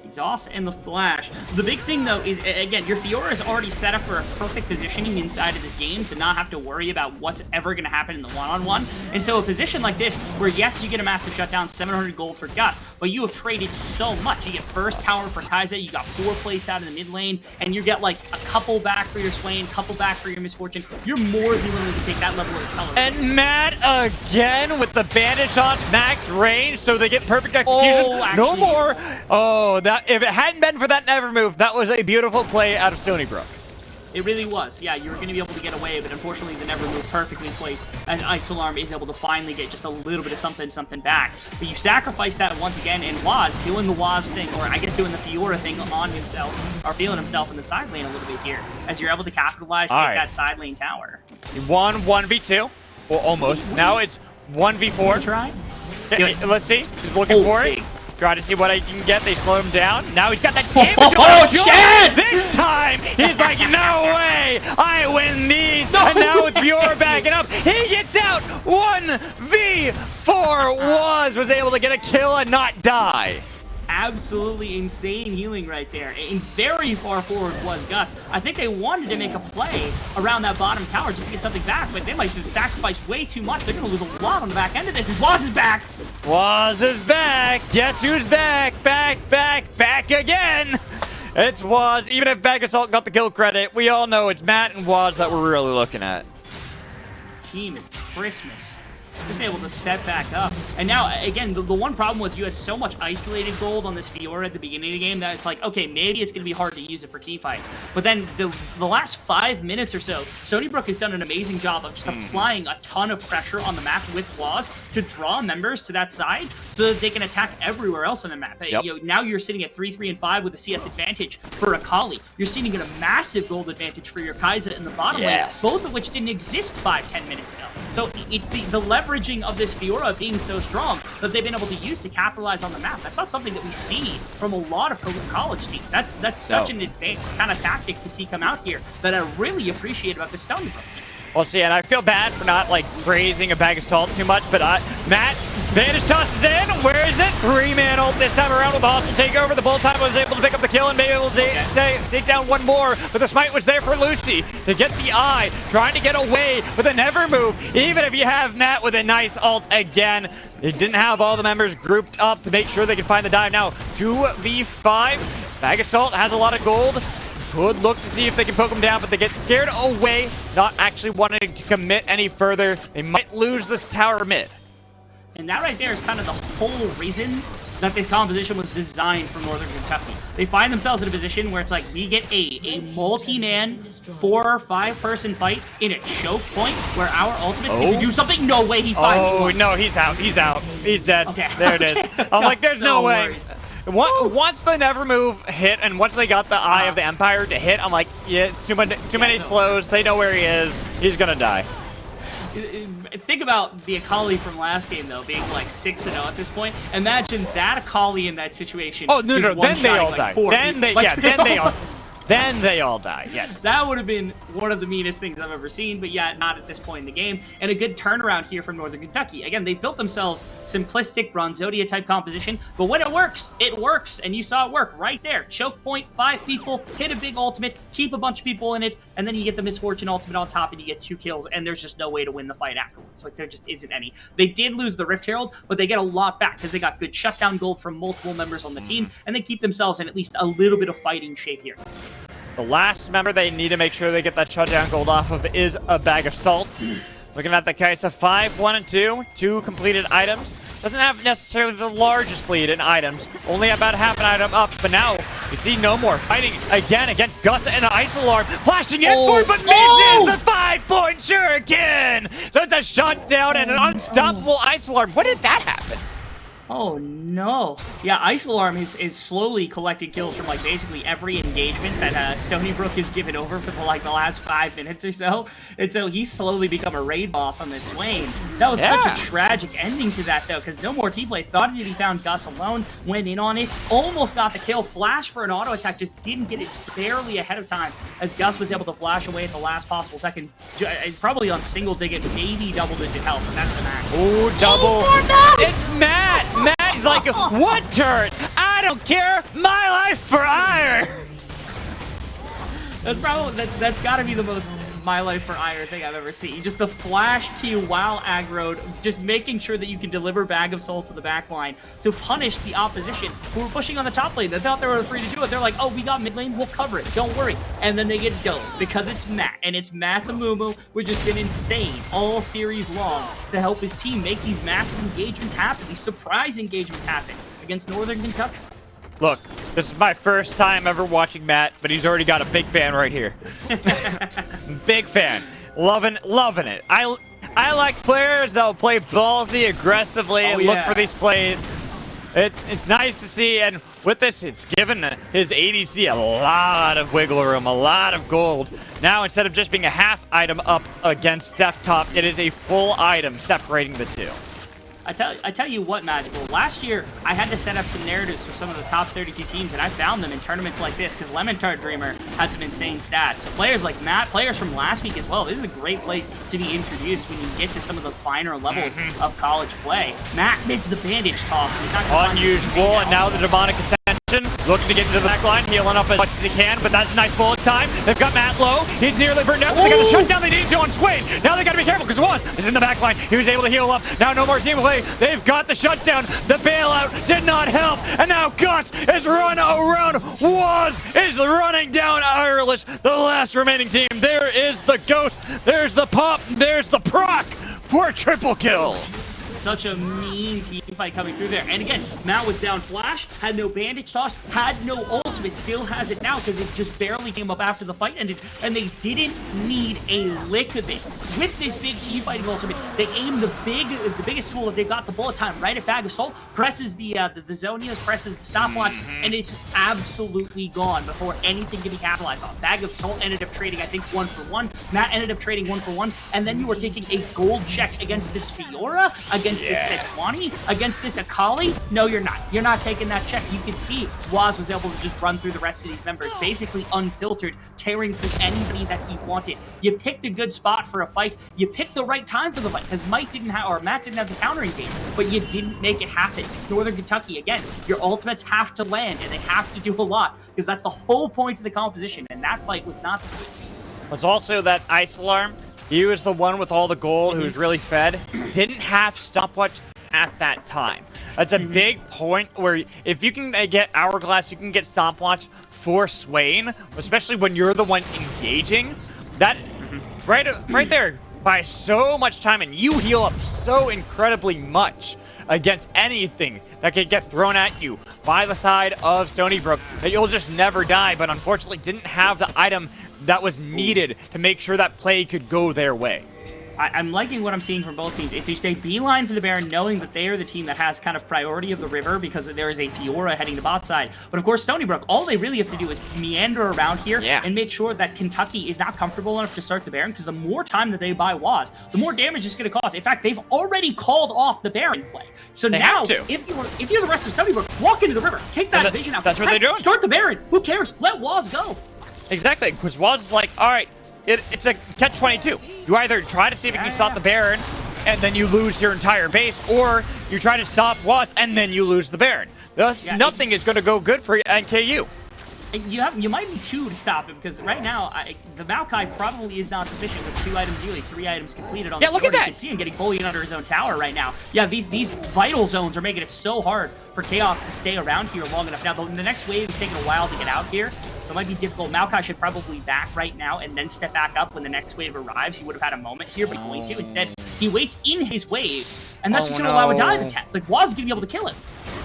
Exhaust and the flash. The big thing, though, is, again, your Fiora is already set up for a perfect positioning inside of this game to not have to worry about what's ever going to happen in the one-on-one. And so a position like this, where, yes, you get a massive shutdown, 700 gold for Gus, but you have traded so much. You get first tower for Kaiser, you got 4 plates out in the mid lane, and you get, like, a couple back for your Swain, couple back for your Misfortune. You're more than willing to take that level of acceleration. And Matt again with the bandage shots, max range, so they get perfect execution. No more. Oh, that. If it hadn't been for that never move, that was a beautiful play out of Stony Brook. It really was. Yeah, you were going to be able to get away, but unfortunately the never move perfectly placed, and Ice Alarm is able to finally get just a little bit of something back. But you sacrifice that once again, and Waz doing the Waz thing, or I guess doing the Fiora thing on himself, or feeling himself in the side lane a little bit here, as you're able to capitalize, take that side lane tower. He won 1v2, well, almost. Now it's 1v4. Try. Let's see. He's looking for it. Try to see what I can get. They slow him down. Now he's got that damage. Oh, Shen! This time, he's like, no way. I win these. No. And now it's Fiora backing up. He gets out. 1v4 was able to get a kill and not die. Absolutely insane healing right there. And very far forward was Gus. I think they wanted to make a play around that bottom tower just to get something back, but they might have sacrificed way too much. They're going to lose a lot on the back end of this. Waz is back. Waz is back. Guess who's back? Back again. It's Waz. Even if Bag Assault got the kill credit, we all know it's Matt and Waz that we're really looking at. Team Christmas. Just able to step back up. And now, again, the one problem was you had so much isolated gold on this Fiora at the beginning of the game that it's like, okay, maybe it's going to be hard to use it for team fights. But then the last 5 minutes or so, Stony Brook has done an amazing job of just applying a ton of pressure on the map with Waz to draw members to that side so that they can attack everywhere else on the map. Yep. You know, now you're sitting at 3-3 and 5 with a CS advantage for Akali. You're sitting at a massive gold advantage for your Kai'Sa in the bottom lane, both of which didn't exist 5-10 minutes ago. So it's the leveraging of this Fiora being so strong that they've been able to use to capitalize on the map. That's not something that we see from a lot of college teams. That's such an advanced kind of tactic to see come out here that I really appreciate about the Stony Brook team. Well, see, and I feel bad for not, like, praising a Bag of Salt too much, but Matt, Vanish tosses in. Where is it? 3-man ult this time around with the hostile takeover. The Bull Time was able to pick up the kill and be able to take down one more, but the smite was there for Lucy to get the eye, trying to get away with a never move, even if you have Matt with a nice ult again. They didn't have all the members grouped up to make sure they could find the dive. Now, 2v5. Bag of Salt has a lot of gold. Could look to see if they can poke him down, but they get scared away, not actually wanting to commit any further. They might lose this tower mid. And that right there is kind of the whole reason that this composition was designed for Northern Kentucky. They find themselves in a position where it's like, we get a multi-man 4 or 5 person fight in a choke point where our ultimates need to do something. No way he finally won. No, he's out. He's dead. Okay. There it is. I'm like, there's no way. Worried. Once the never move hit, and once they got the Eye of the Empire to hit, I'm like, yeah, it's too many slows. They know where he is. He's gonna die. Think about the Akali from last game, though, being like 6-0 at this point. Imagine that Akali in that situation. Oh, no, then they all die. Then they all die, yes. That would have been one of the meanest things I've ever seen, but yeah, not at this point in the game. And a good turnaround here from Northern Kentucky. Again, they built themselves simplistic Bronzodia type composition, but when it works, and you saw it work right there. Choke point, 5 people, hit a big ultimate, keep a bunch of people in it, and then you get the Misfortune ultimate on top and you get 2 kills, and there's just no way to win the fight afterwards. Like, there just isn't any. They did lose the Rift Herald, but they get a lot back because they got good shutdown gold from multiple members on the team, and they keep themselves in at least a little bit of fighting shape here. The last member they need to make sure they get that shutdown gold off of is a Bag of Salt. Looking at the Kai'Sa, 5, 1, and 2. 2 completed items. Doesn't have necessarily the largest lead in items. Only about half an item up, but now you see no more. Fighting again against Gus and an Ice Alarm. Flashing in for it, but misses the 5-point shuriken! So it's a shutdown and an unstoppable Ice Alarm. When did that happen? Oh no. Yeah, Ice Alarm is slowly collecting kills from like basically every engagement that Stony Brook has given over for the last 5 minutes or so. And so he's slowly become a raid boss on this Swain. That was such a tragic ending to that though, because no more team play. Thought he found Gus alone, went in on it, almost got the kill, flash for an auto attack, just didn't get it barely ahead of time as Gus was able to flash away at the last possible second, probably on single digit, maybe double digit health, but that's the max. Ooh, double. It's Matt! Matt is like, what turret? I don't care. My life for ire. That's got to be the most my life for ire thing I've ever seen. Just the flash Q while aggroed, just making sure that you can deliver Bag of Soul to the back line to punish the opposition who were pushing on the top lane. They thought they were free to do it. They're like, oh, we got mid lane, we'll cover it. Don't worry. And then they get dove because it's Matt, and it's Matt's Amumu, which has been insane all series long to help his team make these massive engagements happen, these surprise engagements happen against Northern Kentucky. Look, this is my first time ever watching Matt, but he's already got a big fan right here. Big fan. Loving it. I like players that will play ballsy, aggressively, and look for these plays. It's nice to see, and with this, it's given his ADC a lot of wiggle room, a lot of gold. Now, instead of just being a half item up against Steph Top, it is a full item separating the two. I tell you what, Magical. Last year, I had to set up some narratives for some of the top 32 teams, and I found them in tournaments like this because Lemon Tart Dreamer had some insane stats. So players like Matt, players from last week as well. This is a great place to be introduced when you get to some of the finer levels of college play. Matt misses the bandage toss. Unusual, and now the demonic ascension looking to get into the back line, healing up as much as he can, but that's a nice bullet time. They've got Matt low. He's nearly burned out. They got the shutdown they need to on Swain. Now they got to be careful because Waz is in the back line. He was able to heal up. Now no more team play. They've got the shutdown. The bailout did not help, and now Gus is running around. Waz is running down Irish, the last remaining team. There is the Ghost. There's the Pop. There's the Proc for a triple kill. Such a mean team fight coming through there. And again, Matt was down flash, had no bandage toss, had no ultimate, still has it now because it just barely came up after the fight ended, and they didn't need a lick of it. With this big team fighting ultimate, they aim the biggest tool that they've got, the bullet time, right at Bag of Salt, presses the Zonias, presses the stopwatch, and it's absolutely gone before anything can be capitalized on. Bag of Salt ended up trading, I think, 1 for 1. Matt ended up trading 1 for 1, and then you were taking a gold check against this Fiora, against this Sejuani, against this Akali. No, you're not. You're not taking that check. You can see Waz was able to just run through the rest of these members, basically unfiltered, tearing through anybody that he wanted. You picked a good spot for a fight. You picked the right time for the fight, because Matt didn't have the counter engage, but you didn't make it happen. It's Northern Kentucky. Again, your ultimates have to land, and they have to do a lot, because that's the whole point of the composition, and that fight was not the case. It's also that Ice Alarm. He was the one with all the gold who's really fed. Didn't have stopwatch at that time. That's a big point where if you can get Hourglass, you can get stopwatch for Swain, especially when you're the one engaging. That right there buys so much time, and you heal up so incredibly much against anything that could get thrown at you by the side of Stony Brook that you'll just never die, but unfortunately didn't have the item that was needed to make sure that play could go their way. I'm liking what I'm seeing from both teams. It's just a beeline for the Baron, knowing that they are the team that has kind of priority of the river because there is a Fiora heading the bot side. But of course, Stony Brook, all they really have to do is meander around here and make sure that Kentucky is not comfortable enough to start the Baron, because the more time that they buy Waz, the more damage it's going to cause. In fact, they've already called off the Baron play. So now, if you're the rest of Stony Brook, walk into the river, take that vision out. That's what they're doing. Start the Baron. Who cares? Let Waz go. Exactly, because Waz is like, all right, it's a catch-22. You either try to see if you can stop the Baron, and then you lose your entire base, or you try to stop Waz, and then you lose the Baron. Nothing is going to go good for NKU. You might need 2 to stop him, because right now, the Maokai probably is not sufficient with 2 items really, 3 items completed on the look at that! You can see him getting bullied under his own tower right now. Yeah, these vital zones are making it so hard for Chaos to stay around here long enough. Now, the next wave is taking a while to get out here, so it might be difficult. Maokai should probably back right now and then step back up when the next wave arrives. He would have had a moment here, but he's going to. Instead, he waits in his wave, and that's just going to allow a dive attempt. Like, Waz is going to be able to kill him.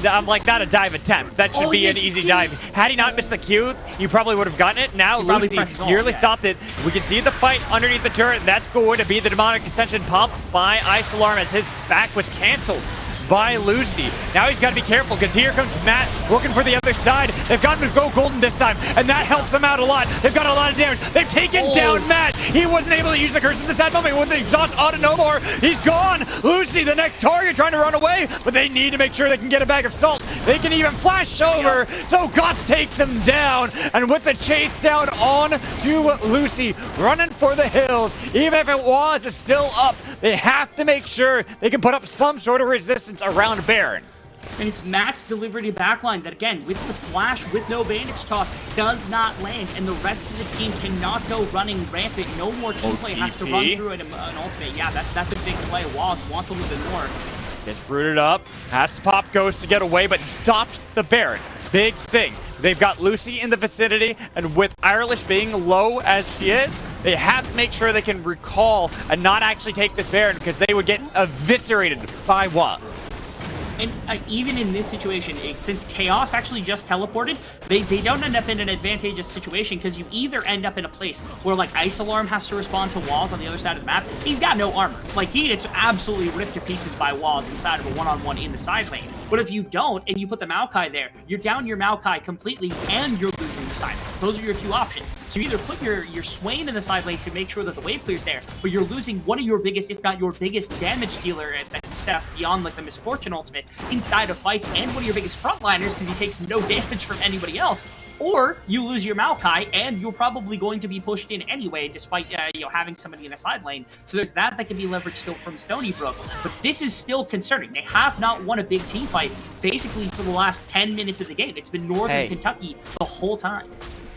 I'm like, not a dive attempt. That should be an easy dive. Had he not missed the Q, he probably would have gotten it. Now Lucy nearly stopped it. We can see the fight underneath the turret. That's going to be the demonic ascension popped by Ice Alarm as his back was canceled by Lucy. Now he's got to be careful because here comes Matt looking for the other side. They've got him to go golden this time, and that helps him out a lot. They've got a lot of damage. They've taken down Matt. He wasn't able to use the curse in the sad moment with the exhaust auto no more. He's gone. Lucy, the next target, trying to run away, but they need to make sure they can get a bag of salt. They can even flash over, so Gus takes him down, and with the chase down on to Lucy, running for the hills. Even if it was still up, they have to make sure they can put up some sort of resistance around Baron. And it's Matt's delivery to backline that, again, with the flash, with no bandage toss, does not land, and the rest of the team cannot go running rampant. No more team play has to run through an ultimate. Yeah, that's a big play. Waz wants a little bit more. Gets rooted up, has to pop Ghost to get away, but he stopped the Baron. Big thing. They've got Lucy in the vicinity, and with Irish being low as she is, they have to make sure they can recall and not actually take this Baron because they would get eviscerated by Waz. And even in this situation, since Chaos actually just teleported, they don't end up in an advantageous situation because you either end up in a place where, like, Ice Alarm has to respond to Waz on the other side of the map. He's got no armor. Like, he gets absolutely ripped to pieces by Waz inside of a one-on-one in the side lane. But if you don't, and you put the Maokai there, you're down your Maokai completely, and you're losing the side lane. Those are your 2 options. So you either put your Swain in the side lane to make sure that the wave clears there, but you're losing one of your biggest, if not your biggest damage dealer that's step beyond like the Misfortune ultimate inside of fights and one of your biggest frontliners because he takes no damage from anybody else. Or you lose your Maokai, and you're probably going to be pushed in anyway, despite having somebody in a side lane. So there's that can be leveraged still from Stony Brook. But this is still concerning. They have not won a big team fight basically for the last 10 minutes of the game. It's been Northern Kentucky the whole time.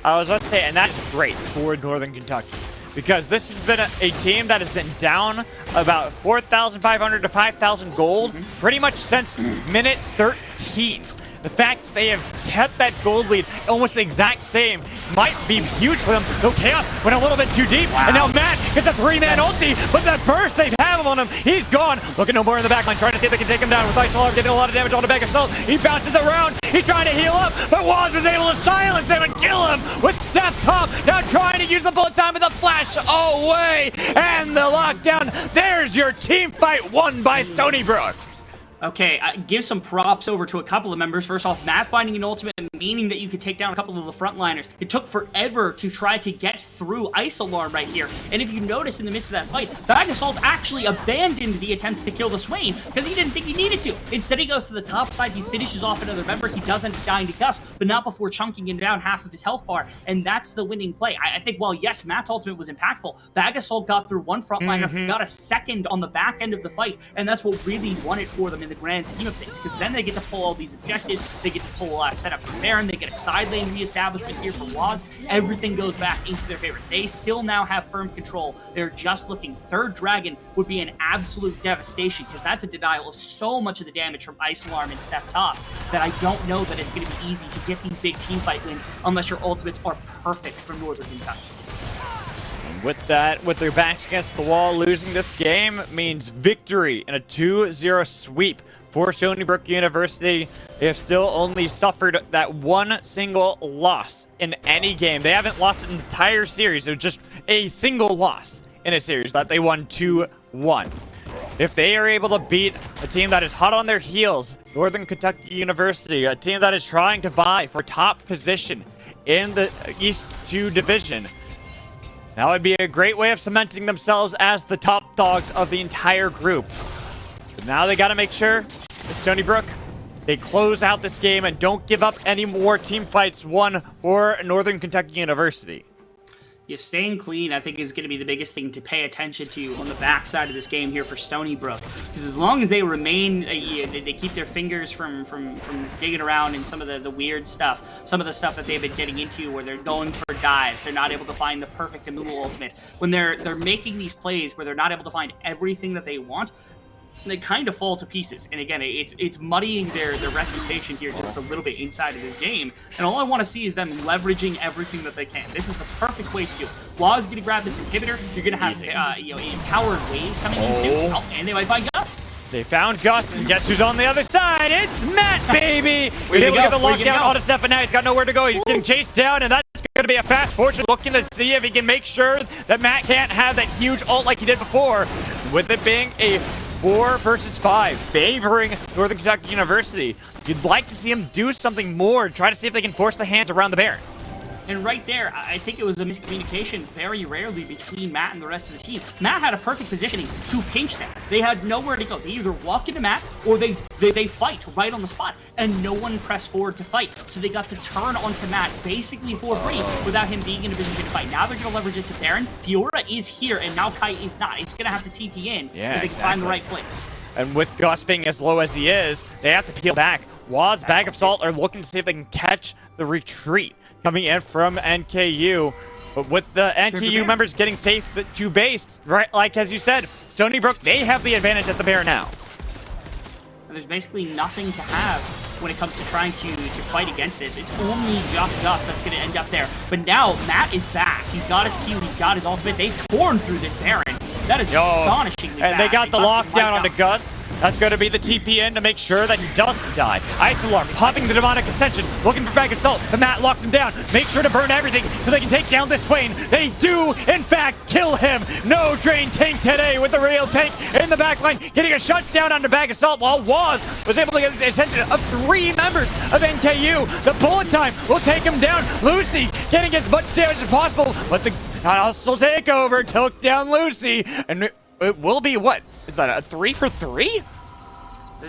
I was about to say, and that's great for Northern Kentucky, because this has been a team that has been down about 4,500 to 5,000 gold pretty much since minute 13. The fact that they have kept that gold lead almost the exact same might be huge for them. Though Chaos went a little bit too deep, and now Matt gets a 3-man ulti, but that burst they have on him, he's gone. Looking no more in the backline, trying to see if they can take him down with Ice Alarm, getting a lot of damage on the back assault. He bounces around, he's trying to heal up, but Waz was able to silence him and kill him with Step Top. Now trying to use the bullet time with a flash away, and the lockdown. There's your team fight won by Stony Brook. Okay, give some props over to a couple of members. First off, Matt finding an ultimate, meaning that you could take down a couple of the frontliners. It took forever to try to get through Ice Alarm right here. And if you notice in the midst of that fight, Bag Assault actually abandoned the attempt to kill the Swain because he didn't think he needed to. Instead, he goes to the top side, he finishes off another member, he doesn't die to Gus, but not before chunking him down half of his health bar, and that's the winning play. I think, while yes, Matt's ultimate was impactful, Bag Assault got through one frontliner, got a second on the back end of the fight, and that's what really won it for them in the grand scheme of things, because then they get to pull all these objectives, they get to pull set up for Baron, they get a side lane reestablishment here for Waz. Everything goes back into their favor. They still now have firm control. They're just looking. Third Dragon would be an absolute devastation, because that's a denial of so much of the damage from Ice Alarm and Step Top that I don't know that it's going to be easy to get these big team fight wins unless your ultimates are perfect for Northern Kentucky. With that, with their backs against the wall, losing this game means victory in a 2-0 sweep for Stony Brook University. They have still only suffered that one single loss in any game. They haven't lost an entire series. It was just a single loss in a series that they won 2-1. If they are able to beat a team that is hot on their heels, Northern Kentucky University, a team that is trying to vie for top position in the East 2 division, that would be a great way of cementing themselves as the top dogs of the entire group. But now they got to make sure that Stony Brook, they close out this game and don't give up any more team fights won for Northern Kentucky University. Yeah, staying clean, I think, is going to be the biggest thing to pay attention to on the backside of this game here for Stony Brook. Because as long as they remain, they keep their fingers from digging around in some of the weird stuff, some of the stuff that they've been getting into where they're going for dives, they're not able to find the perfect Amumu ultimate. When they're making these plays where they're not able to find everything that they want, they kind of fall to pieces. And again, it's muddying their reputation here just a little bit inside of this game. And all I want to see is them leveraging everything that they can. This is the perfect way to do it. Waz going to grab this inhibitor. You're going to have empowered waves coming in too. Oh, and they might find Gus. They found Gus, and guess who's on the other side? It's Matt, baby! We're able to get the lockdown on his step, and now he's got nowhere to go. He's getting chased down, and that's going to be a fast fortune, looking to see if he can make sure that Matt can't have that huge ult like he did before, with it being a 4 versus 5, favoring Northern Kentucky University. You'd like to see him do something more, try to see if they can force the hands around the Baron. And right there, I think it was a miscommunication very rarely between Matt and the rest of the team. Matt had a perfect positioning to pinch them. They had nowhere to go. They either walk into Matt or they fight right on the spot. And no one pressed forward to fight. So they got to turn onto Matt basically for free without him being in a position to fight. Now they're going to leverage it to Baron. Fiora is here and Maokai is not. He's going to have to TP in so they can find the right place. And with Gus being as low as he is, they have to peel back. Waz, Bag of Salt are looking to see if they can catch the retreat coming in from NKU. But with the NKU members getting safe to base, right, like as you said, Stony Brook, they have the advantage at the Bear now. And there's basically nothing to have when it comes to trying to fight against this. It's only just Gus that's going to end up there. But now, Matt is back. He's got his Q, he's got his ultimate. They've torn through this Baron. That is astonishingly And fast. they got the lockdown onto Gus. That's going to be the TP in to make sure that he doesn't die. Ice Alarm popping the Demonic Ascension, looking for Bag of Salt. The Matt locks him down. Make sure to burn everything so they can take down this Swain. They do, in fact, kill him. No Drain Tank today with the real tank in the backline, getting a shutdown onto Bag of Salt while Waz was able to get the attention of 3 members of NKU. The bullet time will take him down. Lucy getting as much damage as possible, but the hostile takeover took down Lucy, and it will be what? Is that a 3 for 3?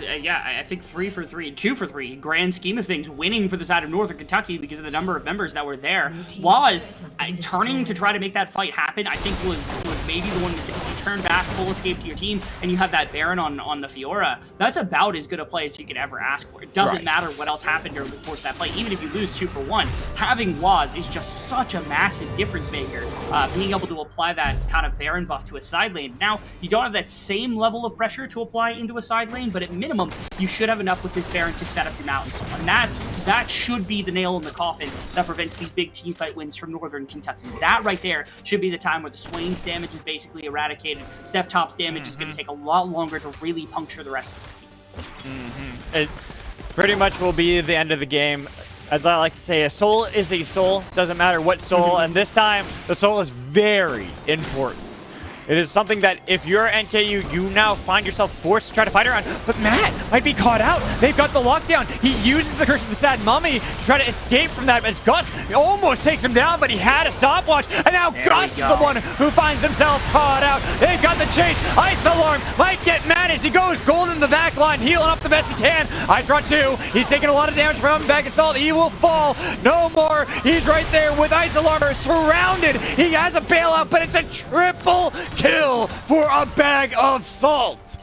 Yeah, I think 3 for 3, 2 for 3, grand scheme of things, winning for the side of Northern Kentucky because of the number of members that were there. Was turning to try to make that fight happen, I think was maybe the one to say, if you turn back, full escape to your team, and you have that Baron on the Fiora, that's about as good a play as you could ever ask for. It doesn't matter what else happened during the course of that play. Even if you lose 2 for 1, having Waz is just such a massive difference maker. Being able to apply that kind of Baron buff to a side lane. Now, you don't have that same level of pressure to apply into a side lane, but at minimum, you should have enough with this Baron to set up your mountain. And that should be the nail in the coffin that prevents these big teamfight wins from Northern Kentucky. That right there should be the time where the Swain's damage is basically eradicated. Steph Top's damage is going to take a lot longer to really puncture the rest of this team. It pretty much will be the end of the game. As I like to say, a soul is a soul. Doesn't matter what soul. And this time, the soul is very important. It is something that if you're NKU, you now find yourself forced to try to fight around. But Matt might be caught out. They've got the lockdown. He uses the Curse of the Sad Mummy to try to escape from that. As Gus almost takes him down, but he had a stopwatch. And now Gus is the one who finds himself caught out. They've got the chase. Ice Alarm might get mad as he goes golden in the back line, healing up the best he can. Ice 2. He's taking a lot of damage from Back Assault. He will fall. No more. He's right there with Ice Alarm surrounded. He has a bailout, but it's a triple kill for a bag of salt.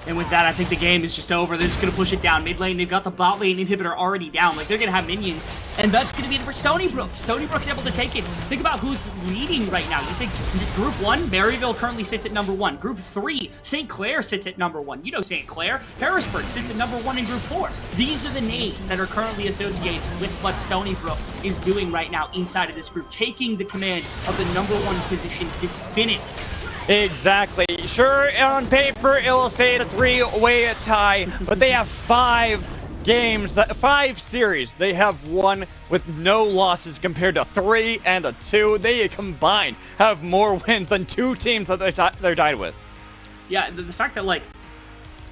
And with that, I think the game is just over. They're just going to push it down. Mid lane, they've got the bot lane inhibitor already down. Like, they're going to have minions. And that's going to be it for Stony Brook. Stony Brook's able to take it. Think about who's leading right now. You think Group 1, Maryville currently sits at number 1. Group 3, St. Clair sits at number 1. You know St. Clair. Harrisburg sits at number 1 in Group 4. These are the names that are currently associated with what Stony Brook is doing right now inside of this group, taking the command of the number 1 position definitively. Exactly. Sure, on paper, it will say it's a 3-way tie, but they have 5 games, 5 series they have won with no losses compared to 3 and a 2. They combined have more wins than 2 teams that they're tied with. Yeah, the fact that, like,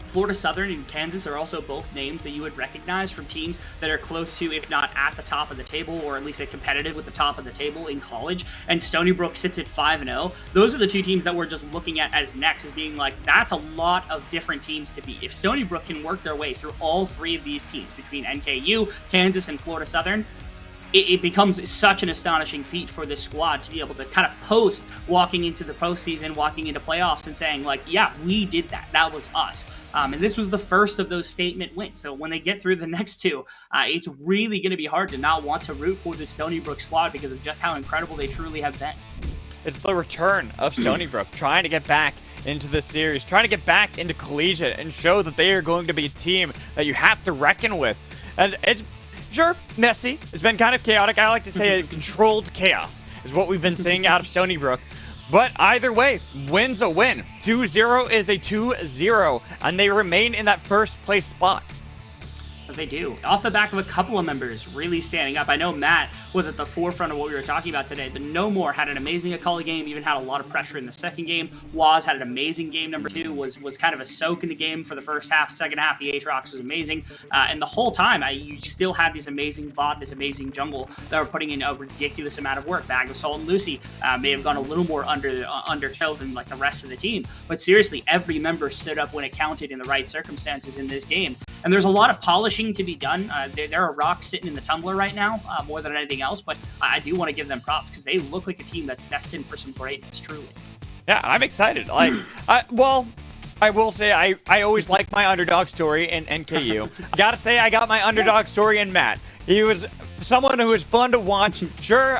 Florida Southern and Kansas are also both names that you would recognize from teams that are close to, if not at the top of the table, or at least a competitive with the top of the table in college. And Stony Brook sits at 5-0. Those are the 2 teams that we're just looking at as next, as being like, that's a lot of different teams to beat. If Stony Brook can work their way through all 3 of these teams, between NKU, Kansas, and Florida Southern, it becomes such an astonishing feat for this squad to be able to kind of post walking into the postseason, walking into playoffs, and saying, like, yeah, we did that. That was us. And this was the first of those statement wins. So when they get through the next 2, it's really going to be hard to not want to root for the Stony Brook squad because of just how incredible they truly have been. It's the return of Stony Brook, trying to get back into the series, trying to get back into collegiate and show that they are going to be a team that you have to reckon with. And it's sure messy. It's been kind of chaotic. I like to say controlled chaos is what we've been seeing out of Stony Brook. But either way, win's a win. 2-0 is a 2-0, and they remain in that first place spot. But they do. Off the back of a couple of members really standing up. I know Matt was at the forefront of what we were talking about today, but No More had an amazing Akali game, even had a lot of pressure in the second game. Waz had an amazing game. Number 2 was kind of a soak in the game for the first half. Second half, the Aatrox was amazing. And the whole time, you still had this amazing bot, this amazing jungle that were putting in a ridiculous amount of work. Bag of Salt and Lucy may have gone a little more undertow than like the rest of the team. But seriously, every member stood up when it counted in the right circumstances in this game. And there's a lot of polishing to be done. There are rocks sitting in the tumbler right now, more than anything else, but I do want to give them props because they look like a team that's destined for some greatness, truly. Yeah, I'm excited. Like, I will say I always like my underdog story in NKU. I gotta say I got my underdog story in Matt. He was someone who was fun to watch. Sure,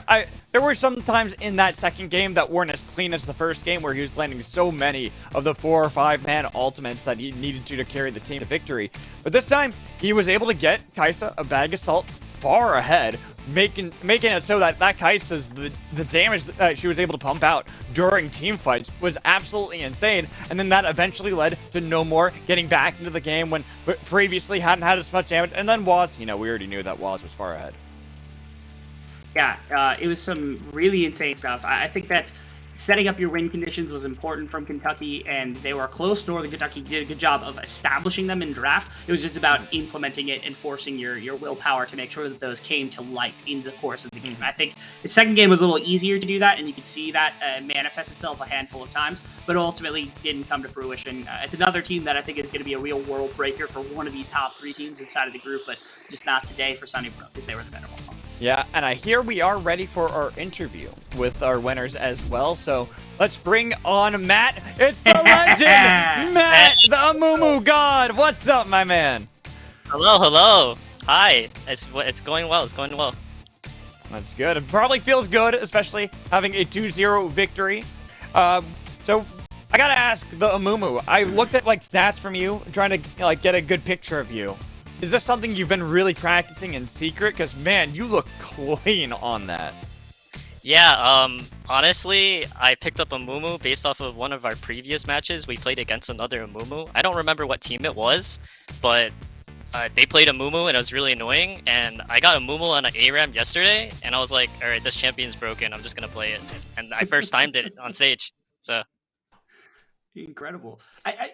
there were some times in that second game that weren't as clean as the first game where he was landing so many of the 4 or 5 man ultimates that he needed to carry the team to victory. But this time, he was able to get Kai'Sa a bag of salt far ahead, making it so that Kai'Sa's the damage that she was able to pump out during team fights was absolutely insane. And then that eventually led to No More getting back into the game when previously hadn't had as much damage. And then Waz, we already knew that Waz was far ahead. Yeah, it was some really insane stuff. I think that setting up your win conditions was important from Kentucky, and they were close. Northern Kentucky did a good job of establishing them in draft. It was just about implementing it and forcing your willpower to make sure that those came to light in the course of the game. I think the second game was a little easier to do that, and you could see that manifest itself a handful of times, but ultimately didn't come to fruition. It's another team that I think is going to be a real world breaker for one of these top 3 teams inside of the group, but just not today for Sunnybrook, because they were the better one. Yeah, and I hear we are ready for our interview with our winners as well. So let's bring on Matt. It's the legend, Matt, the Amumu God. What's up, my man? Hello, hello. Hi. It's going well. It's going well. That's good. It probably feels good, especially having a 2-0 victory. So I gotta ask the Amumu. I looked at like stats from you, trying to like get a good picture of you. Is this something you've been really practicing in secret? Because, man, you look clean on that. Yeah, honestly, I picked up Amumu based off of one of our previous matches. We played against another Amumu. I don't remember what team it was, but they played Amumu and it was really annoying. And I got Amumu on an ARAM yesterday, and I was like, alright, this champion's broken. I'm just going to play it. And I first timed it on stage, so... Incredible.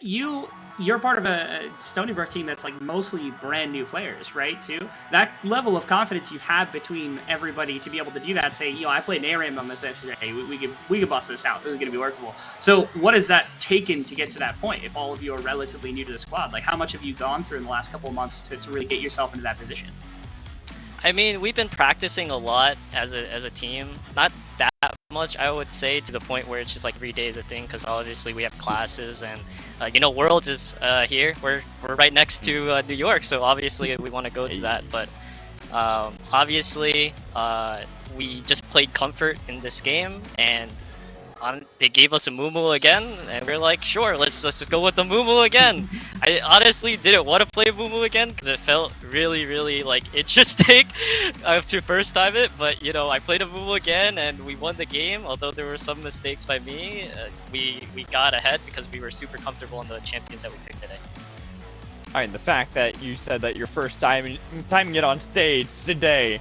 You're part of a Stony Brook team that's like mostly brand new players, right? Too. That level of confidence you've had between everybody to be able to do that. Say, I played an ARAM on this yesterday. We could bust this out. This is going to be workable. So, what has that taken to get to that point? If all of you are relatively new to the squad, like how much have you gone through in the last couple of months to really get yourself into that position? I mean, we've been practicing a lot as a team. Not that much, I would say, to the point where it's just like every day is a thing, because obviously we have classes and Worlds is here. We're right next to New York, so obviously we want to go to that. But obviously we just played Comfort in this game, and they gave us a Amumu again, and we're like, sure, let's just go with the Amumu again. I honestly didn't want to play Amumu again because it felt really, really like interesting to first time it. But I played Amumu again, and we won the game. Although there were some mistakes by me, we got ahead because we were super comfortable in the champions that we picked today. All right, the fact that you said that your first time timing it on stage today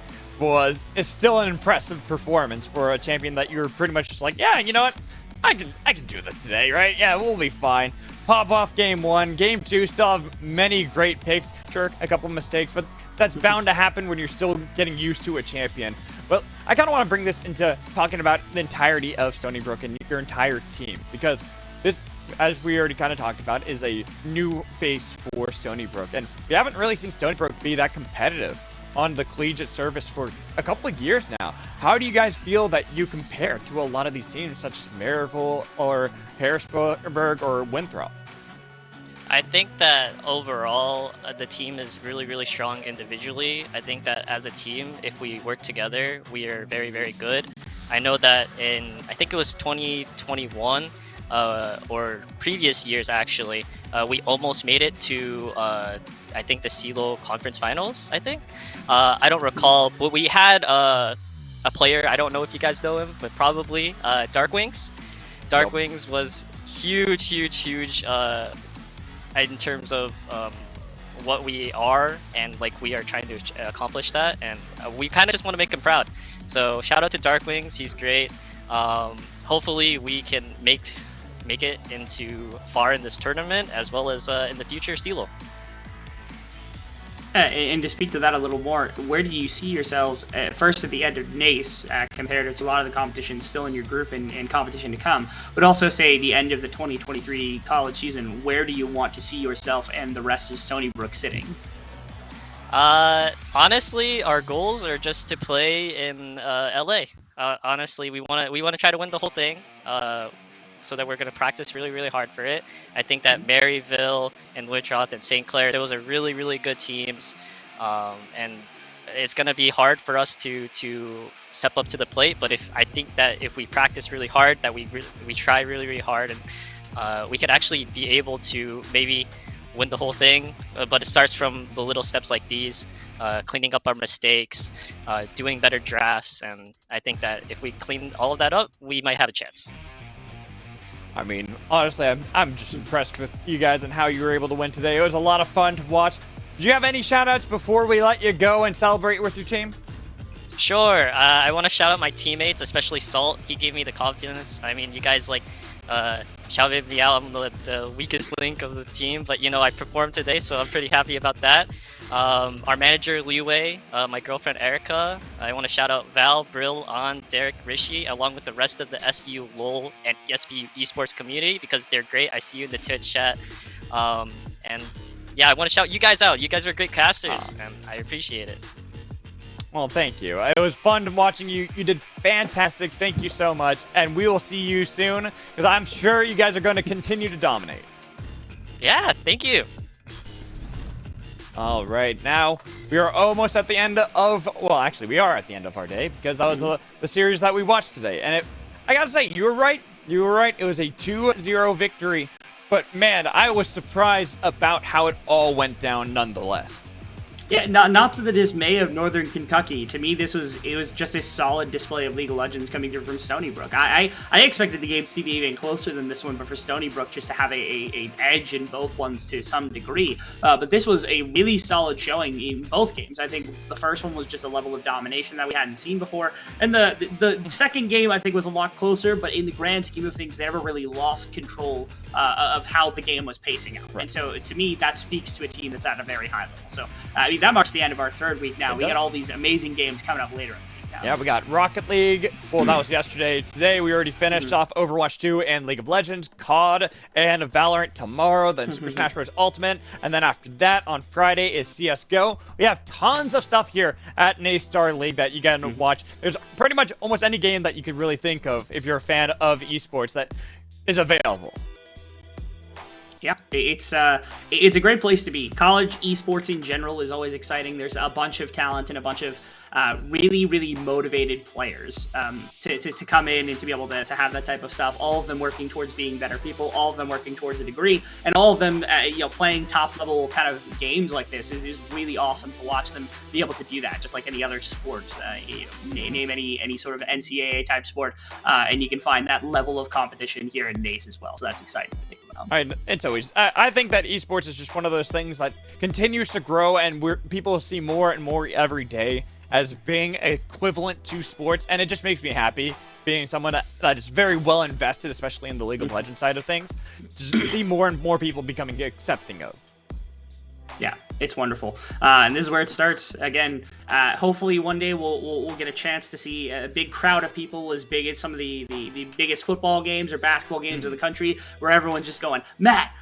it's still an impressive performance for a champion that you're pretty much just like, yeah, you know what, I can do this today, right? Yeah, we'll be fine. Pop off game 1, game 2, still have many great picks, sure, a couple mistakes, but that's bound to happen when you're still getting used to a champion. But I kind of want to bring this into talking about the entirety of Stony Brook and your entire team, because this, as we already kind of talked about, is a new face for Stony Brook, and we haven't really seen Stony Brook be that competitive on the collegiate service for a couple of years now. How do you guys feel that you compare to a lot of these teams such as Maryville or Harrisburg or Winthrop? I think that overall the team is really, really strong individually. I think that as a team, if we work together, we are very, very good. I know that I think it was 2021 or previous years actually, we almost made it to I think the CELO conference finals, I think. I don't recall, but we had a player, I don't know if you guys know him, but probably Darkwings. Darkwings was huge in terms of what we are, and like we are trying to accomplish that, and we kind of just want to make him proud. So shout out to Darkwings, he's great. Hopefully we can make it into far in this tournament, as well as in the future CELO. And to speak to that a little more, where do you see yourselves first at the end of NACE compared to a lot of the competition still in your group and competition to come, but also say the end of the 2023 college season? Where do you want to see yourself and the rest of Stony Brook sitting? Honestly, our goals are just to play in LA. Honestly, we want to try to win the whole thing. So that we're going to practice really, really hard for it. I think that Maryville and Winthrop and St. Clair, those are really, really good teams. And it's going to be hard for us to step up to the plate. But I think that if we practice really hard, that we try really, really hard, and we could actually be able to maybe win the whole thing. But it starts from the little steps like these, cleaning up our mistakes, doing better drafts. And I think that if we clean all of that up, we might have a chance. I mean, honestly, I'm just impressed with you guys and how you were able to win today. It was a lot of fun to watch. Do you have any shout-outs before we let you go and celebrate with your team? Sure. I want to shout out my teammates, especially Salt. He gave me the confidence. I mean, you guys like shouted me out. I'm the weakest link of the team, but you know I performed today, so I'm pretty happy about that. Our manager Liu Wei, my girlfriend Erica. I want to shout out Val, Brill, An, Derek, Rishi, along with the rest of the SBU LOL and SBU esports community because they're great. I see you in the Twitch chat, and yeah, I want to shout you guys out. You guys are great casters, and I appreciate it. Well, thank you. It was fun watching you. You did fantastic. Thank you so much. And we will see you soon because I'm sure you guys are going to continue to dominate. Yeah, thank you. All right, now we are almost at the end of, well, actually, we are at the end of our day because that was the series that we watched today. And I got to say, you were right. You were right. It was a 2-0 victory. But man, I was surprised about how it all went down nonetheless. Yeah, not to the dismay of Northern Kentucky. To me, it was just a solid display of League of Legends coming through from Stony Brook. I expected the games to be even closer than this one, but for Stony Brook just to have an edge in both ones to some degree. But this was a really solid showing in both games. I think the first one was just a level of domination that we hadn't seen before, and the second game I think was a lot closer. But in the grand scheme of things, they never really lost control of how the game was pacing out. Right. And so to me, that speaks to a team that's at a very high level. So I mean, that marks the end of our third week now. We got all these amazing games coming up later in the week now. Yeah, we got Rocket League. Well, that was yesterday. Today, we already finished off Overwatch 2 and League of Legends, COD, and Valorant tomorrow, then Super Smash Bros. Ultimate. And then after that, on Friday, is CSGO. We have tons of stuff here at Naystar League that you can watch. There's pretty much almost any game that you could really think of if you're a fan of esports that is available. Yeah, it's a great place to be. College esports in general is always exciting. There's a bunch of talent and a bunch of really, really motivated players to come in and to be able to have that type of stuff. All of them working towards being better people. All of them working towards a degree, and all of them, playing top level kind of games like this is really awesome to watch them be able to do that. Just like any other sports, name any sort of NCAA type sport, and you can find that level of competition here in NACE as well. So that's exciting to think about. It's always. I think that esports is just one of those things that continues to grow, and people see more and more every day as being equivalent to sports, and it just makes me happy being someone that is very well invested, especially in the League of Legends side of things, to see more and more people becoming accepting of. Yeah, it's wonderful, and this is where it starts. Again, hopefully one day we'll get a chance to see a big crowd of people as big as some of the biggest football games or basketball games of the country, where everyone's just going, Matt,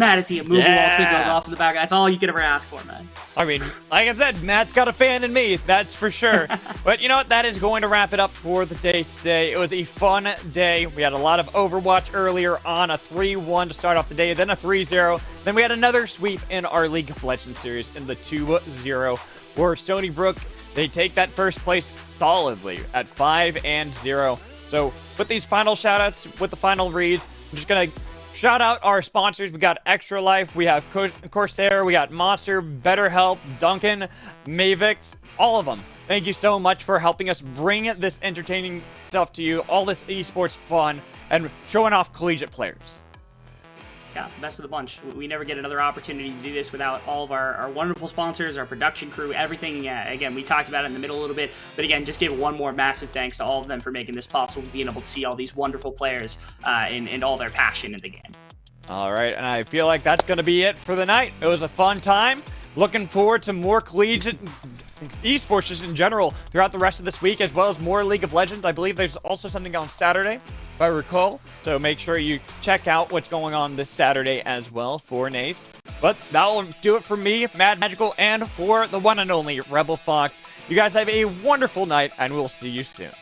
as he movie wall tweet goes off in the back. That's all you could ever ask for, man. I mean, like I said, Matt's got a fan in me, that's for sure. But you know what? That is going to wrap it up for the day today. It was a fun day. We had a lot of Overwatch earlier on, a 3-1 to start off the day, then a 3-0. Then we had another sweep in our League of Legends series in the 2-0, where Stony Brook, they take that first place solidly at 5-0. So with these final shoutouts, with the final reads, I'm just going to shout out our sponsors. We got Extra Life, we have Corsair, we got Monster, BetterHelp, Duncan, Mavix, all of them. Thank you so much for helping us bring this entertaining stuff to you, all this esports fun, and showing off collegiate players. Yeah, best of the bunch. We never get another opportunity to do this without all of our wonderful sponsors, our production crew, everything. Again, we talked about it in the middle a little bit, but again, just give one more massive thanks to all of them for making this possible, being able to see all these wonderful players and all their passion in the game. All right, and I feel like that's going to be it for the night. It was a fun time. Looking forward to more collegiate esports just in general throughout the rest of this week, as well as more League of Legends. I believe there's also something on Saturday, if I recall. So make sure you check out what's going on this Saturday as well for NACE. But that'll do it for me, Mad Magical, and for the one and only Rebel Fox. You guys have a wonderful night, and we'll see you soon.